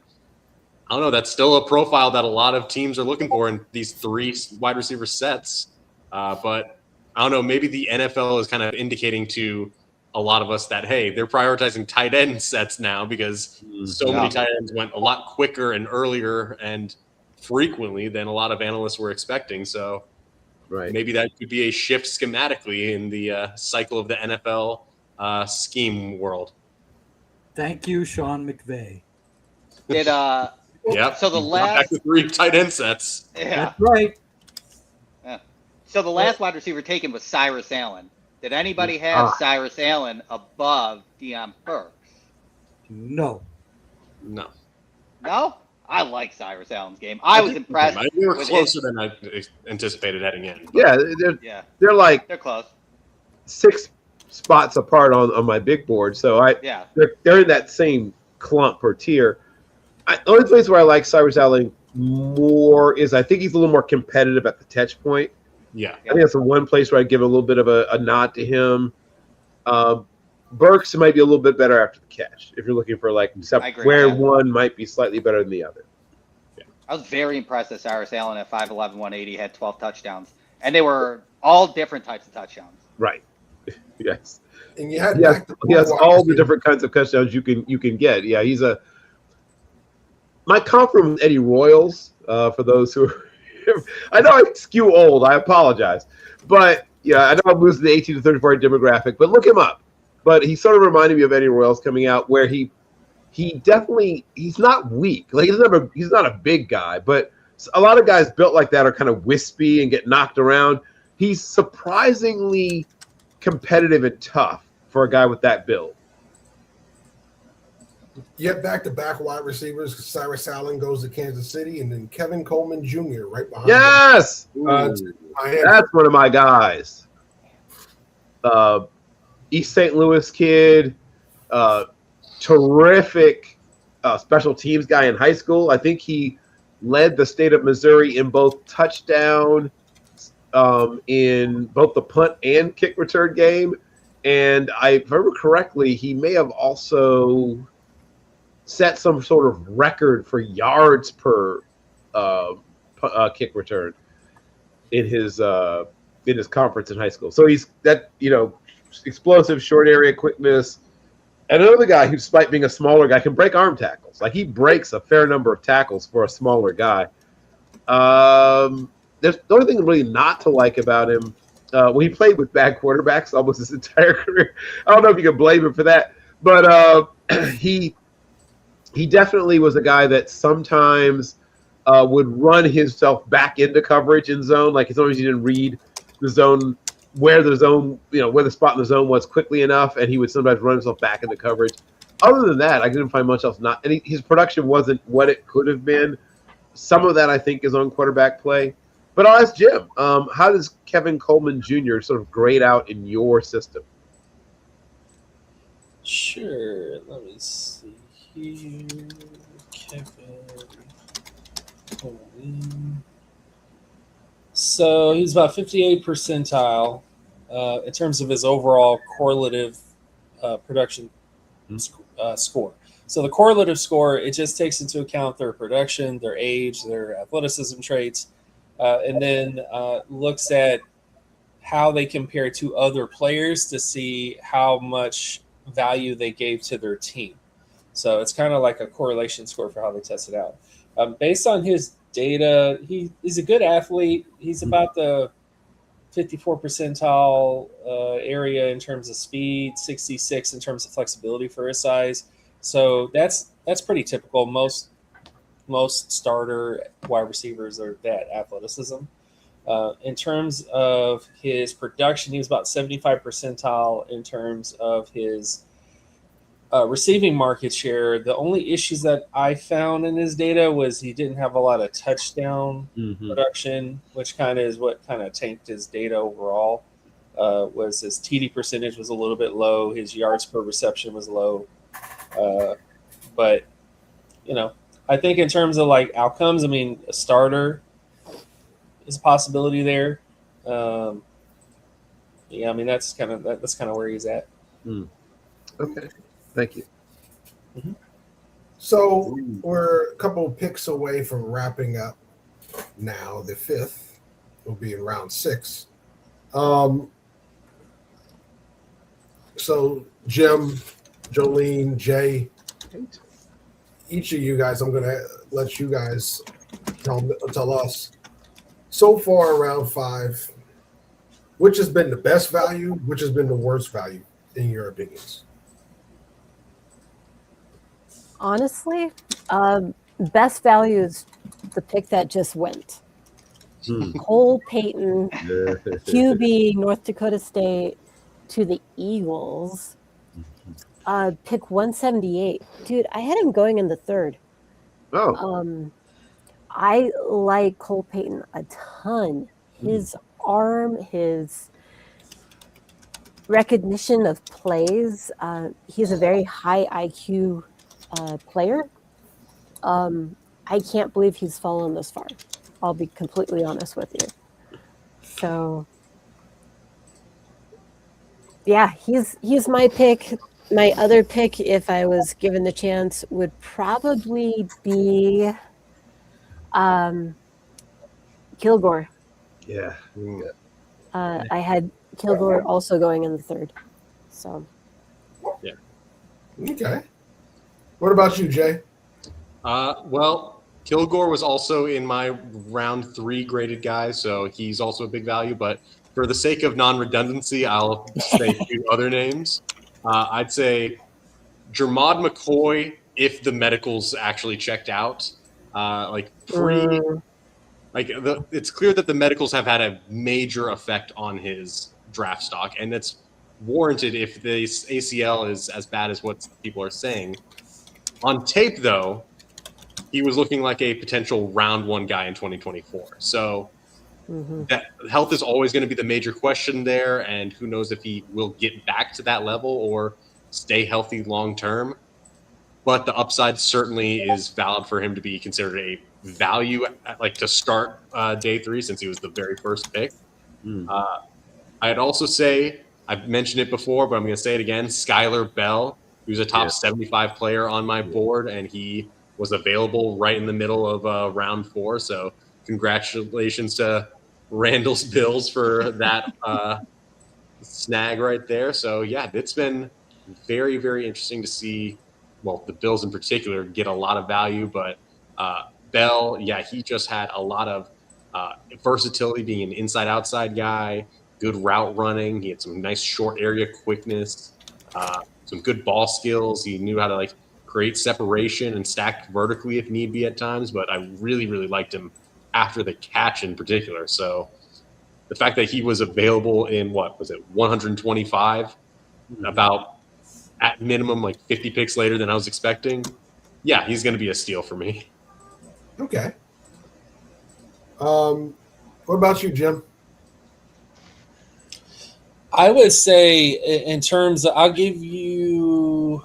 I don't know. That's still a profile that a lot of teams are looking for in these 3 wide receiver sets. But I don't know. Maybe the NFL is kind of indicating to a lot of us that, hey, they're prioritizing tight end sets now because so many tight ends went a lot quicker and earlier and frequently than a lot of analysts were expecting. So maybe that could be a shift schematically in the cycle of the NFL scheme world. Thank you, Sean McVay. So the last 3 tight end sets. That's right. So the last wide receiver taken was Cyrus Allen. Did anybody have Cyrus Allen above Deion Burks? No. No. No? I like Cyrus Allen's game. I was impressed. We were closer than I anticipated heading in. They're like they're close. 6 spots apart on my big board. So they're in that same clump or tier. The only place where I like Cyrus Allen more is I think he's a little more competitive at the catch point. Yeah. I think that's the one place where I'd give a little bit of a nod to him. Burks might be a little bit better after the catch if you're looking for like where one might be slightly better than the other. I was very impressed that Cyrus Allen at 5'11", 180 had 12 touchdowns. And they were all different types of touchdowns. Right. Yes. And you had he has all the different kinds of touchdowns you can get. Yeah, he's my compliment with Eddie Royals, for those who are I know I skew old. I apologize. But, I know I'm losing the 18 to 34 demographic, but look him up. But he sort of reminded me of Eddie Royals coming out where he's not weak. Like he's not a big guy, but a lot of guys built like that are kind of wispy and get knocked around. He's surprisingly competitive and tough for a guy with that build. Yet back-to-back wide receivers. Cyrus Allen goes to Kansas City, and then Kevin Coleman Jr. right behind him. Yes! That's one of my guys. East St. Louis kid, terrific special teams guy in high school. I think he led the state of Missouri in both touchdown, in both the punt and kick return game. And if I remember correctly, he may have also set some sort of record for yards per kick return in his conference in high school. So he's that, explosive short area quickness. And another guy who, despite being a smaller guy, can break arm tackles. Like he breaks a fair number of tackles for a smaller guy. There's the only thing really not to like about him. He played with bad quarterbacks almost his entire career. I don't know if you can blame him for that, but he definitely was a guy that sometimes would run himself back into coverage in zone. Like as long as he didn't read the zone, where the spot in the zone was quickly enough, and he would sometimes run himself back into coverage. Other than that, I didn't find much else. His production wasn't what it could have been. Some of that I think is on quarterback play. But I'll ask Jim, how does Kevin Coleman Jr. sort of grade out in your system? Sure. Let me see here. Kevin Coleman. So he's about 58th percentile in terms of his overall correlative production score. So the correlative score, it just takes into account their production, their age, their athleticism traits, and then looks at how they compare to other players to see how much value they gave to their team. So it's kind of like a correlation score for how they test it out. Based on his data, he's a good athlete. He's about the 54 percentile area in terms of speed, 66 in terms of flexibility for his size. So that's pretty typical. Most starter wide receivers are that athleticism. In terms of his production, he was about 75 percentile in terms of his receiving market share. The only issues that I found in his data was he didn't have a lot of touchdown production, which kind of is what kind of tanked his data overall. Was his TD percentage was a little bit low. His yards per reception was low. But, I think in terms of like outcomes, I mean, a starter is a possibility there. I mean, that's kind of where he's at. Okay. Thank you. So we're a couple of picks away from wrapping up now. The 5th will be in round 6. So Jim, Jolene, Jay, each of you guys, I'm going to let you guys tell us so far around 5, which has been the best value, which has been the worst value in your opinions? Honestly, best value is the pick that just went. Cole Payton, QB, North Dakota State, to the Eagles. Pick 178. Dude, I had him going in the 3rd. Oh. I like Cole Payton a ton. His arm, his recognition of plays. He's a very high IQ player. I can't believe he's fallen this far. I'll be completely honest with you. So, yeah, he's my pick. My other pick, if I was given the chance, would probably be Kilgore. Yeah. I had Kilgore also going in the 3rd. So. Yeah. Okay. What about you, Jay? Well, Kilgore was also in my round 3 graded guy, so he's also a big value. But for the sake of non-redundancy, I'll say 2 other names. I'd say Jermod McCoy, if the medicals actually checked out. It's clear that the medicals have had a major effect on his draft stock, and it's warranted if the ACL is as bad as what people are saying. On tape, though, he was looking like a potential round 1 guy in 2024. So that health is always going to be the major question there, and who knows if he will get back to that level or stay healthy long term. But the upside certainly is valid for him to be considered a value, like to start day 3, since he was the very first pick. I'd also say, I've mentioned it before, but I'm going to say it again, Skylar Bell, who's a top 75 player on my board, and he was available right in the middle of round 4. So congratulations to Randall's Bills for that snag right there. So, yeah, it's been very, very interesting to see, well, the Bills in particular get a lot of value, but Bell, yeah, he just had a lot of versatility, being an inside-outside guy, good route running. He had some nice short area quickness, some good ball skills. He knew how to create separation and stack vertically if need be at times, but I really, really liked him after the catch in particular. So the fact that he was available in 125, about at minimum 50 picks later than I was expecting. Yeah, he's going to be a steal for me. Okay. What about you, Jim? I would say in terms of, I'll give you,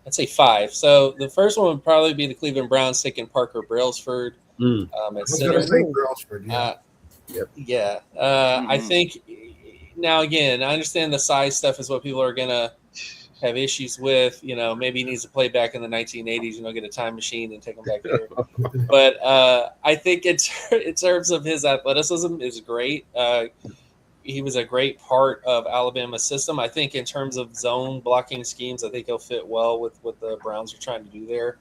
I'd say 5. So the first one would probably be the Cleveland Browns taking Parker Brailsford at center. Brailsford, yeah. I think now, again, I understand the size stuff is what people are going to have issues with. Maybe he needs to play back in the 1980s, get a time machine and take him back there. But I think in terms of his athleticism is great. he was a great part of Alabama's system. I think in terms of zone blocking schemes, I think he'll fit well with what the Browns are trying to do there.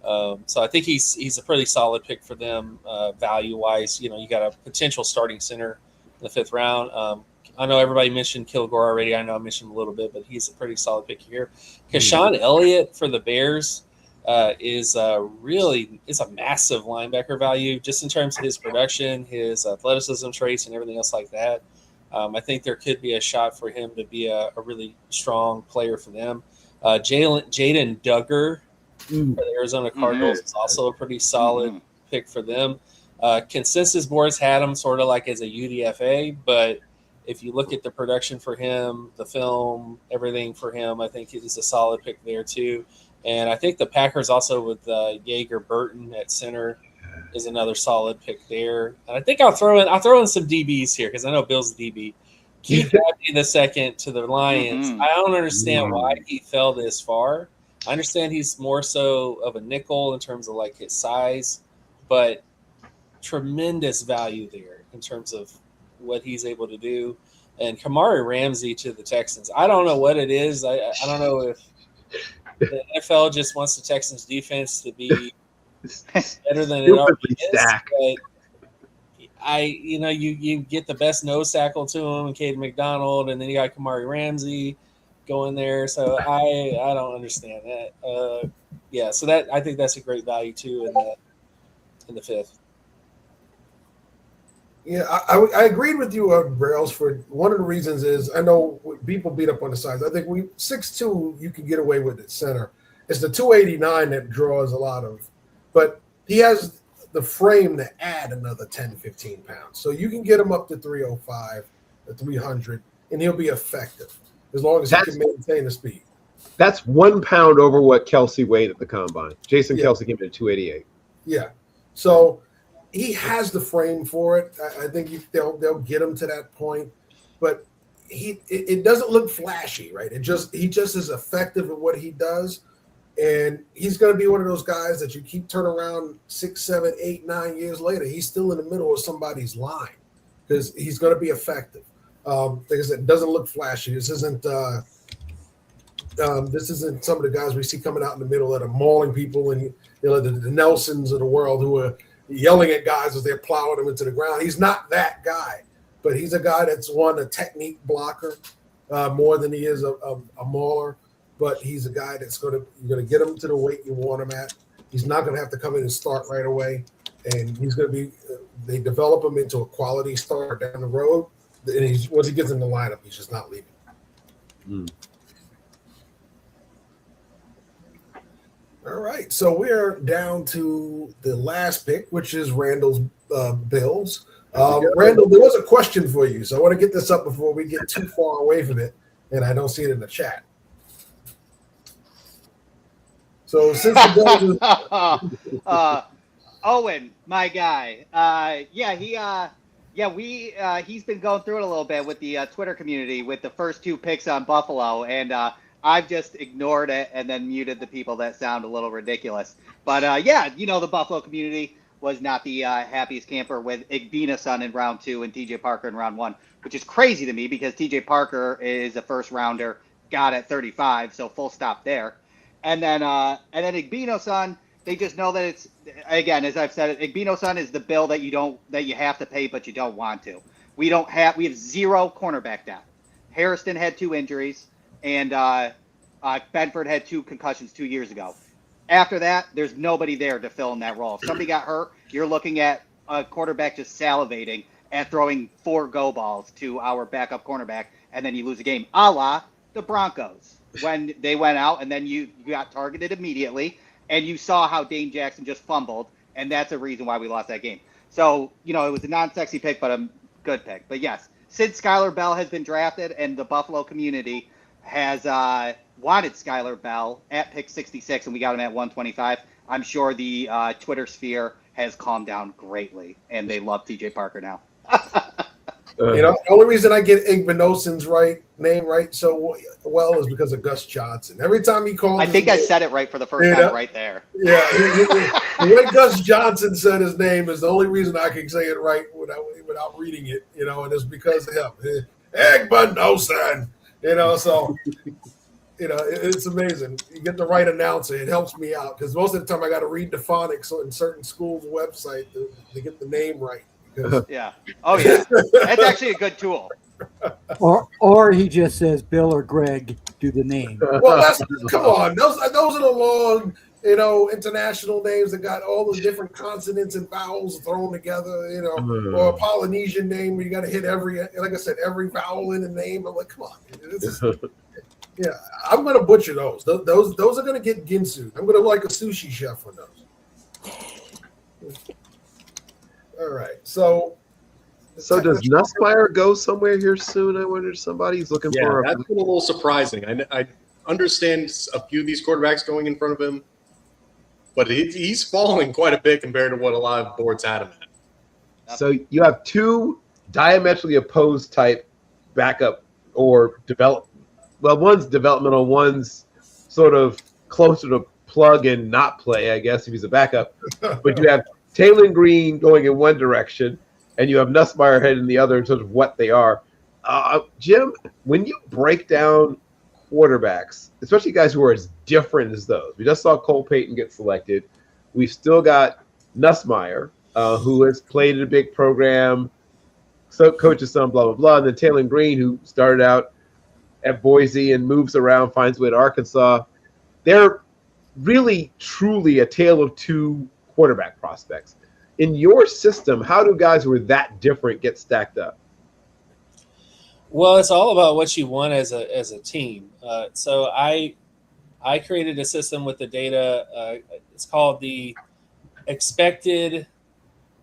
So I think he's a pretty solid pick for them value wise. You got a potential starting center in the 5th round. I know everybody mentioned Kilgore already. I know I mentioned him a little bit, but he's a pretty solid pick here. Keshawn Elliott for the Bears is a massive linebacker value just in terms of his production, his athleticism traits, and everything else like that. I think there could be a shot for him to be a really strong player for them. Jaden Duggar for the Arizona Cardinals is also a pretty solid pick for them. Consensus boards had him sort of like as a UDFA, but if you look at the production for him, the film, everything for him, I think it is a solid pick there too. And I think the Packers also with Yeager Burton at center is another solid pick there. And I think I'll throw in some DBs here because I know Bill's a DB. Keith Abney the second to the Lions. I don't understand why he fell this far. I understand he's more so of a nickel in terms of like his size, but tremendous value there in terms of what he's able to do. And Kamari Ramsey to the Texans. I don't know what it is. I don't know if the NFL just wants the Texans defense to be better than it already is. But you get the best nose tackle to him, and Caden McDonald, and then you got Kamari Ramsey going there. So I don't understand that. So that I think that's a great value too in the 5th. Yeah, I agreed with you, Rails. For one of the reasons is I know people beat up on the size. I think 6'2" you can get away with at center. It's the 289 that draws a lot of, but he has the frame to add another 10, 15 pounds. So you can get him up to 305, 300, and he'll be effective as long as he can maintain the speed. That's 1 pound over what Kelsey weighed at the combine. Jason Kelsey came in at 288. Yeah, so he has the frame for it. I think they'll get him to that point, but it doesn't look flashy, right? He just is effective at what he does, and he's going to be one of those guys that you keep turning around 6, 7, 8, 9 years later. He's still in the middle of somebody's line because he's going to be effective. Like I said, it doesn't look flashy. This isn't some of the guys we see coming out in the middle that are mauling people and the Nelsons of the world who are yelling at guys as they're plowing them into the ground. He's not that guy, but he's a guy that's a technique blocker more than he is a mauler. But he's a guy that's you're going to get him to the weight you want him at. He's not going to have to come in and start right away, and he's going to be. They develop him into a quality starter down the road, and once he gets in the lineup, he's just not leaving. All right, so we're down to the last pick, which is Randall's Bills. Randall, there was a question for you, so I want to get this up before we get too far away from it, and I don't see it in the chat. So since the Bills Owen, my guy, he's been going through it a little bit with the Twitter community with the first 2 picks on Buffalo, and I've just ignored it and then muted the people that sound a little ridiculous. But the Buffalo community was not the happiest camper with Igbinosun in round 2 and TJ Parker in round 1, which is crazy to me because TJ Parker is a first rounder, got at 35, so full stop there. And then Igbinosun, they just know that it's, again, as I've said, Igbinosun is the bill that you have to pay, but you don't want to. We have 0 cornerback depth. Harrison had 2 injuries, and Benford had 2 concussions 2 years ago. After that, there's nobody there to fill in that role. If somebody got hurt, you're looking at a quarterback just salivating and throwing 4 go balls to our backup cornerback, and then you lose a game, a la the Broncos when they went out, and then you got targeted immediately, and you saw how Dane Jackson just fumbled, and that's the reason why we lost that game. So, it was a non-sexy pick, but a good pick. But yes, since Skylar Bell has been drafted and the Buffalo community has wanted Skylar Bell at pick 66, and we got him at 125, I'm sure the Twitter sphere has calmed down greatly, and they love TJ Parker now. The only reason I get Igbenoson's name right so well is because of Gus Johnson. Every time he called, I think I said it right for the first time right there. Yeah, the way Gus Johnson said his name is the only reason I can say it right without reading it. And it's because of him, Igbenoson. So. It's amazing. You get the right announcer. It helps me out because most of the time I got to read the phonics on certain schools' website to get the name right. Yeah. Oh, yeah. That's actually a good tool. Or he just says Bill or Greg do the name. Well, come on. Those are the long, international names that got all the different consonants and vowels thrown together, or a Polynesian name where you got to hit every vowel in the name. I'm like, come on. Yeah, I'm gonna butcher those. Those are gonna get ginsu. I'm gonna like a sushi chef on those. All right, so does Nussmeier go somewhere here soon? I wonder. Somebody's looking for. That's been a little surprising. I understand a few of these quarterbacks going in front of him, but he's falling quite a bit compared to what a lot of boards had him at. So you have two diametrically opposed type backup or develop. Well, one's developmental, one's sort of closer to plug and not play, I guess, if he's a backup. But you have Taylor Green going in one direction, and you have Nussmeier heading in the other in terms of what they are. Jim, when you break down quarterbacks, especially guys who are as different as those, we just saw Cole Payton get selected. We've still got Nussmeier, who has played in a big program, so coach's son, blah, blah, blah. And then Taylor Green, who started out at Boise and moves around, finds a way to Arkansas. They're really, truly a tale of two quarterback prospects. In your system, how do guys who are that different get stacked up? Well, it's all about what you want as a team. So I created a system with the data. It's called the expected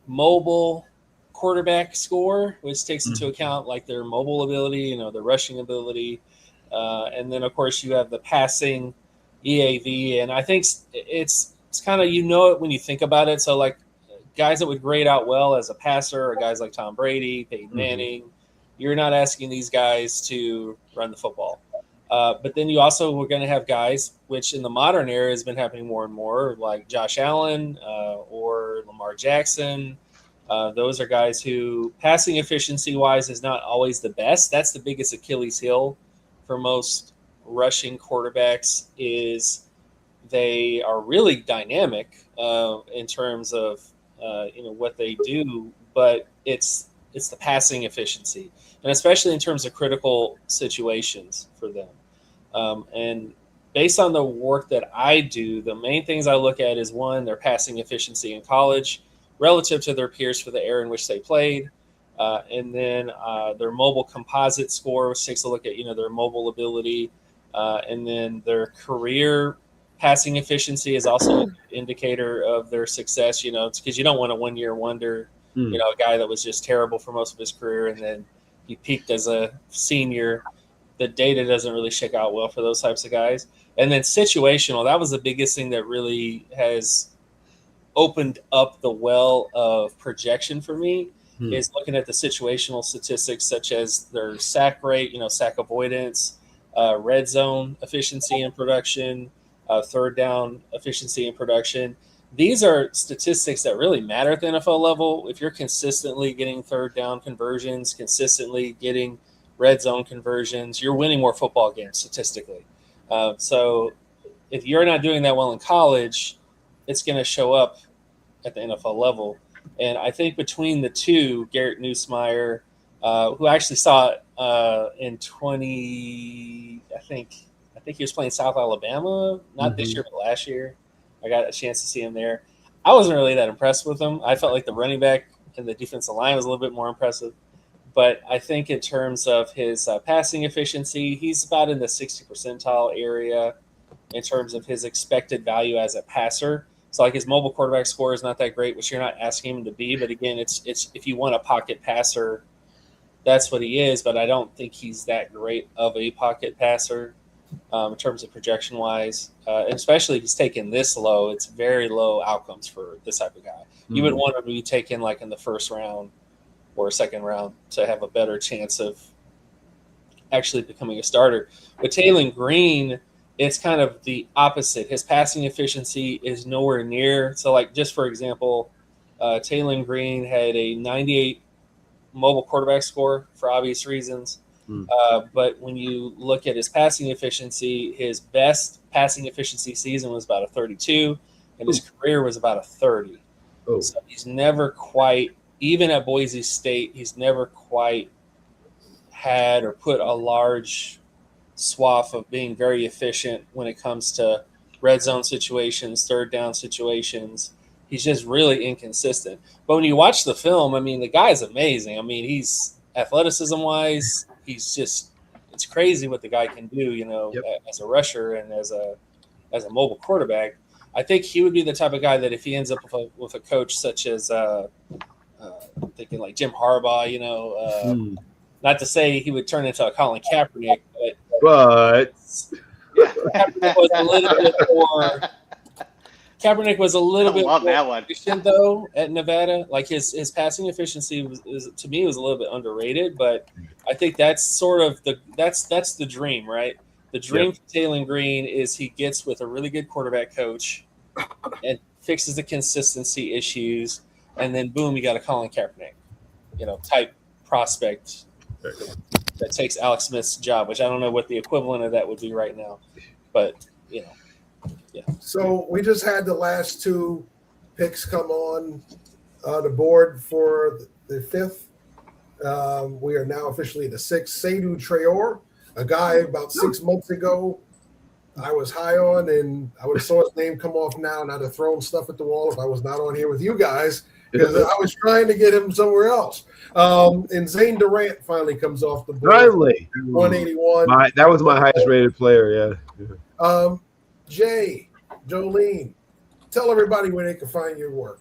mobile quarterback score, which takes into account like their mobile ability, their rushing ability, and then of course you have the passing EAV. And I think it's kind of it when you think about it. So like guys that would grade out well as a passer are guys like Tom Brady, Peyton Manning. You're not asking these guys to run the football, but then you also were going to have guys, which in the modern era has been happening more and more, like Josh Allen or Lamar Jackson. Those are guys who passing efficiency wise is not always the best. That's the biggest Achilles heel for most rushing quarterbacks is they are really dynamic in terms of what they do, but it's the passing efficiency, and especially in terms of critical situations for them. And based on the work that I do, the main things I look at is one, their passing efficiency in college relative to their peers for the era in which they played. And then their mobile composite score, which takes a look at, their mobile ability. And then their career passing efficiency is also an indicator of their success, it's because you don't want a one-year wonder, a guy that was just terrible for most of his career and then he peaked as a senior. The data doesn't really shake out well for those types of guys. And then situational, that was the biggest thing that really has opened up the well of projection for me is looking at the situational statistics such as their sack rate, sack avoidance, red zone efficiency in production, third down efficiency in production. These are statistics that really matter at the NFL level. If you're consistently getting third down conversions, consistently getting red zone conversions, you're winning more football games statistically. So if you're not doing that well in college, it's going to show up at the NFL level. And I think between the two, Garrett Nussmeier, who I actually saw in I think he was playing South Alabama, not this year, but last year. I got a chance to see him there. I wasn't really that impressed with him. I felt like the running back and the defensive line was a little bit more impressive. But I think in terms of his passing efficiency, he's about in the 60th percentile area in terms of his expected value as a passer. So like his mobile quarterback score is not that great, which you're not asking him to be. But again, it's if you want a pocket passer, that's what he is. But I don't think he's that great of a pocket passer in terms of projection wise. And especially if he's taken this low, it's very low outcomes for this type of guy. You would want him to be taken like in the first round or a second round to have a better chance of actually becoming a starter. With Taylor Green, it's kind of the opposite. His passing efficiency is nowhere near. So, like, just for example, Taylor Green had a 98 mobile quarterback score for obvious reasons. But when you look at his passing efficiency, his best passing efficiency season was about a 32, and his career was about a 30. So he's never quite, even at Boise State, he's never quite had or put a large swath of being very efficient when it comes to red zone situations, third down situations. He's just really inconsistent. But when you watch the film, I mean, the guy's amazing. I mean, he's athleticism-wise, he's just – it's crazy what the guy can do, you know, as a rusher and as a mobile quarterback. I think he would be the type of guy that if he ends up with a coach such as thinking like Jim Harbaugh, you know, not to say he would turn into a Colin Kaepernick, but Kaepernick was a little bit more efficient though at Nevada. Like his passing efficiency was to me was a little bit underrated, but I think that's sort of that's the dream, right? The dream for Taylor Green is he gets with a really good quarterback coach and fixes the consistency issues, and then boom, you got a Colin Kaepernick, you know, type prospect that takes Alex Smith's job, which I don't know what the equivalent of that would be right now, but you know, yeah. So we just had the last two picks come on the board for the fifth. We are now officially the sixth. Seydou Traore, a guy about 6 months ago I was high on, and I would have saw his name come off now, and I'd have thrown stuff at the wall if I was not on here with you guys, because I was trying to get him somewhere else. And Zane Durant finally comes off the board. Finally. 181. That was my highest rated player, yeah. Jay, Jolene, tell everybody where they can find your work.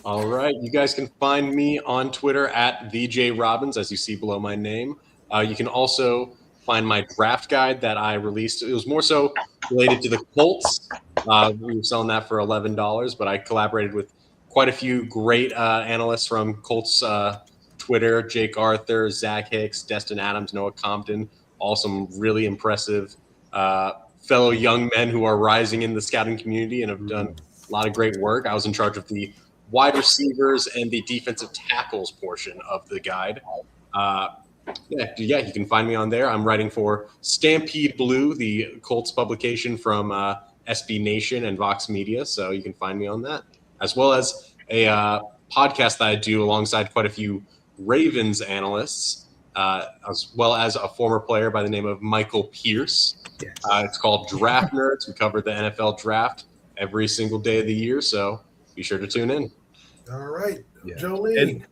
All right. You guys can find me on Twitter at VJRobbins, as you see below my name. You can also find my draft guide that I released. It was more so related to the Colts. We were selling that for $11, but I collaborated with quite a few great analysts from Colts Twitter, Jake Arthur, Zach Hicks, Destin Adams, Noah Compton, all some really impressive fellow young men who are rising in the scouting community and have done a lot of great work. I was in charge of the wide receivers and the defensive tackles portion of the guide. You can find me on there. I'm writing for Stampede Blue, the Colts publication from SB Nation and Vox Media, so you can find me on that, as well as a podcast that I do alongside quite a few Ravens analysts, as well as a former player by the name of Michael Pierce. Yes. It's called Draft Nerds. We cover the NFL draft every single day of the year, so be sure to tune in. All right. Yeah. Jolene.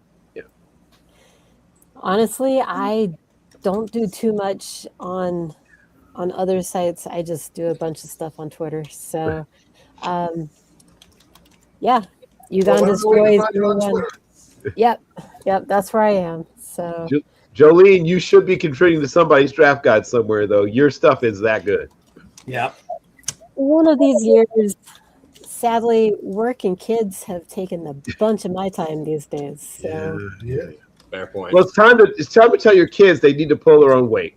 Honestly, I don't do too much on other sites. I just do a bunch of stuff on Twitter. So, Uganda's boys. Yep, that's where I am. So, Jolene, you should be contributing to somebody's draft guide somewhere, though. Your stuff is that good. Yeah. One of these years, sadly, work and kids have taken a bunch of my time these days. So. Yeah. Fair point. Well, it's time to tell your kids they need to pull their own weight.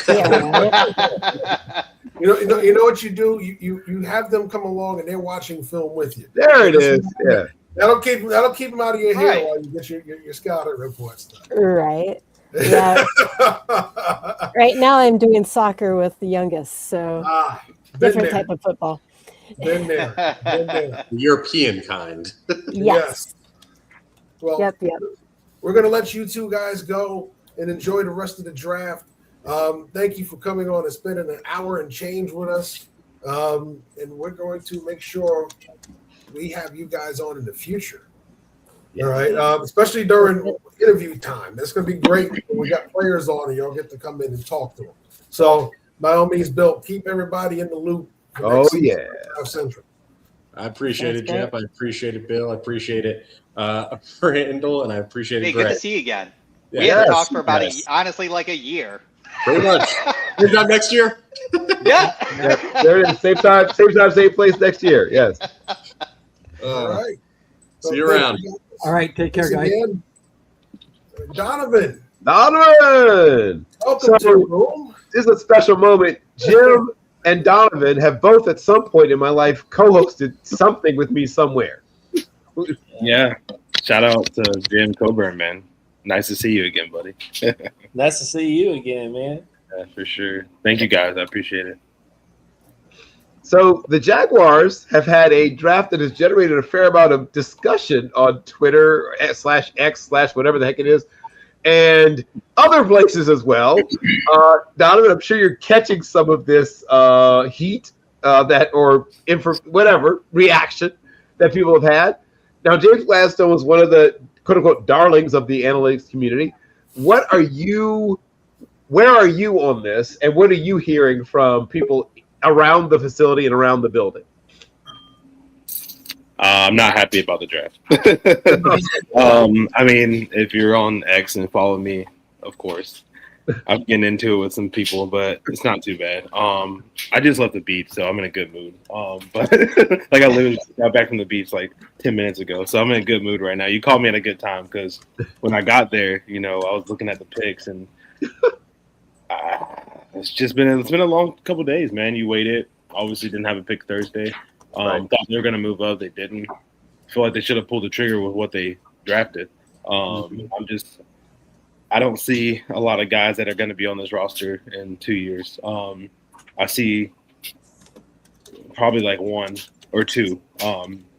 Yeah. You know what you do? You have them come along and they're watching film with you. There it is. Yeah. That'll keep them out of your hair while you get your scouting reports done. Right. Yeah. Right now I'm doing soccer with the youngest, so different type of football. Been there. The European kind. Yes. Well, yep. We're going to let you two guys go and enjoy the rest of the draft. Thank you for coming on and spending an hour and change with us. And we're going to make sure we have you guys on in the future. All right. Especially during interview time. That's going to be great when we got players on and y'all get to come in and talk to them. So by all means, Bill, keep everybody in the loop. Oh, yeah. Central. I appreciate it, Jeff. I appreciate it, Bill. I appreciate it, Randall, and I appreciate it, Greg. Good to see you again. Yeah. We haven't talked for about honestly like a year. Pretty much. Same time next year. Yeah. There it is. Same time, same place next year. Yes. All right. See you around. All right. Take care, guys. Donovan. Welcome to the room. This is a special moment. Jim and Donovan have both at some point in my life co-hosted something with me somewhere. Yeah. Shout out to Jim Coburn, man. Nice to see you again, buddy. Nice to see you again, man. Yeah, for sure. Thank you, guys. I appreciate it. So the Jaguars have had a draft that has generated a fair amount of discussion on Twitter /X/ whatever the heck it is, and other places as well. Donovan, I'm sure you're catching some of this heat whatever reaction that people have had. Now, James Gladstone was one of the quote-unquote darlings of the analytics community. Where are you on this, and what are you hearing from people around the facility and around the building? I'm not happy about the draft. I mean, if you're on X and follow me, of course, I'm getting into it with some people, but it's not too bad. I just left the beach, so I'm in a good mood. But like I literally got back from the beach like 10 minutes ago, so I'm in a good mood right now. You called me at a good time because when I got there, I was looking at the picks and it's been a long couple of days, man. You waited. Obviously, didn't have a pick Thursday. Thought they were gonna move up. They didn't. Feel like they should have pulled the trigger with what they drafted. I don't see a lot of guys that are going to be on this roster in 2 years. I see probably like one or two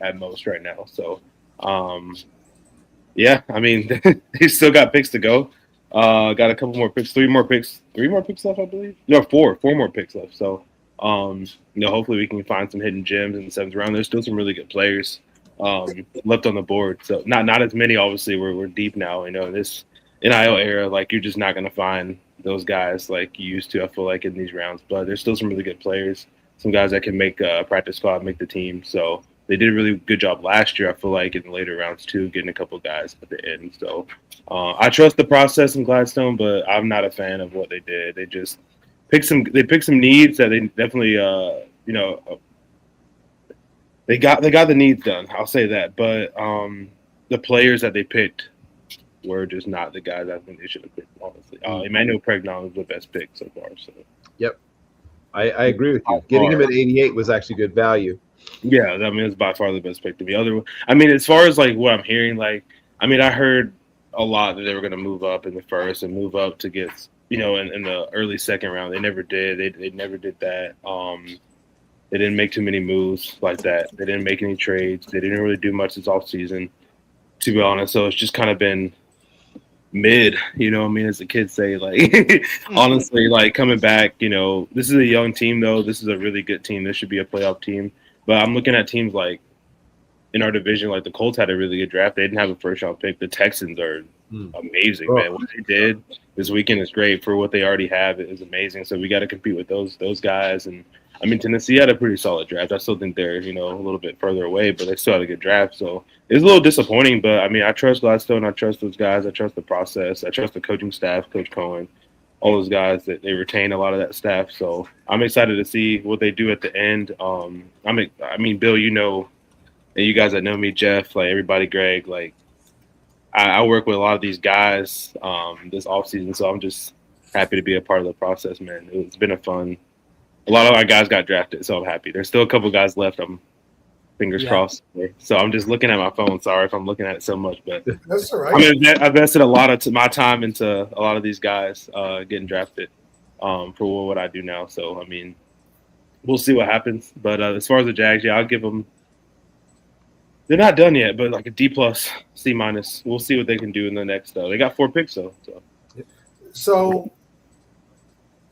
at most right now. So, yeah, I mean, they still got picks to go. Got a couple more picks, three more picks left, I believe. No, four more picks left. So, hopefully we can find some hidden gems in the 7th round. There's still some really good players left on the board. So not as many, obviously. We're deep now, this NIL era, like you're just not going to find those guys like you used to, I feel like, in these rounds. But there's still some really good players, some guys that can make a practice squad, make the team. So they did a really good job last year, I feel like, in the later rounds too, getting a couple guys at the end. So I trust the process in Gladstone, but I'm not a fan of what they did. They just picked some needs that they definitely, they got the needs done. I'll say that. But the players that they picked were just not the guys I think they should have picked, honestly. Emmanuel Pregnon was the best pick so far. So. Yep. I agree with you. Getting him at 88 was actually good value. Yeah, I mean, it's by far the best pick to me. As far as like what I'm hearing, I heard a lot that they were going to move up in the first and move up to get, in the early 2nd round. They never did. They never did that. They didn't make too many moves like that. They didn't make any trades. They didn't really do much this offseason, to be honest. So it's just kind of been mid, as the kids say, honestly, coming back, this is a young team, though. This is a really good team. This should be a playoff team. But I'm looking at teams like in our division, like the Colts had a really good draft. They didn't have a 1st-round pick. The Texans are amazing, man. What they did this weekend is great. For what they already have, it is amazing. So we got to compete with those guys. And Tennessee had a pretty solid draft. I still think they're, a little bit further away, but they still had a good draft. So it was a little disappointing, but I trust Gladstone. I trust those guys. I trust the process. I trust the coaching staff, Coach Cohen, all those guys that they retain a lot of that staff. So I'm excited to see what they do at the end. Bill, and you guys that know me, Jeff, everybody, Greg, I work with a lot of these guys this offseason, so I'm just happy to be a part of the process, man. It's been a lot of our guys got drafted, so I'm happy. There's still a couple guys left. I'm fingers crossed. So I'm just looking at my phone. Sorry if I'm looking at it so much, but that's all right. I invested a lot of my time into a lot of these guys getting drafted for what I do now. So, we'll see what happens. But as far as the Jags, I'll give them – they're not done yet, but like a D+, C-. We'll see what they can do in the next they got 4 picks, though. So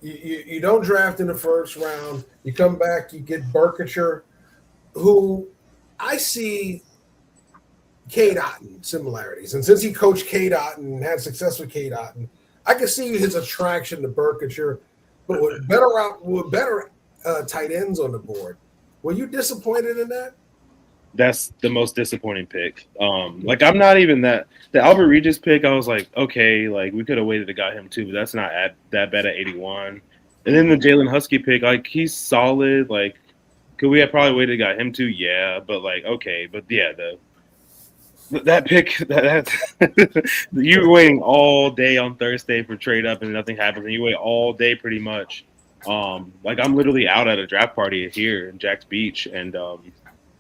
you don't draft in the 1st round. You come back, you get Burkitcher, who I see Cade Otton similarities. And since he coached Cade Otton and had success with Cade Otton, I can see his attraction to Burkitcher, but with better tight ends on the board. Were you disappointed in that? That's the most disappointing pick. I'm not even that. The Albert Regis pick, I was like, okay, we could have waited to got him too, but that's not that bad at 81. And then the Jalen Husky pick, he's solid. Could we have probably waited to got him too? Yeah, but okay. But yeah, That pick, that you were waiting all day on Thursday for trade up and nothing happens, and you wait all day pretty much. Like I'm literally out at a draft party here in Jack's Beach, and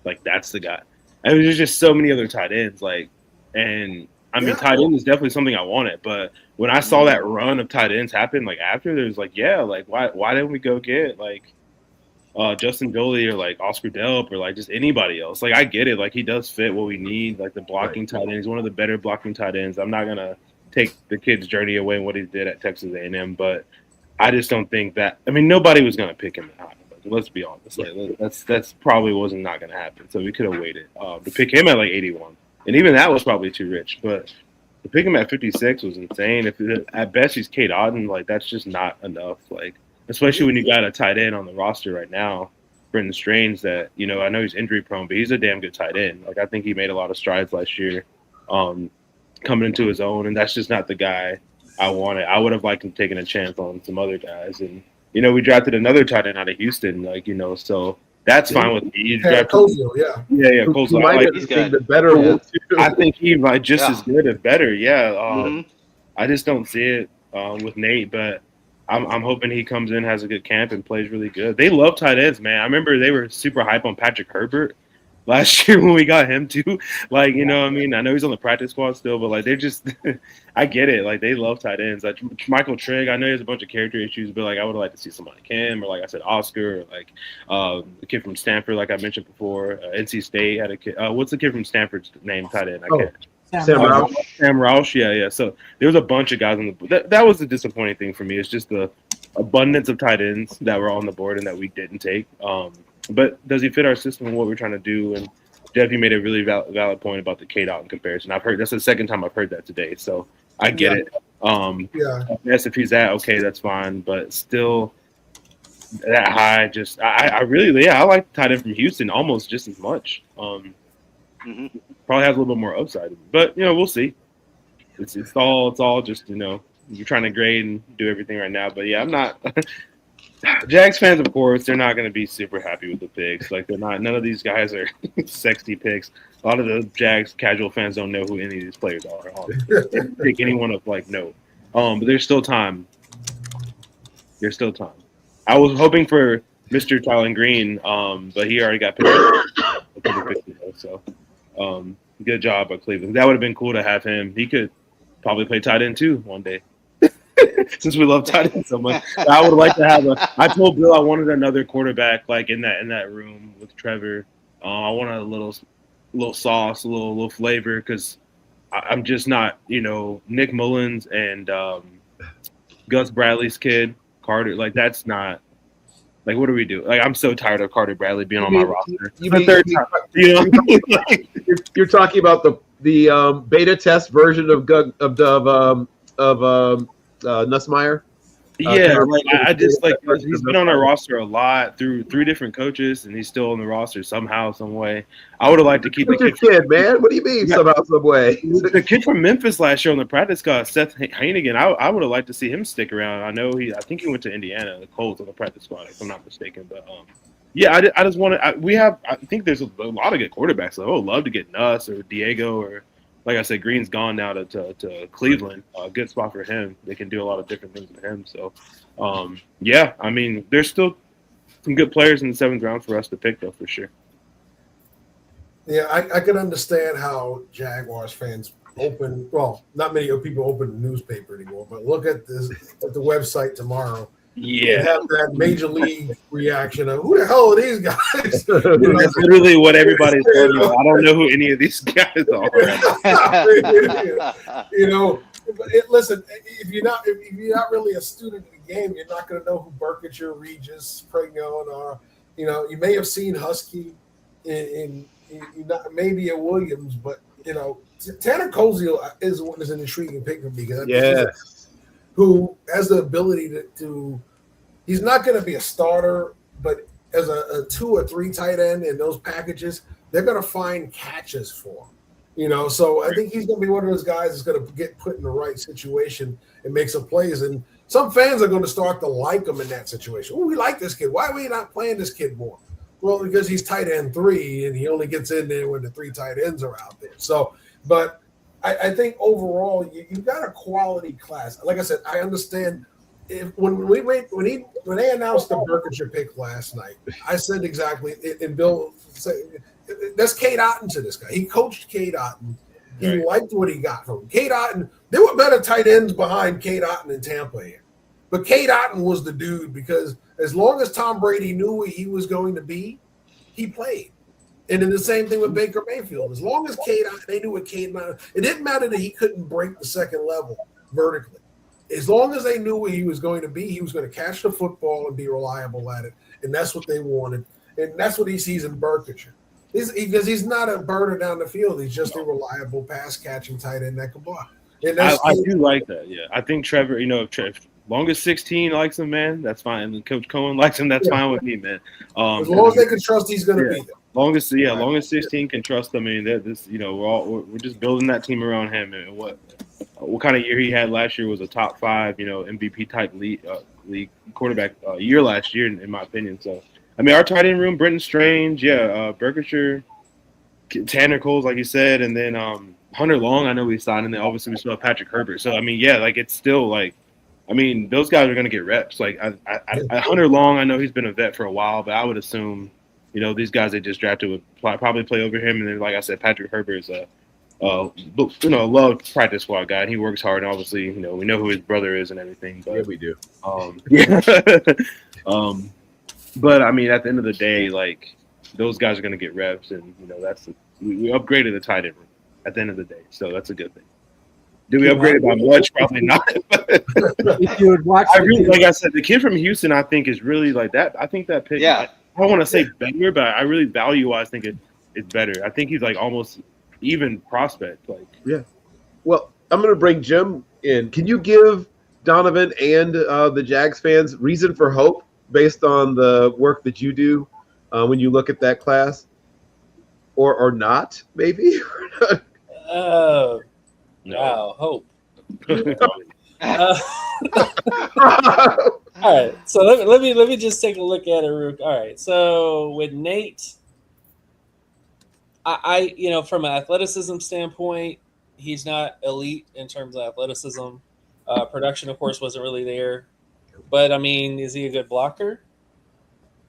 like that's the guy. I mean, there's just so many other tight ends, like, and I mean, tight end is definitely something I wanted, but when I saw that run of tight ends happen, like after, there's like, yeah, like why didn't we go get like Justin Doley or like Oscar Delp or like just anybody else? Like I get it, like he does fit what we need, like the blocking tight end. He's one of the better blocking tight ends. I'm not gonna take the kid's journey away and what he did at Texas A&M, but I just don't think that. I mean, nobody was gonna pick him that high. Let's be honest. Like, that's probably wasn't not gonna happen. So we could have waited to pick him at like 81, and even that was probably too rich. But to pick him at 56 was insane. If at best he's Kate Otten, like that's just not enough. Like especially when you got a tight end on the roster right now, Brenton Strange. That I know he's injury prone, but he's a damn good tight end. Like I think he made a lot of strides last year, coming into his own, and that's just not the guy I wanted. I would have liked him taking a chance on some other guys, and we drafted another tight end out of Houston, like so that's fine with me. Kozio, yeah, Kozio. Might he's good. The better one too. I think he might just as good, if better. Yeah, I just don't see it with Nate, but I'm hoping he comes in, has a good camp, and plays really good. They love tight ends, man. I remember they were super hype on Patrick Herbert last year when we got him too. Like, what I mean? I know he's on the practice squad still, but like they're just I get it. Like they love tight ends. Like Michael Trigg, I know he has a bunch of character issues, but like I would like to see somebody like him, or like I said, Oscar, or like the kid from Stanford, like I mentioned before. NC State had a kid. What's the kid from Stanford's name? Tight end. I can't. Sam Roush. Sam Roush. Yeah. So there was a bunch of guys on the. That was the disappointing thing for me. It's just the abundance of tight ends that were on the board and that we didn't take. But does he fit our system and what we're trying to do? And Jeff, you made a really valid point about the Kate Otten comparison. I've heard that's the second time I've heard that today, so I get it. Yes, if he's that, okay, that's fine. But still, that high, just I really, I like tight end from Houston almost just as much. Probably has a little bit more upside, but we'll see. It's all just you're trying to grade and do everything right now. But yeah, I'm not. Jags fans, of course, they're not going to be super happy with the picks. Like, they're not. None of these guys are sexy picks. A lot of the Jags casual fans don't know who any of these players are. Pick anyone of like note. But there's still time. There's still time. I was hoping for Mr. Tylen Green, but he already got picked. So, good job by Cleveland. That would have been cool to have him. He could probably play tight end too one day. Since we love tight ends so much, I would like to have I told Bill I wanted another quarterback like in that room with Trevor. I wanted a little sauce, a little flavor, because I'm just not, Nick Mullins and Gus Bradley's kid Carter. Like that's not. Like, what do we do? Like, I'm so tired of Carter Bradley being on my roster. You're talking about the beta test version of Nussmeier? Yeah, I just like he's been on our roster a lot through 3 different coaches, and he's still on the roster somehow, some way. I would have liked to keep the kid, man. What do you mean somehow, some way? The kid from Memphis last year on the practice squad, Seth Hannigan. I would have liked to see him stick around. I think he went to Indiana, the Colts on the practice squad, if I'm not mistaken. But yeah, I just want to. I think there's a lot of good quarterbacks. I would love to get Nuss or Diego or. Like I said, Green's gone now to Cleveland. Good spot for him. They can do a lot of different things with him. So, yeah, I mean, there's still some good players in the 7th round for us to pick, though, for sure. Yeah, I can understand how Jaguars fans not many people open the newspaper anymore, but look at the website tomorrow. Yeah, and have that major league reaction of who the hell are these guys? That's literally what everybody's telling you. I don't know who any of these guys are. Listen, if you're not really a student of the game, you're not going to know who Burkitcher, Regis, Pregnon are. You may have seen Husky in maybe a Williams, but Tanner Kozio is an intriguing pick for me because who has the ability to he's not going to be a starter, but as a 2 or 3 tight end in those packages, they're going to find catches for him. So I think he's going to be one of those guys that's going to get put in the right situation and make some plays. And some fans are going to start to like him in that situation. Oh, we like this kid. Why are we not playing this kid more? Well, because he's tight end 3 and he only gets in there when the 3 tight ends are out there. So But I think overall you've got a quality class. Like I said, I understand when they announced the Berkshire pick last night, I said exactly, and Bill said, that's Cade Otton to this guy. He coached Cade Otton. He liked what he got from him. Cade Otton, there were better tight ends behind Cade Otton in Tampa here. But Cade Otton was the dude because as long as Tom Brady knew where he was going to be, he played. And then the same thing with Baker Mayfield. As long as they knew what Cade, it didn't matter that he couldn't break the second level vertically. As long as they knew where he was going to be, he was going to catch the football and be reliable at it. And that's what they wanted. And that's what he sees in Berkshire. Because he's not a burner down the field. He's just a reliable pass-catching tight end that can block. And I do like that, yeah. I think Trevor, if long as 16 likes him, man, that's fine. And Coach Cohen likes him, that's fine with me, man. As long as they can trust he's going to be there. Long as 16 can trust him. I mean, we're just building that team around him. And what kind of year he had last year was a top 5, MVP type league quarterback year last year, in my opinion. So, I mean, our tight end room, Brenton Strange, Berkshire, Tanner Coles, like you said, and then Hunter Long, I know we signed, and then obviously we still have Patrick Herbert. So, I mean, it's still those guys are going to get reps. Hunter Long, I know he's been a vet for a while, but I would assume, these guys they just drafted would probably play over him. And then, like I said, Patrick Herbert is a loved practice squad guy. And he works hard. And obviously, we know who his brother is and everything. But, yeah, we do. But I mean, at the end of the day, those guys are going to get reps, and we upgraded the tight end room at the end of the day, so that's a good thing. Did we upgrade it by much? Probably not. If you would watch, like I said, the kid from Houston, I think is really that. I think that pick. Yeah. I don't want to say better, but I really value-wise think it's better. I think he's almost even prospect. Yeah. Well, I'm going to bring Jim in. Can you give Donovan and the Jags fans reason for hope based on the work that you do when you look at that class, or not, maybe? Wow, hope. All right, so let me just take a look at it. All right, so with Nate, I from an athleticism standpoint, he's not elite in terms of athleticism. Production, of course, wasn't really there. But I mean, is he a good blocker?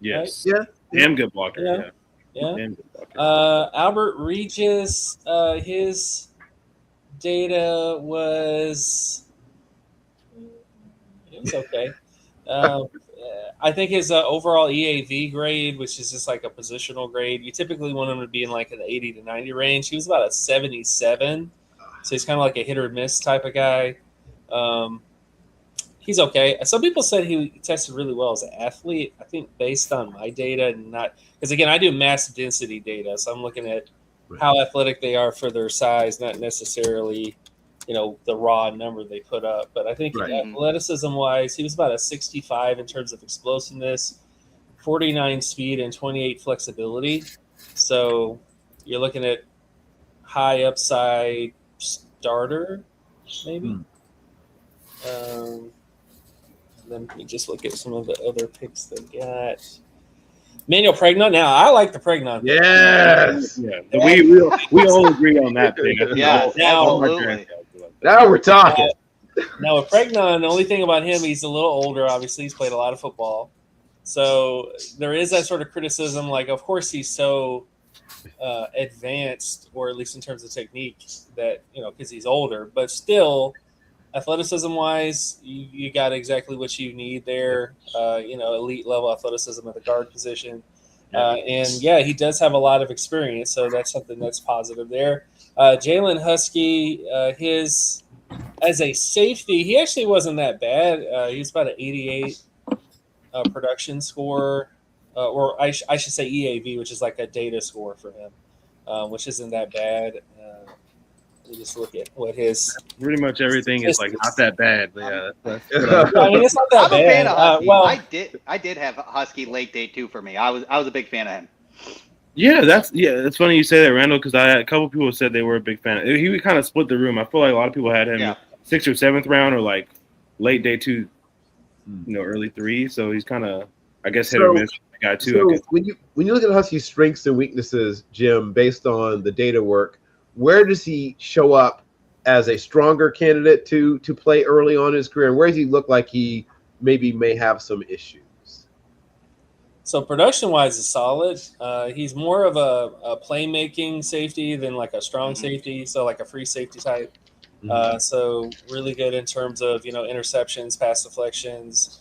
Yes. Right? Yeah. Damn good blocker. Yeah. Damn good blocker. Albert Regis, his data was okay. I think his overall EAV grade, which is just like a positional grade, you typically want him to be in an 80 to 90 range. He was about a 77, so he's kind of like a hit or miss type of guy. He's okay. Some people said he tested really well as an athlete. I think based on my data, not because again I do mass density data, so I'm looking at how athletic they are for their size, not necessarily the raw number they put up. But I think athleticism wise, he was about a 65 in terms of explosiveness, 49 speed, and 28 flexibility. So you're looking at high upside starter, maybe. Let me just look at some of the other picks they got. Manuel Pregnon. Now, I like the Pregnon. Yes. Yeah. We all agree on that pick. Yeah, absolutely. Now we're talking. Now, with Pregnon, the only thing about him, he's a little older. Obviously, he's played a lot of football. So there is that sort of criticism. Of course, he's so advanced, or at least in terms of technique, that, because he's older. But still, athleticism-wise, you got exactly what you need there. Elite level athleticism at the guard position, and he does have a lot of experience, so that's something that's positive there. Jalen Husky, his as a safety, he actually wasn't that bad. He was about an 88 production score, or I should say EAV, which is like a data score for him, which isn't that bad. We just look at what his pretty much everything is not that bad. But I mean, it's not that I'm a fan of bad. Husky. I did have Husky late day too for me. I was a big fan of him. Yeah, it's funny you say that, Randall, because I had a couple people said they were a big fan. He kind of split the room. I feel like a lot of people had him 6th or 7th round, or late day 2, early 3. So he's kind of, I guess, hit or miss guy too. So when you look at Husky's strengths and weaknesses, Jim, based on the data work, where does he show up as a stronger candidate to play early on in his career? And where does he look like he may have some issues? So production-wise is solid. He's more of a playmaking safety than like a strong safety, so like a free safety type. So really good in terms of, interceptions, pass deflections,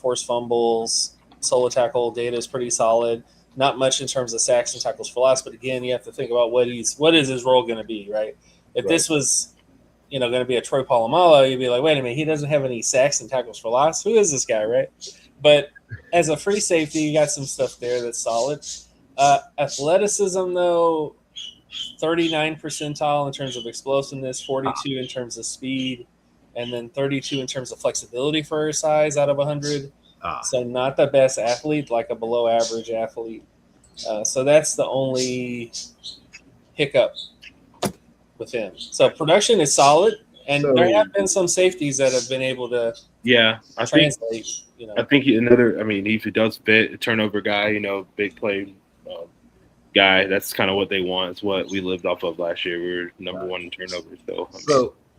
forced fumbles, solo tackle data is pretty solid. Not much in terms of sacks and tackles for loss, but again, you have to think about what is his role going to be, right? If this was, going to be a Troy Polamalu, you'd be like, wait a minute, he doesn't have any sacks and tackles for loss. Who is this guy, right? But as a free safety, you got some stuff there that's solid. Athleticism, though, 39 percentile in terms of explosiveness, 42 in terms of speed, and then 32 in terms of flexibility for his size out of 100. So not the best athlete, like a below average athlete. So that's the only hiccup with him. So production is solid, and there have been some safeties that have been able to translate. I think if he does fit, a turnover guy, big play guy, that's kind of what they want. It's what we lived off of last year. We were number one in turnovers, though.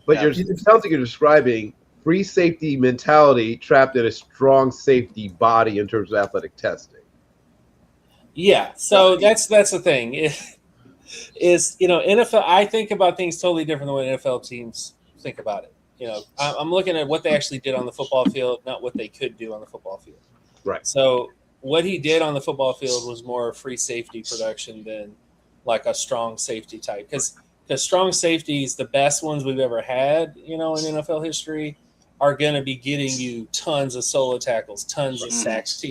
It sounds like you're describing free safety mentality trapped in a strong safety body in terms of athletic testing. Yeah, so that's the thing. NFL. I think about things totally different than what NFL teams think about it. I'm looking at what they actually did on the football field, not what they could do on the football field. Right. So what he did on the football field was more free safety production than like a strong safety type. Because strong safeties, the best ones we've ever had, in NFL history, are going to be getting you tons of solo tackles, tons of sacks,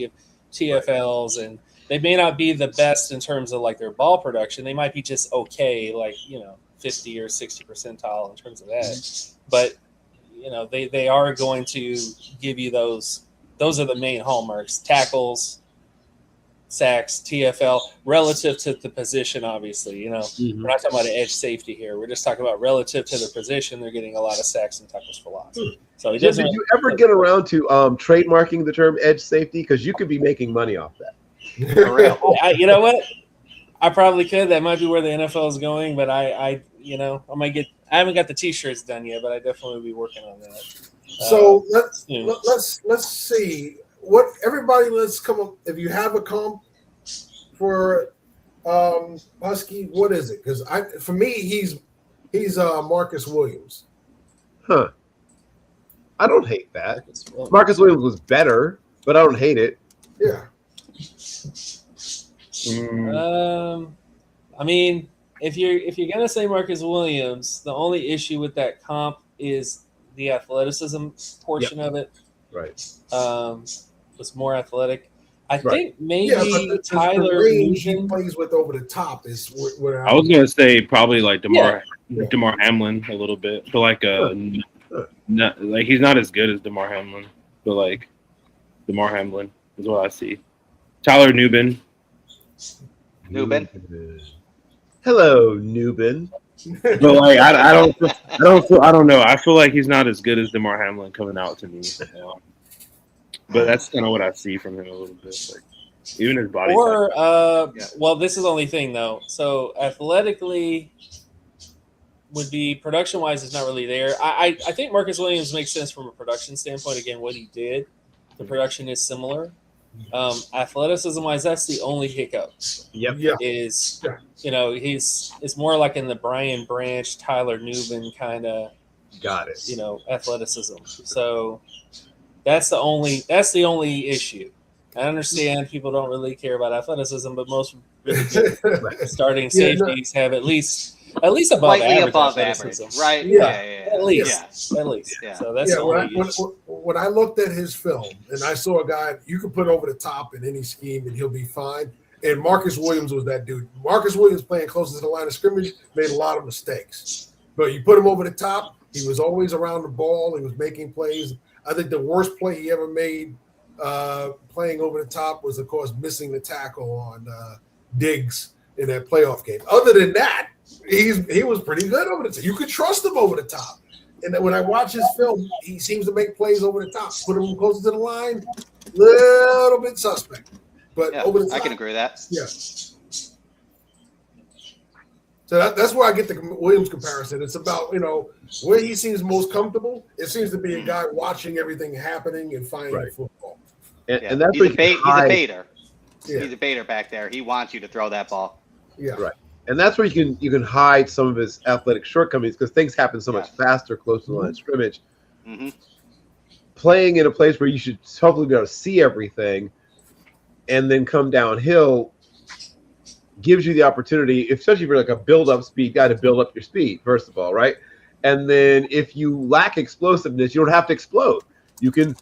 TFLs, and they may not be the best in terms of like their ball production. They might be just okay, like 50 or 60 percentile in terms of that. But they are going to give you those. Those are the main hallmarks: tackles, sacks, TFL, relative to the position. Obviously, we're not talking about an edge safety here. We're just talking about relative to the position. They're getting a lot of sacks and tackles for loss. So it doesn't. Did you ever get around to trademarking the term edge safety? Because you could be making money off that. For real. You know what? I probably could. That might be where the NFL is going. But I might get. I haven't got the T-shirts done yet, but I definitely will be working on that. So let's see what everybody. Let's come up. If you have a comp for Husky, what is it? Because for me, he's Marcus Williams. Huh. I don't hate that. Marcus Williams was better, but I don't hate it. Yeah. I mean, if you're gonna say Marcus Williams, the only issue with that comp is the athleticism portion of it. Right. Was more athletic. I think maybe Tyler the range he plays with over the top is where I was gonna say probably like Damar Hamlin a little bit, but like not like he's not as good as Damar Hamlin, but like Damar Hamlin is what I see. Tyler Nubin. Hello, Nubin. But like I don't know. I feel like he's not as good as Damar Hamlin coming out to me. But that's kind of what I see from him a little bit. Like even his body. Well, this is the only thing though. So athletically would be production wise is not really there. I think Marcus Williams makes sense from a production standpoint. Again, what he did, the production is similar. Athleticism wise, that's the only hiccup. It's more like in the Brian Branch, Tyler Nubin kind of athleticism. So that's the only issue. I understand people don't really care about athleticism, but most really good starting safeties have at least above average, right? At least. Yeah. So that's the only issue. When I looked at his film and I saw a guy you could put over the top in any scheme and he'll be fine. And Marcus Williams was that dude. Marcus Williams playing closest to the line of scrimmage made a lot of mistakes, but you put him over the top, he was always around the ball. He was making plays. I think the worst play he ever made playing over the top was, of course, missing the tackle on Diggs in that playoff game. Other than that, he was pretty good over the top. You could trust him over the top. And then when I watch his film, he seems to make plays over the top. Put him closer to the line, little bit suspect. But over the top, I can agree with that. Yeah. So that's where I get the Williams comparison. It's about, where he seems most comfortable. It seems to be a guy watching everything happening and finding football. And that's he's where a baiter. Yeah. He's a baiter back there. He wants you to throw that ball. Yeah. Right. And that's where you can hide some of his athletic shortcomings because things happen so much faster close to the line of scrimmage. Mm-hmm. Playing in a place where you should hopefully be able to see everything and then come downhill gives you the opportunity, especially if you're like a build-up speed guy, to build up your speed, first of all, right? And then if you lack explosiveness, you don't have to explode. You can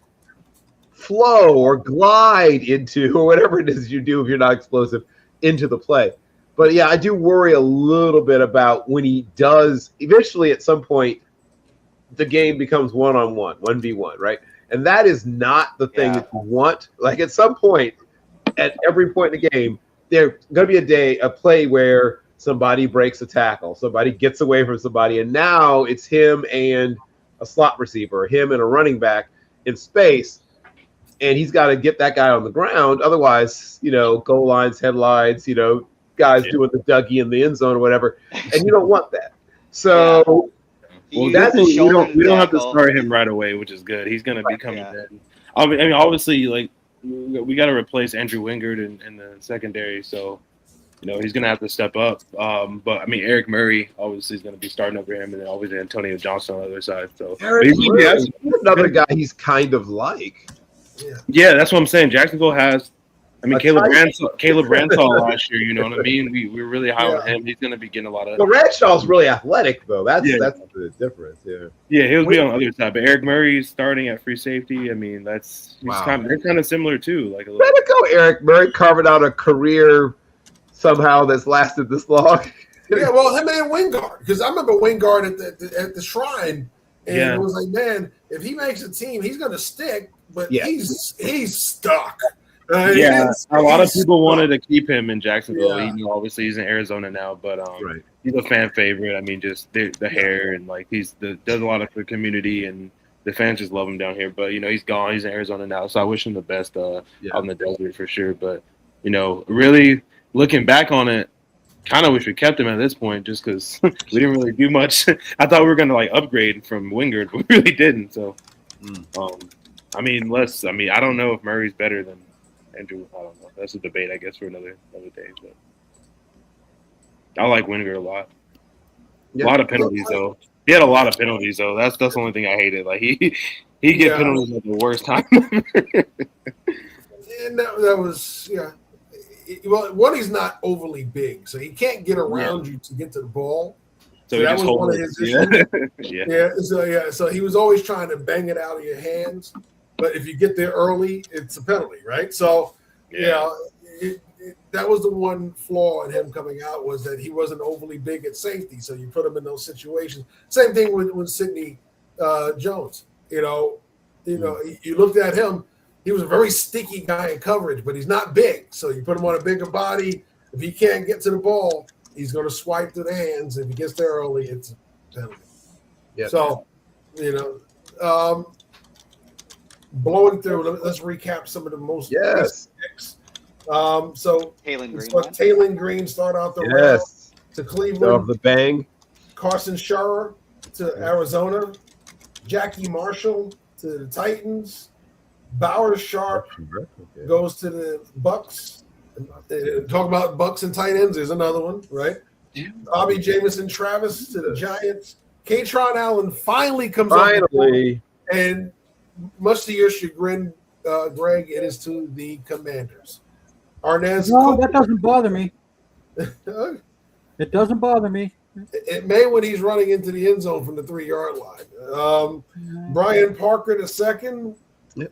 flow or glide into, or whatever it is you do if you're not explosive, into the play. But yeah, I do worry a little bit about when he does, eventually at some point, the game becomes one-on-one, 1v1, right? And that is not the thing that you want. Like at some point, at every point in the game, there's going to be a play where somebody breaks a tackle, somebody gets away from somebody, and now it's him and a slot receiver, him and a running back in space, and he's got to get that guy on the ground. Otherwise, goal lines, headlines, guys doing the Dougie in the end zone or whatever, and you don't want that. So that's we don't have to start him right away, which is good. He's going to be coming in. I mean, obviously, like, we got to replace Andrew Wingard in the secondary, so he's going to have to step up. But I mean, Eric Murray obviously is going to be starting over him, and then obviously Antonio Johnson on the other side. So Eric Murray, another guy he's kind of like. Yeah, that's what I'm saying. Jacksonville has. I mean, Caleb Bransall last year. You know what I mean? We're really high on him. He's going to be getting a lot of. But Ranshaw's really athletic, though. That's the difference. Yeah, he'll be on the other side. But Eric Murray's starting at free safety. I mean, they're kind of similar too. Like a little. Way to go, Eric Murray, carving out a career somehow that's lasted this long. Yeah, well, him and Wingard, because I remember Wingard at the Shrine, and it was like, man, if he makes a team, he's going to stick, but he's stuck. A lot of people wanted to keep him in Jacksonville. Obviously he's in Arizona now, but he's a fan favorite. I mean, just the hair and like does a lot for the community, and the fans just love him down here. But he's gone. He's in Arizona now, so I wish him the best out in the desert for sure. But really looking back on it, kind of wish we kept him at this point, just because we didn't really do much. I thought we were gonna upgrade from Wingard, but we really didn't. So, I don't know if Murray's better than Andrew. I don't know. That's a debate, I guess, for another day. But I like Wingard a lot. A lot of penalties, though. He had a lot of penalties, though. That's the only thing I hated. Like he get penalties at the worst time. And that was Well, one, he's not overly big, so he can't get around you to get to the ball. So that was one of his issues. So he was always trying to bang it out of your hands. But if you get there early, it's a penalty, right? So, that was the one flaw in him coming out, was that he wasn't overly big at safety. So you put him in those situations. Same thing with Sidney Jones. You looked at him. He was a very sticky guy in coverage, but he's not big. So you put him on a bigger body. If he can't get to the ball, he's going to swipe through the hands. If he gets there early, it's a penalty. Yeah. So, blowing through, let's recap some of the most picks. So Taylon Green start out the round to Cleveland. The bang. Carson Scherer to Arizona. Jackie Marshall to the Titans. Bauer Sharp goes to the Bucks. Talk about Bucks and tight ends. There's another one, right? Bobby Jamison Travis to the Giants. Katron Allen finally comes on. And much to your chagrin, Greg, it is to the Commanders. Arnaz. No, that doesn't bother me. It doesn't bother me. It may when he's running into the end zone from the 3-yard line. Brian Parker II,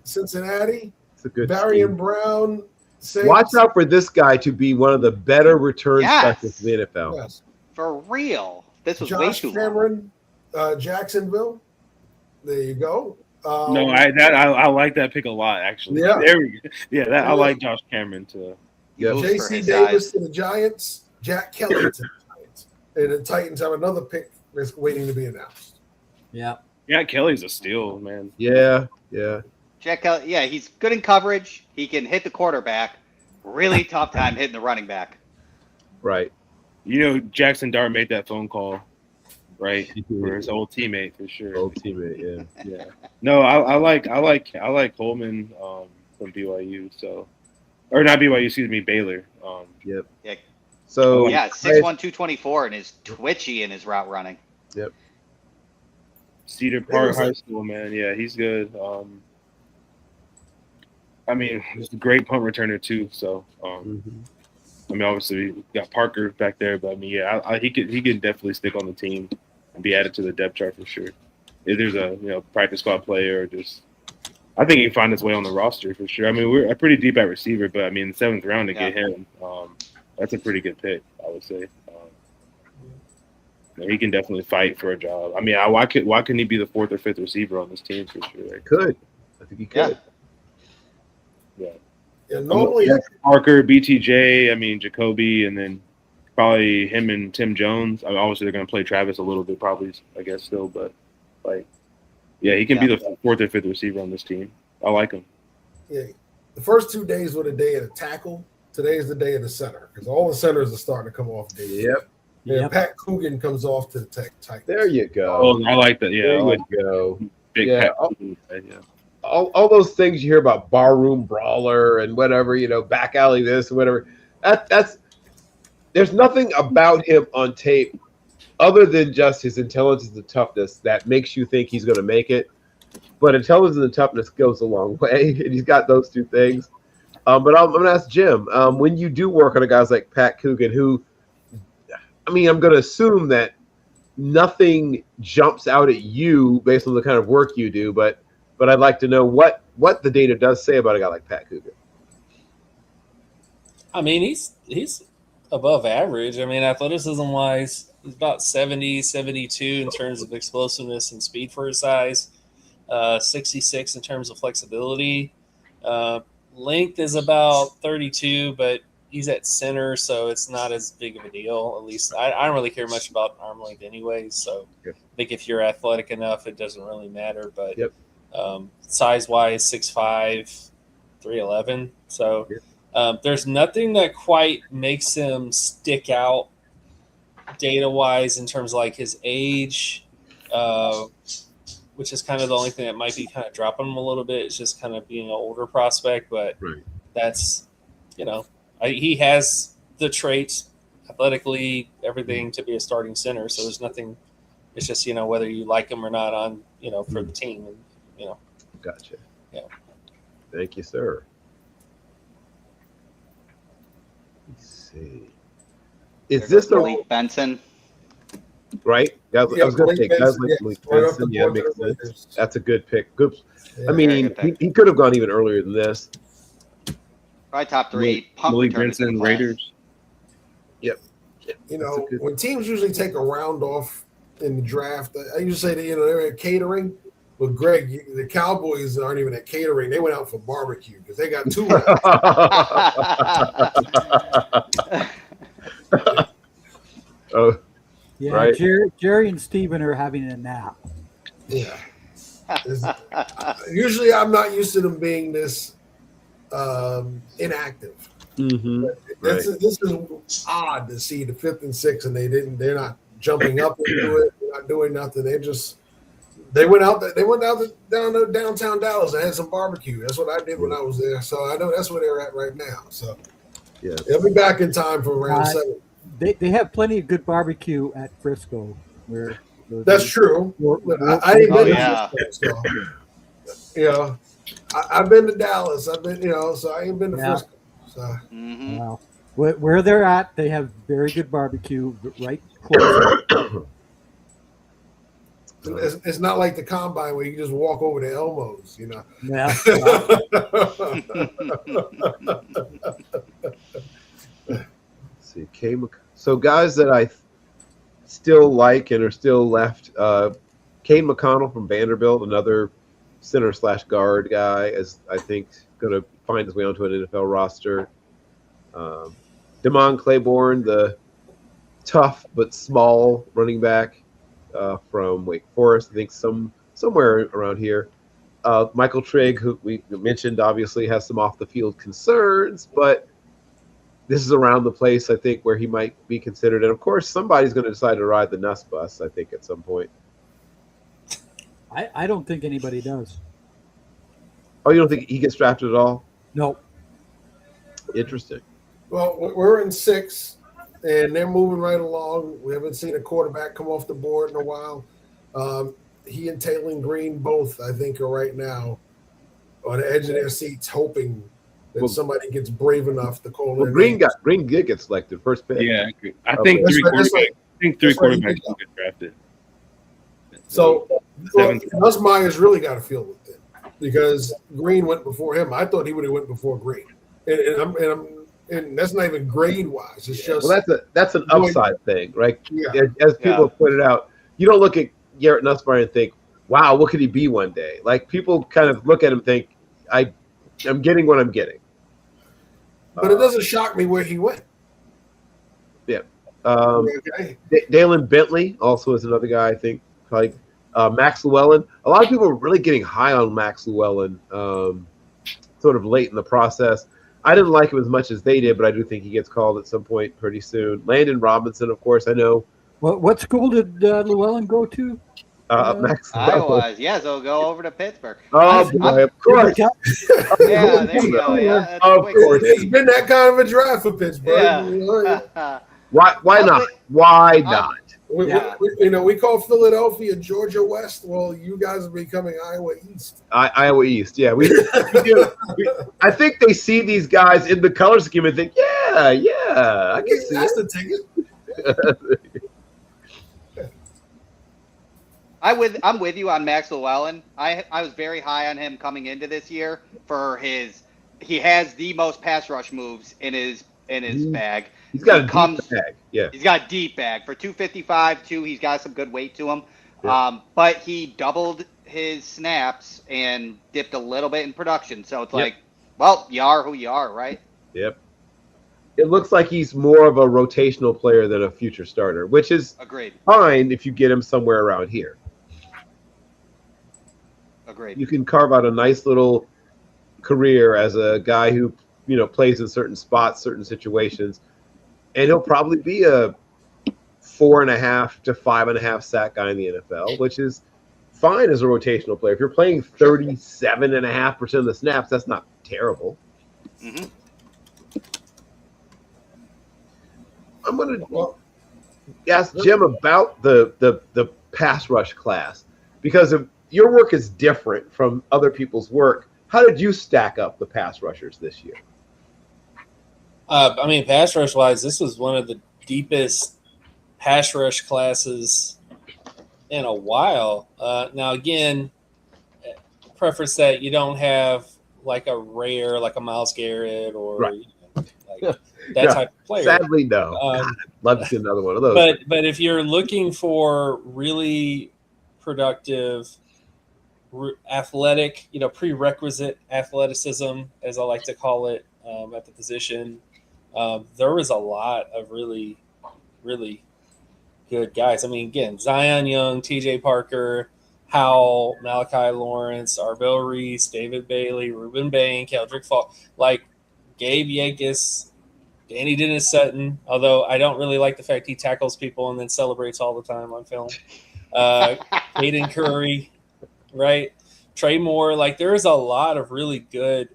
Cincinnati. It's a good Barry team. Brown. Saints. Watch out for this guy to be one of the better return specialists in the NFL. Yes. For real. This was Josh way too Cameron, Jacksonville. There you go. I like that pick a lot, actually. Yeah. There we go. Yeah, I like Josh Cameron too. J.C. Davis to the Giants. Jack Kelly to the Giants. And the Titans have another pick that's waiting to be announced. Yeah. Yeah, Kelly's a steal, man. Yeah. Jack Kelly, he's good in coverage. He can hit the quarterback. Really tough time hitting the running back. Right. Jackson Dart made that phone call, right, for his old teammate for sure. Old teammate, yeah. Yeah. No, I like Coleman from BYU. So, or not BYU, excuse me, Baylor. Yep. Yeah. So yeah, 6'1", 224, and is twitchy in his route running. Yep. Cedar Park High School, man. Yeah, he's good. I mean, he's a great punt returner too. So, I mean, obviously we got Parker back there, but I mean, yeah, he could definitely stick on the team and be added to the depth chart for sure. If there's a practice squad player or just, I think he can find his way on the roster for sure. I mean, we're pretty deep at receiver, but I mean, the 7th round to get him, that's a pretty good pick, I would say. He can definitely fight for a job. I mean, why couldn't he be the 4th or 5th receiver on this team for sure? Could. I think he could. Yeah. Yeah, normally Parker, BTJ, I mean Jacoby, and then probably him and Tim Jones. I mean, obviously they're going to play Travis a little bit, probably, I guess, still, but he can be the 4th or 5th receiver on this team. I like him. Yeah, the first 2 days were the day of the tackle. Today is the day of the center because all the centers are starting to come off. Yep. Yeah, Pat Coogan comes off to the Titans. There you go. Oh, I like that. Yeah, there I like you go. Big Pat Coogan. Yeah. All those things you hear about barroom brawler and whatever, back alley this and whatever. That's there's nothing about him on tape other than just his intelligence and toughness that makes you think he's going to make it. But intelligence and toughness goes a long way, and he's got those two things. But I'm going to ask Jim, when you do work on a guys like Pat Coogan, who, I mean, I'm going to assume that nothing jumps out at you based on the kind of work you do, but I'd like to know what the data does say about a guy like Pat Coogan. I mean, he's above average. I mean, athleticism-wise, he's about 70, 72 in terms of explosiveness and speed for his size, 66 in terms of flexibility. Length is about 32, but he's at center, so it's not as big of a deal. At least I don't really care much about arm length anyway, so I think if you're athletic enough, it doesn't really matter. But size-wise, 6'5", 311. So there's nothing that quite makes him stick out data-wise in terms of like his age, which is kind of the only thing that might be kind of dropping him a little bit. It's just kind of being an older prospect, but that's, he has the traits, athletically, everything to be a starting center. So there's nothing. It's just whether you like him or not on for the team. And, Gotcha. Yeah. Thank you, sir. Let's see. Is this Malik Benson? Right? I was going to say guys like Malik Benson. Yeah, makes sense. That's a good pick. Good. Yeah, I mean, he could have gone even earlier than this. Probably top 3. Malik Benson, Raiders. Yep. When teams usually take a round off in the draft, I usually say that they're at catering. But Greg, the Cowboys aren't even at catering; they went out for barbecue because they got 2 rounds. Oh, yeah. Right. Jerry and Steven are having a nap. Yeah. Usually, I'm not used to them being this inactive. Mm-hmm. This is odd to see the 5th and 6th, and they're not jumping up into it. They're not doing nothing. They went out down to downtown Dallas and had some barbecue. That's what I did when I was there. So I know that's where they're at right now. So they'll be back in time for round 7. They have plenty of good barbecue at Frisco. That's true. I ain't been to Frisco. I've been to Dallas. I've been, so I ain't been to Frisco. So. Wow. Where they're at, they have very good barbecue right close. It's not like the combine where you can just walk over to Elmo's, Yeah. Let's see, so guys that I still like and are still left, Kane McConnell from Vanderbilt, another center/guard guy, is I think going to find his way onto an NFL roster. Damon Claiborne, the tough but small running back from Wake Forest, I think somewhere around here. Michael Trigg, who we mentioned, obviously has some off the field concerns, but this is around the place, I think, where he might be considered. And, of course, somebody's going to decide to ride the Nuss bus, I think, at some point. I don't think anybody does. Oh, you don't think he gets drafted at all? No. Interesting. Well, we're in 6, and they're moving right along. We haven't seen a quarterback come off the board in a while. He and Taylor Green both, I think, are right now on the edge of their seats, hoping that somebody gets brave enough to call. Well, Green did get selected first pick. Yeah, I think three quarterbacks will get drafted. So Nussmeier's really got to feel with it because Green went before him. I thought he would have went before Green, and that's not even grade wise. It's just that's an upside thing, right? Yeah. As people have pointed out, you don't look at Garrett Nussmeier and think, "Wow, what could he be one day?" Like people kind of look at him and think, "I'm getting what I'm getting." But it doesn't shock me where he went. Yeah. Dalen Bentley also is another guy I think. Like Max Llewellyn. A lot of people are really getting high on Max Llewellyn sort of late in the process. I didn't like him as much as they did, but I do think he gets called at some point pretty soon. Landon Robinson, of course, I know. What school did Llewellyn go to? Max Iowa. Yeah, so go over to Pittsburgh. Oh, boy, of course. Yeah, there you go. Yeah, of course. It's been that kind of a draft for Pittsburgh. Yeah. Why not? Why not? We call Philadelphia Georgia West. Well, you guys are becoming Iowa East. Iowa East, yeah. We do. I think they see these guys in the color scheme and think, yeah, I can see that's the ticket. I'm with you on Max Llewellyn. I was very high on him coming into this year for he has the most pass rush moves in his bag. He's got a deep bag. Yeah. He's got a deep bag. For 255 too, he's got some good weight to him. Yeah. But he doubled his snaps and dipped a little bit in production. So it's like, well, you are who you are, right? Yep. It looks like he's more of a rotational player than a future starter, which is fine if you get him somewhere around here. Agreed. You can carve out a nice little career as a guy who, plays in certain spots, certain situations, and he'll probably be a 4.5 to 5.5 sack guy in the NFL, which is fine as a rotational player. If you're playing 37.5% of the snaps, that's not terrible. Mm-hmm. I'm going to ask Jim about the pass rush class because if your work is different from other people's work. How did you stack up the pass rushers this year? Pass rush wise, this was one of the deepest pass rush classes in a while. Now, again, preference that you don't have like a rare, like a Myles Garrett or that type of player. Sadly, no. God, I'd love to see another one of those. But if you're looking for really productive, athletic, prerequisite athleticism, as I like to call it, at the position, there was a lot of really, really good guys. Again, Zion Young, T.J. Parker, Howell, Malachi Lawrence, Arvell Reese, David Bailey, Ruben Bain, Keldrick Fall, like Gabe Yankees, Danny Dennis Sutton, although I don't really like the fact he tackles people and then celebrates all the time on film. Caden Curry, right? Trey Moore. Like, there's a lot of really good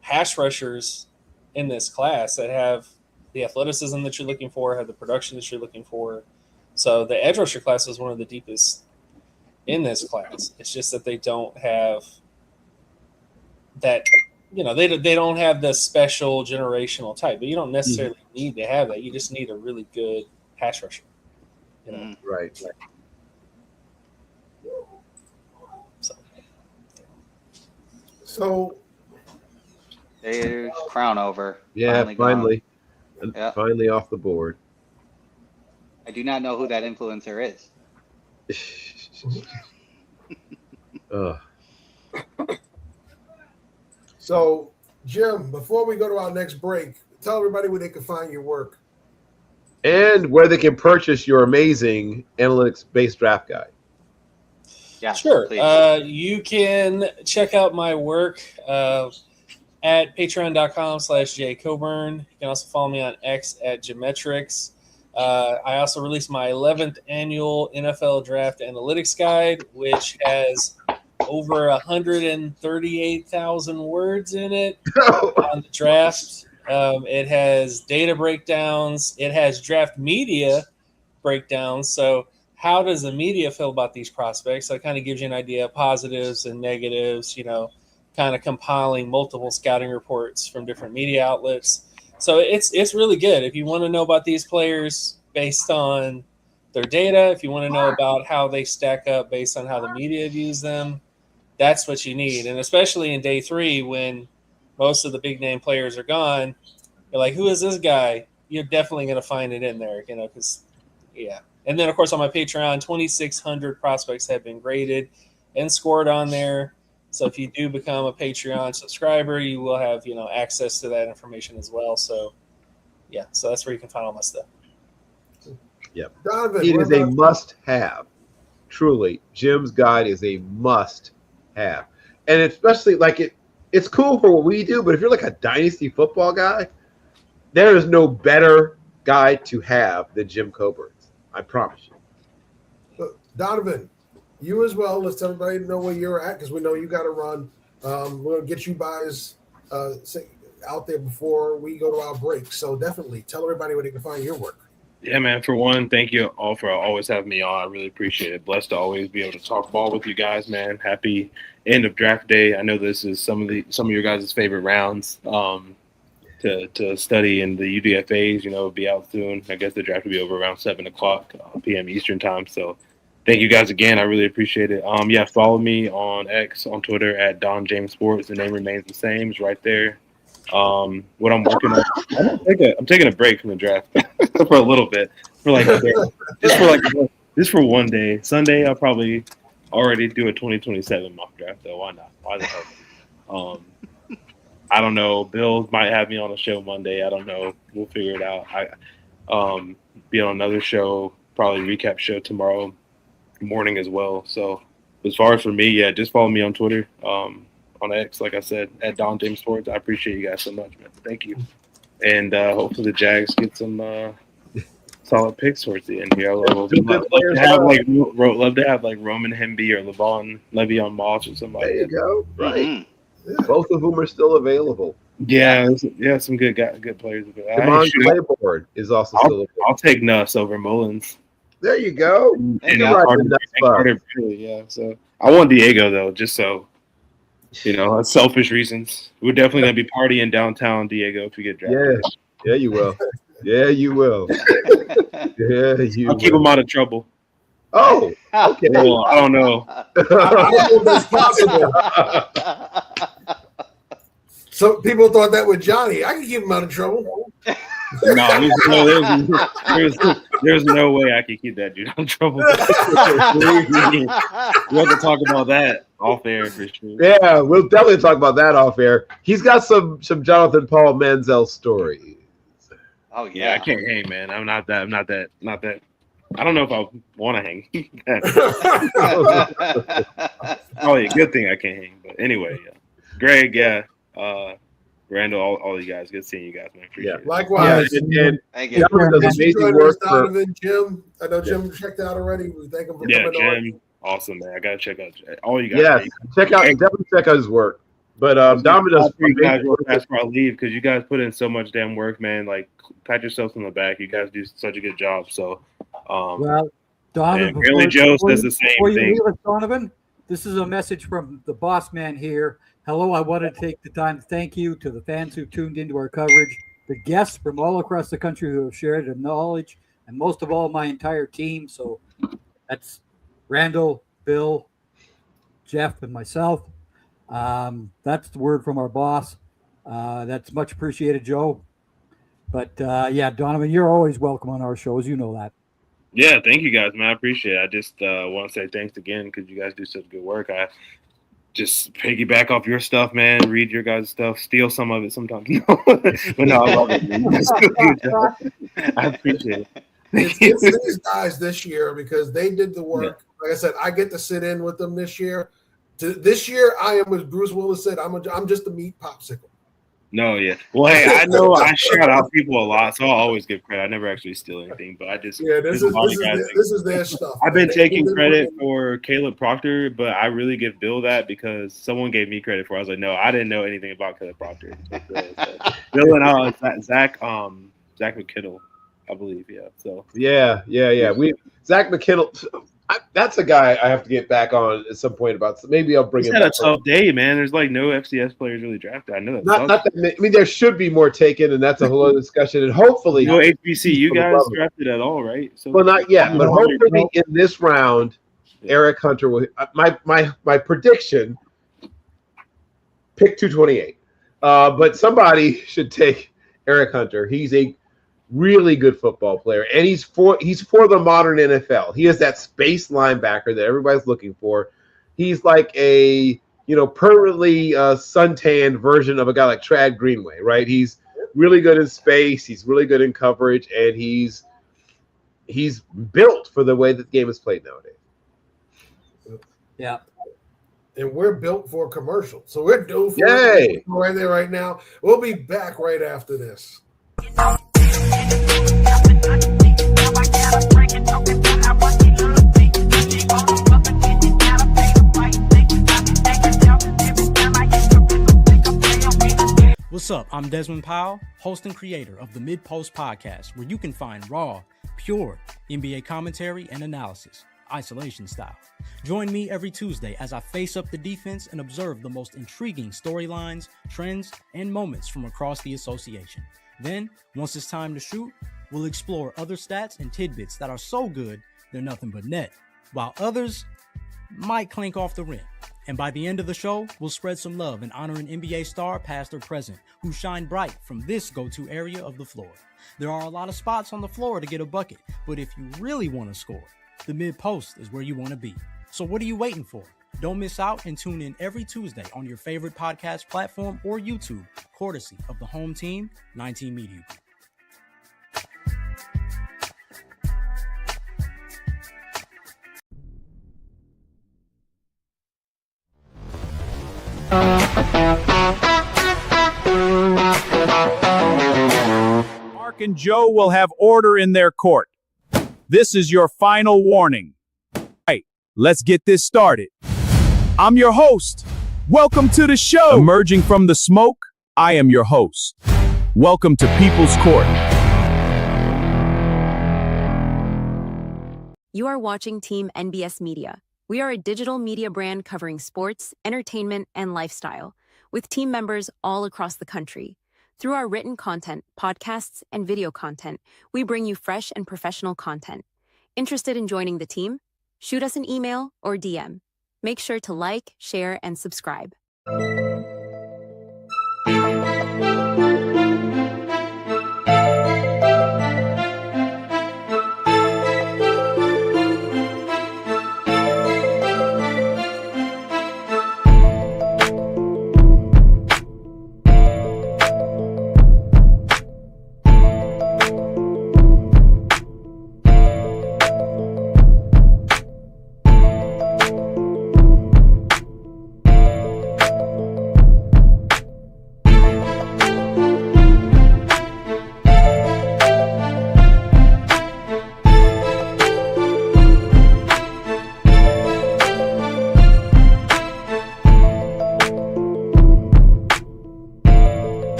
pass rushers in this class that have the athleticism that you're looking for, have the production that you're looking for. So the edge rusher class is one of the deepest in this class. It's just that they don't have that, they don't have the special generational type, but you don't necessarily need to have that. You just need a really good pass rusher. Right. So there's Crown over. Yeah, finally off the board. I do not know who that influencer is. So, Jim, before we go to our next break, tell everybody where they can find your work. And where they can purchase your amazing analytics-based draft guide. Yeah, sure. You can check out my work at patreon.com/jcoburn. You can also follow me on X at Geometrics. I also released my 11th annual NFL Draft Analytics Guide, which has over 138,000 words in it on the draft. It has data breakdowns. It has draft media breakdowns. So how does the media feel about these prospects? So it kind of gives you an idea of positives and negatives, kind of compiling multiple scouting reports from different media outlets. So it's really good. If you want to know about these players based on their data, if you want to know about how they stack up based on how the media views them, that's what you need. And especially in day 3, when most of the big name players are gone, you're like, who is this guy? You're definitely going to find it in there, because, yeah. And then, of course, on my Patreon, 2,600 prospects have been graded and scored on there. So if you do become a Patreon subscriber, you will have, access to that information as well. So, yeah, so that's where you can find all my stuff. Yep. Donovan, it is a must-have. Truly, Jim's guide is a must-have. And especially, it's cool for what we do, but if you're like a dynasty football guy, there is no better guide to have than Jim Coburn's. I promise you. Donovan, you as well. Let's let everybody know where you're at, because we know you got to run. We're going to get you guys out there before we go to our break. So definitely tell everybody where they can find your work. Yeah, man. For one, thank you all for always having me on. I really appreciate it. Blessed to always be able to talk ball with you guys, man. Happy end of draft day. I know this is some of your guys' favorite rounds to study in the UDFAs. It'll be out soon. I guess the draft will be over around 7:00 p.m. Eastern time. So thank you guys again. I really appreciate it. Follow me on X, on Twitter at Don James Sports. The name remains the same. It's right there. What I'm working on, I'm taking a break from the draft for a little bit, just for one day. Sunday, I'll probably already do a 2027 mock draft though. Why not? Why the hell? I don't know. Bill might have me on a show Monday. I don't know. We'll figure it out. Be on another show, probably recap show tomorrow morning as well. So as far as for me, yeah, just follow me on Twitter. On X, like I said, at Don James Sports. I appreciate you guys so much, man. Thank you. And hopefully the Jags get some solid picks towards the end here. Love to have Roman Hemby or Le'Veon Moss or somebody. There you go. Right. Yeah. Both of whom are still available. Yeah, some good players. Damon Claiborne is also still available. I'll take Nuss over Mullins. There you go. Yeah, so I want Diego though, just so selfish reasons. We're definitely gonna be partying downtown, Diego, if we get drafted. Yeah, you will. Yeah, you will. I'll keep him out of trouble. Oh, okay. Well, I don't know. So people thought that with Johnny. I can keep him out of trouble. No, there's no way I can keep that dude out of trouble. We'll have to talk about that off air for sure. Yeah, we'll definitely talk about that off air. He's got some Jonathan Paul Manziel stories. Oh yeah, I can't hang, man. I'm not that. I don't know if I want to hang. Probably a good thing I can't hang. But anyway, Greg, Randall, all you guys, good seeing you guys, man. Appreciate it. Likewise. And thank you. Does amazing work Donovan, Jim. I know Jim checked out already. We thank him for coming on. Jim, awesome, man. I gotta check out all you guys. Yes, definitely check out his work. But Donovan does before I leave, because you guys put in so much damn work, man. Like, pat yourselves on the back. You guys do such a good job. So, well, Donovan, Really, Joe says the same before thing. You leave us, Donovan, this is a message from the boss man here. Hello, I want to take the time to thank you to the fans who tuned into our coverage, the guests from all across the country who have shared their knowledge, and most of all, my entire team. So that's Randall, Bill, Jeff, and myself. That's the word from our boss. That's much appreciated, Joe. But yeah, Donovan, you're always welcome on our shows. You know that. Yeah, thank you guys, man. I appreciate it. I just want to say thanks again because you guys do such good work. I just piggyback off your stuff, man. Read your guys' stuff. Steal some of it sometimes. But no, I love it. I appreciate it. It's good for these guys this year because they did the work. Like I said, I get to sit in with them this year. This year, I am, as Bruce Willis said, I'm just a meat popsicle. No, yeah. Well, hey, I know I shout out people a lot, so I'll always give credit. I never actually steal anything, but I just this is their stuff. I've been taking credit for Caleb Proctor, but I really give Bill that because someone gave me credit for it. I was like, no, I didn't know anything about Caleb Proctor. Bill and Zach McKinnell, I believe. Yeah. So yeah. Zach McKinnell. That's a guy I have to get back on at some point about. So maybe I'll bring him. He's had a tough day, man. There's like no FCS players really drafted. I know that. Not that. I mean, there should be more taken, and that's a whole other discussion. And hopefully, no HBCU guys drafted at all, right? So, well, not yet, but hopefully in this round, Eric Hunter will. My prediction: pick 228. But somebody should take Eric Hunter. He's a really good football player, and he's for the modern NFL. He is that space linebacker that everybody's looking for. He's like a permanently suntanned version of a guy like Trad Greenway, right? He's really good in space. He's really good in coverage, and he's built for the way that the game is played nowadays. Yeah. And we're built for a commercial, so we're due for it right there, right now. We'll be back right after this. What's up? I'm Desmond Powell, host and creator of the Mid Post Podcast, where you can find raw, pure NBA commentary and analysis, isolation style. Join me every Tuesday as I face up the defense and observe the most intriguing storylines, trends, and moments from across the association. Then, once it's time to shoot, we'll explore other stats and tidbits that are so good they're nothing but net, while others might clink off the rim. And by the end of the show, we'll spread some love and honor an NBA star, past or present, who shine bright from this go-to area of the floor. There are a lot of spots on the floor to get a bucket, but if you really want to score, the mid-post is where you want to be. So what are you waiting for? Don't miss out and tune in every Tuesday on your favorite podcast platform or YouTube, courtesy of the home team, 19 Media Group. Mark and Joe will have order in their court. This is your final warning. Right, let's get this started. I'm your host. Welcome to the show. Emerging from the smoke, I am your host. Welcome to People's Court. You are watching Team NBS Media. We are a digital media brand covering sports, entertainment, and lifestyle, with team members all across the country. Through our written content, podcasts, and video content, we bring you fresh and professional content. Interested in joining the team? Shoot us an email or DM. Make sure to like, share, and subscribe.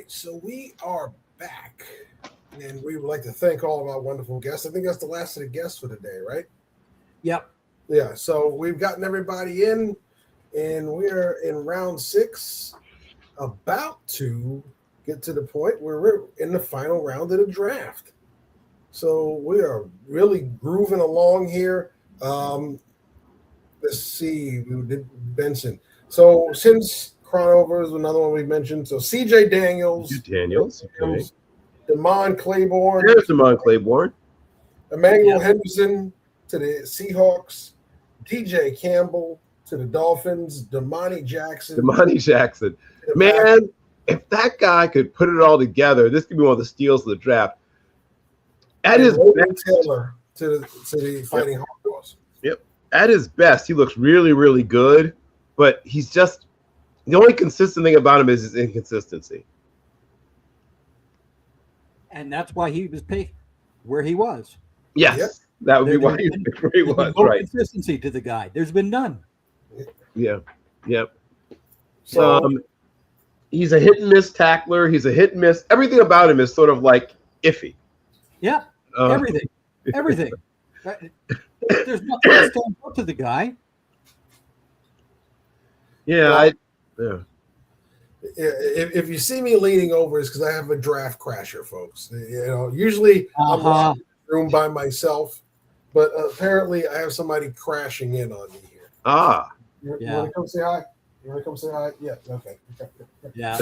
so we are back, and we would like to thank all of our wonderful guests. I think that's the last of the guests for today, right? Yep. Yeah, so we've gotten everybody in, and we're in round 6, about to get to the point where we're in the final round of the draft. So we are really grooving along here. Let's see, we did Benson. So since Cronover is another one we mentioned. So CJ Daniels. Okay. Damon Claiborne. There's Damon Claiborne. Emmanuel Henderson to the Seahawks. DJ Campbell to the Dolphins. Damani Jackson. Man, if that guy could put it all together, this could be one of the steals of the draft. At his best, Taylor to the Fighting Hardballs. Yep. At his best, he looks really, really good, but he's just the only consistent thing about him is his inconsistency. And that's why he was picked where he was. Yes, that would be why he was picked where he was. No right. consistency to the guy. There's been none. Yeah. Yep. So he's a hit and miss tackler. He's a hit and miss. Everything about him is sort of like iffy. Yeah. Everything. There's nothing that stands out to the guy. Yeah. If you see me leaning over, it's because I have a draft crasher, folks. Usually I'm in the room by myself, but apparently I have somebody crashing in on me here. You want to come say hi? Yeah. Okay. Yeah.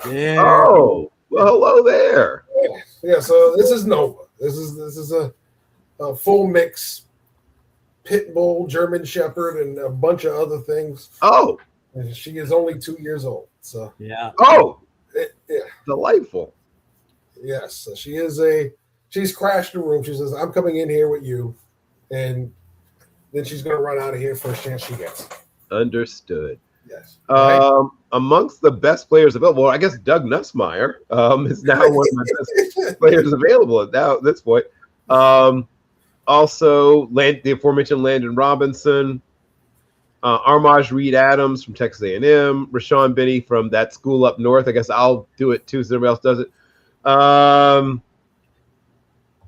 Yeah. Oh, well, hello there. Yeah. So this is Nova. This is a full mix, pit bull, German Shepherd, and a bunch of other things. Oh. And she is only 2 years old. So yeah. Oh. Yeah. Delightful. Yes. So she's crashed the room. She says, "I'm coming in here with you," and then she's going to run out of here first chance she gets. Understood. Yes. Amongst the best players available, I guess Doug Nussmeier is now one of the best players available at this point. Also, the aforementioned Landon Robinson, Armaj Reed Adams from Texas A&M, Rashawn Benny from that school up north. I guess I'll do it too, so everybody else does it.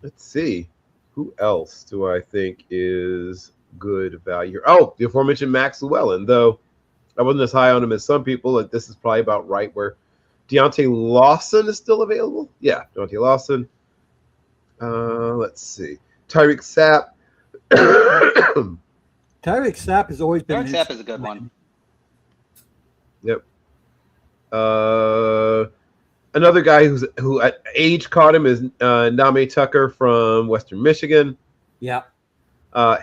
Let's see. Who else do I think is good value here? Oh, the aforementioned Max Llewellyn, though I wasn't as high on him as some people. Like, this is probably about right where Deontay Lawson is still available. Yeah, Deontay Lawson. Let's see. Tyreek Sapp. Tyreek Sapp has always been. Tyreek Sapp is a good one. Yep. Another guy who at age caught him is Name Tucker from Western Michigan. Yeah.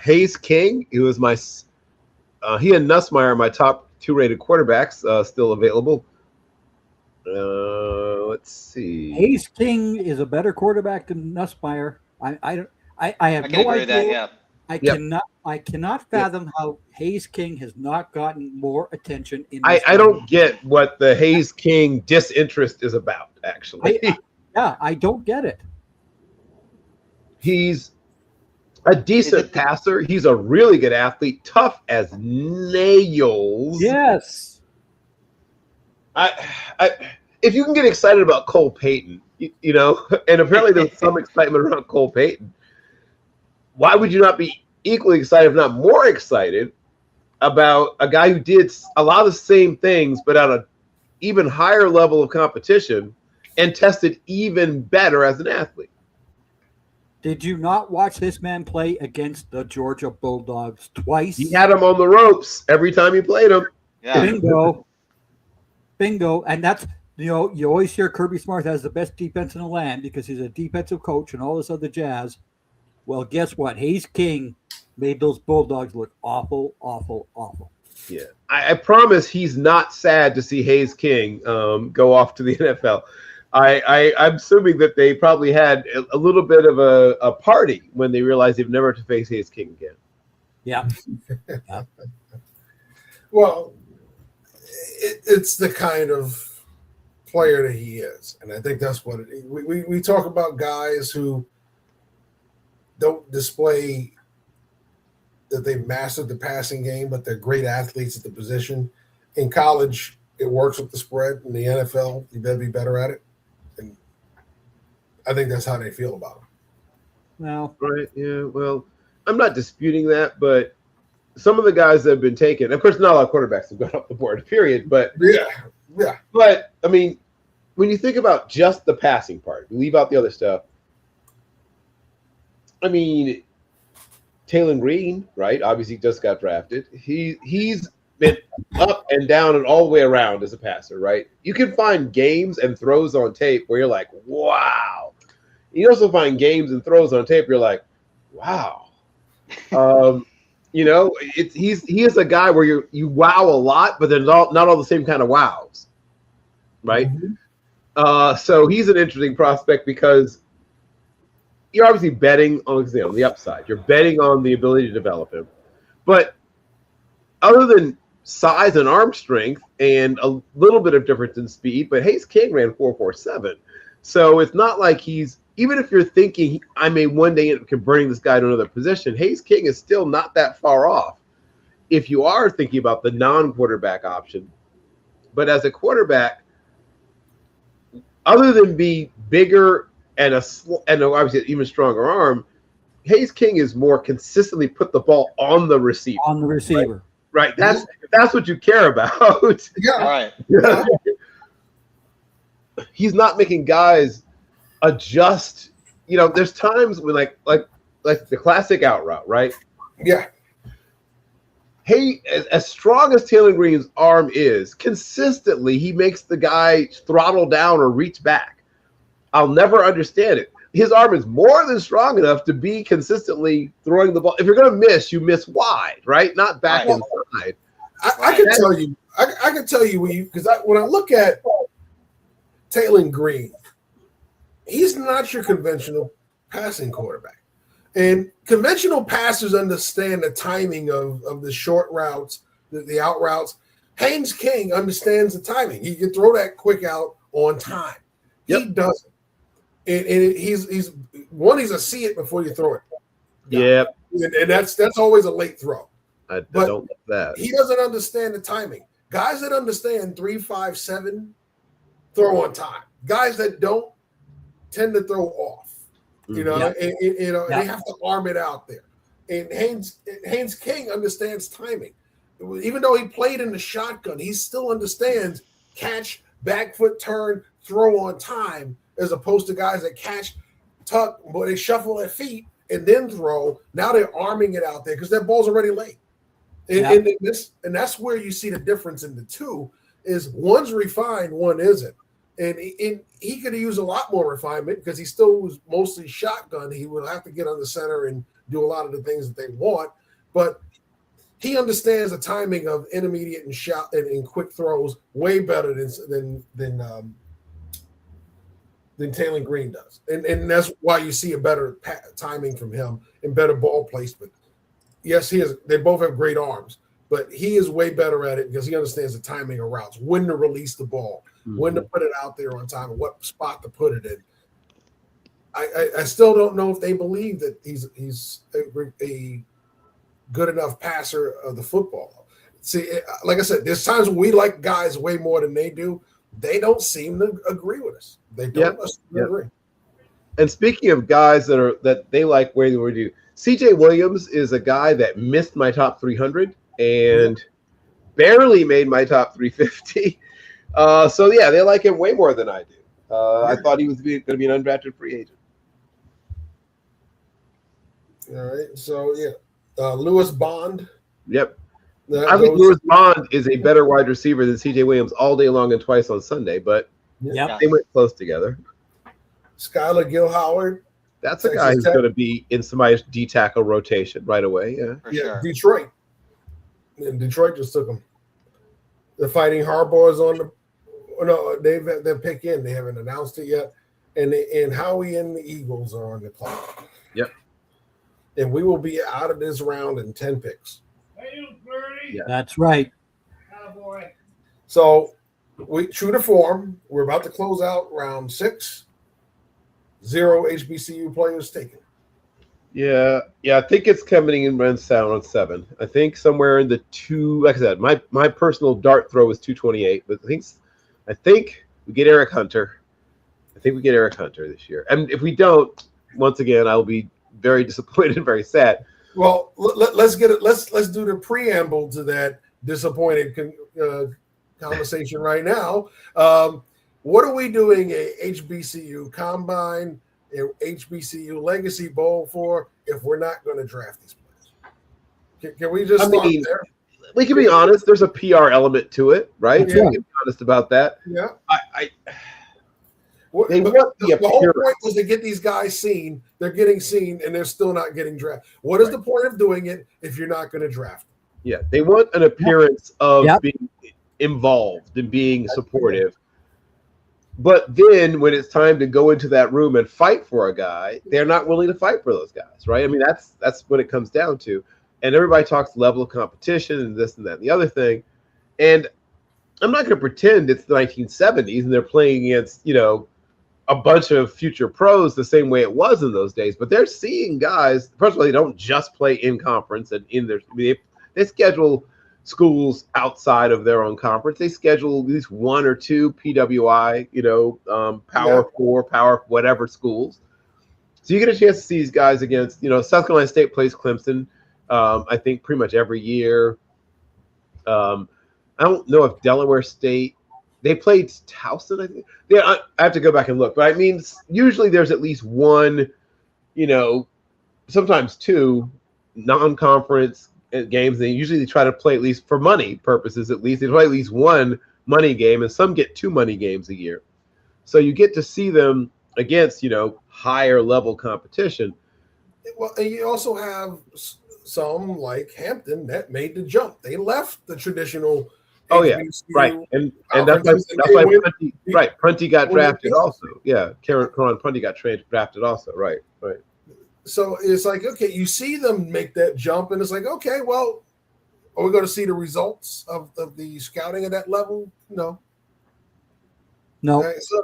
Hayes King, who is he and Nussmeier are my top 2 rated quarterbacks, still available. Let's see. Hayes King is a better quarterback than Nussmeier. I have no idea. That, yeah. I cannot fathom how Hayes King has not gotten more attention in this I don't get what the Hayes King disinterest is about, actually. I don't get it. He's a decent passer. He's a really good athlete, tough as nails. Yes. If you can get excited about Cole Payton, and apparently there's some excitement around Cole Payton, why would you not be equally excited, if not more excited, about a guy who did a lot of the same things, but at an even higher level of competition and tested even better as an athlete? Did you not watch this man play against the Georgia Bulldogs twice? He had him on the ropes every time he played him. Yeah. Bingo. And that's, you always hear Kirby Smart has the best defense in the land because he's a defensive coach and all this other jazz. Well, guess what? Hayes King made those Bulldogs look awful, awful, awful. Yeah. I promise he's not sad to see Hayes King go off to the NFL. I'm assuming that they probably had a little bit of a party when they realized they've never to face Hayes King again. Yeah. Well, it's the kind of player that he is, and I think that's what it is. We talk about guys who don't display that they've mastered the passing game, but they're great athletes at the position. In college, it works with the spread in the NFL. You better be better at it. And I think that's how they feel about it. Well, right. Yeah. Well, I'm not disputing that, but some of the guys that have been taken, of course, not a lot of quarterbacks have gone up the board, period. But yeah. But I mean, when you think about just the passing part, you leave out the other stuff. I mean, Taylor Green, right? Obviously, just got drafted. He's been up and down and all the way around as a passer, right? You can find games and throws on tape where you're like, wow. You also find games and throws on tape where you're like, wow. You know, he is a guy where you wow a lot, but they're not all the same kind of wows, right? Mm-hmm. So he's an interesting prospect because you're obviously betting on the upside. You're betting on the ability to develop him. But other than size and arm strength and a little bit of difference in speed, but Hayes King ran 4.47. So it's not like even if you're thinking I may one day end up converting this guy to another position, Hayes King is still not that far off if you are thinking about the non-quarterback option. But as a quarterback, other than be bigger and obviously an even stronger arm, Hayes King is more consistently put the ball on the receiver. On the receiver. Right. That's what you care about. Yeah. All right. Yeah. He's not making guys adjust. You know, there's times when like the classic out route, right? Yeah. Hey, as strong as Taylor Green's arm is, consistently he makes the guy throttle down or reach back. I'll never understand it. His arm is more than strong enough to be consistently throwing the ball. If you're going to miss, you miss wide, right? Not back inside. I can tell you. I can tell you because when I look at Taylor Green, he's not your conventional passing quarterback. And conventional passers understand the timing of the short routes, the out routes. Hayes King understands the timing. He can throw that quick out on time. He doesn't. And he's a see it before you throw it. Yep. And that's always a late throw. I don't like that. He doesn't understand the timing. Guys that understand 3, 5, 7 throw on time. Guys that don't tend to throw off. You know, and they have to arm it out there. And Hayes King understands timing. Even though he played in the shotgun, he still understands catch, back foot turn, throw on time, as opposed to guys that catch, tuck, but they shuffle their feet and then throw. Now they're arming it out there because that ball's already late. And that's where you see the difference in the two is one's refined, one isn't. And he could use a lot more refinement because he still was mostly shotgun. He would have to get on the center and do a lot of the things that they want. But he understands the timing of intermediate and shot and quick throws way better than Taylor Green does. And that's why you see a better timing from him and better ball placement. Yes, they both have great arms, but he is way better at it because he understands the timing of routes, when to release the ball, when to put it out there on time, and what spot to put it in. I still don't know if they believe that he's a good enough passer of the football. See, like I said, there's times when we like guys way more than they do. They don't seem to agree with us. They don't agree. And speaking of guys that they like way more do, CJ Williams is a guy that missed my top 300 and barely made my top 350. So yeah, they like him way more than I do. I thought he was going to be an undrafted free agent. All right. So Lewis Bond. Yep. I think Lewis Bond is a better wide receiver than CJ Williams all day long and twice on Sunday, but they went close together. Skylar Gill-Howard. That's a guy who's going to be in somebody's D tackle rotation right away. Yeah. Sure. Detroit. And Detroit just took him. The Fighting Harbors on the. No, they've their pick in. They haven't announced it yet. And Howie and the Eagles are on the clock. Yep. And we will be out of this round in 10 picks. Yeah. That's right. So we true to form. We're about to close out round 6. 0 HBCU players taken. Yeah. I think it's coming in around 7. I think somewhere in the 2. Like I said, my personal dart throw is 228, but I think we get Eric Hunter. I think we get Eric Hunter this year, and if we don't, once again, I'll be very disappointed and very sad. Well, let's get it. Let's do the preamble to that disappointed conversation right now. What are we doing a HBCU Combine, a HBCU Legacy Bowl for if we're not going to draft these players? Can we just start there? We can be honest. There's a PR element to it, right? Yeah. We can be honest about that. Yeah. They want the whole point was to get these guys seen. They're getting seen, and they're still not getting drafted. What is the point of doing it if you're not going to draft them? Yeah, they want an appearance of being involved and being supportive. But then when it's time to go into that room and fight for a guy, they're not willing to fight for those guys, right? I mean, that's what it comes down to. And everybody talks level of competition and this and that and the other thing. And I'm not going to pretend it's the 1970s and they're playing against, a bunch of future pros the same way it was in those days. But they're seeing guys. First of all, they don't just play in conference and in their. They schedule schools outside of their own conference. They schedule at least 1 or 2 PWI, Power 4, Power whatever schools. So you get a chance to see these guys against, South Carolina State plays Clemson. I think pretty much every year. I don't know if Delaware State. They played Towson, I think. Yeah, I have to go back and look. But I mean, usually there's at least 1, sometimes 2 non-conference games. They usually try to play at least for money purposes. At least they play at least 1 money game, and some get 2 money games a year. So you get to see them against higher level competition. Well, and you also have some like Hampton that made the jump. They left the traditional. Oh yeah, right, and that's why Prunty got drafted also. Yeah, Karan Prunty got drafted also. Right. So it's like, okay, you see them make that jump, and it's like, okay, well, are we going to see the results of the scouting at that level? No. Okay, so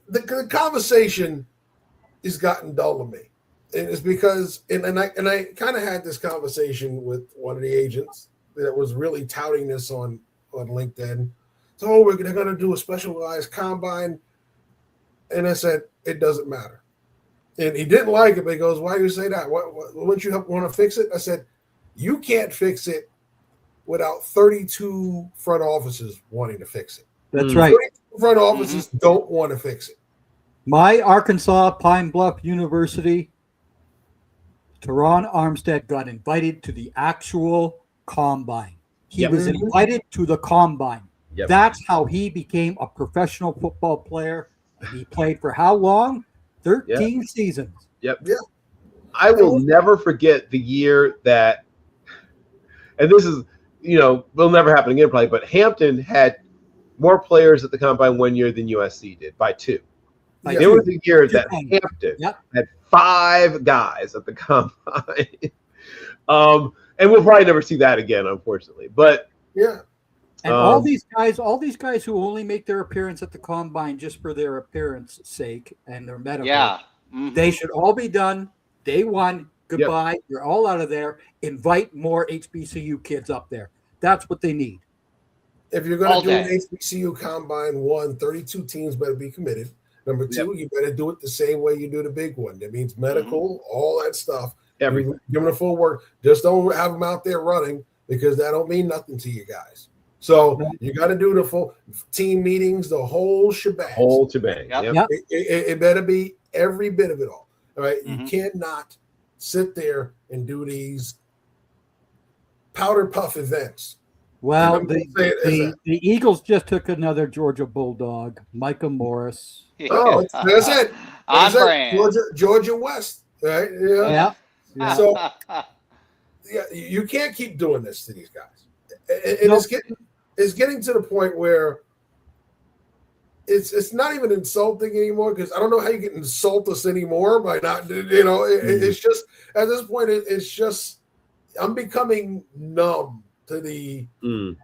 the conversation has gotten dull to me. And it's because, and I kind of had this conversation with one of the agents that was really touting this on LinkedIn. So they're going to do a specialized combine. And I said, it doesn't matter. And he didn't like it, but he goes, why do you say that? Wouldn't you want to fix it? I said, you can't fix it without 32 front offices wanting to fix it. That's right. 32 front offices don't want to fix it. My Arkansas Pine Bluff University, Teron Armstead got invited to the actual combine. He was invited to the combine. That's how he became a professional football player. And he played for how long? 13 seasons. I will never forget the year that, and this is, will never happen again probably, but Hampton had more players at the combine one year than USC did by 2. There was a year that Hampton had 5 guys at the combine. And we'll probably never see that again, unfortunately. But and all these guys who only make their appearance at the combine just for their appearance sake and their medical, they should all be done day 1. Goodbye. You're all out of there. Invite more HBCU kids up there. That's what they need. If you're going to do an HBCU combine, 32 teams better be committed. Number 2, you better do it the same way you do the big one. That means medical, all that stuff. Everything. Give them the full work. Just don't have them out there running because that don't mean nothing to you guys. So you got to do the full team meetings, the whole shebang. It better be every bit of it all. All right. You cannot sit there and do these powder puff events. Well, the Eagles just took another Georgia Bulldog, Micah Morris. That's it. Georgia West. Right? So you can't keep doing this to these guys. And it's getting to the point where it's not even insulting anymore because I don't know how you can insult us anymore by not, it's just at this point it's just I'm becoming numb to the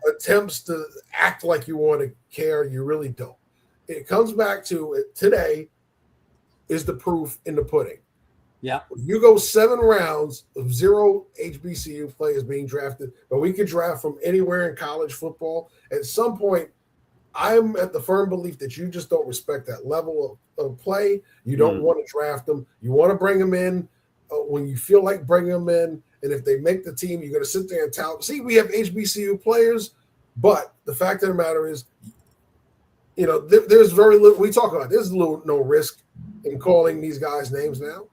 attempts to act like you want to care. You really don't. It comes back to today is the proof in the pudding. Yeah. You go 7 rounds of 0 HBCU players being drafted, but we could draft from anywhere in college football. At some point, I'm at the firm belief that you just don't respect that level of play. You don't want to draft them. You want to bring them in when you feel like bringing them in. And if they make the team, you're going to sit there and tout. See, we have HBCU players, but the fact of the matter is, there's very little. We talk about there's no risk in calling these guys names now.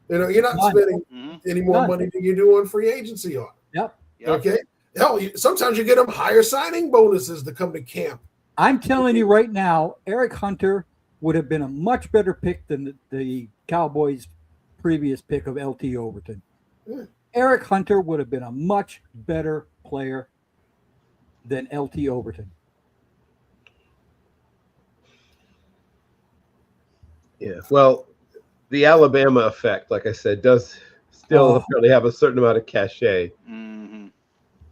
You're not spending any more money than you do on free agency on. Yep. Okay. Hell, sometimes you get them higher signing bonuses to come to camp. I'm telling you right now, Eric Hunter would have been a much better pick than the Cowboys' previous pick of LT Overton. Yeah. Eric Hunter would have been a much better player than LT Overton. Yeah. Well, the Alabama effect, like I said, does still apparently have a certain amount of cachet. Mm-hmm.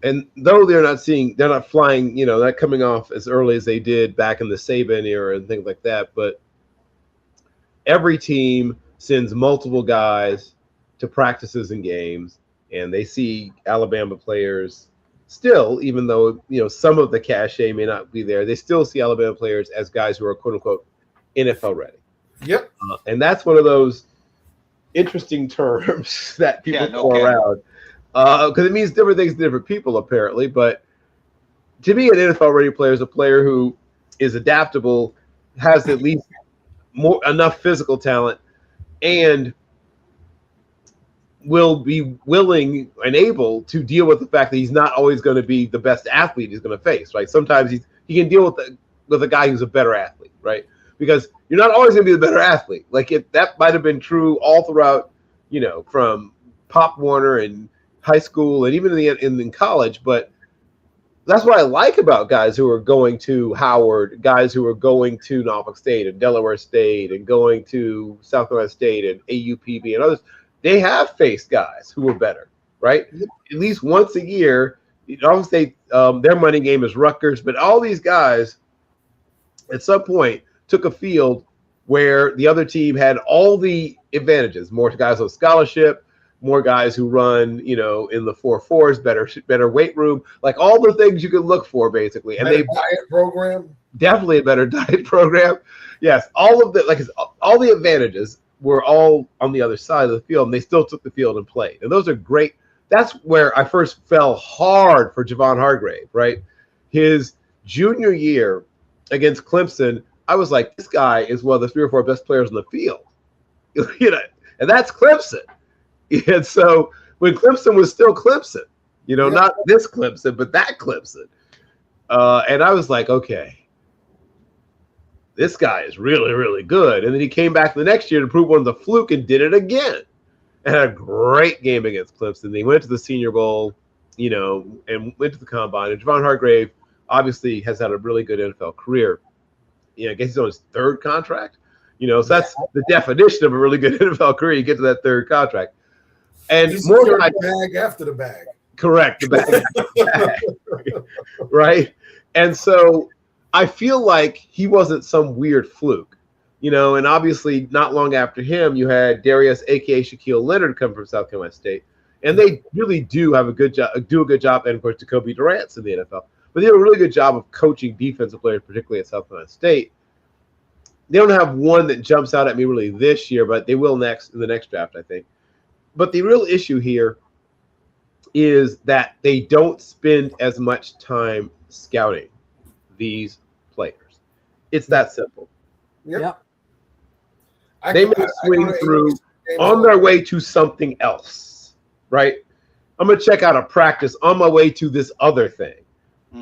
And though they're not flying, not coming off as early as they did back in the Saban era and things like that, but every team sends multiple guys to practices and games, and they see Alabama players still, even though, some of the cachet may not be there, they still see Alabama players as guys who are quote unquote NFL ready. Yep. And that's one of those interesting terms that people throw around. Because it means different things to different people, apparently. But to me, an NFL-ready player is a player who is adaptable, has at least enough physical talent, and will be willing and able to deal with the fact that he's not always going to be the best athlete he's going to face. Right? Sometimes he can deal with a guy who's a better athlete, right? Because you're not always going to be the better athlete. Like that might have been true all throughout, from Pop Warner and high school and even in college. But that's what I like about guys who are going to Howard, guys who are going to Norfolk State and Delaware State and going to South Carolina State and AUPB and others. They have faced guys who are better, right? At least once a year. Norfolk State, their money game is Rutgers, but all these guys at some point took a field where the other team had all the advantages, more guys on scholarship, more guys who run, in the 4.4s, better weight room, like all the things you could look for, basically. And diet program, definitely a better diet program. Yes, all of the advantages were all on the other side of the field, and they still took the field and played. And those are great. That's where I first fell hard for Javon Hargrave. Right, his junior year against Clemson, I was like, this guy is one of the 3 or 4 best players on the field, and that's Clemson. And so when Clemson was still Clemson, not this Clemson, but that Clemson. And I was like, okay, this guy is really, really good. And then he came back the next year to prove one of the fluke and did it again. And had a great game against Clemson. They went to the Senior Bowl, and went to the Combine. And Javon Hargrave obviously has had a really good NFL career. I guess he's on his 3rd contract. So that's the definition of a really good NFL career. You get to that 3rd contract. And he's more the bag after the bag. Correct. The bag after the bag. Right. And so I feel like he wasn't some weird fluke, and obviously not long after him, you had Darius, aka Shaquille Leonard, come from South Carolina State. And they really do have a good job, and of course Jacoby Durant's in the NFL. But they do a really good job of coaching defensive players, particularly at South Carolina State. They don't have one that jumps out at me really this year, but they will in the next draft, I think. But the real issue here is that they don't spend as much time scouting these players. It's that simple. Yep. They may swing through on their way to something else, right? I'm going to check out a practice on my way to this other thing,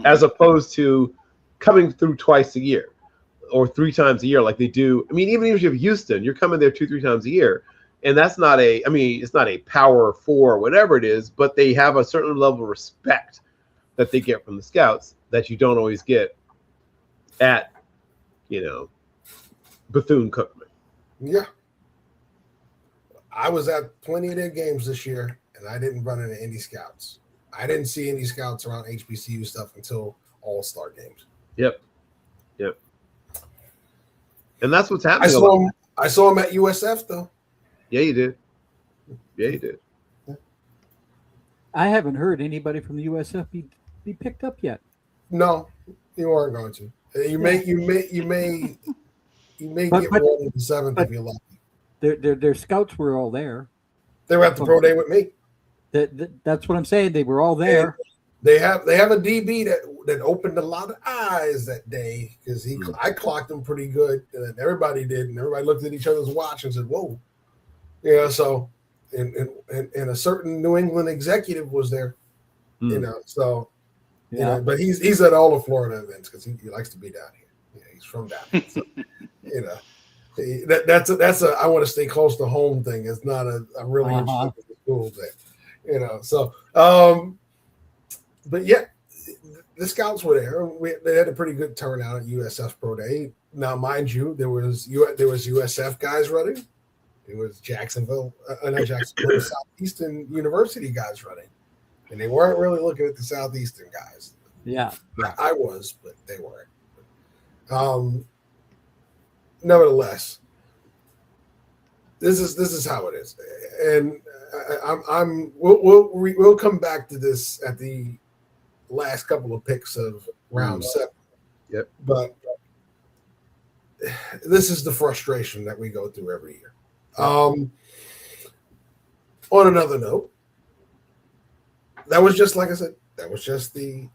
as opposed to coming through twice a year or 3 times a year like they do. I mean, even if you have Houston, you're coming there 2-3 times a year. And that's not it's not a power 4 or whatever it is, but they have a certain level of respect that they get from the scouts that you don't always get at, Bethune-Cookman. Yeah. I was at plenty of their games this year, and I didn't run into any scouts. I didn't see any scouts around HBCU stuff until All-Star games. Yep. And that's what's happening. I saw him at USF, though. Yeah, you did. Yeah, he did. I haven't heard anybody from the USF be picked up yet. No, you aren't going to. You may get one in the 7th if you're lucky. Their scouts were all there. They were at the pro day with me. That's what I'm saying. They were all there. And they have a DB that opened a lot of eyes that day because I clocked him pretty good, and everybody did, and everybody looked at each other's watch and said, "Whoa." Yeah, so and a certain New England executive was there, so but he's at all the Florida events because he likes to be down here. Yeah, he's from down here, so, that's a I want to stay close to home thing. It's not a really interesting school thing, So, but yeah, the scouts were there. They had a pretty good turnout at USF Pro Day. Now, mind you, there was USF guys running. It was Jacksonville, Southeastern University guys running, and they weren't really looking at the Southeastern guys. Yeah. I was, but they weren't. Nevertheless, this is how it is, and we'll come back to this at the last couple of picks of round 7. Yep. But this is the frustration that we go through every year. On another note, that was just like I said. That was just the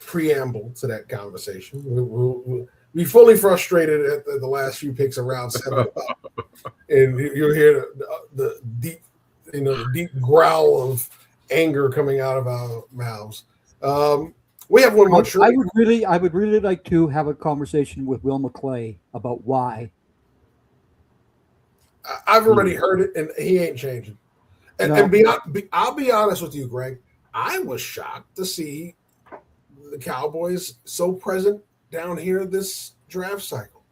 preamble to that conversation. We'll be fully frustrated at the last few picks of round 7, and you'll hear the deep, deep growl of anger coming out of our mouths. We have one more. I would really like to have a conversation with Will McClay about why. I've already heard it, and he ain't changing. And I'll be honest with you, Greg. I was shocked to see the Cowboys so present down here this draft cycle.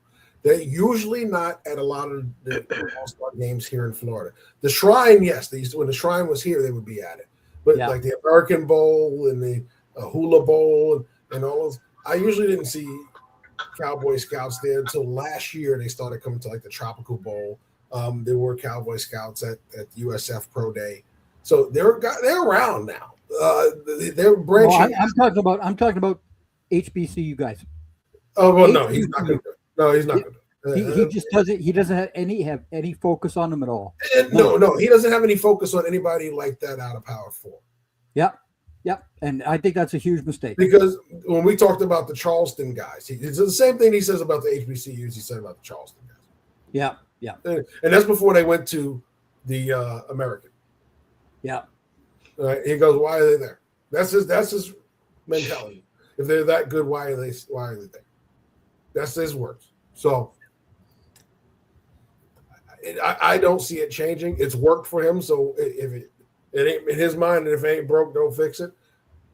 They're usually not at a lot of the All-Star games here in Florida. The Shrine, yes, when the Shrine was here, they would be at it. But like the American Bowl and the Hula Bowl and all those, I usually didn't see Cowboy Scouts there until last year. They started coming to like the Tropical Bowl. There were Cowboy Scouts at USF Pro Day, so they're around now. They're branching. I'm talking about HBCU guys. Oh well, no, he's not going to do it. No, he's not going to do it. He just doesn't. He doesn't have any focus on them at all. No, he doesn't have any focus on anybody like that out of Power 4. Yep, and I think that's a huge mistake. Because when we talked about the Charleston guys, it's the same thing he says about the HBCUs. He said about the Charleston guys. Yeah. And that's before they went to the American. Yeah. He goes, why are they there? That's his mentality. If they're that good, why are they there? That's his words. So I don't see it changing. It's worked for him. So if it ain't in his mind, and if it ain't broke, don't fix it.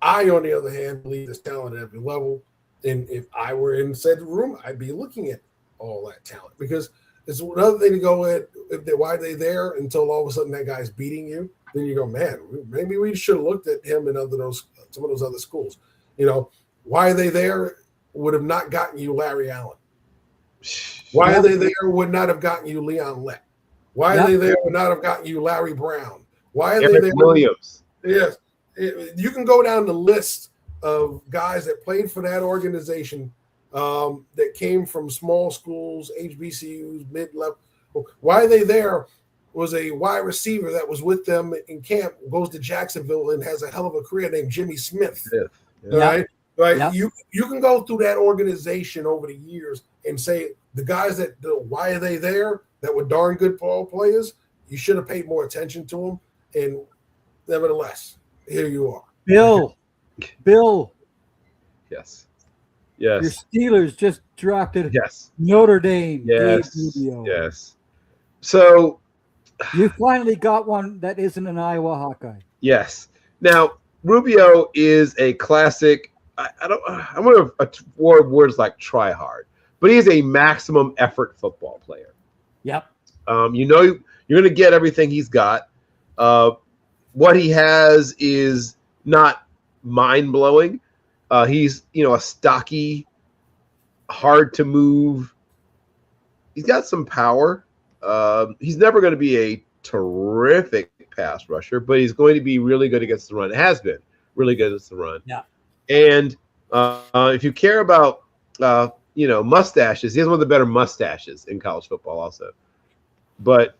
I, on the other hand, believe there's talent at every level. And if I were in said room, I'd be looking at all that talent because it's another thing to go at why are they there until all of a sudden that guy's beating you. Then you go, man, maybe we should have looked at him in some of those other schools. Why are they there would have not gotten you Larry Allen. Why are they there would not have gotten you Leon Lett. Why are they there would not have gotten you Larry Brown. Why are they there? Williams. Yes. You can go down the list of guys that played for that organization that came from small schools, HBCUs, mid-level. Why are they there was a wide receiver that was with them in camp, goes to Jacksonville and has a hell of a career named Jimmy Smith. Right? You can go through that organization over the years and say the guys why are they there that were darn good ball players? You should have paid more attention to them. And nevertheless, here you are. Bill. Yes. Your Steelers just drafted Yes. Notre Dame. Yes. So you finally got one that isn't an Iowa Hawkeye. Yes. Now Rubio is a classic. I'm going to avoid words like try hard, but he is a maximum effort football player. Yep. You're going to get everything he's got. What he has is not mind blowing. He's a stocky, hard to move. He's got some power. He's never going to be a terrific pass rusher, but he's going to be really good against the run. It has been really good against the run. Yeah. And if you care about, mustaches, he has one of the better mustaches in college football also. But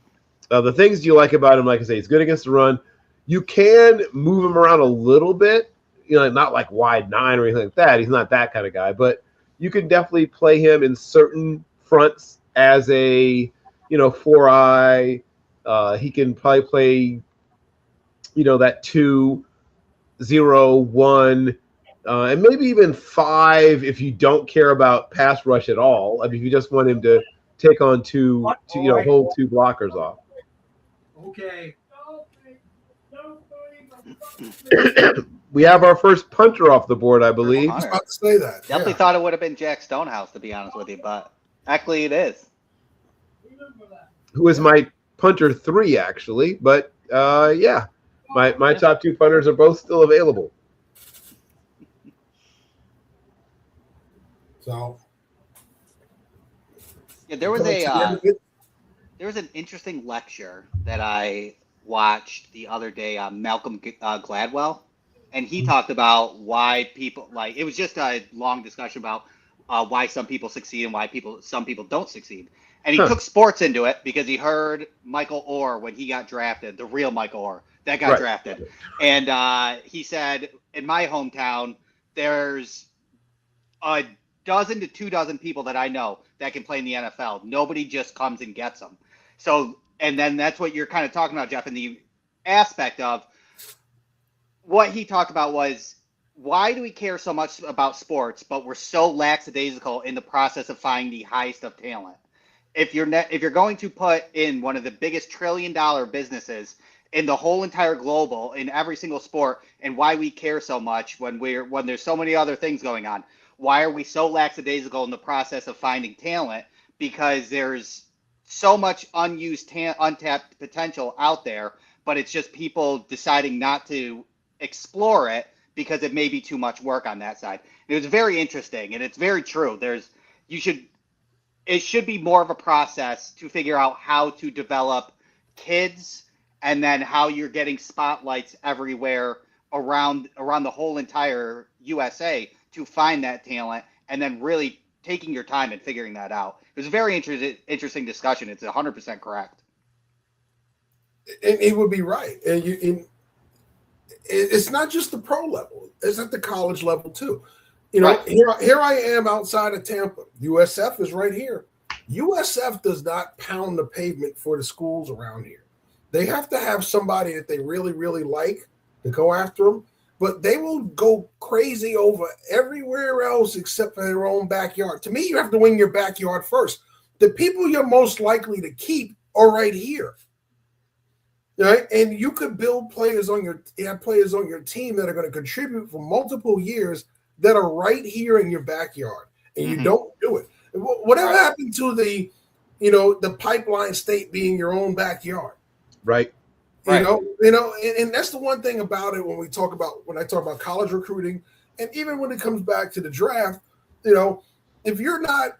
the things you like about him, like I say, he's good against the run. You can move him around a little bit, not like wide 9 or anything like that. He's not that kind of guy, but you can definitely play him in certain fronts as a, 4-eye. He can probably play, that 2, 0, 1, and maybe even 5 if you don't care about pass rush at all. I mean, if you just want him to take on hold 2 blockers off. Okay. We have our first punter off the board, I believe. I was about to say that. Definitely thought it would have been Jack Stonehouse, to be honest with you, but actually it is. Who is my punter 3, actually. But, my top 2 punters are both still available. So, yeah, there was an interesting lecture that I watched the other day on Malcolm Gladwell, and he talked about why people it was just a long discussion about why some people succeed and why some people don't succeed. And he took sports into it because he heard Michael Orr when he got drafted, the real Michael Orr that got drafted. And he said, in my hometown, there's a dozen to 2 dozen people that I know that can play in the NFL. Nobody just comes and gets them. So, and then that's what you're kind of talking about, Jeff, in the aspect of what he talked about was, why do we care so much about sports, but we're so lackadaisical in the process of finding the highest of talent? If you're going to put in one of the biggest $1 trillion businesses in the whole entire global in every single sport, and why we care so much when there's so many other things going on, why are we so lackadaisical in the process of finding talent? Because there's so much untapped potential out there, but it's just people deciding not to explore it because it may be too much work on that side. It was very interesting, and it's very true. It should be more of a process to figure out how to develop kids, and then how you're getting spotlights everywhere around the whole entire USA to find that talent, and then really taking your time and figuring that out. It was a very interesting discussion. It's 100% correct. And he would be right. And it's not just the pro level; it's at the college level too. Here I am outside of Tampa. USF is right here. USF does not pound the pavement for the schools around here. They have to have somebody that they really, really like to go after them, but they will go crazy over everywhere else except for their own backyard. To me, you have to win your backyard first. The people you're most likely to keep are right here. Right? And you could build players on your team that are going to contribute for multiple years that are right here in your backyard, and you don't do it. Whatever happened to the pipeline state being your own backyard? Right. And that's the one thing about it when I talk about college recruiting, and even when it comes back to the draft, if you're not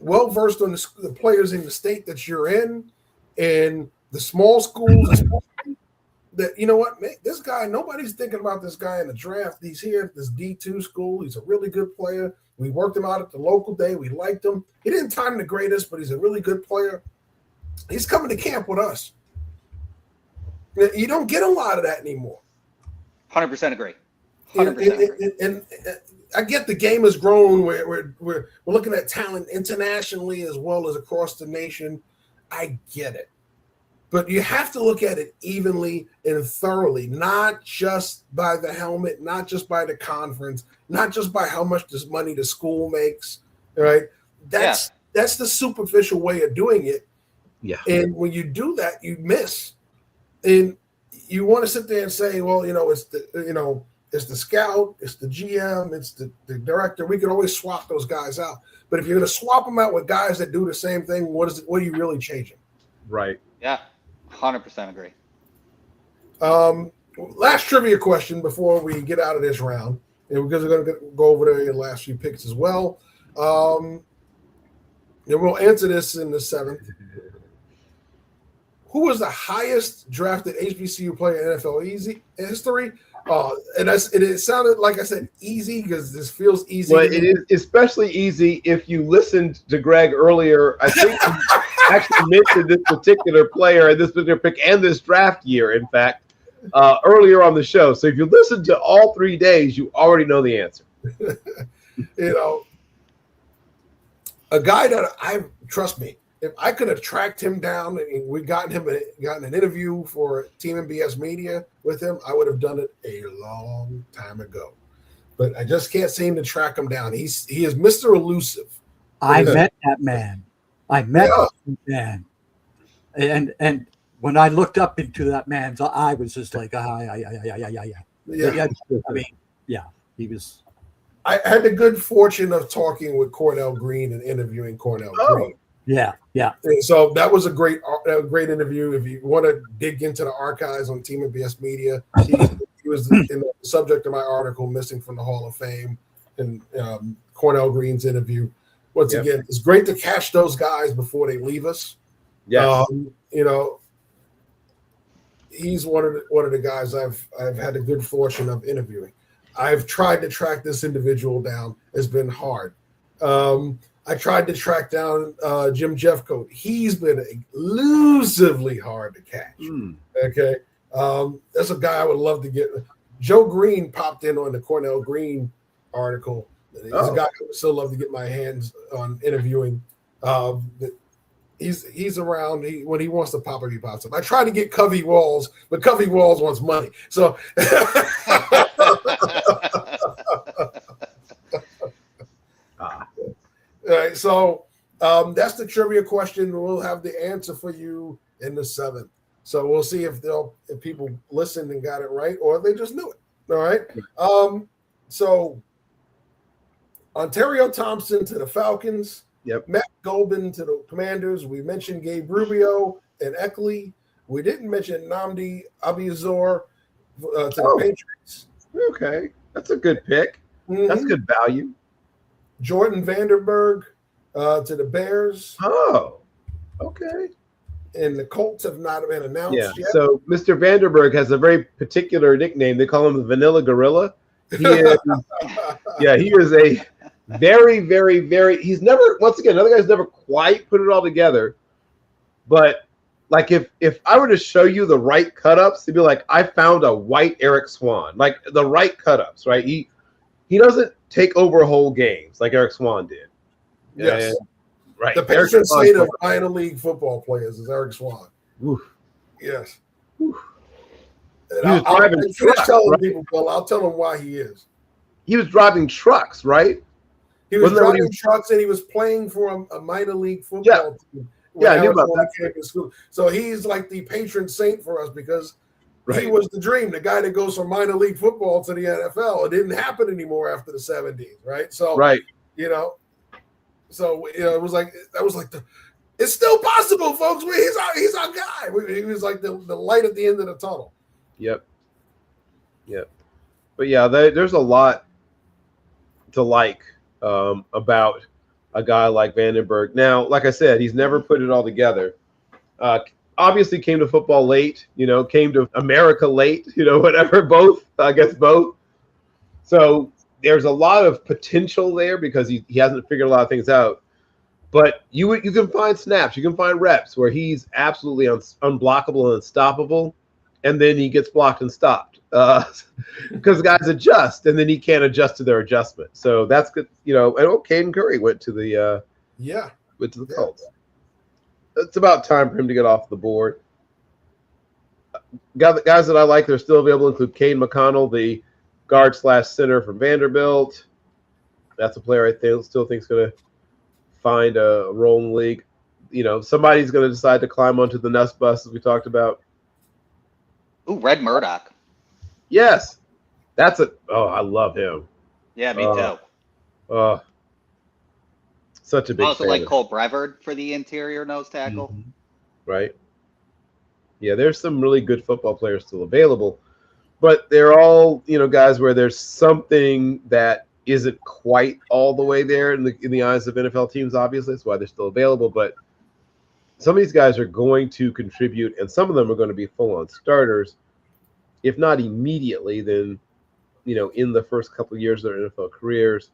well versed on the players in the state that you're in, and the small schools, that this guy, nobody's thinking about this guy in the draft. He's here at this D2 school. He's a really good player. We worked him out at the local day. We liked him. He didn't time the greatest, but he's a really good player. He's coming to camp with us. You don't get a lot of that anymore. 100% agree. 100% agree. And I get the game has grown. We're looking at talent internationally as well as across the nation. I get it. But you have to look at it evenly and thoroughly, not just by the helmet, not just by the conference, not just by how much this money the school makes, right? That's the superficial way of doing it. Yeah. And when you do that, you miss. And you want to sit there and say, well, it's the scout, it's the GM, it's the director. We can always swap those guys out. But if you're going to swap them out with guys that do the same thing, what are you really changing? Right. Yeah. 100% agree. Last trivia question before we get out of this round, and because we're going to go over the last few picks as well. And we'll answer this in the 7th. who was the highest drafted HBCU player in NFL history? And it sounded like I said easy because this feels easy. Well, it is especially easy if you listened to Greg earlier. I think he actually mentioned this particular player and this particular pick and this draft year, in fact, earlier on the show. So if you listen to all 3 days, you already know the answer. A guy that trust me, if I could have tracked him down and we gotten an interview for Team NBS Media with him, I would have done it a long time ago. But I just can't seem to track him down. He is Mr. Elusive. I met that man. That man. And when I looked up into that man's eye, I was just like, yeah. I mean, yeah, he was. I had the good fortune of talking with Cornell Green and interviewing Cornell Green. Yeah. And so that was a great interview. If you want to dig into the archives on Team NBS Media, he was in the subject of my article, Missing from the Hall of Fame, and Cornell Green's interview. Once again, it's great to catch those guys before they leave us. Yeah, he's one of the guys I've had the good fortune of interviewing. I've tried to track this individual down. It's been hard. I tried to track down Jim Jeffcoat. He's been elusively hard to catch. Okay. That's a guy I would love to get. Joe Green popped in on the Cornell Green article. He's a guy I would still love to get my hands on interviewing. He's around. When he wants to pop up, he pops up. I tried to get Covey Walls, but Covey Walls wants money. So all right, so that's the trivia question. We'll have the answer for you in the 7th. So we'll see if people listened and got it right, or they just knew it. All right. So Ontario Thompson to the Falcons. Yep. Matt Golden to the Commanders. We mentioned Gabe Rubio and Eckley. We didn't mention Nnamdi Abiazor to the Patriots. Okay, that's a good pick. Mm-hmm. That's good value. Jordan Vanderberg to the Bears. Oh, okay. And the Colts have not been announced yet. So Mr. Vanderberg has a very particular nickname. They call him the Vanilla Gorilla. He is, he is a very, very, very. He's never. Once again, another guy's never quite put it all together. But like, if I were to show you the right cut-ups, it'd be like I found a white Eric Swan. Like the right cut-ups, right? He doesn't take over whole games like Eric Swan did. Yes. And, right. The patron saint of minor league football players is Eric Swan. Oof. Yes. Oof. I'll tell people, well, I'll tell them why he is. He was driving trucks, right? He was driving trucks, and he was playing for a minor league football team. I knew about that. So he's like the patron saint for us because he was the dream, the guy that goes from minor league football to the NFL. It didn't happen anymore after the 70s, right? So, it was like it's still possible, folks. He's our guy. He was like the light at the end of the tunnel. Yep. But yeah, there's a lot to like about a guy like Vandenberg. Now, like I said, he's never put it all together. Obviously came to football late, came to America late, whatever, both, I guess both. So there's a lot of potential there because he hasn't figured a lot of things out. But you can find snaps, you can find reps where he's absolutely unblockable and unstoppable, and then he gets blocked and stopped because guys adjust, and then he can't adjust to their adjustment. So that's good, And Caden Curry went to the Colts. It's about time for him to get off the board. Guys that I like, they're still available, include Cade McConnell, the guard/center from Vanderbilt. That's a player I still think is going to find a role in the league. Somebody's going to decide to climb onto the Nuss bus, as we talked about. Ooh, Red Murdoch. Yes. I love him. Yeah, me too. Such a big also fan. like Cole Brevard for the interior nose tackle. Mm-hmm. Right. Yeah, there's some really good football players still available, but they're all, guys where there's something that isn't quite all the way there in the eyes of NFL teams, obviously. That's why they're still available, but some of these guys are going to contribute, and some of them are going to be full-on starters. If not immediately, then, in the first couple of years of their NFL careers.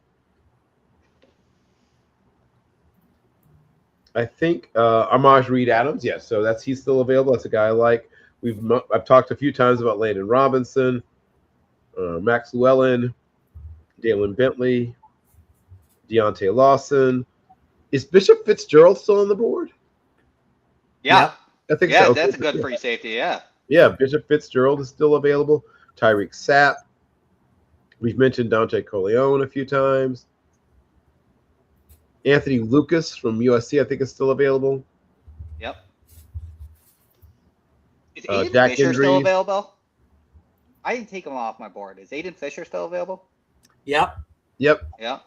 I think Amaj Reed Adams, yes. So he's still available. That's a guy I like. I've talked a few times about Landon Robinson, Max Llewellyn, Dalen Bentley, Deontay Lawson. Is Bishop Fitzgerald still on the board? Yeah. I think so. so. That's a good free safety, yeah. Yeah, Bishop Fitzgerald is still available. Tyreek Sapp. We've mentioned Dante Corleone a few times. Anthony Lucas from USC, I think, is still available. Yep. Is Aiden Jack Fisher Hendry still available? I didn't take him off my board. Is Aiden Fisher still available? Yep. Yep. Yeah.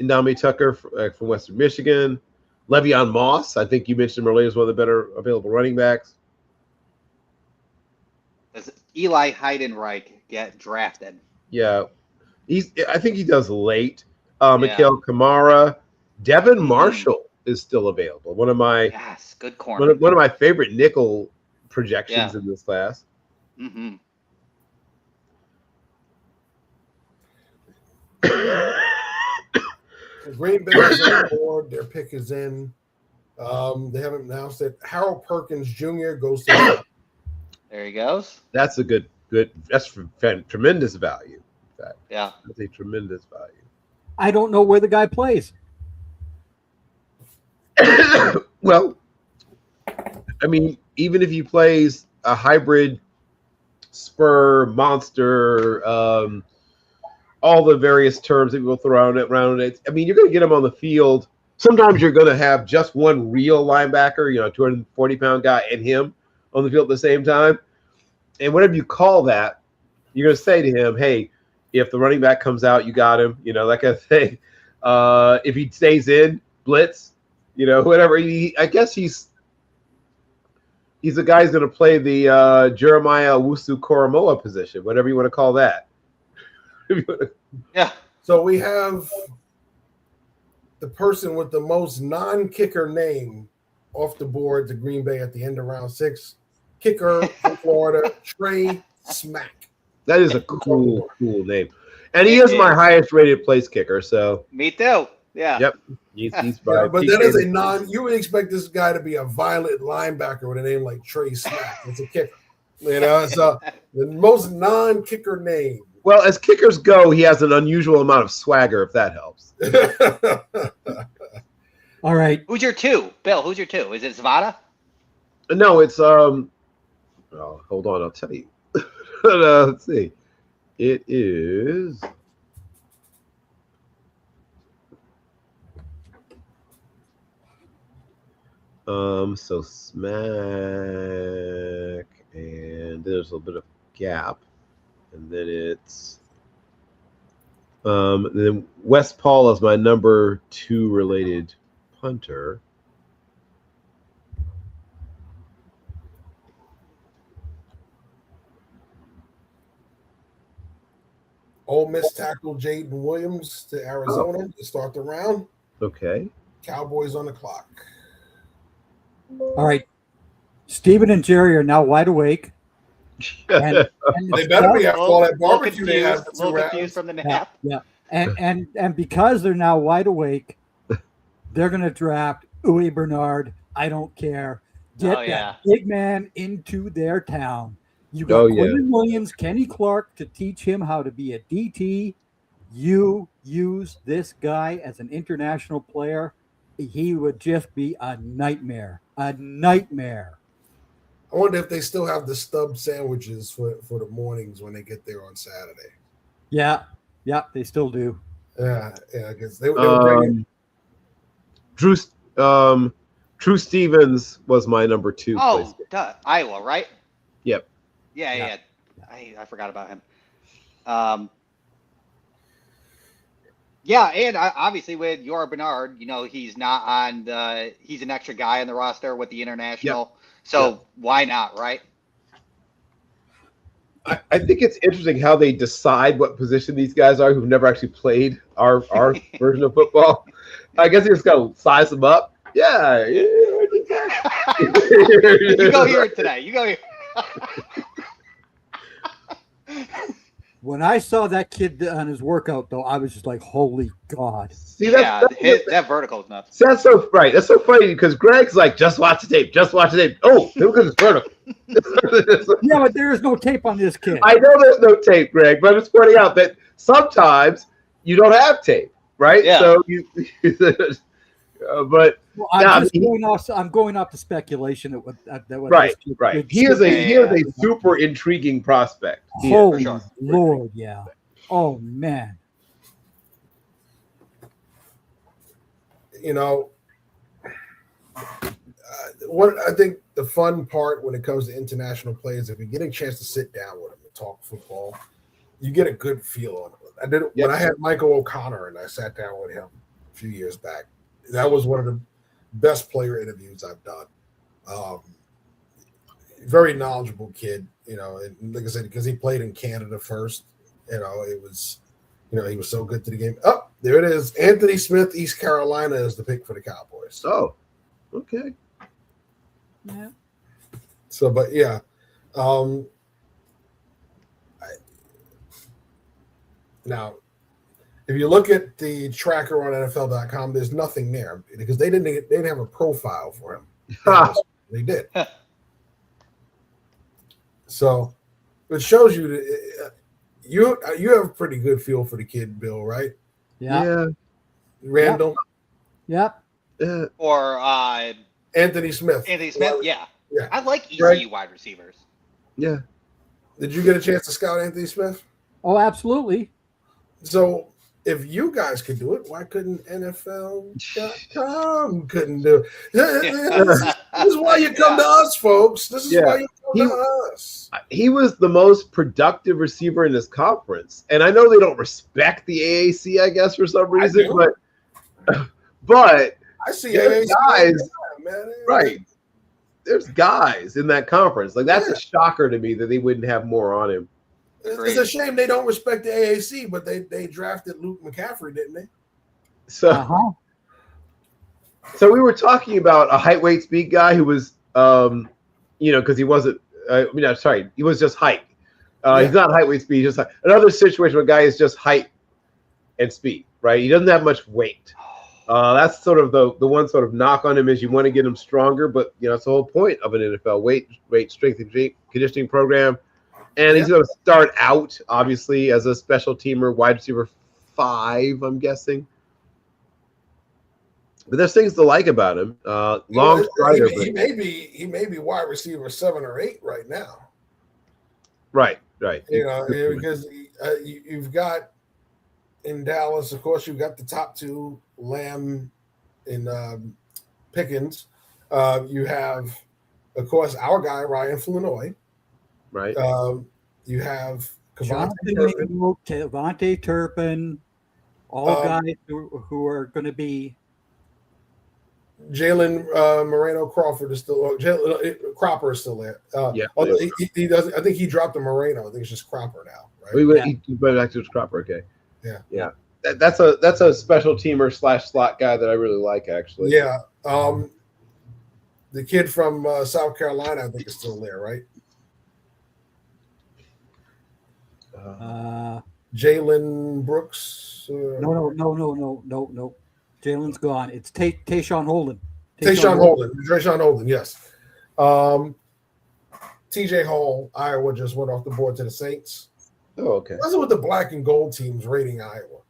Indami Tucker from Western Michigan. Le'Veon Moss, I think you mentioned him earlier, is one of the better available running backs. Does Eli Heidenreich get drafted? Yeah. I think he does late. Mikael Kamara. Devin Marshall is still available. One of my good corner. One of my favorite nickel projections in this class. Mm-hmm. Green Bay is on board. Their pick is in. They haven't announced it. Harold Perkins Jr. goes to. There he goes. That's a good. That's tremendous value. Yeah, that's a tremendous value. I don't know where the guy plays. Well, I mean, even if he plays a hybrid spur monster, all the various terms that people throw around it. I mean, you're going to get him on the field. Sometimes you're going to have just one real linebacker, 240-pound guy, and him on the field at the same time. And whatever you call that, you're going to say to him, hey, if the running back comes out, you got him, that kind of thing. If he stays in, blitz, whatever. I guess he's a guy who's going to play the Jeremiah Owusu-Koramoah position, whatever you want to call that. Yeah. So we have the person with the most non-kicker name off the board to Green Bay at the end of round 6. Kicker from Florida, Trey Smack. That is a cool name. And he is my highest rated place kicker. So me too. Yeah. Yep. He's by but that is a you would expect this guy to be a violent linebacker with a name like Trey Smack. It's a kicker. So the most non-kicker name. Well, as kickers go, he has an unusual amount of swagger, if that helps. All right. Who's your 2? Bill, who's your 2? Is it Zavada? No, it's hold on, I'll tell you. Let's see. It is so Smack, and there's a little bit of gap. And then it's then Wes Paul is my number 2 related punter. Ole Miss tackle Jaden Williams to Arizona to start the round. Okay. Cowboys on the clock. All right. Stephen and Jerry are now wide awake. And they better be after all that barbecue they had. A little confused from the nap. Yeah. And because they're now wide awake, they're going to draft Uwe Bernard. I don't care. Get that big man into their town. You got Quentin Williams, Kenny Clark to teach him how to be a DT. You use this guy as an international player, he would just be a nightmare. A nightmare. I wonder if they still have the stub sandwiches for the mornings when they get there on Saturday. Yeah, they still do. Yeah, because they were bringing Drew Stevens was my number 2. Oh, Iowa, right? Yep. Yeah. I forgot about him. And obviously with Yor Bernard, he's not on he's an extra guy on the roster with the international. Yep. So why not, right? I think it's interesting how they decide what position these guys are who've never actually played our version of football. I guess they just got to size them up. Yeah, You go here today. You go here. When I saw that kid on his workout, though, I was just like, "Holy God!" See, that vertical is nuts. So that's so right. That's so funny because Greg's like, "Just watch the tape. Just watch the tape." Oh, look at this vertical. Yeah, but there is no tape on this kid. I know there's no tape, Greg, but I'm just pointing out that sometimes you don't have tape, right? Yeah. So you, but Well, I'm going off the speculation that right. He is a super intriguing prospect. Holy Lord, yeah. Oh man. You know, what I think the fun part when it comes to international players, if you get a chance to sit down with them and talk football, you get a good feel on it. I did it when I had Michael O'Connor and I sat down with him a few years back. That was one of the best player interviews I've done. Very knowledgeable kid, you know, and like I said, because he played in Canada first, you know, it was, you know, he was so good to the game. Oh, there it is. Anthony Smith, East Carolina is the pick for the Cowboys. Oh, okay. Yeah. So, but yeah. Now, if you look at the tracker on NFL.com, there's nothing there because they didn't have a profile for him. They did. So it shows you that you have a pretty good feel for the kid, Bill, right? Yeah. Randall. Yep. Or Anthony Smith. Yeah. Yeah. I like ECU wide receivers. Yeah. Did you get a chance to scout Anthony Smith? Oh, absolutely. So if you guys could do it, why couldn't NFL.com couldn't do it? This is why you come to us, folks. This is why you come to us. He was the most productive receiver in this conference. And I know they don't respect the AAC, I guess, for some reason, but I see there's AAC guys, man. right. There's guys in that conference. Like, that's a shocker to me that they wouldn't have more on him. It's a shame they don't respect the AAC, but they drafted Luke McCaffrey, didn't they? So, so we were talking about a height, weight, speed guy who was, because he wasn't. He was just height. He's not height, weight, speed. Just height. Another situation where a guy is just height and speed, right? He doesn't have much weight. That's sort of the one sort of knock on him is you want to get him stronger, but it's the whole point of an NFL weight, strength, and conditioning program. And he's going to start out, obviously, as a special teamer, wide receiver 5, I'm guessing. But there's things to like about him. Long strider. He may be wide receiver 7 or 8 right now. Right. Because you've got in Dallas, of course, you've got the top 2, Lamb and Pickens. You have, of course, our guy Ryan Flournoy. Right. You have Devontae Turpin, all guys who are going to be. Jalen Moreno Crawford is still. Cropper is still there. He doesn't. I think he dropped the Moreno. I think it's just Cropper now. Right. He went back to Cropper. Okay. Yeah. That's a special teamer / slot guy that I really like, actually. Yeah. The kid from South Carolina, I think, is still there, right? Jalen Brooks. No. Jalen's gone. It's Tayshawn Holden. Tayshawn Holden, yes. TJ Hall, Iowa, just went off the board to the Saints. Oh, okay. That's what the black and gold teams rating Iowa.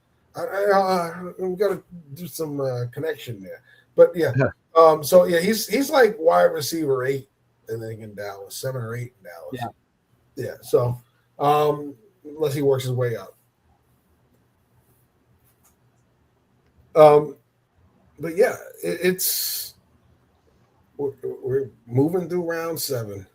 We've got to do some connection there. But yeah. He's like wide receiver 8, I think, in Dallas, 7 or 8 in Dallas. Yeah. So unless he works his way up. But yeah, we're moving through round 7.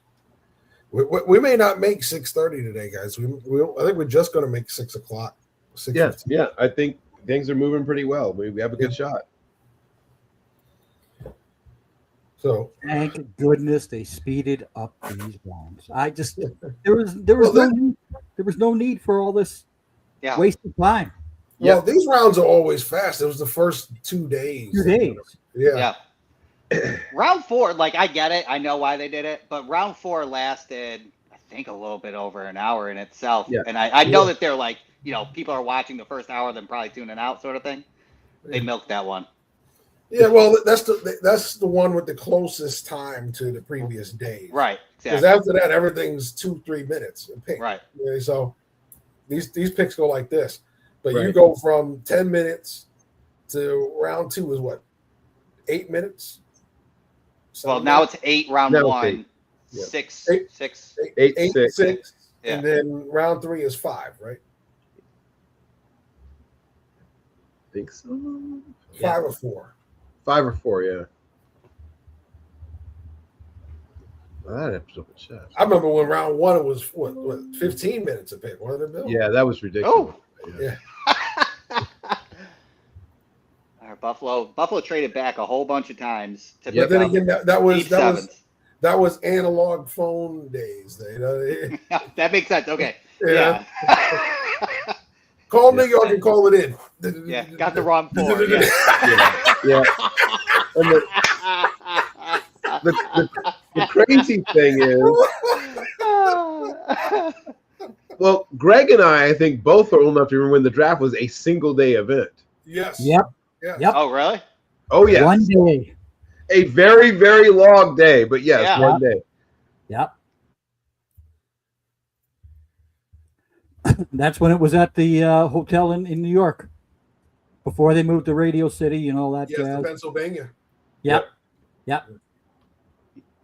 We may not make 6:30 today, guys. I think we're just going to make 6 o'clock. 6:15. Yeah. I think things are moving pretty well. We have a good shot. So thank goodness they speeded up these rounds. There was no need for all this wasted time. Well, these rounds are always fast. It was the first 2 days. 2 days. Yeah. Round 4, like I get it, I know why they did it, but round 4 lasted, I think, a little bit over an hour in itself. Yeah. And I know that they're like, people are watching the first hour, then probably tuning out, sort of thing. They milked that one. Yeah, well, that's the one with the closest time to the previous days. Right. Because Exactly. after that, everything's 2-3 minutes a pick. Right. Yeah, so these picks go like this, but you Right. go from 10 minutes to round 2 is what, 8 minutes? Well, now it's 8 round Now it's 1, 8. Yeah. 6, Eight. 6. 8-6, Yeah. and then round 3 is 5, right? I think so. 5 or 4. 5 or 4, yeah. That episode was shot. I remember when round 1 it was what 15 minutes a pick, wasn't it, Bill? Yeah, that was ridiculous. Oh. Yeah. All right, Buffalo traded back a whole bunch of times to But pick then up again, that deep was sevens. that was analog phone days. That makes sense. Okay. Yeah. Yeah. Call New York and call it in. Yeah, got the wrong 4. Yeah. Yeah. And the crazy thing is, well, Greg and I think both are old enough to remember when the draft was a single day event. Yes. Yep. Yeah. Yep. Oh, really? Oh, yeah. One day. A very, very long day, but yes, Yeah. one day. Yep. That's when it was at the hotel in New York. Before they moved to Radio City, that Yes, jazz. to Pennsylvania. Yep. Yep.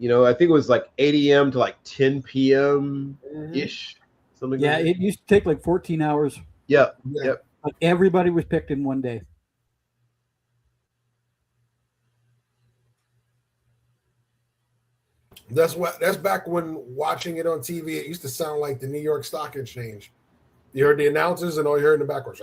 I think it was like 8 a.m. to like 10 p.m. ish. Something Yeah, like that. it used to take like 14 hours. Yep. Yeah. Yep. Like everybody was picked in one day. That's back when watching it on TV, it used to sound like the New York Stock Exchange. You heard the announcers and all you heard in the backwards.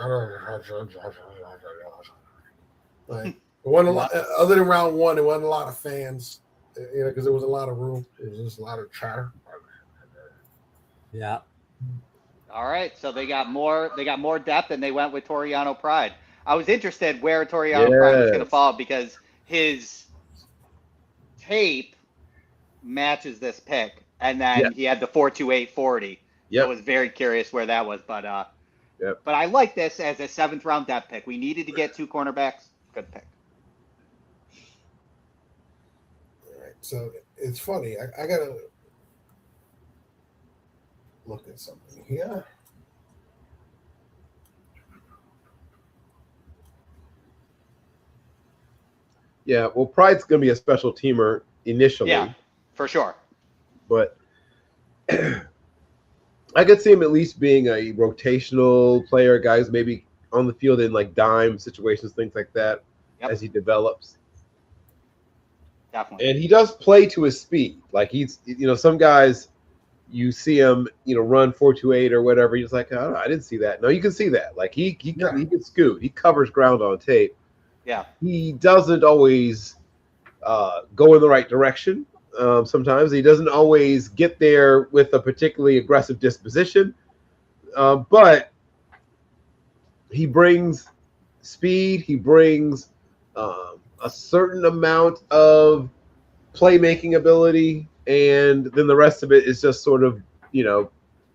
Like, it wasn't a lot, other than round 1, it wasn't a lot of fans, because there was a lot of room. It was just a lot of chatter. Yeah. All right, so they got more depth, and they went with Toriano Pride. I was interested where Toriano Pride was going to fall because his tape matches this pick, and then he had the 4.2840. Yep. I was very curious where that was, but Yep. but I like this as a 7th round depth pick. We needed to get 2 cornerbacks. Good pick. All right, so it's funny. I gotta look at something here. Yeah. Well, Pride's going to be a special teamer initially. Yeah, for sure. But I could see him at least being a rotational player, guys, maybe on the field in like dime situations, things like that, as he develops. Definitely. And he does play to his speed. Like he's, some guys, you see him, run 4.28 or whatever. You're just like, oh, I didn't see that. No, you can see that. Like he can scoot. He covers ground on tape. Yeah. He doesn't always go in the right direction. Sometimes he doesn't always get there with a particularly aggressive disposition, but he brings speed. He brings a certain amount of playmaking ability, and then the rest of it is just sort of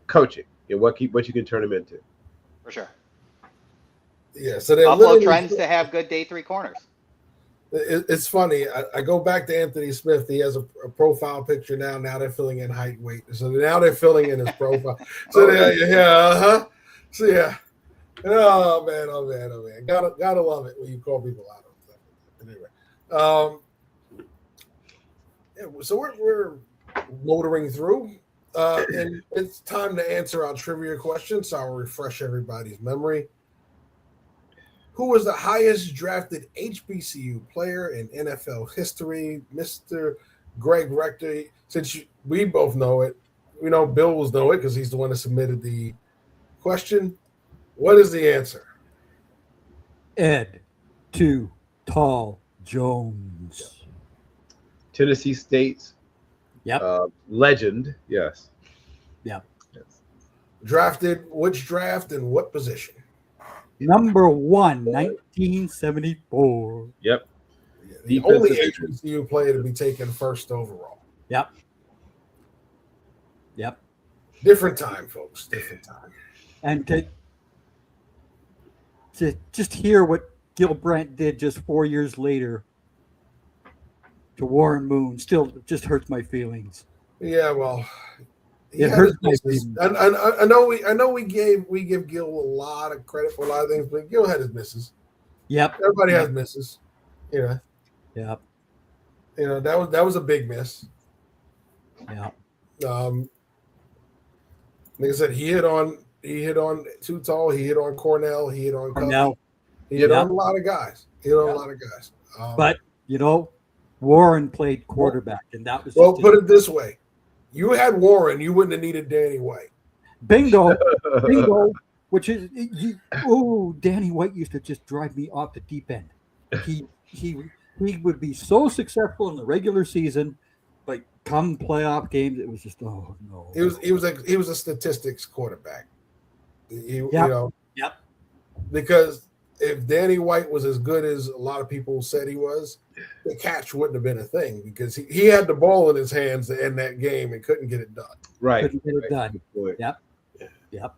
coaching. What you can turn him into. For sure. Yeah. So they're Buffalo trends to have good day 3 corners. It's funny. I go back to Anthony Smith. He has a profile picture now. Now they're filling in height, weight. So now they're filling in his profile. So So yeah. Oh man. Gotta love it when you call people out on stuff. Anyway, so we're motoring through, and it's time to answer our trivia questions. So I'll refresh everybody's memory. Who was the highest drafted HBCU player in NFL history? Mr. Greg Rector. Since we both know it, we know Bill will know it because he's the one that submitted the question. What is the answer? Ed Too Tall Jones. Tennessee State's legend. Yes. Yeah. Yes. Drafted which draft and what position? Number 1, 1974. Yep. Yeah, The only HBCU player to be taken first overall. Yep. Yep. Different time, folks. Different time. And to just hear what Gil Brandt did just 4 years later to Warren Moon still just hurts my feelings. Yeah, well, it hurts my feelings. I know we give Gil a lot of credit for a lot of things, but Gil had his misses. Yep. Everybody has misses. You know. Yep. You know, that was a big miss. Yeah. Like I said, he hit on Too Tall, he hit on Cornell, he hit on Cornell. He hit on a lot of guys. But Warren played quarterback, and that was put it this way: you had Warren, you wouldn't have needed Danny White. Bingo. Which is Danny White used to just drive me off the deep end. He would be so successful in the regular season, but come playoff games, it was just no. He was a statistics quarterback. You know. Yep. Because if Danny White was as good as a lot of people said he was, the catch wouldn't have been a thing because he had the ball in his hands to end that game and couldn't get it done. Right. Couldn't get it done. Yep. Yep.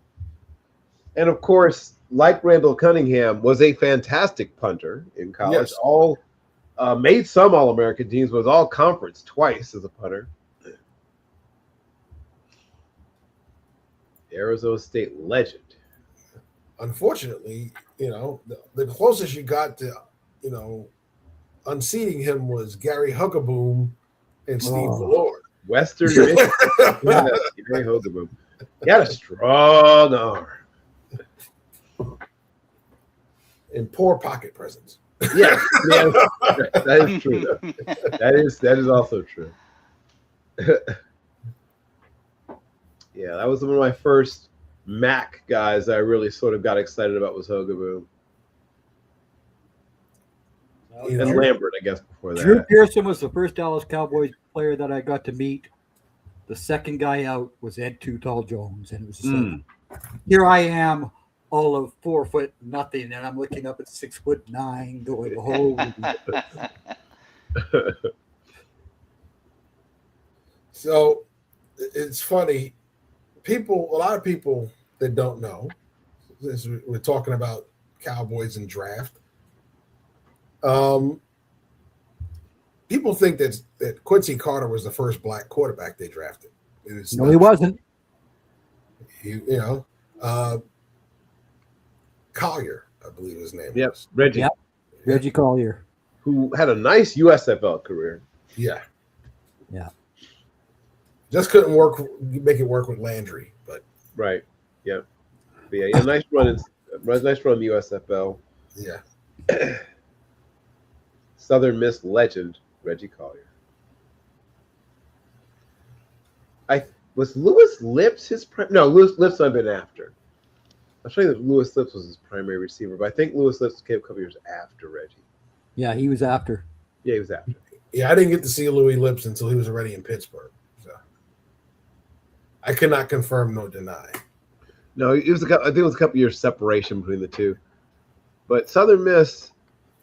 And of course, like Randall Cunningham, was a fantastic punter in college. Yes. All made some All-American teams, was all conference twice as a punter. Arizona State legend. Unfortunately, you know, the closest you got to, you know, unseating him was Gary Hugaboom and Steve Valor. Western Michigan. Gary Hugaboom. He had a strong arm. And poor pocket presence. Yes, that is true. That is also true. Yeah, that was one of my first MAC guys I really sort of got excited about was Hugaboom. And Lambert, I guess, before that. Drew Pearson was the first Dallas Cowboys player that I got to meet. The second guy out was Ed Too Tall Jones, and it was just like, here I am, all of 4 foot nothing, and I'm looking up at 6'9", going, holy. So it's funny. A lot of people that don't know, as we're talking about Cowboys and draft. People think that Quincy Carter was the first black quarterback they drafted. No, he wasn't. Collier, I believe his name. Yep, Reggie. Yep. Reggie Collier, who had a nice USFL career. Yeah. Yeah. Just couldn't make it work with Landry, but right. Yeah. But yeah, nice run in the USFL. Yeah. Southern Miss legend, Reggie Collier. Was Lewis Lips his Lewis Lips might have been after. I'm sure that Lewis Lips was his primary receiver, but I think Lewis Lips came a couple years after Reggie. Yeah, he was after. Yeah, he was after. Yeah, I didn't get to see Louis Lips until he was already in Pittsburgh. So I could not confirm nor deny. No, I think it was a couple years separation between the two. But Southern Miss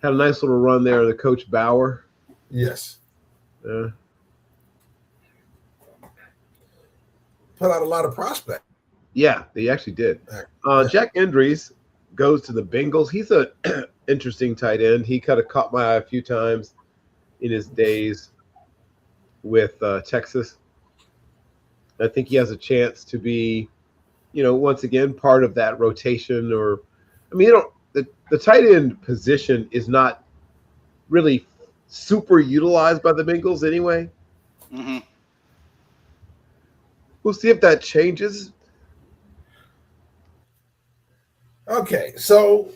had a nice little run there under Coach Bauer. Yes. Put out a lot of prospects. Yeah, they actually did. Jack Endries goes to the Bengals. He's an interesting tight end. He kind of caught my eye a few times in his days with Texas. I think he has a chance to be, once again, part of that rotation. The tight end position is not really super utilized by the Bengals anyway. Mm-hmm. We'll see if that changes. Okay, so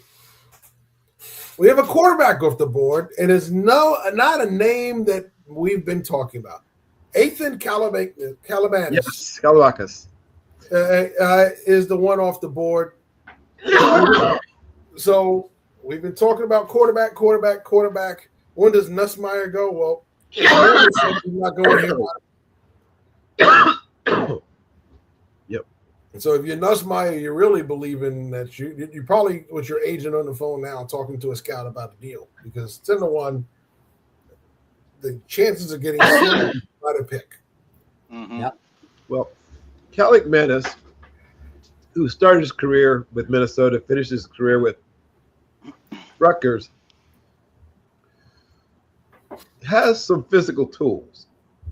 we have a quarterback off the board, and it's not a name that we've been talking about. Ethan Calabanis. Yes, Calabacas. Is the one off the board. So we've been talking about quarterback. When does Nussmeier go? Well, he's not going here. Yep. And so if you're Nussmeier, you're really believing that you probably with your agent on the phone now talking to a scout about the deal because 10-1, the chances of getting slim by the pick. Mm-hmm. Yep. Well, Cal McManus, who started his career with Minnesota, finished his career with Rutgers, has some physical tools.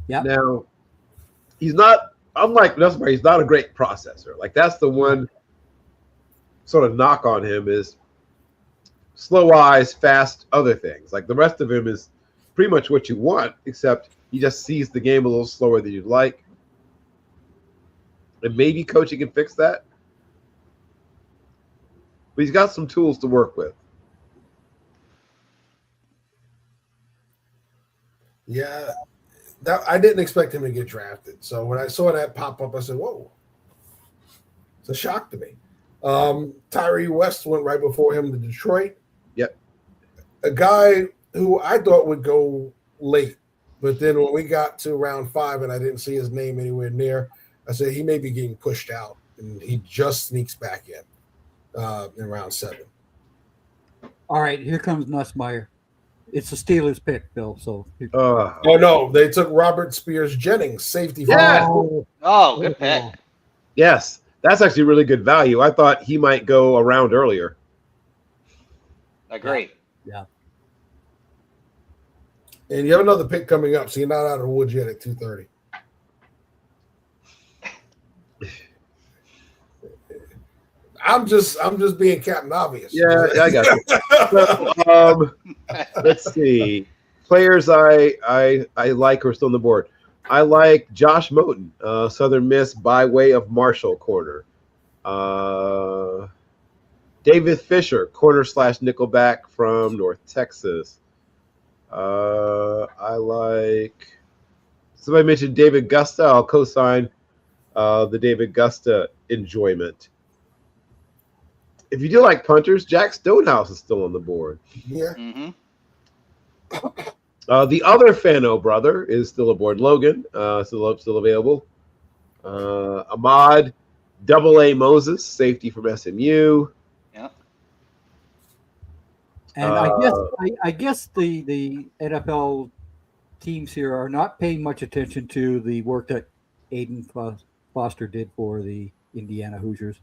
Yeah. Now, he's not, unlike Nussmeier, he's not a great processor. Like, that's the one sort of knock on him is slow eyes, fast other things. Like, the rest of him is pretty much what you want, except he just sees the game a little slower than you'd like. And maybe coaching can fix that. But he's got some tools to work with. Yeah, I didn't expect him to get drafted. So when I saw that pop up, I said, whoa. It's a shock to me. Tyree West went right before him to Detroit. Yep. A guy who I thought would go late. But then when we got to round 5 and I didn't see his name anywhere near, I said he may be getting pushed out. And he just sneaks back in round 7. All right, here comes Nussmeier. It's a Steelers pick, Bill. So oh no, they took Robert Spears Jennings, safety. Yeah. Oh, good pick. Yes, that's actually really good value. I thought he might go a round earlier. Agree. Yeah. And you have another pick coming up, so you're not out of the woods yet at 2:30. I'm just being Captain Obvious. Yeah, I got you. So, let's see. Players I like who are still on the board. I like Josh Moten, Southern Miss by way of Marshall corner. David Fisher, corner / nickelback from North Texas. I like somebody mentioned David Gusta. I'll co-sign the David Gusta enjoyment. If you do like punters, Jack Stonehouse is still on the board. Yeah. Mm-hmm. The other Fano brother is still aboard. Logan, still available. Ahmad, AA Moses, safety from SMU. Yeah. And I guess the NFL teams here are not paying much attention to the work that Aiden Foster did for the Indiana Hoosiers.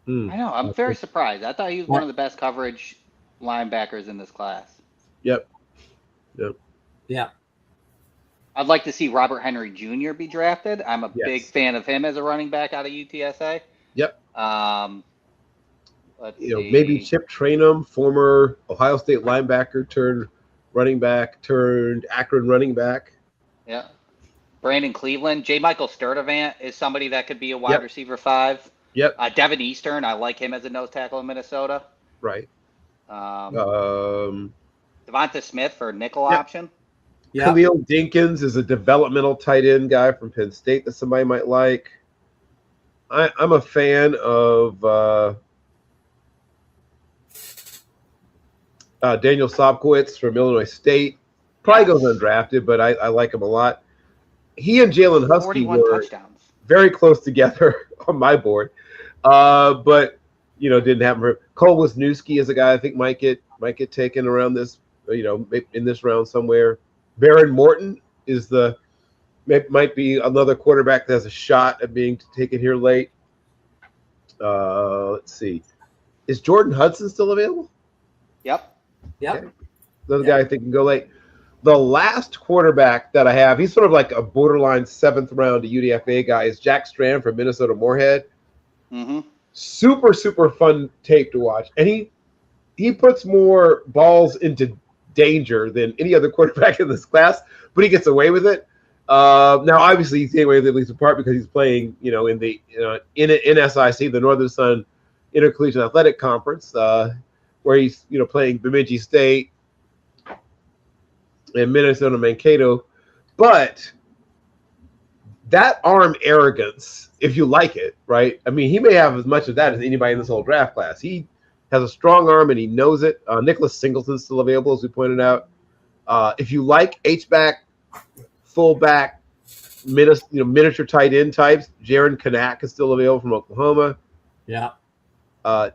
I know. I'm very surprised. I thought he was one of the best coverage linebackers in this class. Yep. Yeah. I'd like to see Robert Henry Jr. be drafted. I'm a big fan of him as a running back out of UTSA. Yep. Let's see. Maybe Chip Trainum, former Ohio State linebacker turned running back, turned Akron running back. Yeah. Brandon Cleveland. J. Michael Sturdivant is somebody that could be a wide receiver 5. Yep. Devin Eastern, I like him as a nose tackle in Minnesota. Right. Devonta Smith for nickel option. Yeah. Khalil Dinkins is a developmental tight end guy from Penn State that somebody might like. I'm a fan of Daniel Sobkowitz from Illinois State. Probably goes undrafted, but I like him a lot. He and Jalen Husky were very close together on my board, but didn't happen. Cole Wisniewski is a guy I think might get taken around this, in this round somewhere. Baron Morton is might be another quarterback that has a shot at being taken here late. Let's see, is Jordan Hudson still available? Yep. Okay. Another guy I think can go late. The last quarterback that I have, he's sort of like a borderline 7th round to UDFA guy, is Jack Strand from Minnesota Moorhead. Mm-hmm. Super, super fun tape to watch. And he puts more balls into danger than any other quarterback in this class, but he gets away with it. Now, obviously, he's getting away with it at least in part because he's playing, in the NSIC, the Northern Sun Intercollegiate Athletic Conference, where he's, playing Bemidji State and Minnesota Mankato. But that arm arrogance, if you like it, right? I mean, he may have as much of that as anybody in this whole draft class. He has a strong arm and he knows it. Nicholas Singleton's still available, as we pointed out. If you like H-back, fullback, miniature tight end types, Jaron Kanak is still available from Oklahoma. Yeah.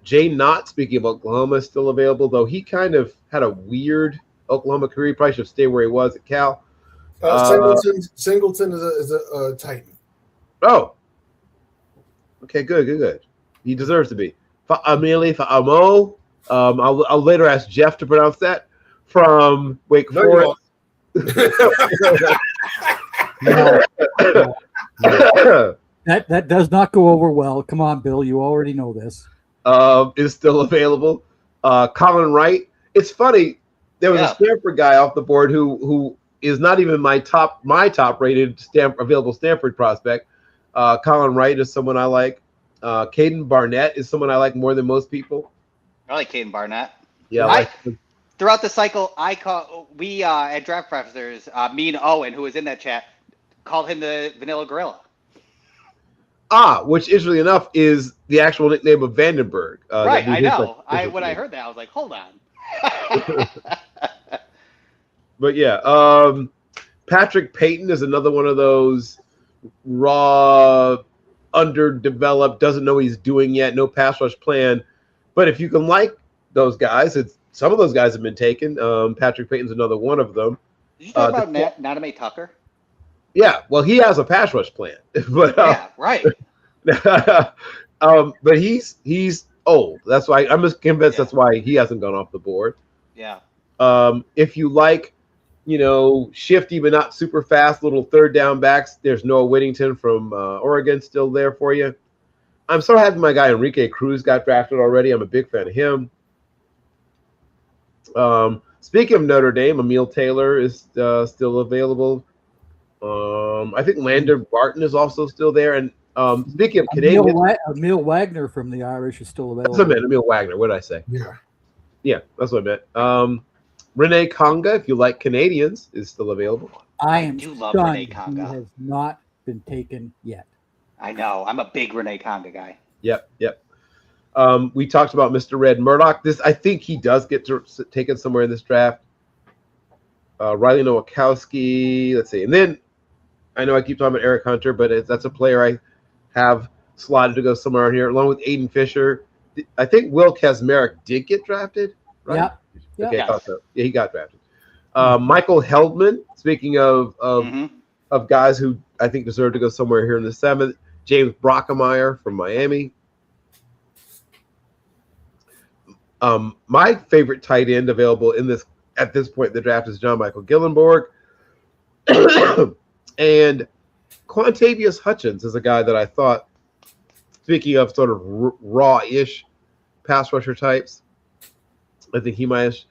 Jay Knott, speaking of Oklahoma, is still available, though he kind of had a weird Oklahoma career. He probably should stay where he was at Cal. Singleton is a Titan. Oh. Okay, good. He deserves to be. Fa'amili Fa'amo. I'll later ask Jeff to pronounce that. From Wake Forest. No. That does not go over well. Come on, Bill. You already know this. Is still available. Colin Wright. It's funny. There was a Stanford guy off the board who is not even my top rated available Stanford prospect. Colin Wright is someone I like. Caden Barnett is someone I like more than most people. I like Caden Barnett. Yeah. Throughout the cycle, we at Draft Professors, me and Owen, who was in that chat, called him the Vanilla Gorilla. Which, interestingly enough, is the actual nickname of Vandenberg. Right, I know. When I heard that, I was like, hold on. But yeah, Patrick Payton is another one of those raw, underdeveloped, doesn't know what he's doing yet, no pass rush plan. But if you can like those guys, some of those guys have been taken. Patrick Payton's another one of them. Did you talk about Nadame Tucker? Yeah, well, he has a pass rush plan, but yeah, right. But he's old. That's why I'm just convinced that's why he hasn't gone off the board. Yeah. If you like, shifty but not super fast little third down backs, there's Noah Whittington from Oregon still there for you. I'm so happy my guy Enrique Cruz got drafted already. I'm a big fan of him. Speaking of Notre Dame, Emil Taylor is still available. I think Lander Barton is also still there. And speaking of Canadian, Emil Wagner from the Irish is still available. That's what I meant. Emil Wagner. What did I say? Yeah, that's what I meant. Renee Conga, if you like Canadians, is still available. I do love Renee Conga. He has not been taken yet. I know. I'm a big Renee Conga guy. Yep. We talked about Mr. Red Murdoch. I think he does get taken somewhere in this draft. Riley Nowakowski. Let's see. And then I know I keep talking about Eric Hunter, but that's a player I have slotted to go somewhere around here, along with Aiden Fisher. I think Will Kazmarek did get drafted, right? Yeah. Okay, I thought so. Yeah, he got drafted. Michael Heldman, speaking of guys who I think deserve to go somewhere here in the 7th, James Brockemeyer from Miami. My favorite tight end available at this point in the draft is John Michael Gillenborg. And Quantavious Hutchins is a guy that I thought, speaking of sort of raw-ish pass rusher types, I think he might.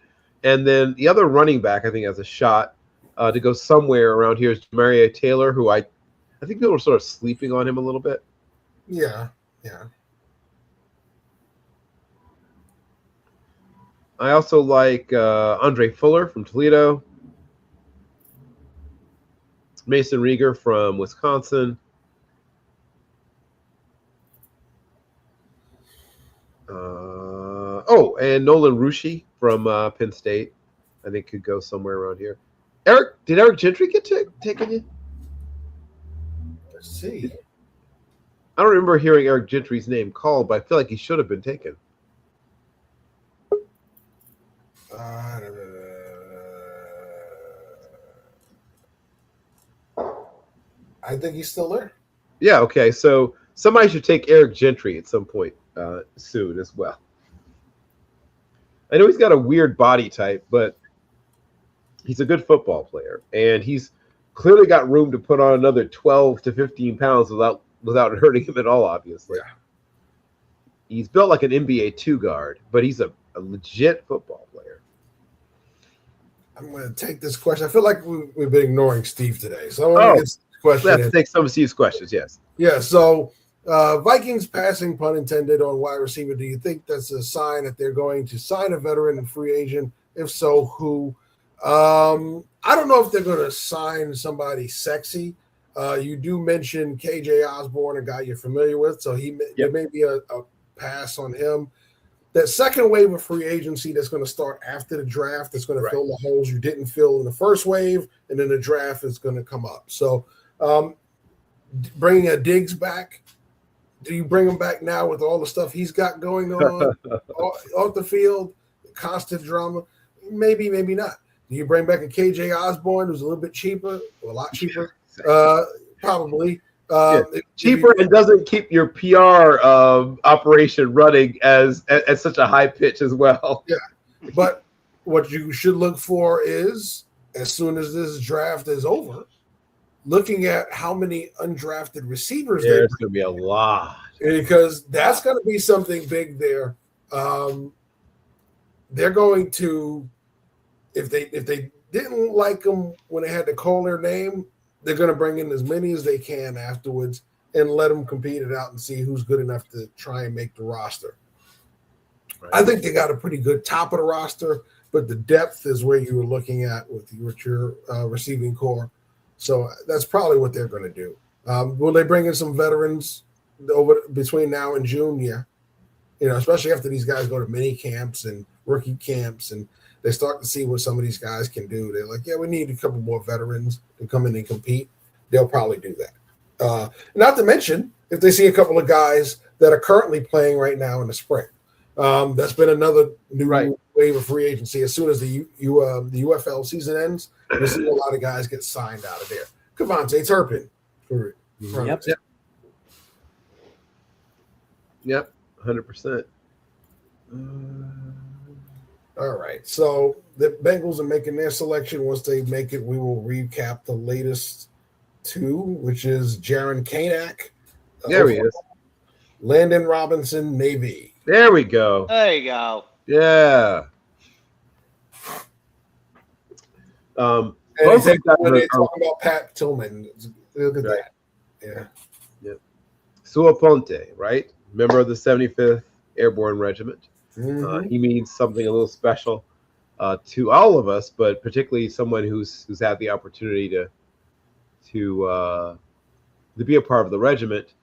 And then the other running back I think has a shot to go somewhere around here is Mario Taylor, who I think people are sort of sleeping on him a little bit. Yeah. I also like Andre Fuller from Toledo, Mason Rieger from Wisconsin, and Nolan Rushi from Penn State. I think could go somewhere around here. Did Eric Gentry get taken yet? Let's see. I don't remember hearing Eric Gentry's name called, but I feel like he should have been taken. I think he's still there. Yeah, okay. So somebody should take Eric Gentry at some point soon as well. I know he's got a weird body type, but he's a good football player, and he's clearly got room to put on another 12 to 15 pounds without hurting him at all, obviously. Yeah. He's built like an NBA 2 guard, but he's a legit football player. I'm going to take this question. I feel like we've been ignoring Steve today. So I'm going to get this question. Let's take some of Steve's questions, yes. Yeah, so Vikings passing, pun intended, on wide receiver. Do you think that's a sign that they're going to sign a veteran and free agent? If so, who? I don't know if they're going to sign somebody sexy. You do mention KJ Osborne, a guy you're familiar with, so there may be a pass on him. That second wave of free agency that's going to start after the draft, that's going to fill the holes you didn't fill in the first wave, and then the draft is going to come up. So bringing a Diggs back, do you bring him back now with all the stuff he's got going on off the field, constant drama? Maybe, maybe not. Do you bring back a KJ Osborne who's a little bit cheaper, or a lot cheaper? Probably. Cheaper and doesn't keep your PR operation running at such a high pitch as well. Yeah, but what you should look for is, as soon as this draft is over, looking at how many undrafted receivers there's going to be a lot, because that's going to be something big there. They're going to, if they didn't like them when they had to call their name, they're going to bring in as many as they can afterwards and let them compete it out and see who's good enough to try and make the roster. Right. I think they got a pretty good top of the roster, but the depth is where you were looking at with your receiving core. So that's probably what they're going to do. Will they bring in some veterans over between now and June? Yeah. Especially after these guys go to mini camps and rookie camps and they start to see what some of these guys can do. They're like, yeah, we need a couple more veterans to come in and compete. They'll probably do that. Not to mention, if they see a couple of guys that are currently playing right now in the spring. That's been another new wave of free agency. As soon as the UFL season ends, you'll see a lot of guys get signed out of there. Kavontae Turpin. Yep, 100%. All right. So the Bengals are making their selection. Once they make it, we will recap the latest two, which is Jaron Kanak. There he is. Landon Robinson, Navy. There we go. There you go. Yeah. And they're talking about Pat Tillman. Look at that. Yeah. Yep. Suaponte, right? Member of the 75th Airborne Regiment. Mm-hmm. He means something a little special to all of us, but particularly someone who's had the opportunity to be a part of the regiment.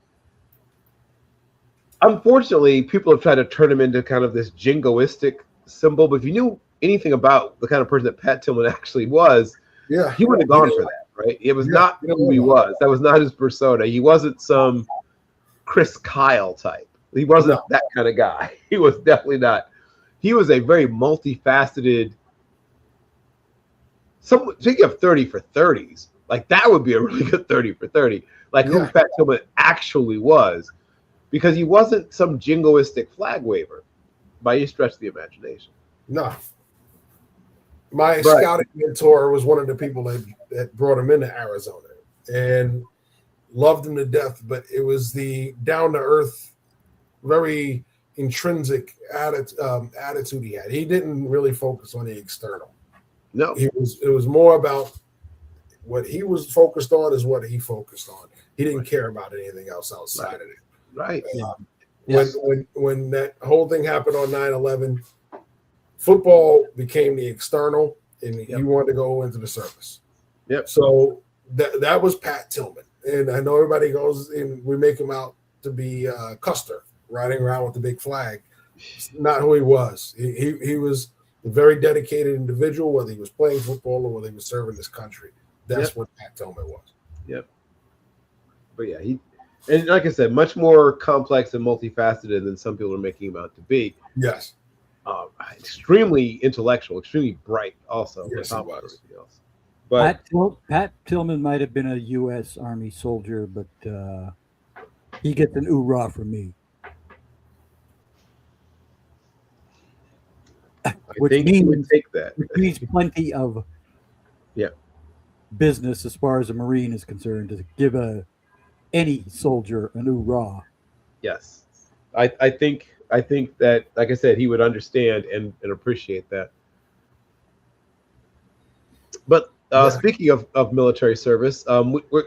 Unfortunately, people have tried to turn him into kind of this jingoistic symbol, but if you knew anything about the kind of person that Pat Tillman actually was, he wouldn't have gone for that, right? It was not who he was. That was not his persona. He wasn't some Chris Kyle type. He wasn't that kind of guy. He was definitely not. He was a very multifaceted. Speaking of 30 for 30s, like that would be a really good 30 for 30. Like who Pat Tillman actually was, because he wasn't some jingoistic flag waver by any stretch of the imagination. No. My scouting mentor was one of the people that brought him into Arizona and loved him to death, but it was the down-to-earth, very intrinsic attitude he had. He didn't really focus on the external. No. It was more about what he was focused on is what he focused on. He didn't care about anything else outside of it. Right. When that whole thing happened on 9/11, football became the external, and you wanted to go into the service. Yep. So that was Pat Tillman, and I know everybody goes and we make him out to be Custer riding around with the big flag. It's not who he was. He was a very dedicated individual, whether he was playing football or whether he was serving this country. That's what Pat Tillman was. Yep. But yeah, and like I said, much more complex and multifaceted than some people are making him out to be. Yes. Extremely intellectual, extremely bright also. Yes, on he top of was. everything else. But Pat Tillman might have been a U.S. Army soldier, but he gets an hoorah from me. Which he would take that. Which means plenty of business as far as a Marine is concerned to give any soldier an hoorah. Yes. I think that, like I said, he would understand and appreciate that. But speaking of military service, I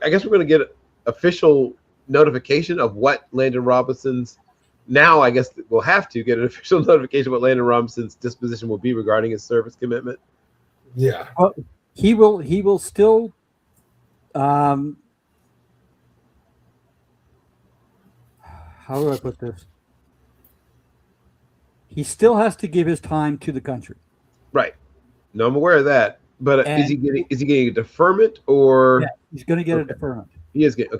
guess we're going to get official notification of what Landon Robinson's. Now, I guess we'll have to get an official notification of what Landon Robinson's disposition will be regarding his service commitment. Yeah. Well, he will still. How do I put this? He still has to give his time to the country. Right. No, I'm aware of that. But is he getting a deferment or? Yeah, he's going to get a deferment. He is getting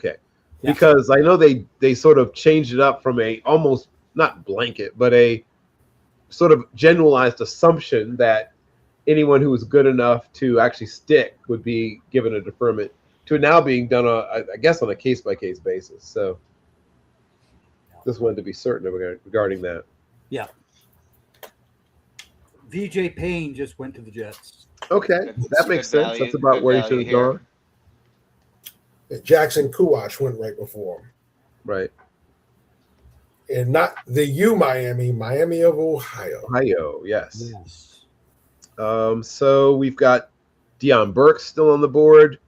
Yeah. Because I know they sort of changed it up from a almost not blanket, but a sort of generalized assumption that anyone who was good enough to actually stick would be given a deferment, to it now being done, I guess, on a case-by-case basis. So just wanted to be certain regarding that. Yeah. VJ Payne just went to the Jets. Okay, that makes sense. value- That's about good where he value should have here. gone. Jackson Kuwash went right before him. Right. And not the Miami of Ohio. Ohio, yes. So we've got Deion Burks still on the board,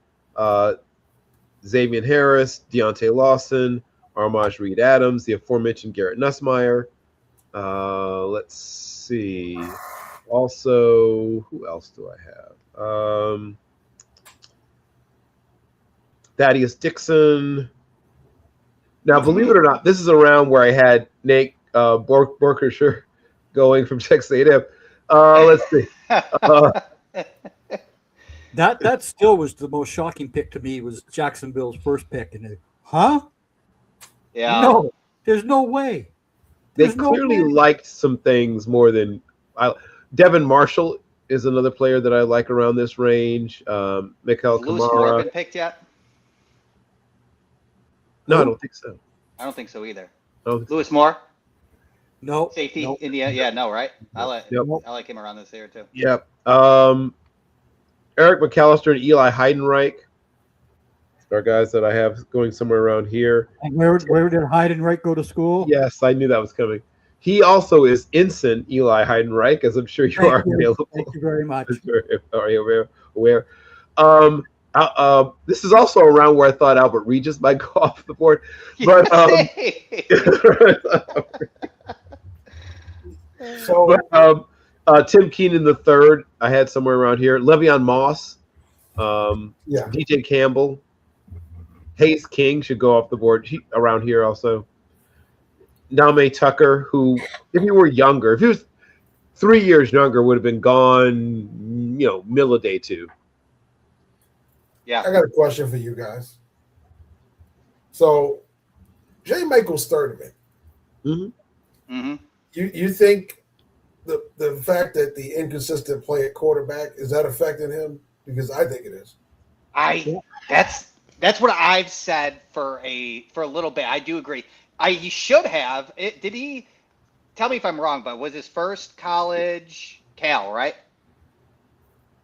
Xavier Harris, Deontay Lawson, Armaj Reed Adams, the aforementioned Garrett Nussmeier. Let's see. Also, who else do I have? Thaddeus Dixon. Now, believe it or not, this is a round where I had Nate Borkersher going from Texas A&M. Let's see. That still was the most shocking pick to me, was Jacksonville's first pick. And Yeah. No, there's no way. They clearly liked some things more than Devin Marshall is another player that I like around this range. Mikhail Lewis Moore Kamara. been picked yet? No, I don't think so. I don't think so either. Oh. Lewis Moore? No. Safety? Nope. Indiana? Yeah, no, right? I like him around this area too. Yep. Eric McAllister and Eli Heidenreich are guys that I have going somewhere around here. And where did Heidenreich go to school? Yes, I knew that was coming. He also is Ensign Eli Heidenreich, as I'm sure you are available. Thank you very much. Are you aware? This is also a round where I thought Albert Regis might go off the board, but Tim Keenan the third, I had somewhere around here. Le'Veon Moss, DJ Campbell, Hayes King should go off the board around here also. Name Tucker, who, if he were younger, if he was 3 years younger, would have been gone, middle of day two. Yeah. I got a question for you guys. So, J. Michael Sturdivant. Mm-hmm. Mm-hmm. You think the fact that the inconsistent play at quarterback, is that affecting him? Because I think it is. That's what I've said for a little bit. I do agree. He should have. Did he? Tell me if I'm wrong, but was his first college Cal, right?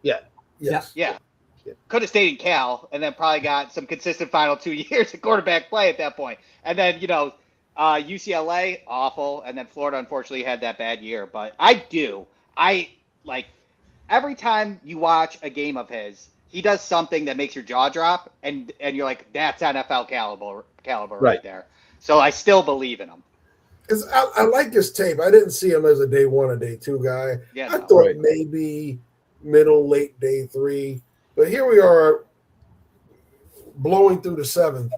Yeah. Yes. Yeah. Could have stayed in Cal and then probably got some consistent final 2 years of quarterback play at that point. And then, UCLA, awful. And then Florida, unfortunately, had that bad year. But I like every time you watch a game of his, he does something that makes your jaw drop. And you're like, that's NFL caliber right there. So I still believe in him. I like his tape. I didn't see him as a day one or day two guy. Yeah, I thought maybe middle, late day three. But here we are blowing through the seventh.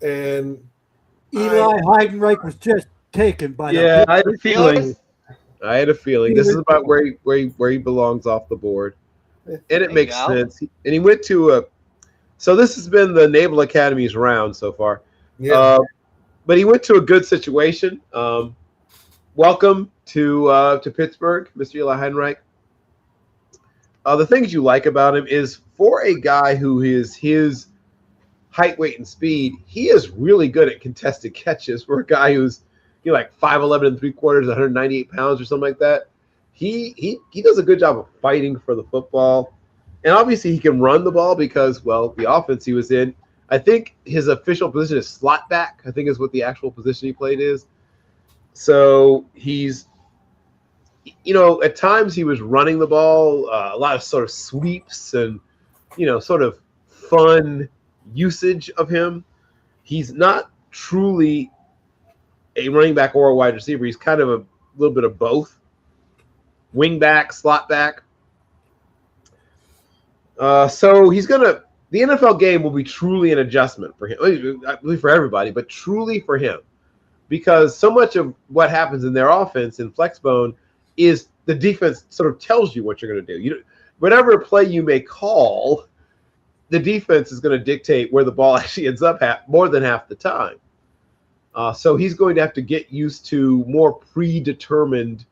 And Eli Heidenreich was just taken by I had a feeling. This is about where he belongs off the board. And it makes sense. And he went to so this has been the Naval Academy's round so far. Yeah. But he went to a good situation. Welcome to Pittsburgh, Mr. Eli Heidenreich. The things you like about him is, for a guy who is his height, weight, and speed, he is really good at contested catches. For a guy who's like 5'11 and 3/4, 198 pounds or something like that, he does a good job of fighting for the football. And obviously he can run the ball because, the offense he was in, I think his official position is slot back, I think is what the actual position he played is. So he's, at times he was running the ball, a lot of sort of sweeps and, sort of fun usage of him. He's not truly a running back or a wide receiver. He's kind of a little bit of both. Wing back, slot back. So he's the NFL game will be truly an adjustment for him, I believe for everybody, but truly for him, because so much of what happens in their offense in Flexbone is the defense sort of tells you what you're going to do. Whatever play you may call, the defense is going to dictate where the ball actually ends up more than half the time. So he's going to have to get used to more predetermined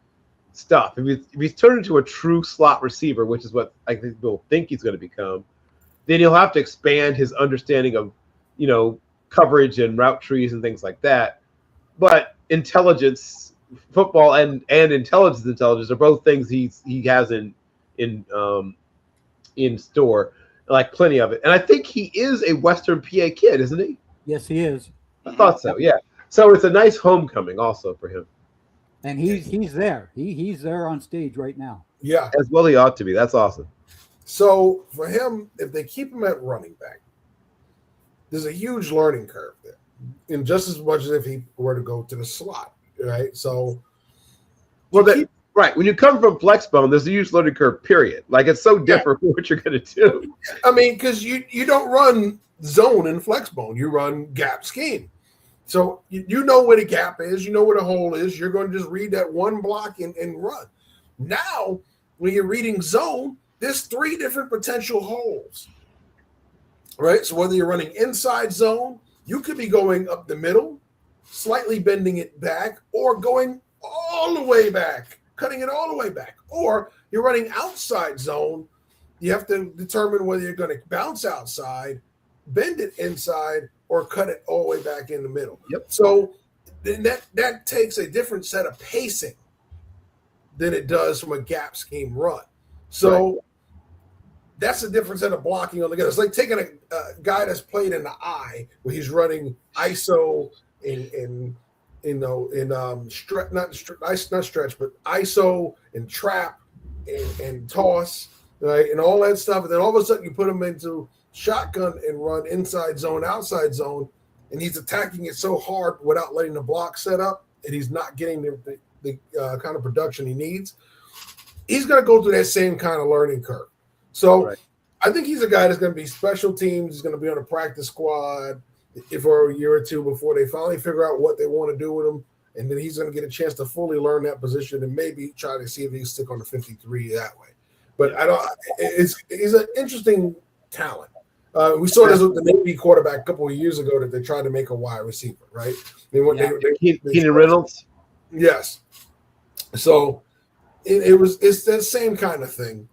stuff. If he's turned into a true slot receiver, which is what I think people think he's going to become, then he'll have to expand his understanding of, coverage and route trees and things like that. But intelligence, football and intelligence are both things he has in store, like plenty of it. And I think he is a Western PA kid, isn't he? Yes, he is. I thought so. Yeah. So it's a nice homecoming also for him. And he's there. He's there on stage right now. Yeah. As well he ought to be. That's awesome. So for him, if they keep him at running back, there's a huge learning curve there. And just as much as if he were to go to the slot, right? So right. When you come from Flexbone, there's a huge learning curve, period. Like, it's so different from what you're going to do. I mean, because you don't run zone in Flexbone. You run gap scheme. So you know where the gap is. You know where the hole is. You're going to just read that one block and run. Now, when you're reading zone, there's 3 different potential holes, right? So whether you're running inside zone, you could be going up the middle, slightly bending it back, or going all the way back, cutting it all the way back. Or you're running outside zone. You have to determine whether you're going to bounce outside, bend it inside, or cut it all the way back in the middle. Yep. So then that takes a different set of pacing than it does from a gap scheme run. So that's a different set of blocking altogether. It's like taking a guy that's played in the eye where he's running ISO not stretch, but ISO and trap and toss, right, and all that stuff. And then all of a sudden you put him into shotgun and run inside zone, outside zone, and he's attacking it so hard without letting the block set up, and he's not getting the kind of production he needs. He's going to go through that same kind of learning curve. So I think he's a guy that's going to be special teams. He's going to be on a practice squad for a year or two before they finally figure out what they want to do with him. And then he's going to get a chance to fully learn that position and maybe try to see if he can stick on the 53 that way. But he's an interesting talent. We saw this with the Navy quarterback a couple of years ago that they tried to make a wide receiver, right? Keenan Reynolds? Yes. So it's the same kind of thing.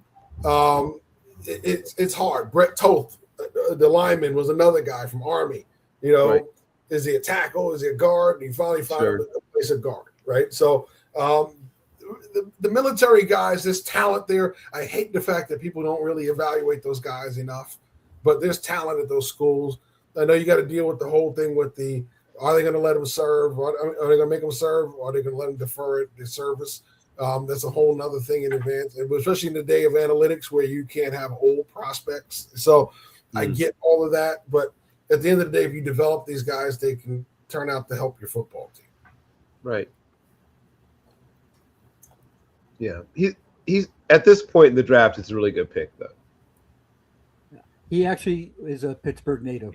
It's hard. Brett Toth, the lineman, was another guy from Army. Is he a tackle? Is he a guard? And he finally found a place of guard, right? So the military guys, there's talent there. I hate the fact that people don't really evaluate those guys enough, but there's talent at those schools. I know you got to deal with the whole thing with are they going to let them serve? Are they going to make them serve? Or are they going to let them defer the service? That's a whole nother thing in advance, especially in the day of analytics where you can't have old prospects. So I get all of that, but at the end of the day, if you develop these guys, they can turn out to help your football team. Right. Yeah. He's at this point in the draft, it's a really good pick, though. He actually is a Pittsburgh native.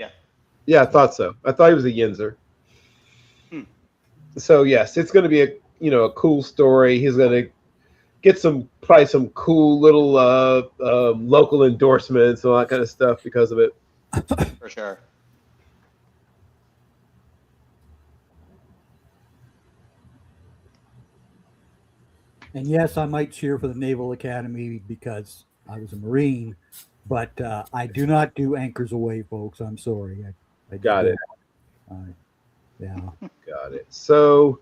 Yeah, I thought so. I thought he was a Yinzer. So yes, it's going to be a cool story. He's going to get probably some cool little local endorsements and all that kind of stuff because of it. For sure. And yes, I might cheer for the Naval Academy because I was a Marine, but I do not do anchors away, folks. I'm sorry. I got it. Yeah. Got it. So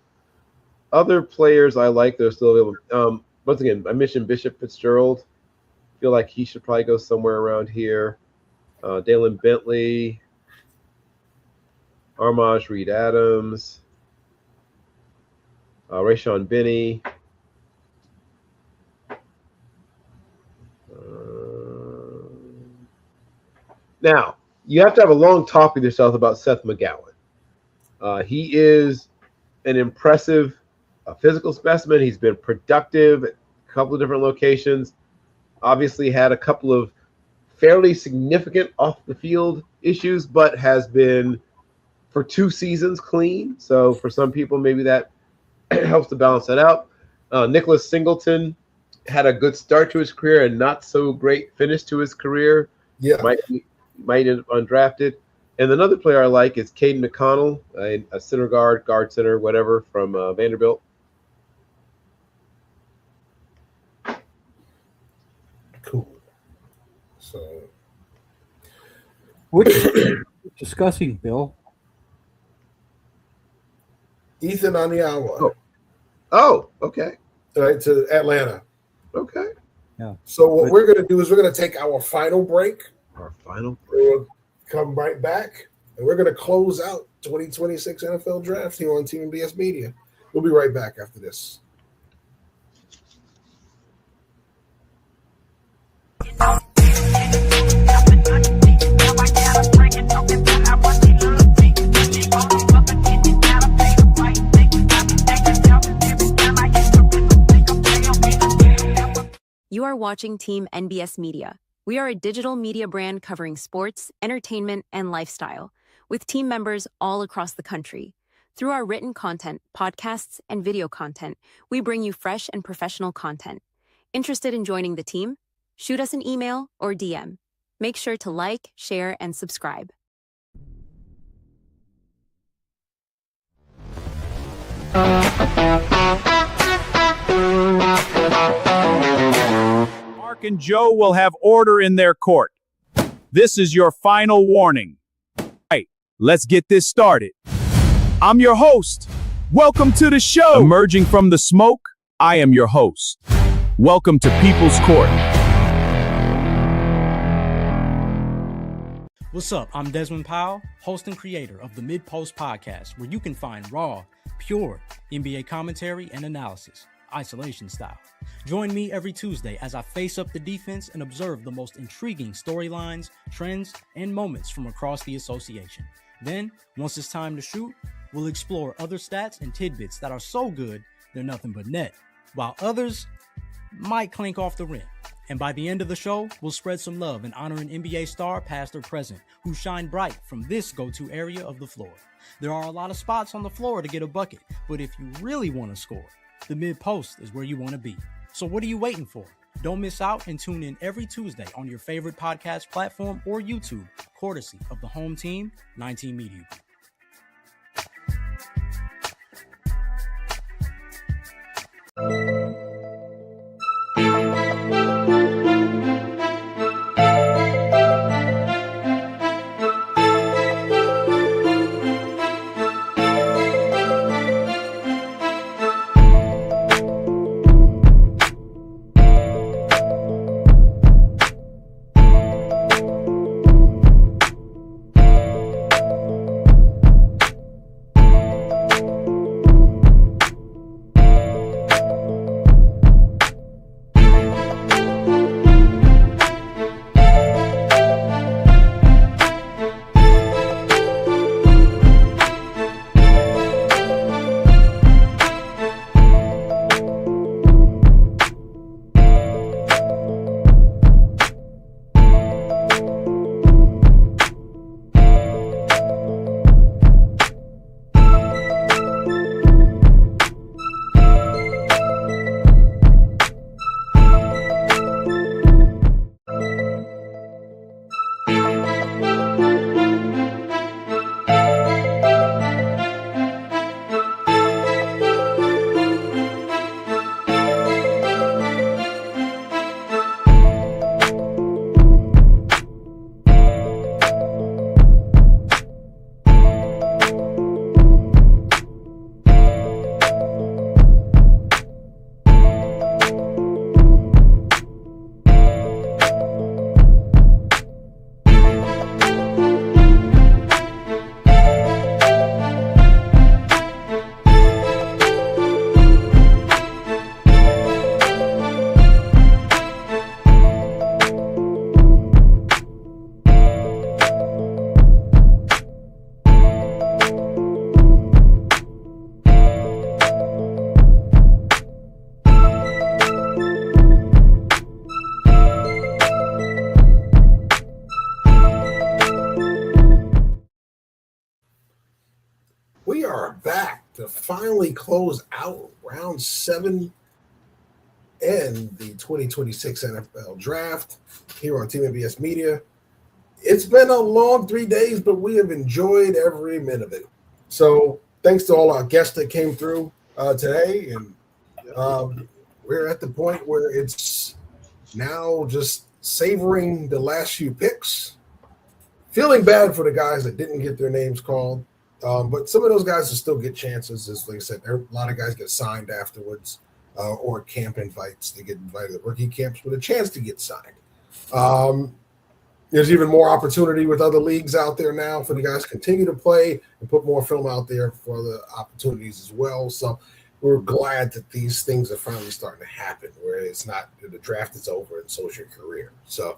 other players I like, they're still available. Once again, I mentioned Bishop Fitzgerald. Feel like he should probably go somewhere around here. Dalen Bentley, Armaj Reed Adams, Rayshawn Benny. Now, you have to have a long talk with yourself about Seth McGowan. He is an impressive physical specimen. He's been productive at a couple of different locations. Obviously had a couple of fairly significant off-the-field issues, but has been, for 2 seasons, clean. So for some people, maybe that helps to balance that out. Nicholas Singleton had a good start to his career and not so great finish to his career. Yeah. Might end up undrafted. And another player I like is Caden McConnell, a center guard center, whatever, from Vanderbilt. So, which discussing, Bill? Ethan on the hour. Oh, okay. Right, to Atlanta. Okay. Yeah. So what we're going to do is we're going to take our final break. We'll come right back, and we're going to close out 2026 NFL Draft here on Team NBS Media. We'll be right back after this. You are watching Team NBS Media. We are a digital media brand covering sports, entertainment, and lifestyle, with team members all across the country. Through our written content, podcasts, and video content, we bring you fresh and professional content. Interested in joining the team? Shoot us an email or DM. Make sure to like, share, and subscribe. Mark and Joe will have order in their court. This is your final warning. Right, let's get this started. I'm your host. Welcome to the show. Emerging from the smoke, I am your host. Welcome to People's Court. What's up? I'm Desmond Powell, host and creator of the Mid-Post Podcast, where you can find raw, pure NBA commentary and analysis, isolation style. Join me every Tuesday as I face up the defense and observe the most intriguing storylines, trends, and moments from across the association. Then, once it's time to shoot, we'll explore other stats and tidbits that are so good they're nothing but net, while others might clink off the rim. And by the end of the show, we'll spread some love and honor an NBA star, past or present, who shine bright from this go-to area of the floor. There are a lot of spots on the floor to get a bucket, but if you really want to score, the mid-post is where you want to be. So what are you waiting for? Don't miss out and tune in every Tuesday on your favorite podcast platform or YouTube, courtesy of the home team, 19 Media. We are back to finally close out round 7 and the 2026 NFL Draft here on Team NBS Media. It's been a long 3 days, but we have enjoyed every minute of it. So thanks to all our guests that came through today. And we're at the point where it's now just savoring the last few picks. Feeling bad for the guys that didn't get their names called. But some of those guys will still get chances. As like I said, a lot of guys get signed afterwards or camp invites. They get invited to rookie camps with a chance to get signed. There's even more opportunity with other leagues out there now for the guys to continue to play and put more film out there for the opportunities as well. So we're glad that these things are finally starting to happen, where it's not the draft is over and so is your career. So,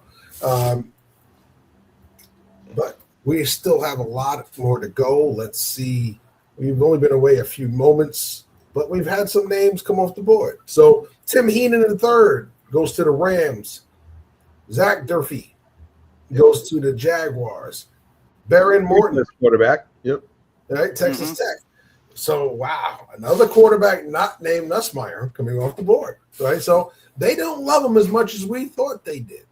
but we still have a lot more to go. Let's see. We've only been away a few moments, but we've had some names come off the board. So Tim Heenan III goes to the Rams. Zach Durfee goes to the Jaguars. Baron Morton, quarterback. Yep. Right, Texas Tech. So wow, another quarterback not named Nussmeier coming off the board. Right, so they don't love him as much as we thought they did.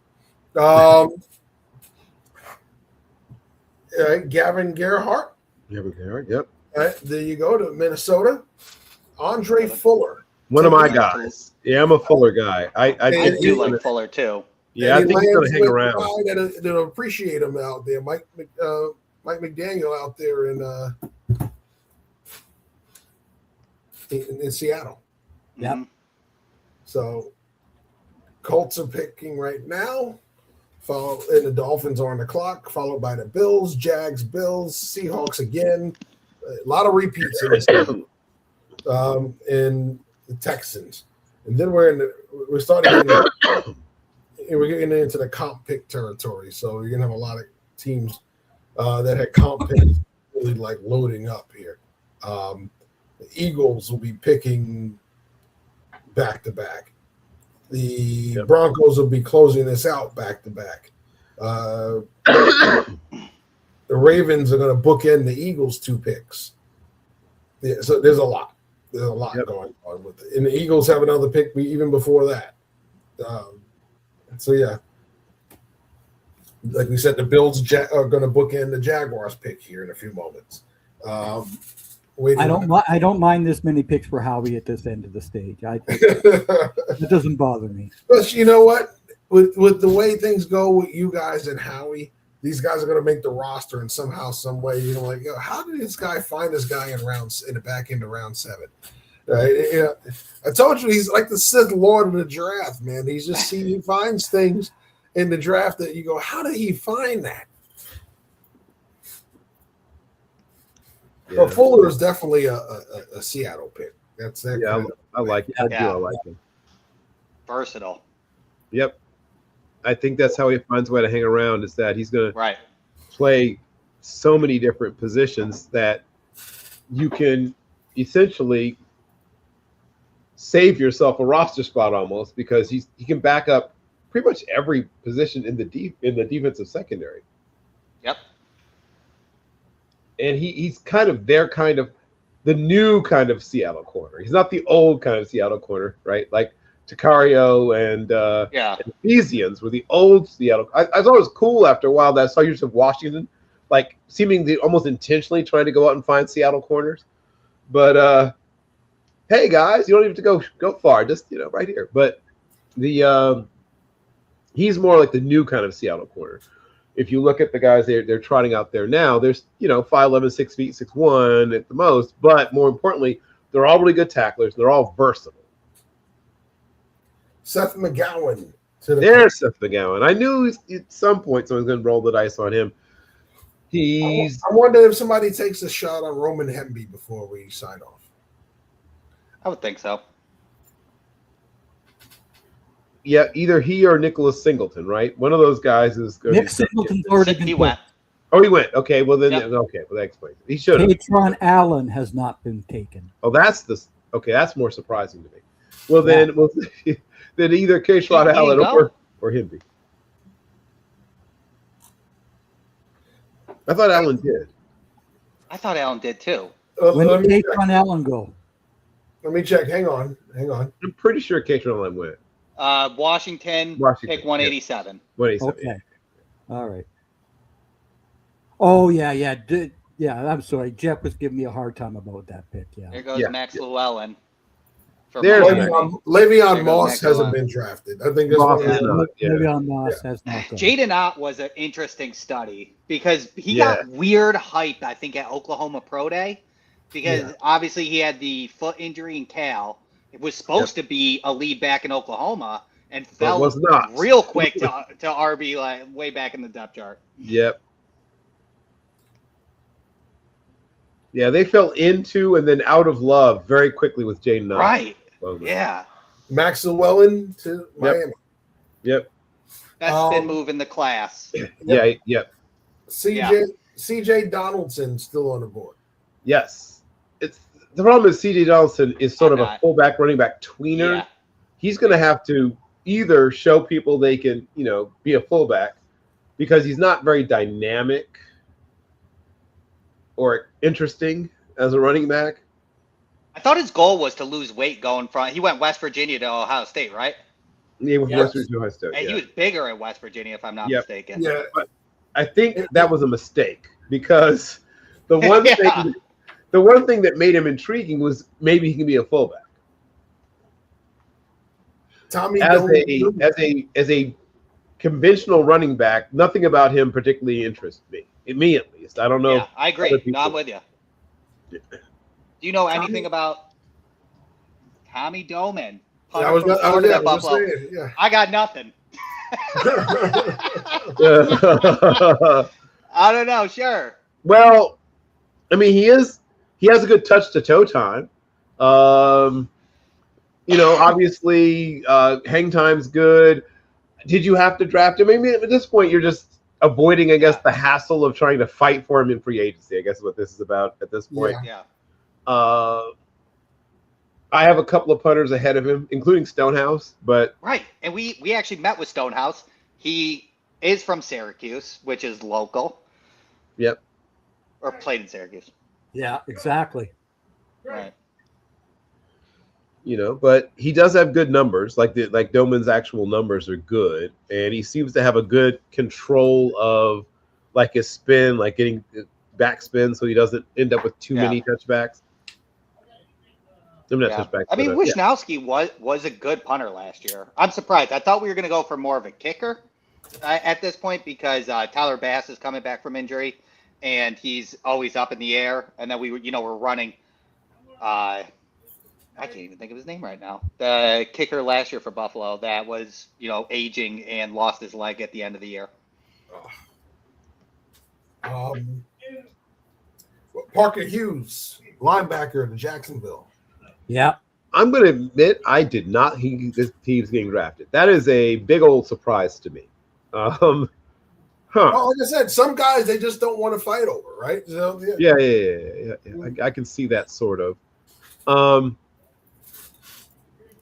Gavin Gerhardt. Gavin Gerhardt. Yep. Right, there you go to Minnesota. Andre Fuller. One of my guys. Yeah, I'm a Fuller guy. I do like Fuller too. Yeah, I think he's going to hang around. That'll appreciate him out there. Mike McDaniel out there in Seattle. Yep. So Colts are picking right now. And the Dolphins are on the clock, followed by the Bills, Jags, Bills, Seahawks again. A lot of repeats in this game. And the Texans. And then we're starting we're getting into the comp pick territory. So you're gonna have a lot of teams that had comp picks really like loading up here. The Eagles will be picking back to back. The Broncos will be closing this out back to back. The Ravens are going to bookend the Eagles 2 picks. Yeah, so there's a lot. There's a lot going on with it. And the Eagles have another pick even before that. So, yeah. Like we said, the Bills are going to bookend the Jaguars pick here in a few moments. I don't mind this many picks for Howie at this end of the stage. It doesn't bother me. But you know what? With the way things go with you guys and Howie, these guys are going to make the roster in somehow, some way. You know, like, how did this guy find this guy in the back end of round 7? Right? You know, I told you he's like the Sith Lord of the draft, man. He finds things in the draft that you go, how did he find that? Yeah. But Fuller is definitely a Seattle pick. That's that. Yeah, I like it. I like him. Versatile. Yep. I think that's how he finds a way to hang around, is that he's going to play so many different positions that you can essentially save yourself a roster spot almost, because he can back up pretty much every position in the defensive secondary. Yep. And he's kind of the new kind of Seattle corner. He's not the old kind of Seattle corner, right? Like Ticario and Ephesians were the old Seattle. I thought it was cool after a while that I saw use of Washington, like seemingly almost intentionally trying to go out and find Seattle corners. But hey guys, you don't even have to go far, just right here. But the he's more like the new kind of Seattle corner. If you look at the guys they're trotting out there now, there's 5'11", 6 feet, 6'1" at the most, but more importantly, they're all really good tacklers. They're all versatile. Seth McGowan. There's Seth McGowan. I knew at some point someone's going to roll the dice on him. I wonder if somebody takes a shot on Roman Hemby before we sign off. I would think so. Yeah, either he or Nicholas Singleton, right? One of those guys is going Nick Singleton's already been went. Oh, he went. Okay, well then, okay, well that explains it. He should have. Patron Allen has not been taken. Oh, that's more surprising to me. Well then, then either Patron Allen or Hemby. I thought Allen did. I thought Allen did too. When did Patron Allen go? Let me check. Hang on. I'm pretty sure Patron Allen went. Washington pick 187. 187. Okay. All right. Oh, yeah. I'm sorry. Jeff was giving me a hard time about that pick. Yeah. There goes Max Llewellyn. There's Le'Veon Moss hasn't been drafted. I think that's Moss is not. Le'Veon Moss has not gone. Jaden Ott was an interesting study because he got weird hype, I think, at Oklahoma Pro Day because obviously he had the foot injury in Cal. It was supposed to be a lead back in Oklahoma and fell real quick to RB like way back in the depth chart. Yep. Yeah, they fell into and then out of love very quickly with Jaden Ott. Right. Yeah. Max Llewellyn to Miami. Yep. That's been moving the class. Yeah. CJ Donaldson still on the board. Yes. It's the problem is CJ Donaldson is sort of a fullback running back tweener. Yeah. He's going to have to either show people they can, be a fullback because he's not very dynamic or interesting as a running back. I thought his goal was to lose weight going from. He went West Virginia to Ohio State, right? Yeah, with West Virginia to Ohio State. And he was bigger at West Virginia, if I'm not mistaken. Yeah, but I think that was a mistake because the one thing that made him intriguing was maybe he can be a fullback. Tommy as a conventional running back, nothing about him particularly interests me. Me at least. I don't know. Yeah, I agree. No, I'm with you. Do you know anything about Tommy Doman? I got nothing. I don't know. Sure. Well, I mean, he has a good touch to toe time. Obviously, hang time's good. Did you have to draft him? I mean, at this point, you're just avoiding, I guess, the hassle of trying to fight for him in free agency. I guess is what this is about at this point. Yeah. I have a couple of punters ahead of him, including Stonehouse. But right, and we actually met with Stonehouse. He is from Syracuse, which is local. Yep. Or played in Syracuse. Yeah, exactly. Right. But he does have good numbers. Like Doman's actual numbers are good, and he seems to have a good control of like his spin, like getting back spin, so he doesn't end up with too many touchbacks. Touchbacks. I mean, Wisnowski was a good punter last year. I'm surprised. I thought we were going to go for more of a kicker at this point because Tyler Bass is coming back from injury, and he's always up in the air. And then we're running. I can't even think of his name right now. The kicker last year for Buffalo that was, aging and lost his leg at the end of the year. Parker Hughes, linebacker in Jacksonville. Yeah. I'm going to admit I did not think this team's getting drafted. That is a big old surprise to me. Well, like I said, some guys they just don't want to fight over, right? So, yeah. I can see that sort of.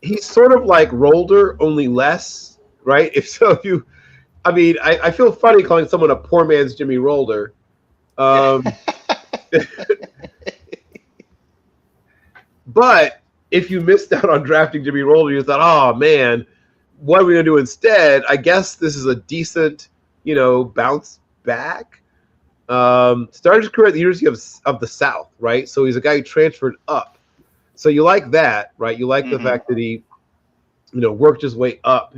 He's sort of like Rolder, only less, right? I feel funny calling someone a poor man's Jimmy Rolder. But if you missed out on drafting Jimmy Rolder, you thought, oh man, what are we gonna do instead? I guess this is a decent, bounce back. Started his career at the University of the South, right? So he's a guy who transferred up. So you like that, right? You like the fact that he, worked his way up.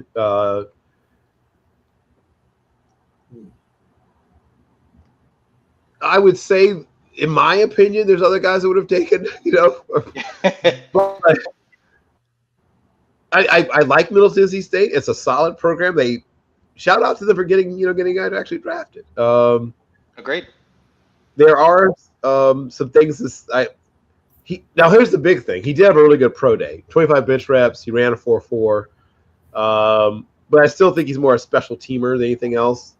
I would say, in my opinion, there's other guys that would have taken, But I like Middle Tennessee State. It's a solid program. They shout out to them for getting a guy to actually drafted. Agreed. There are some things now here's the big thing. He did have a really good pro day. 25 bench reps. He ran a 4.4. But I still think he's more a special teamer than anything else.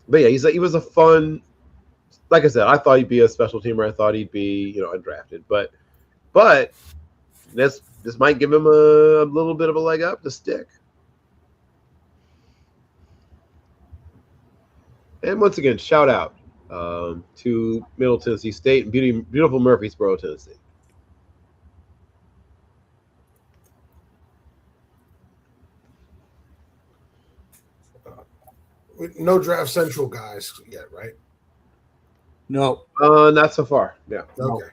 But yeah, he was a fun. Like I said, I thought he'd be a special teamer. I thought he'd be, undrafted. But this might give him a little bit of a leg up to stick. And once again, shout out to Middle Tennessee State and beautiful Murfreesboro, Tennessee. No Draft Central guys yet, right? No. Not so far. Yeah. Okay.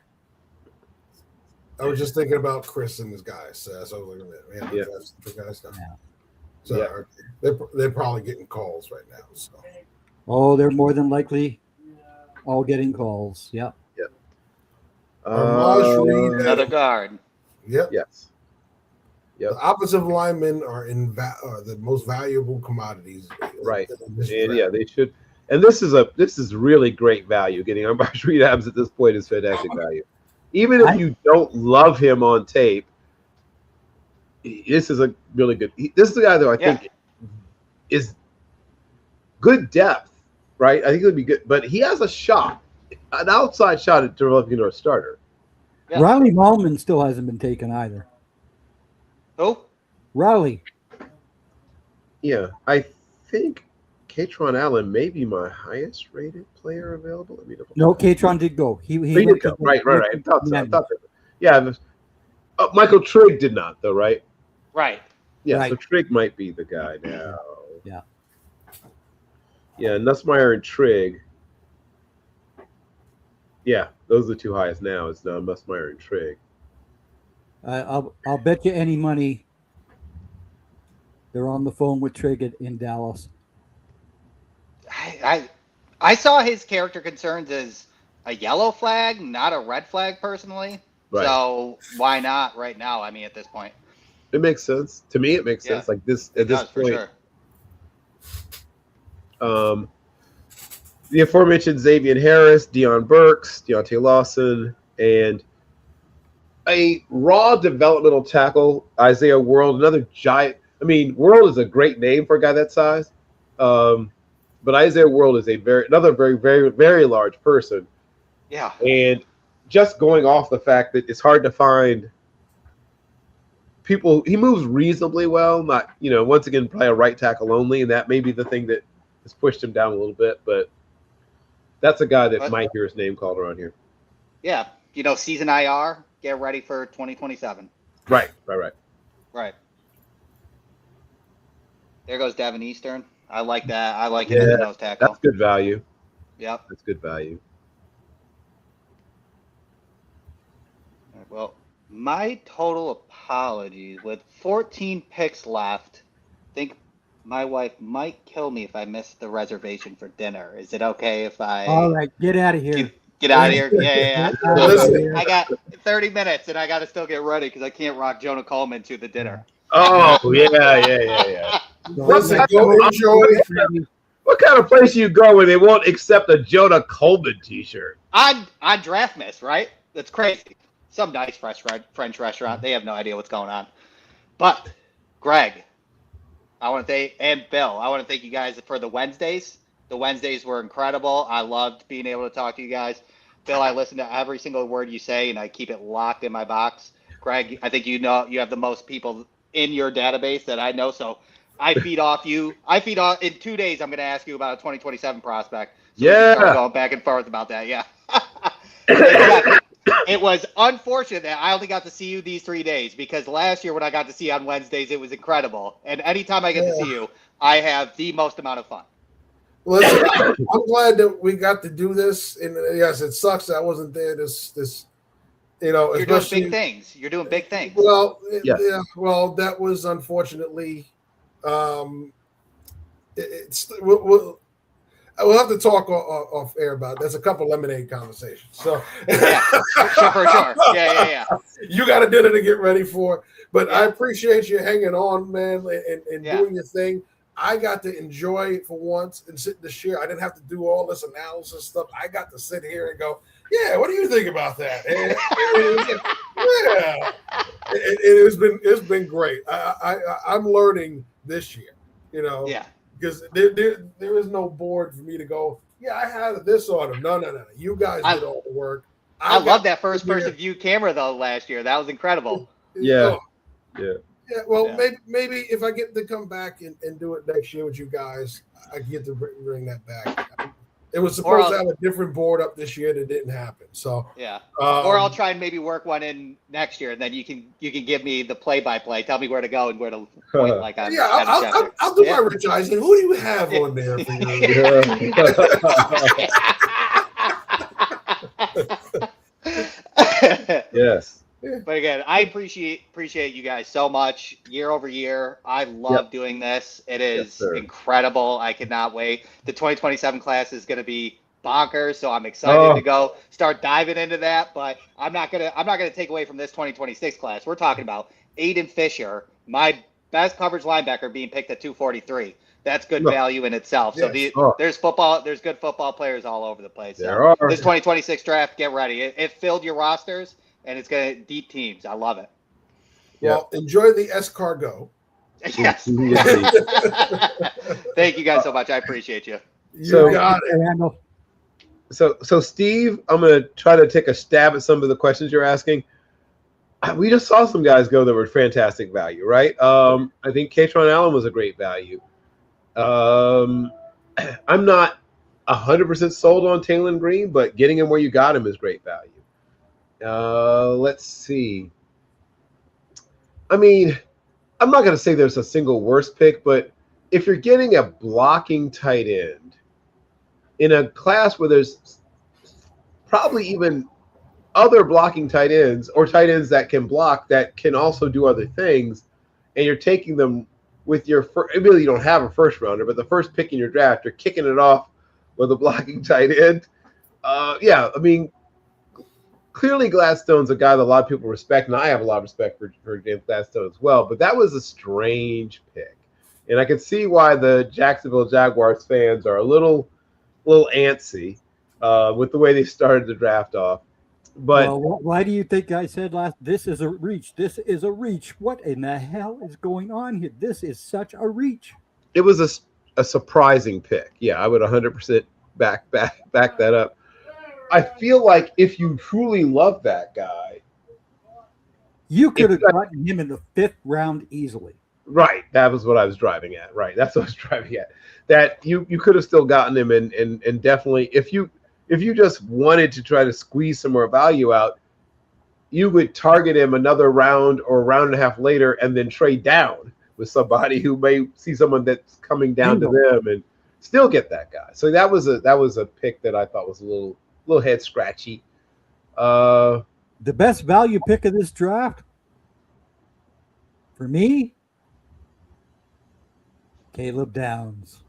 I was just thinking about Chris and his guys. So I was like, man, we have for guys now. So they're probably getting calls right now. So. Oh, they're more than likely all getting calls. Yep. Yep. Another guard. Yep. Yes. Yep. The offensive linemen are the most valuable commodities. Right. And they should. And this is really great value. Getting Armaj Reed Adams at this point is fantastic value. Even if you don't love him on tape, this is a really good. This is the guy that I think is good depth, right? I think it would be good, but he has a shot, an outside shot at developing into a starter. Yeah. Riley Malman still hasn't been taken either. Oh, Riley. Yeah, I think Katron Allen may be my highest rated player available. Let me double check. No, Katron did go. He did go. Right. I thought so. Yeah. Michael Trigg did not, though, right? Right. Yeah, right. So Trigg might be the guy now. Yeah. Yeah, Nussmeier and Trigg. Yeah, those are the two highest now. It's now Nussmeier and Trigg. I'll bet you any money they're on the phone with Trigg in Dallas. I saw his character concerns as a yellow flag, not a red flag, personally. Right. So why not right now? I mean, at this point, it makes sense to me. It makes sense. Like this at this point. Sure. The aforementioned Xavier Harris, Deion Burks, Deontay Lawson, and a raw developmental tackle, Isaiah World, another giant. I mean, World is a great name for a guy that size. But Isaiah World is another very, very, very large person. Yeah. And just going off the fact that it's hard to find people, he moves reasonably well, not, once again, probably a right tackle only, and that may be the thing that has pushed him down a little bit, but that's a guy that might hear his name called around here. Yeah. Season IR, get ready for 2027. Right. There goes Devin Eastern. I like that. I like it as a nose tackle. That's good value. Yep. That's good value. Well, my total apologies. With 14 picks left, I think my wife might kill me if I miss the reservation for dinner. Is it okay if I... All right, get out of here. Get out of here. Yeah. I got 30 minutes, and I got to still get ready because I can't rock Jonah Coleman to the dinner. Oh, yeah. Listen, go enjoy. What kind of place you go where they won't accept a Jonah Coleman T-shirt? On Draft Miss, right? That's crazy. Some nice French restaurant. They have no idea what's going on. But, Greg, and Bill, I want to thank you guys for the Wednesdays. The Wednesdays were incredible. I loved being able to talk to you guys. Bill, I listen to every single word you say, and I keep it locked in my box. Greg, I think you have the most people in your database that I know, so I feed off you. In 2 days, I'm going to ask you about a 2027 prospect. So we can start going back and forth about that. Yeah. It was unfortunate that I only got to see you these 3 days because last year when I got to see you on Wednesdays, it was incredible. And anytime I get to see you, I have the most amount of fun. Listen, I'm glad that we got to do this. And yes, it sucks that I wasn't there. You're doing big things. You're doing big things. Well, well, that was unfortunately. We'll have to talk off air about it. There's a couple lemonade conversations. So for sure. Yeah. You got a dinner to get ready for. But I appreciate you hanging on, man, and doing your thing. I got to enjoy it for once and sit in the chair. I didn't have to do all this analysis stuff. I got to sit here and go, yeah, what do you think about that? And it's been great. I'm learning this year, because there is no board for me to go, yeah, I had this on them. No. You guys did all the work. I love that first person view camera though last year. That was incredible. Yeah. Well, maybe if I get to come back and do it next year with you guys, I get to bring that back. It was supposed to have a different board up this year that didn't happen. So or I'll try and maybe work one in next year, and then you can give me the play-by-play. Tell me where to go and where to point. Like I'll do my Rich Eisen. Who do you have on there for Yes. But again, I appreciate you guys so much year over year. I love doing this. It is incredible. I cannot wait. The 2027 class is going to be bonkers, so I'm excited to go start diving into that. But I'm not gonna take away from this 2026 class. We're talking about Aiden Fisher, my best coverage linebacker, being picked at 243. That's good value in itself. So there's good football players all over the place. So this 2026 draft, get ready. It filled your rosters. And it's going to deep teams. I love it. Well, enjoy the escargot. Yes. Thank you guys so much. I appreciate you. You got it. So Steve, I'm going to try to take a stab at some of the questions you're asking. We just saw some guys go that were fantastic value, right? I think Katron Allen was a great value. I'm not 100% sold on Taylor Green, but getting him where you got him is great value. Let's see. I mean, I'm not going to say there's a single worst pick, but if you're getting a blocking tight end in a class where there's probably even other blocking tight ends or tight ends that can block that can also do other things, and you're taking them with your really you don't have a first rounder, but the first pick in your draft, you're kicking it off with a blocking tight end. I mean, clearly Gladstone's a guy that a lot of people respect, and I have a lot of respect for James Gladstone as well. But that was a strange pick, and I can see why the Jacksonville Jaguars fans are a little antsy with the way they started the draft off. But why do you think I said this is a reach? This is a reach. What in the hell is going on here? This is such a reach. It was a surprising pick. Yeah, I would 100% back that up. I feel like if you truly love that guy, you could have gotten him in the 5th round easily. Right. That was what I was driving at. Right. That's what I was driving at. That you could have still gotten him and definitely if you just wanted to try to squeeze some more value out, you would target him another round or a round and a half later and then trade down with somebody who may see someone that's coming down to them and still get that guy. So that was a pick that I thought was a little head scratchy. The best value pick of this draft for me, Caleb Downs,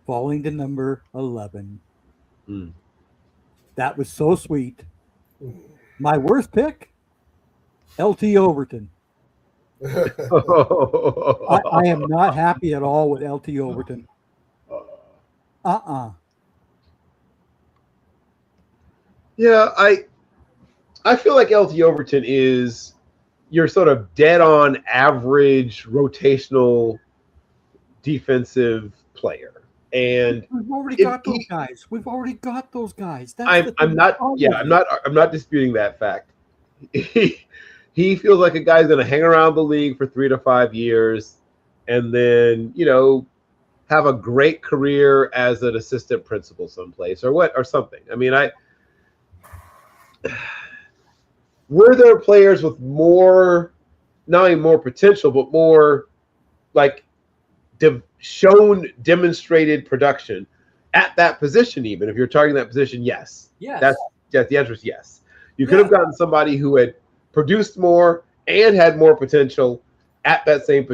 falling to number 11. That was so sweet. My worst pick, LT Overton. I am not happy at all with LT Overton. Yeah, I feel like LT Overton is your sort of dead on average rotational defensive player. And we've already got those guys. I'm not disputing that fact. He feels like a guy's going to hang around the league for 3 to 5 years and then, have a great career as an assistant principal someplace or something. I mean, were there players with more, not only more potential, but more like demonstrated production at that position? Even if you're targeting that position, yes. The answer is yes. You could have gotten somebody who had produced more and had more potential at that same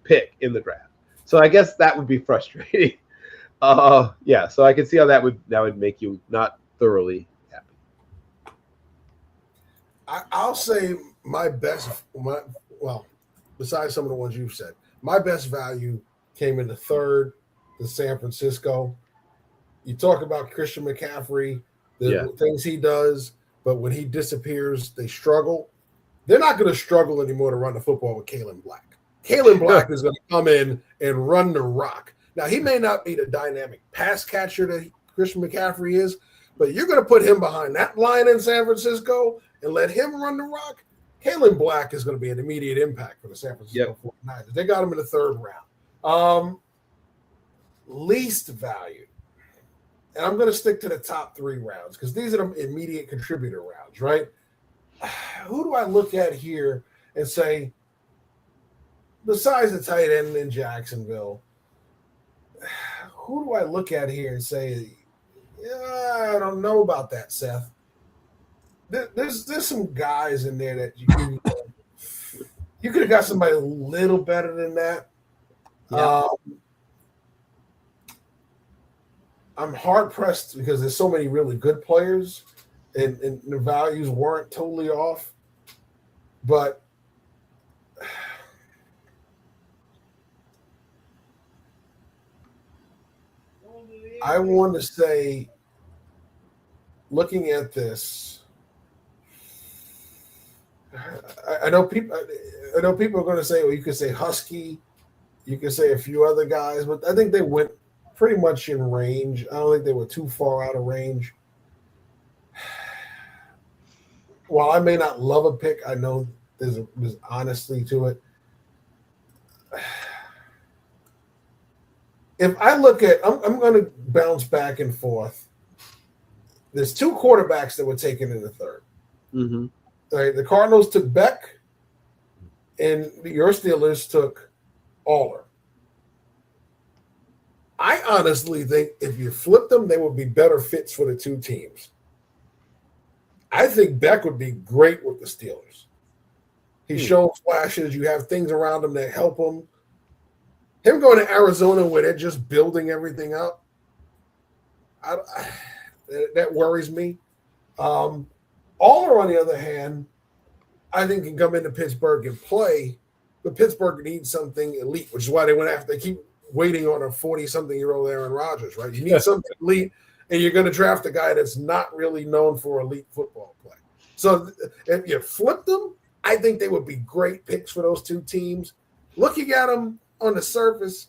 pick in the draft. So I guess that would be frustrating. So I can see how that would make you not thoroughly happy. I'll say besides some of the ones you've said, my best value came in the 3rd, the San Francisco. You talk about Christian McCaffrey, the things he does, but when he disappears, they struggle. They're not going to struggle anymore to run the football with Kalen Black. Kalen Black is going to come in and run the rock. Now, he may not be the dynamic pass catcher that Christian McCaffrey is, but you're going to put him behind that line in San Francisco and let him run the rock. Kalen Black is going to be an immediate impact for the San Francisco 49ers. They got him in the 3rd round. Least value. And I'm going to stick to the top 3 rounds because these are the immediate contributor rounds, right? Who do I look at here and say, besides the tight end in Jacksonville, who do I look at here and say, I don't know about that, Seth? there's some guys in there that you could have got somebody a little better than that. Yeah. I'm hard pressed because there's so many really good players, and the values weren't totally off. But I want to say, looking at this, I know people are going to say, well, you could say Husky, you could say a few other guys, but I think they went pretty much in range. I don't think they were too far out of range. While I may not love a pick, I know there's honesty to it. If I look at, I'm going to bounce back and forth. There's two quarterbacks that were taken in the third. Mm-hmm. Right, the Cardinals took Beck, and your Steelers took Aller. I honestly think if you flip them, they would be better fits for the two teams. I think Beck would be great with the Steelers. He shows flashes. You have things around him that help him. Him going to Arizona where they're just building everything up, that worries me. Aller, on the other hand, I think can come into Pittsburgh and play, but Pittsburgh needs something elite, which is why they keep waiting on a 40-something-year-old Aaron Rodgers, right? You need something elite, and you're going to draft a guy that's not really known for elite football play. So if you flip them, I think they would be great picks for those two teams. Looking at them on the surface,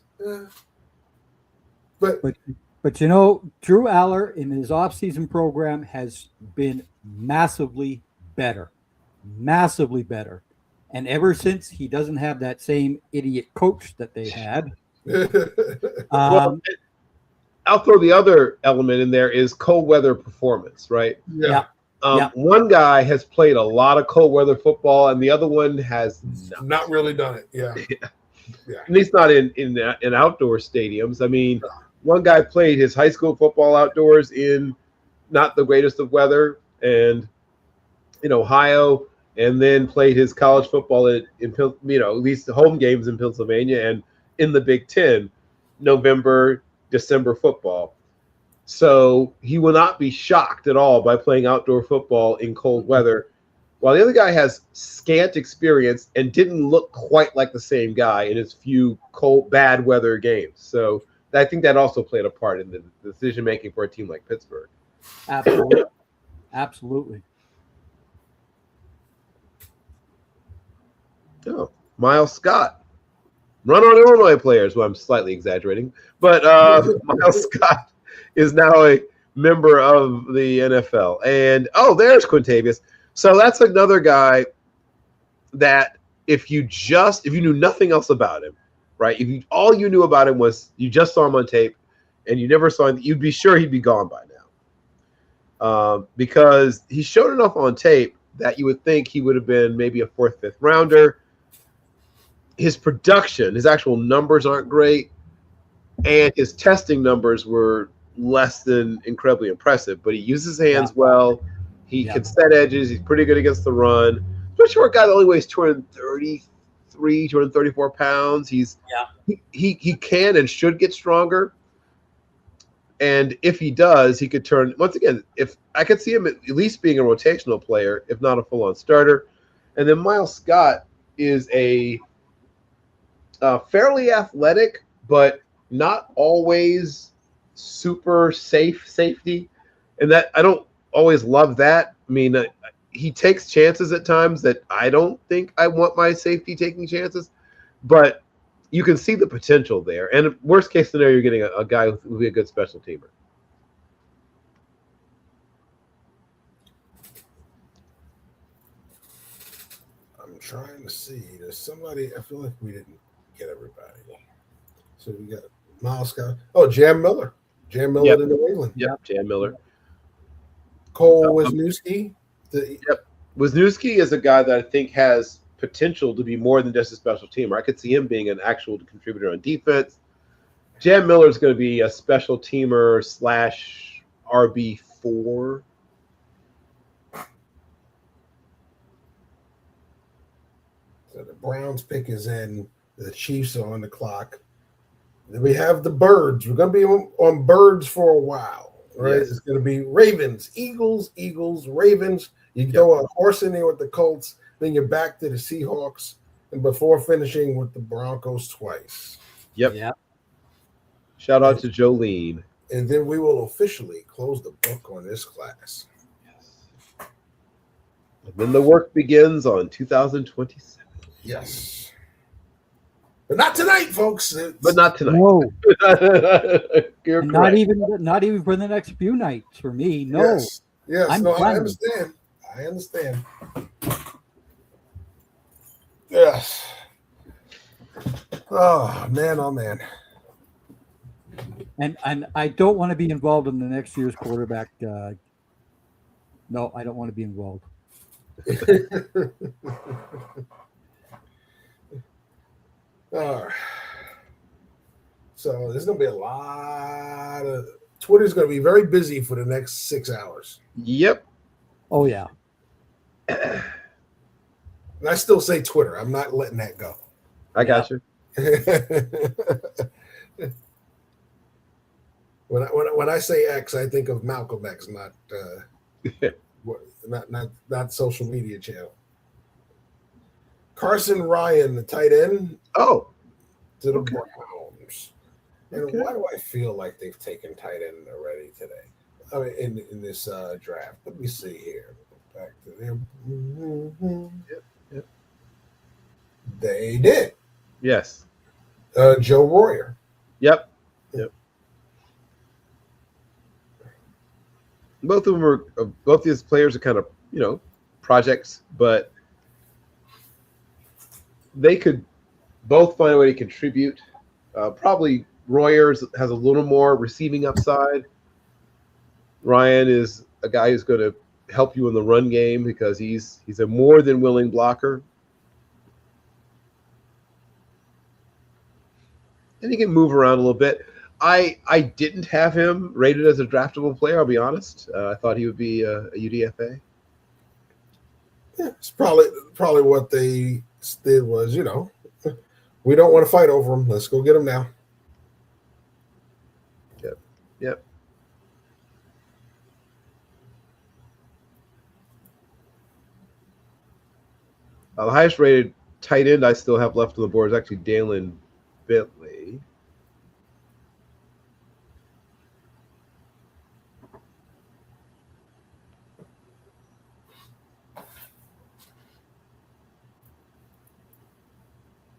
but you know, Drew Aller in his offseason program has been massively better. And ever since he doesn't have that same idiot coach that they had. Well, I'll throw the other element in there is cold weather performance, right? Yeah. One guy has played a lot of cold weather football, and the other one has not really done it. Yeah. At least not in outdoor stadiums. I mean, one guy played his high school football outdoors in not the greatest of weather, and in Ohio, and then played his college football in at least the home games in Pennsylvania and in the Big Ten, November, December football. So he will not be shocked at all by playing outdoor football in cold weather, while the other guy has scant experience and didn't look quite like the same guy in his few bad weather games. So I think that also played a part in the decision making for a team like Pittsburgh. Absolutely. Oh, Miles Scott. Run on Illinois players. Well, I'm slightly exaggerating. But Miles Scott is now a member of the NFL. And, there's Quintavious. So that's another guy that if you knew nothing else about him, right? If all you knew about him was you just saw him on tape and you never saw him, you'd be sure he'd be gone by now. Because he showed enough on tape that you would think he would have been maybe a 4th, 5th rounder. His production, his actual numbers aren't great, and his testing numbers were less than incredibly impressive, but he uses his hands well. He can set edges. He's pretty good against the run. He's a short guy that only weighs 233, 234 pounds. He can and should get stronger. And if he does, he could turn, once again, if I could see him at least being a rotational player, if not a full-on starter. And then Miles Scott is a fairly athletic, but not always super safety. And that I don't always love that. I mean, he takes chances at times that I don't think I want my safety taking chances, but you can see the potential there. And worst case scenario, you're getting a guy who will be a good special teamer. I'm trying to see. There's somebody, I feel like we didn't get everybody. So we got Miles Scott. Oh, Jam Miller. Jam Miller in New England. Yep, Jam Miller. Cole Wisniewski. Wisniewski is a guy that I think has potential to be more than just a special teamer. I could see him being an actual contributor on defense. Jam Miller is going to be a special teamer / RB4. So the Browns pick is in. The Chiefs are on the clock. Then we have the birds. We're going to be on birds for a while, right? Yes. It's going to be Ravens, Eagles, Ravens. You throw a horse in there with the Colts, then you're back to the Seahawks, and before finishing with the Broncos twice. Yep. Yeah. Shout out to Jolene. And then we will officially close the book on this class. And then the work begins on 2027. Yes. But not tonight, folks. But not tonight. No. You're And correct. not even for the next few nights for me. No. Yes. I'm No, I done. understand. I understand. Yes. Oh man. And I don't want to be involved in the next year's quarterback. No, I don't want to be involved. All right. So there's going to be a lot of Twitter's going to be very busy for the next 6 hours. Yep. Oh yeah. And I still say Twitter. I'm not letting that go. I got you. When I say X, I think of Malcolm X, not social media channel. Carson Ryan, the tight end. Oh, to the Browns. And why do I feel like they've taken tight end already today? I mean, in this draft. Let me see here. Back to them. Yep. They did. Yes. Joe Royer. Yep. Both of them are. Both these players are kind of projects, but they could both find a way to contribute. Probably Royer has a little more receiving upside. Ryan is a guy who's going to help you in the run game because he's a more than willing blocker. And he can move around a little bit. I didn't have him rated as a draftable player, I'll be honest. I thought he would be a UDFA. Yeah, it's probably what they did was, we don't want to fight over him. Let's go get him now. Yep. The highest rated tight end I still have left on the board is actually Dalen Bentley.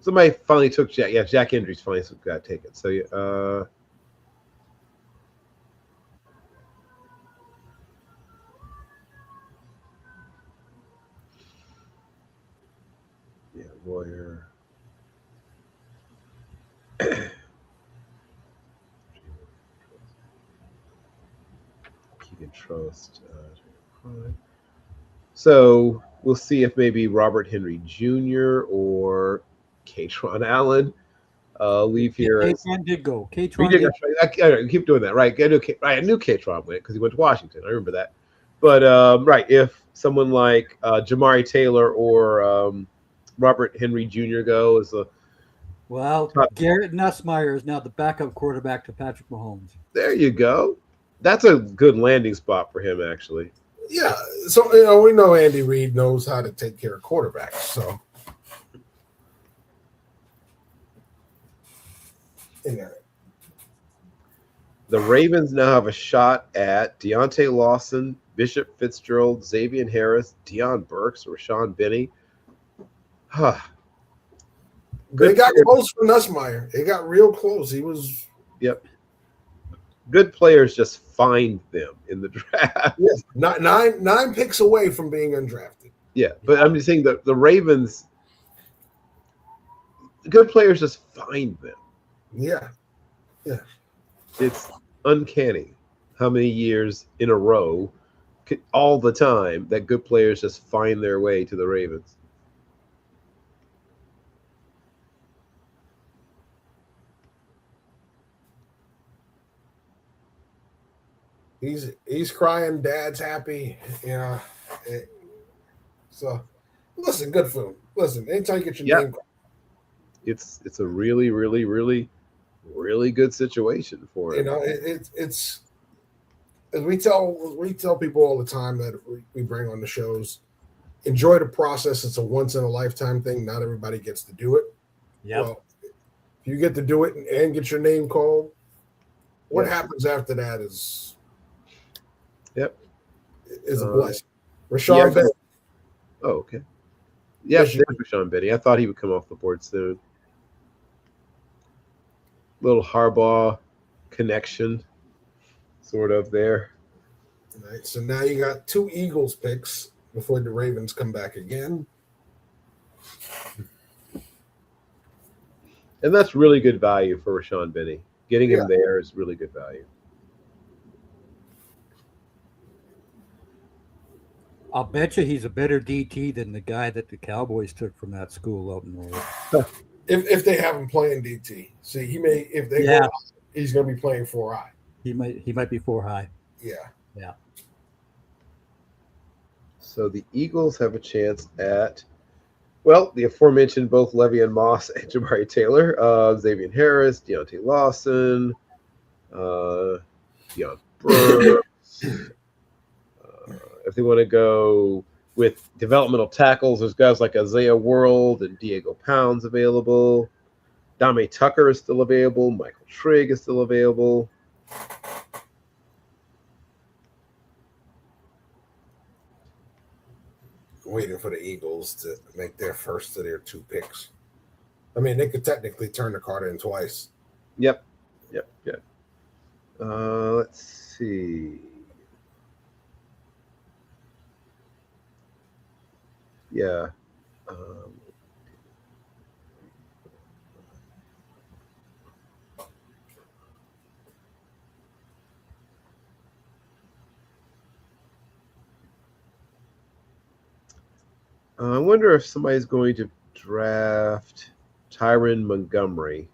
Somebody finally took Jack. Yeah, Jack Hendricks finally got taken. So Royer. Keegan Trost. So we'll see if maybe Robert Henry Jr. or Katron Allen leave here. Katron did go. Katron did. I keep doing that, right? I knew Katron went because he went to Washington. I remember that. But right, if someone like Jamari Taylor or Robert Henry Jr. go as Garrett Nussmeier is now the backup quarterback to Patrick Mahomes. There you go. That's a good landing spot for him, actually. Yeah. So we know Andy Reid knows how to take care of quarterbacks. So the Ravens now have a shot at Deontay Lawson, Bishop Fitzgerald, Xavier Harris, Deion Burks, Rashawn Benny. They got close for Nussmeier. They got real close. He was. Yep. Good players just find them in the draft. Yes, nine picks away from being undrafted. Yeah, but I'm just saying that the Ravens, good players just find them. Yeah. It's uncanny how many years in a row, all the time, that good players just find their way to the Ravens. He's crying. Dad's happy. So Listen, good for him. Listen, anytime you get your name called. It's a really, really, really, really good situation for him. You know, it's as we tell people all the time that we bring on the shows, enjoy the process. It's a once in a lifetime thing. Not everybody gets to do it. Yeah. Well, if you get to do it and get your name called, what happens after that is a blessing. Rashawn Benny. Oh, okay. Yeah, there's Rashawn Benny. I thought he would come off the board soon. Little Harbaugh connection, sort of there. All right, so now you got 2 Eagles picks before the Ravens come back again. And that's really good value for Rashawn Benny. Getting him there is really good value. I'll bet you he's a better DT than the guy that the Cowboys took from that school out in Norway. If they have him playing DT, see, he may if they go, he's going to be playing 4-eye. He might be 4 high. Yeah. So the Eagles have a chance at, well, the aforementioned both Le'Veon Moss and Jamari Taylor, Xavier Harris, Deontay Lawson, Deion Brooks. If they want to go with developmental tackles, there's guys like Isaiah World and Diego Pounds available. Dame Tucker is still available. Michael Trigg is still available. Waiting for the Eagles to make their first of their 2 picks. I mean, they could technically turn the card in twice. Yep. Let's see. Yeah. I wonder if somebody's going to draft Tyron Montgomery,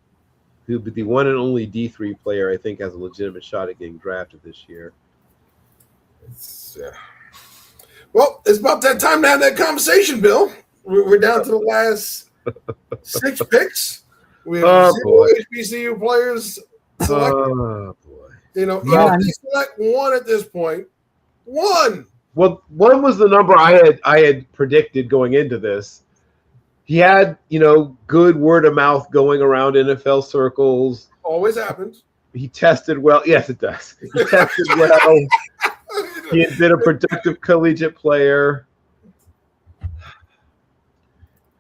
who would be the one and only D3 player I think has a legitimate shot at getting drafted this year. Well, it's about that time to have that conversation, Bill. We're down to the last 6 picks. We have 0 HBCU players selected. Oh, boy. You know, even if they select 1 at this point, 1. Well, 1 was the number I had predicted going into this. He had, good word of mouth going around NFL circles. Always happens. He tested well. Yes, it does. He tested well. He had been a productive collegiate player.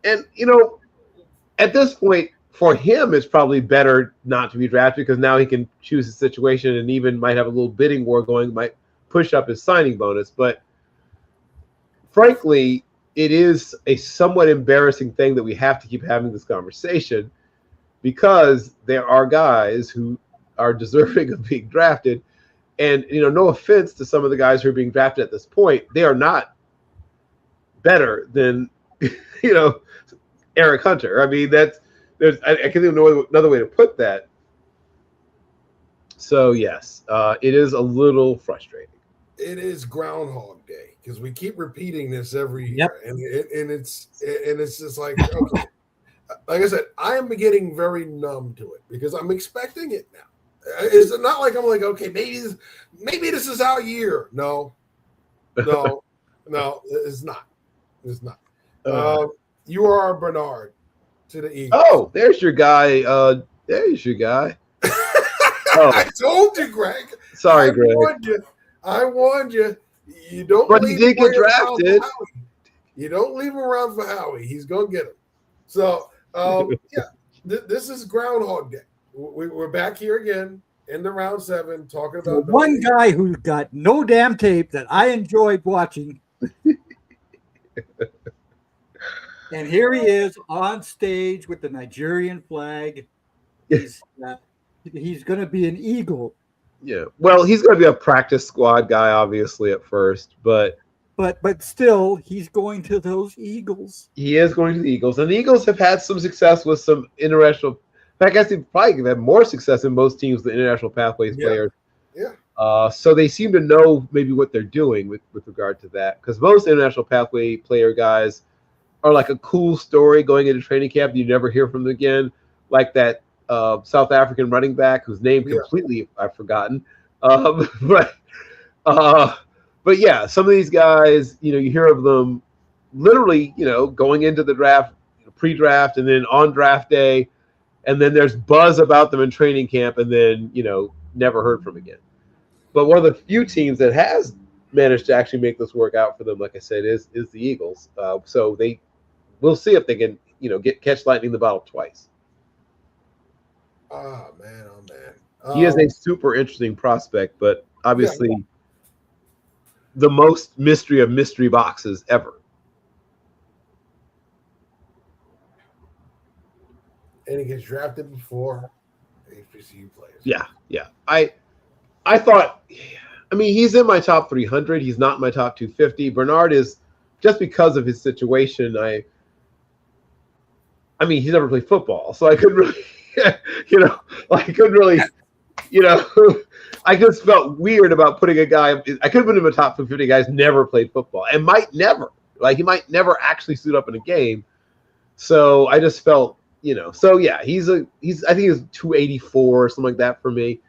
And, at this point, for him, it's probably better not to be drafted because now he can choose his situation and even might have a little bidding war going, might push up his signing bonus. But frankly, it is a somewhat embarrassing thing that we have to keep having this conversation because there are guys who are deserving of being drafted. And, no offense to some of the guys who are being drafted at this point, they are not better than, Eric Hunter. I mean, I can't even know another way to put that. So, yes, it is a little frustrating. It is Groundhog Day because we keep repeating this every year, and it's just like, okay. Like I said, I am getting very numb to it because I'm expecting it now. It's not like I'm like, okay, maybe this is our year. No, it's not. It's not. You are Bernard to the Eagles. Oh, there's your guy. There's your guy. I told you, Greg. Sorry, Greg. I warned you. You don't. But he did get drafted. You don't leave him around for Howie. He's gonna get him. So, this is Groundhog Day. We're back here again in the round 7 talking about one guy who got no damn tape that I enjoyed watching. And here he is on stage with the Nigerian flag. He's going to be an Eagle. Yeah. Well, he's going to be a practice squad guy, obviously, at first, but still, he's going to those Eagles. He is going to the Eagles, and the Eagles have had some success with some international. In fact, I think probably have had more success than most teams, the international pathways players. Yeah. So they seem to know maybe what they're doing with regard to that, because most international pathway player guys are like a cool story going into training camp. You never hear from them again, like that South African running back whose name completely I've forgotten. But yeah, some of these guys, you hear of them literally, going into the draft, pre-draft, and then on draft day, and then there's buzz about them in training camp, and then never heard from again. But one of the few teams that has managed to actually make this work out for them, like I said, is the Eagles. So we'll see if they can catch lightning in the bottle twice. Oh man. He is a super interesting prospect, but obviously the most mystery of mystery boxes ever. And he gets drafted before HBCU players. Yeah. I thought, he's in my top 300. He's not in my top 250. Bernard is, just because of his situation, he's never played football, so I couldn't really, I just felt weird about putting a guy. I could have put him in the top 250 guys never played football and might never never actually suit up in a game. So I just felt, so yeah, I think he's 284 or something like that for me,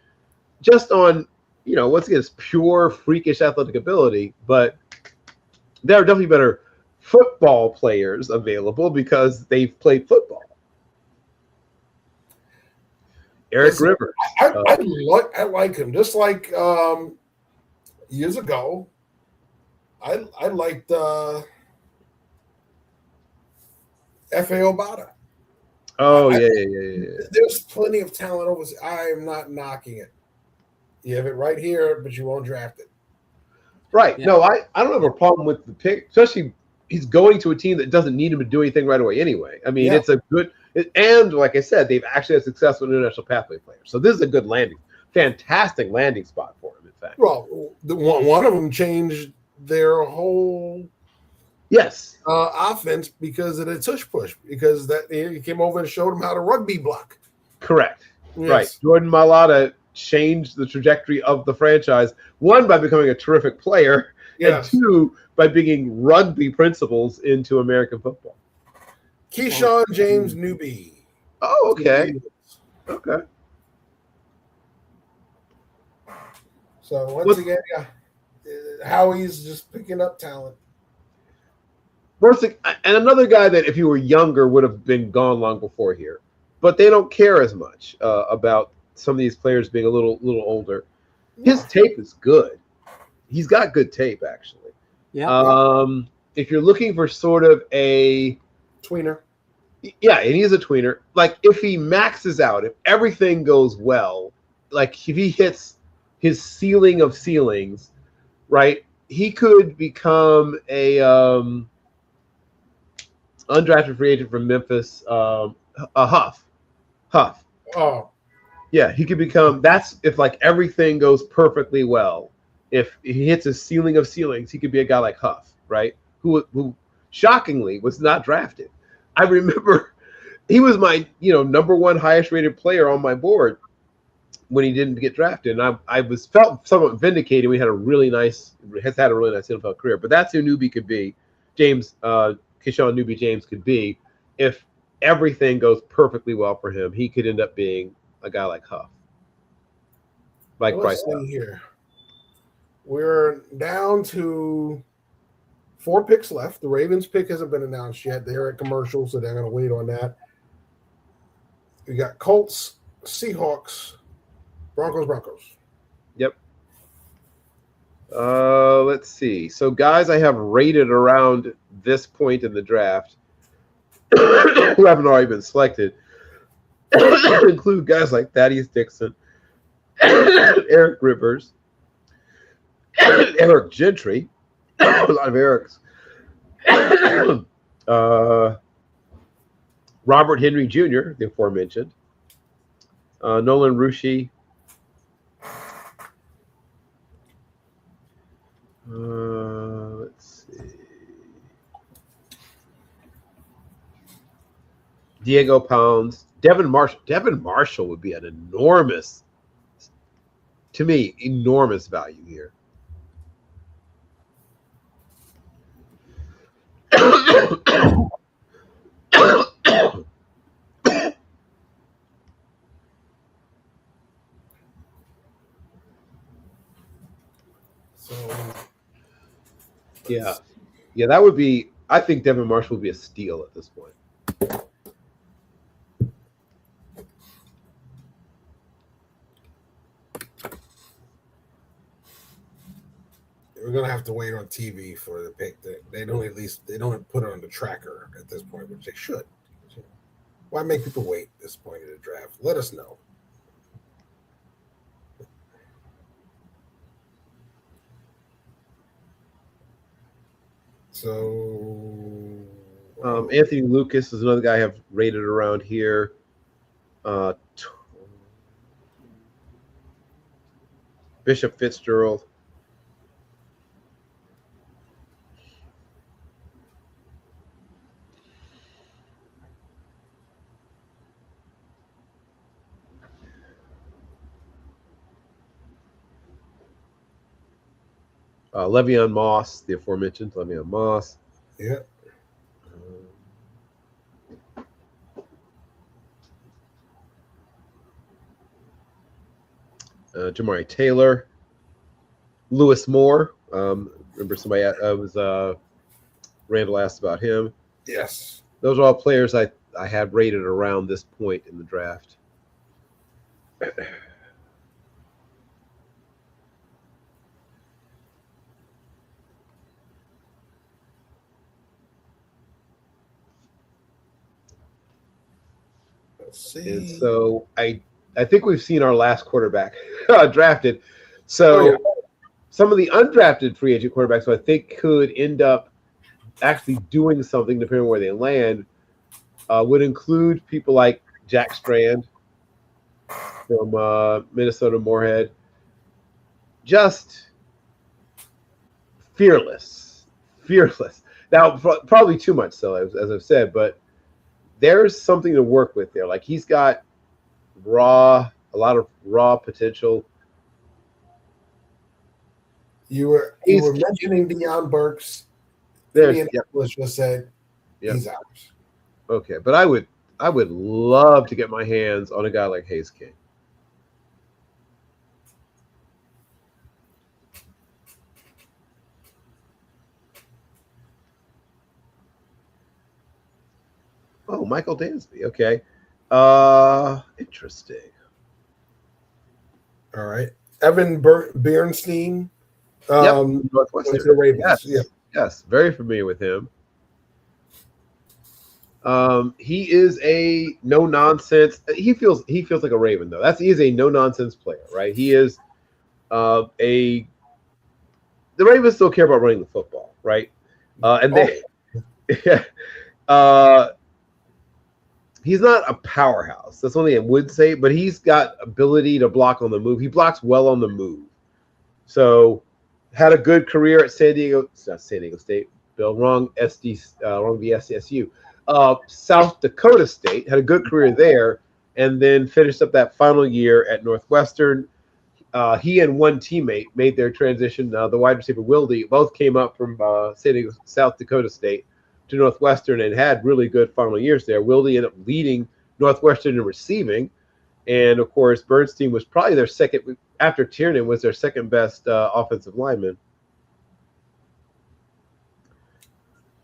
just on, once again, it's pure freakish athletic ability, but there are definitely better football players available because they've played football. Eric Rivers. I like him. Just like years ago, I liked F.A. Obata. Oh, yeah. There's plenty of talent over. I am not knocking it. You have it right here, but you won't draft it. Right. Yeah. No, I don't have a problem with the pick, especially he's going to a team that doesn't need him to do anything right away anyway. It's a good – and like I said, they've actually had successful international pathway players. So this is a good fantastic landing spot for him, in fact. Well, one of them changed their whole offense because of the tush push, because he came over and showed them how to rugby block. Correct. Yes. Right. Jordan Mailata changed the trajectory of the franchise, one, by becoming a terrific player, and two, by bringing rugby principles into American football. Keyshawn James Newby. Oh, okay. Okay. So once again, Howie's just picking up talent. And another guy that if you were younger would have been gone long before here, but they don't care as much about some of these players being a little older. His tape is good. He's got good tape, actually. Yeah. If you're looking for sort of a tweener. Yeah, and he's a tweener. Like, if he maxes out, if everything goes well, like if he hits his ceiling of ceilings, right, he could become a undrafted free agent from Memphis, a Huff. Oh. Yeah, he could become. That's if like everything goes perfectly well. If he hits his ceiling of ceilings, he could be a guy like Huff, right? Who shockingly was not drafted. I remember he was my number one highest rated player on my board when he didn't get drafted, and I felt somewhat vindicated. Has had a really nice NFL career, but that's who Newby could be. Keyshawn Newby James could be if everything goes perfectly well for him. He could end up being a guy like Huff. Let's see here. We're down to 4 picks left. The Ravens pick hasn't been announced yet. They're at commercial, so they're going to wait on that. We got Colts, Seahawks, Broncos. Yep. Let's see. So, guys, I have rated around this point in the draft who haven't already been selected. Include guys like Thaddeus Dixon, Eric Rivers, Eric Gentry, a lot of Erics, Robert Henry Jr., the aforementioned, Nolan Rushi, let's see, Diego Pounds, Devin Marshall. Devin Marshall would be an enormous value here. So yeah, that would be. I think Devin Marshall would be a steal at this point. we're gonna have to wait on TV for the pick. They don't put it on the tracker at this point, which they should. Why make people wait at this point in the draft? Let us know. So Anthony Lucas is another guy I have rated around here. Bishop Fitzgerald. Le'Veon Moss, the aforementioned Le'Veon Moss. Yeah. Jamari Taylor. Lewis Moore. Remember somebody was Randall asked about him. Yes. Those are all players I had rated around this point in the draft. And so I think we've seen our last quarterback drafted. So some of the undrafted free agent quarterbacks who I think could end up actually doing something depending on where they land would include people like Jack Strand from Minnesota Moorhead. Just fearless. Now, probably too much so, as I've said, but there's something to work with there. Like, he's got a lot of raw potential. You were mentioning Deion Burks. Indianapolis just said he's ours. Okay, but I would love to get my hands on a guy like Hayes King. Oh, Michael Dansby. Okay. Interesting. All right. Evan Bernstein. Northwestern. With the Ravens. Yes, very familiar with him. He is a no nonsense. He feels like a Raven though. He is a no nonsense player, right? He is the Ravens still care about running the football, right? He's not a powerhouse. That's one thing I would say, but he's got ability to block on the move. He blocks well on the move. So had a good career at San Diego State. Bill, wrong VSSU. South Dakota State, had a good career there, and then finished up that final year at Northwestern. He and one teammate made their transition. The wide receiver Wildy both came up from South Dakota State to Northwestern and had really good final years there. Wildy ended up leading Northwestern in receiving, and of course Bernstein was probably their second, after Tiernan, was their second best offensive lineman.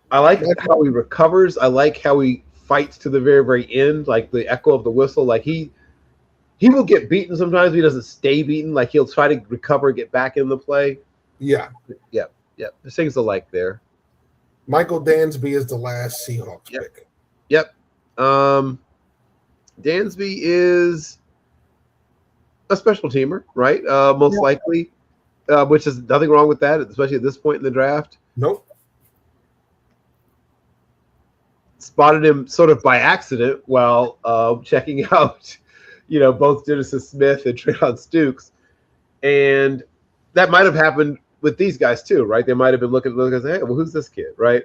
I like how he recovers. I like how he fights to the very, very end, like the echo of the whistle. Like he will get beaten sometimes, but he doesn't stay beaten. Like he'll try to recover and get back in the play. Yeah. There's things to like there. Michael Dansby is the last Seahawks pick. Yep. Dansby is a special teamer, right? Most likely, which is nothing wrong with that, especially at this point in the draft. Nope. Spotted him sort of by accident while checking out, both Genesis Smith and Traylon Stukes, and that might have happened with these guys too, right? They might have been looking and say, "Hey, well, who's this kid?" Right?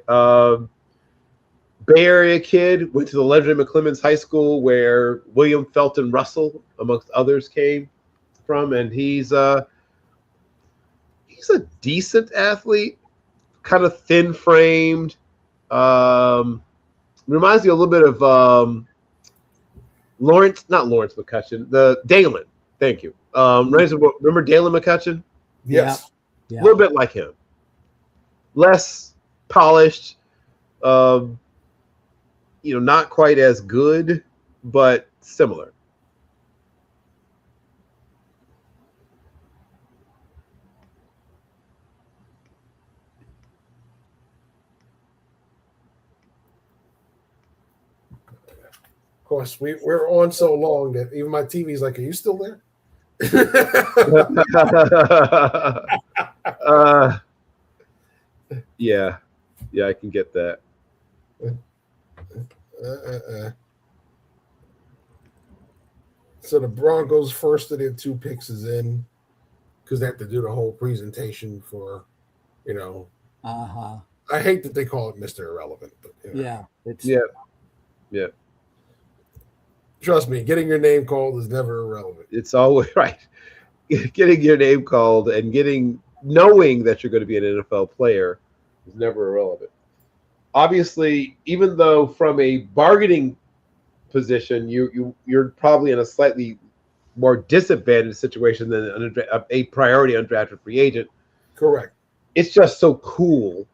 Bay Area kid, went to the legendary McClemens High School where William Felton Russell, amongst others, came from, and he's a decent athlete, kind of thin-framed. Reminds me a little bit of not Lawrence McCutcheon, the Dalen. Thank you. Remember Dalen McCutcheon? Yes. A little bit like him. Less polished, not quite as good, but similar. Of course, we're on so long that even my TV's like, "Are you still there?" Yeah, I can get that. So the Broncos' first of their 2 picks is in because they have to do the whole presentation for, I hate that they call it Mr. Irrelevant, but yeah. Trust me, getting your name called is never irrelevant. It's always right. Getting your name called and knowing that you're going to be an NFL player is never irrelevant. Obviously, even though from a bargaining position, you're probably in a slightly more disadvantaged situation than a priority undrafted free agent. Correct. It's just so cool,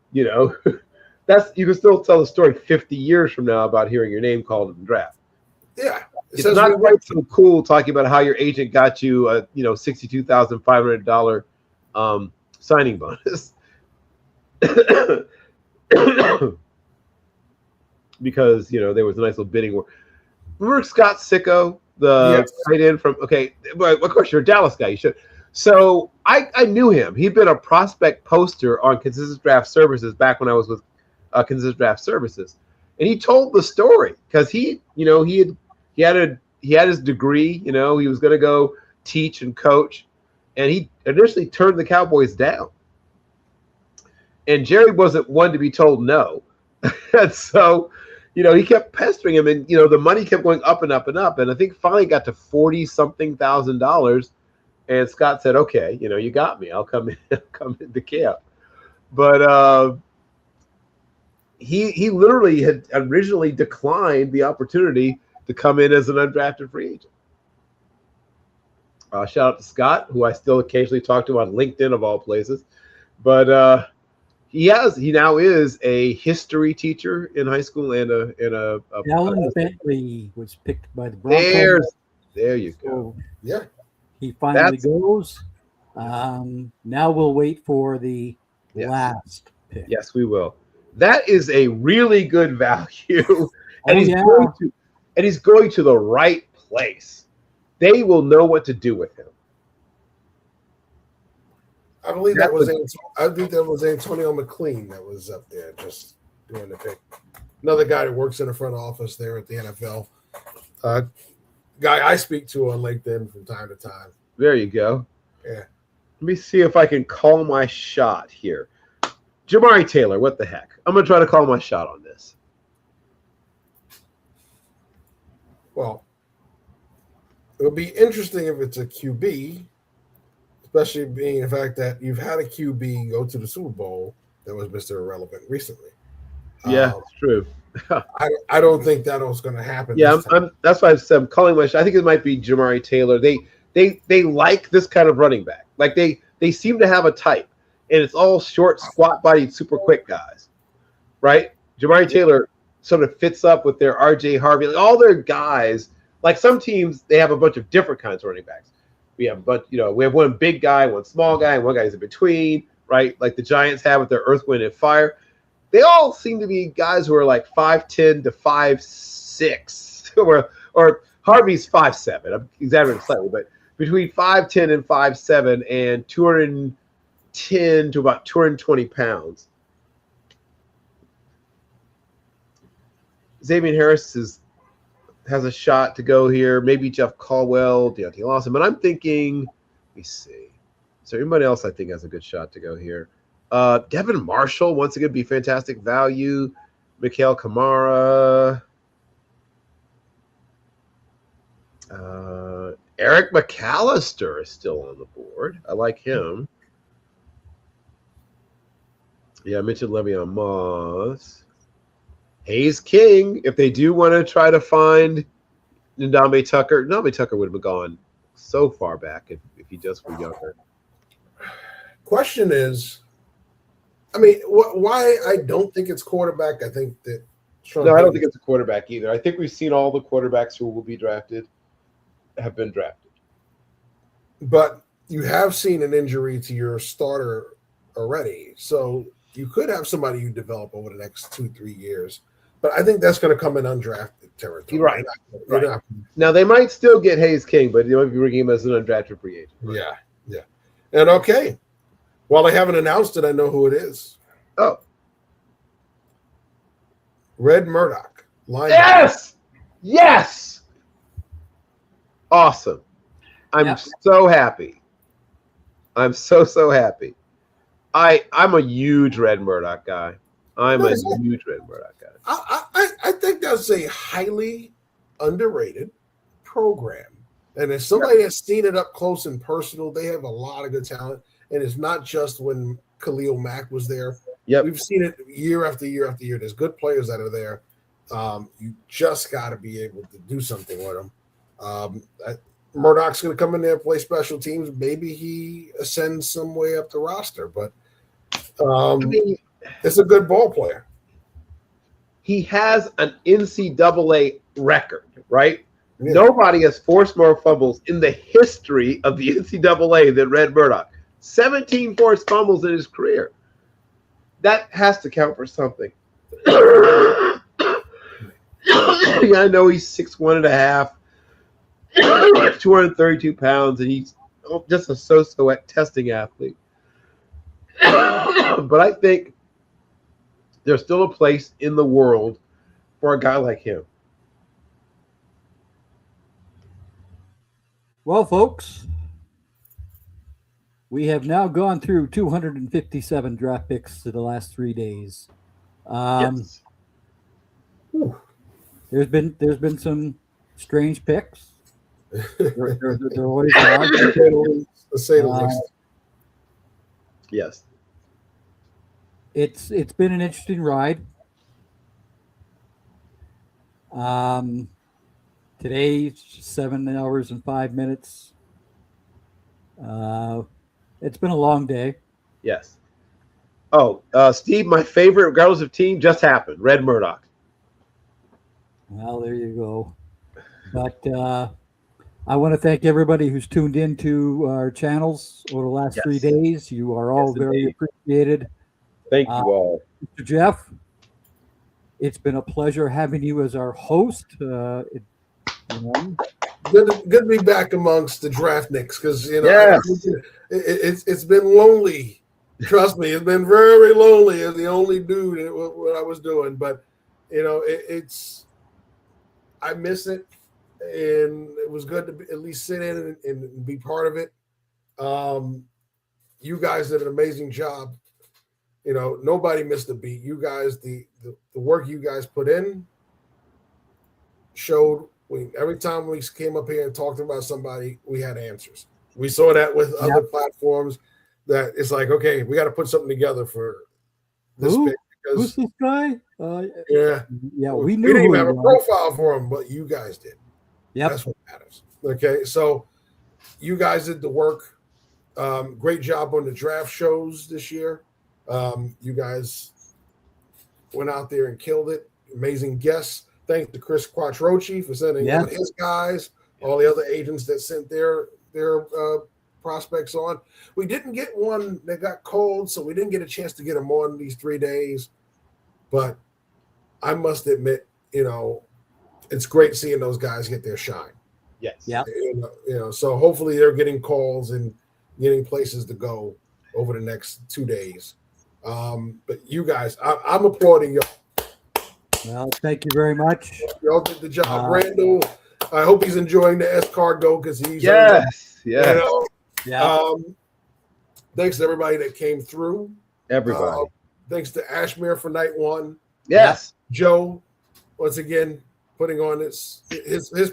That's you can still tell the story 50 years from now about hearing your name called in the draft. Yeah. It's not quite so cool talking about how your agent got you a $62,500 signing bonus. Because there was a nice little bidding war. Remember Scott Sicko, the tight end from of course you're a Dallas guy, you should. So I knew him. He'd been a prospect poster on Consistent Draft Services back when I was with Consistent Draft Services. And he told the story because he had his degree, he was going to go teach and coach, and he initially turned the Cowboys down. And Jerry wasn't one to be told no. And so, he kept pestering him, and the money kept going up and up and up. And I think finally got to $40-something thousand. And Scott said, "Okay, you got me. I'll come into camp." But he literally had originally declined the opportunity to come in as an undrafted free agent. Shout out to Scott, who I still occasionally talk to on LinkedIn of all places. But he now is a history teacher in high school and a Alan Bentley was picked by the Broncos. There you go. Yeah. He finally goes. Now we'll wait for the last pick. Yes, we will. That is a really good value. And he's going to the right place. They will know what to do with him. I believe that was Antonio McLean that was up there just doing the pick. Another guy that works in the front office there at the NFL. Guy I speak to on LinkedIn from time to time. There you go. Yeah. Let me see if I can call my shot here. Jamari Taylor, what the heck? I'm going to try to call my shot on this. Well, it'll be interesting if it's a QB, especially being the fact that you've had a QB go to the Super Bowl that was Mr. Irrelevant recently. Yeah, it's true. I don't think that was going to happen. Yeah, that's why I'm calling my shot. I think it might be Jamari Taylor. They like this kind of running back. Like they seem to have a type, and it's all short, squat-bodied, super quick guys, right? Jamari Taylor sort of fits up with their R.J. Harvey, like all their guys. Like some teams, they have a bunch of different kinds of running backs. We have we have one big guy, one small guy, and one guy's in between, right? Like the Giants have with their Earth, Wind, and Fire. They all seem to be guys who are like 5'10" to 5'6", or Harvey's 5'7". I'm exaggerating slightly, but between 5'10" and 5'7", and 210 to about 220 pounds. Xavier Harris has a shot to go here. Maybe Jeff Caldwell, Deontay Lawson. But I'm thinking, let me see. So everybody else I think has a good shot to go here. Devin Marshall, once again, be fantastic value. Mikhail Kamara. Eric McAllister is still on the board. I like him. Yeah, I mentioned Le'Veon Moss. Hayes King, if they do want to try to find Ndambe Tucker would have been gone so far back if he just were younger. question is, I mean, why I don't think it's quarterback. I think that No, I don't think it's a quarterback either. I think we've seen all the quarterbacks who will be drafted have been drafted. But you have seen an injury to your starter already. So you could have somebody you develop over the next 2-3 years. But I think that's going to come in undrafted territory. Right. You're not. Now, they might still get Hayes King, but they might be bringing him as an undrafted free agent. Yeah. And okay, while they haven't announced it, I know who it is. Oh. Red Murdoch. Yes! Yes! Awesome. I'm so happy. I'm so happy. I'm a huge Red Murdoch guy. I'm a huge Red Murdoch guy. I think that's a highly underrated program. And as somebody that's seen it up close and personal, they have a lot of good talent. And it's not just when Khalil Mack was there. Yep. We've seen it year after year after year. There's good players that are there. You just got to be able to do something with them. Murdoch's going to come in there and play special teams. Maybe he ascends some way up the roster, but it's a good ball player. He has an NCAA record, right? Yeah. Nobody has forced more fumbles in the history of the NCAA than Red Murdoch. 17 forced fumbles in his career. That has to count for something. Yeah, I know he's 6'1.5", 232 pounds, and he's just a so-so at testing athlete. But I think there's still a place in the world for a guy like him. Well, folks, we have now gone through 257 draft picks to the last 3 days. Yes. There's been some strange picks. There always are. To say the least. Yes. It's been an interesting ride. Today, 7 hours and 5 minutes. It's been a long day. Yes. Oh, Steve, my favorite, regardless of team, just happened. Red Murdoch. Well, there you go. But I want to thank everybody who's tuned into our channels over the last 3 days. You are all very appreciated. Thank you all. Mr. Jeff, it's been a pleasure having you as our host. Good to be back amongst the draftniks because it's been lonely. Trust me, it's been very lonely as the only dude in what I was doing. But I miss it, and it was good to at least sit in and be part of it. You guys did an amazing job. Nobody missed a beat. You guys, the work you guys put in showed. Every time we came up here and talked about somebody, we had answers. We saw that with other platforms that it's like, okay, we got to put something together for this pick. Who's this guy? Yeah, we knew. We didn't even have a profile for him, but you guys did. Yeah, that's what matters. Okay, so you guys did the work. Great job on the draft shows this year. You guys went out there and killed it. Amazing guests. Thanks to Chris Quattrochi for sending out his guys, all the other agents that sent their prospects on. We didn't get one that got cold, so we didn't get a chance to get them on these 3 days. But I must admit, it's great seeing those guys get their shine. Yes. Yeah. So hopefully they're getting calls and getting places to go over the next 2 days. But you guys, I'm applauding y'all. Well, thank you very much. Y'all did the job. Randall, I hope he's enjoying the escargot because he's thanks to everybody that came through. Everybody. Thanks to Ashmere for night one. Yes. Joe, once again, putting on his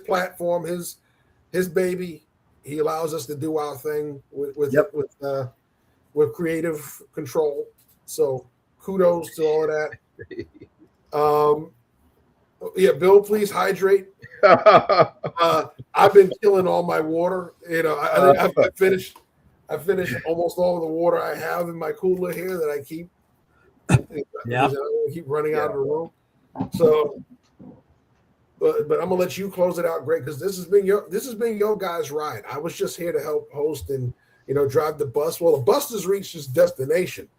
platform, his baby. He allows us to do our thing with creative control. So kudos to all of that. Bill, please hydrate. I've been killing all my water. I finished I finished almost all of the water I have in my cooler here that I keep. Yeah. I keep running out of the room. So, but I'm gonna let you close it out, Greg, because this has been your guys' ride. I was just here to help host and drive the bus. Well, the bus has reached its destination,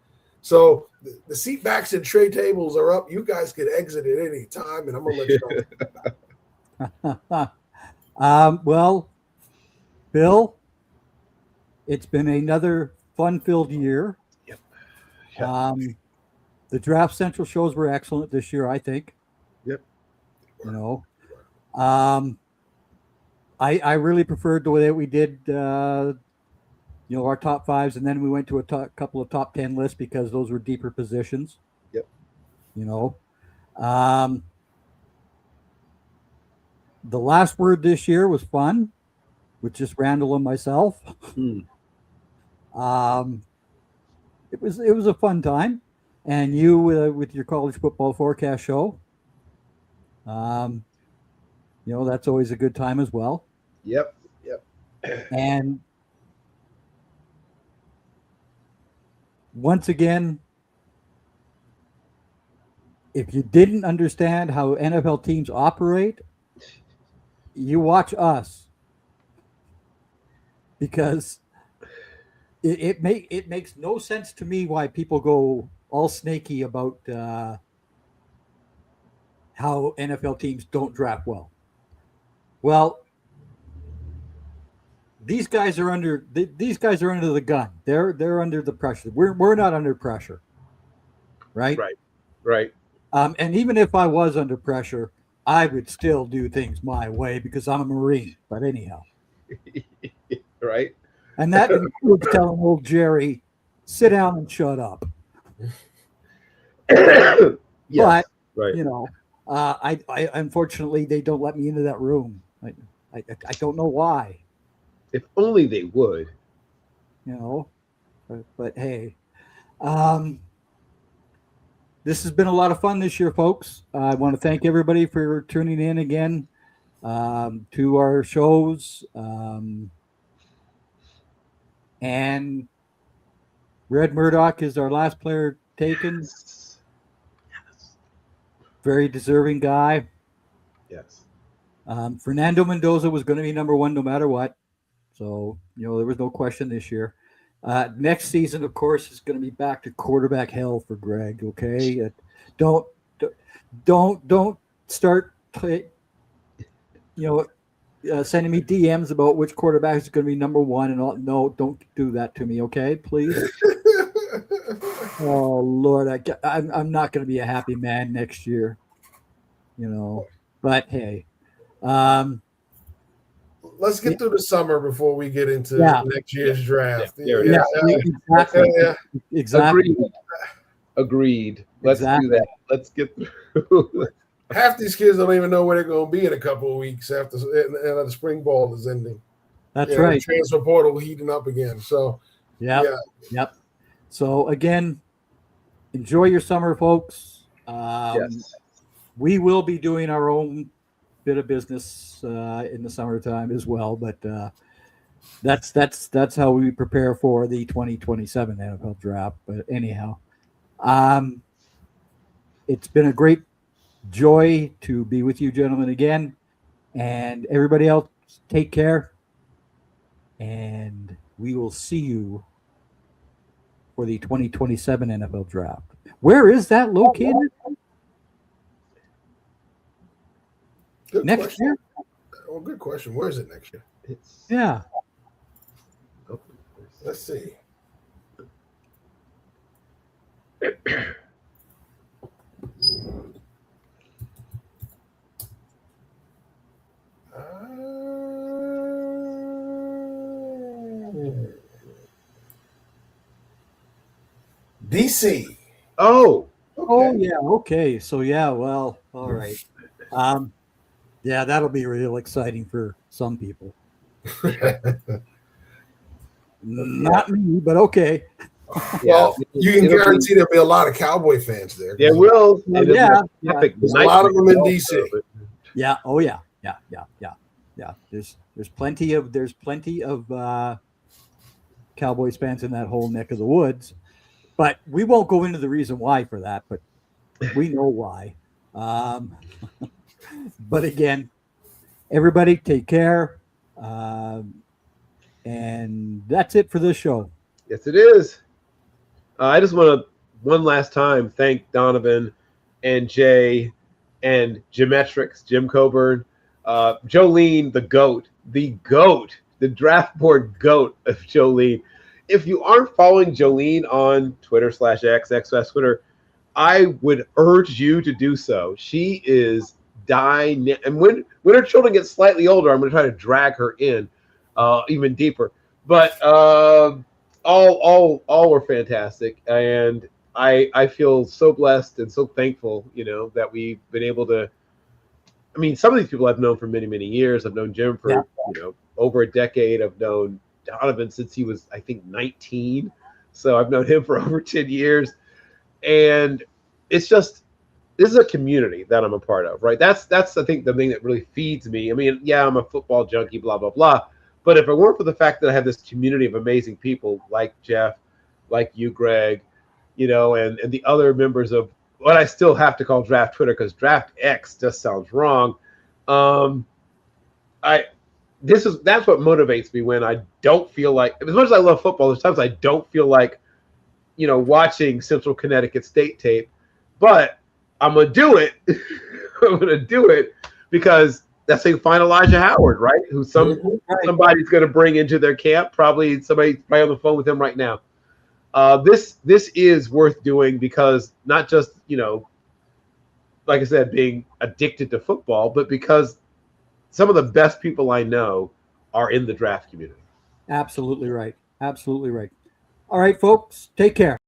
so the seat backs and tray tables are up. You guys can exit at any time, and I'm gonna let you know. Well, Bill, it's been another fun-filled year. Yep. The Draft Central shows were excellent this year, I think. Yep. I really preferred the way that we did, our top fives, and then we went to a couple of top 10 lists because those were deeper positions. Yep. The last word this year was fun, with just Randall and myself. It was a fun time, and you with your college football forecast show. That's always a good time as well. Yep. And once again, if you didn't understand how NFL teams operate, you watch us, because it makes no sense to me why people go all snaky about how NFL teams don't draft well. Well, these guys are under the gun. They're under the pressure. We're not under pressure, right? Right. And even if I was under pressure, I would still do things my way because I'm a Marine. But anyhow, right. And that includes telling old Jerry, "Sit down and shut up." Yes, but right. I unfortunately they don't let me into that room. I don't know why. If only they would. But hey, this has been a lot of fun this year, folks. I want to thank everybody for tuning in again to our shows. And Red Murdoch is our last player taken. Yes. Very deserving guy. Yes. Fernando Mendoza was going to be number one no matter what. So, there was no question this year. Next season, of course, is going to be back to quarterback hell for Greg. Okay. Don't start, sending me DMs about which quarterback is going to be number one and all. No, don't do that to me. Okay, please. Oh Lord, I'm not going to be a happy man next year. But hey, let's get through the summer before we get into next year's draft. Exactly. Agreed. Let's do that. Let's get through. Half these kids don't even know where they're going to be in a couple of weeks after the spring ball is ending. That's right. The transfer portal heating up again. So, Yep. So again, enjoy your summer, folks. Yes. We will be doing our own bit of business in the summertime as well, but that's how we prepare for the 2027 NFL draft. But anyhow, it's been a great joy to be with you gentlemen again, and everybody else, take care, and we will see you for the 2027 NFL draft. Where is that located? Good next question. year? Oh, good question. Where is it next year? Yeah. Let's see. DC. Oh. Okay. Oh yeah. Okay. So well, all right. Yeah, that'll be real exciting for some people. Not me, but okay. Well, you can guarantee there'll be a lot of Cowboy fans there. There will. Yeah. There's a lot of them in DC. Yeah. Oh yeah. Yeah. There's plenty of Cowboys fans in that whole neck of the woods. But we won't go into the reason why for that, but we know why. But again, everybody take care. And that's it for this show. Yes, it is. I just want to, one last time, thank Donovan and Jay and Geometrics, Jim Coburn, Jolene, the GOAT, the draft board GOAT of Jolene. If you aren't following Jolene on Twitter/X Twitter, I would urge you to do so. She is dying. And when her children get slightly older, I'm going to try to drag her in even deeper. But all were fantastic. And I feel so blessed and so thankful, that we've been able to. I mean, some of these people I've known for many, many years. I've known Jim for over a decade. I've known Donovan since he was, I think, 19. So I've known him for over 10 years. And it's just, this is a community that I'm a part of, right? That's I think the thing that really feeds me. I mean, yeah, I'm a football junkie, blah, blah, blah. But if it weren't for the fact that I have this community of amazing people like Jeff, like you, Greg, and the other members of what I still have to call Draft Twitter, because Draft X just sounds wrong. That's what motivates me when I don't feel like, as much as I love football, there's times I don't feel like, watching Central Connecticut State tape, but I'm going to do it. I'm going to do it because that's how you find Elijah Howard, right? Who somebody's going to bring into their camp. Probably somebody's on the phone with him right now. This is worth doing because not just, like I said, being addicted to football, but because some of the best people I know are in the draft community. Absolutely right. Absolutely right. All right, folks, take care.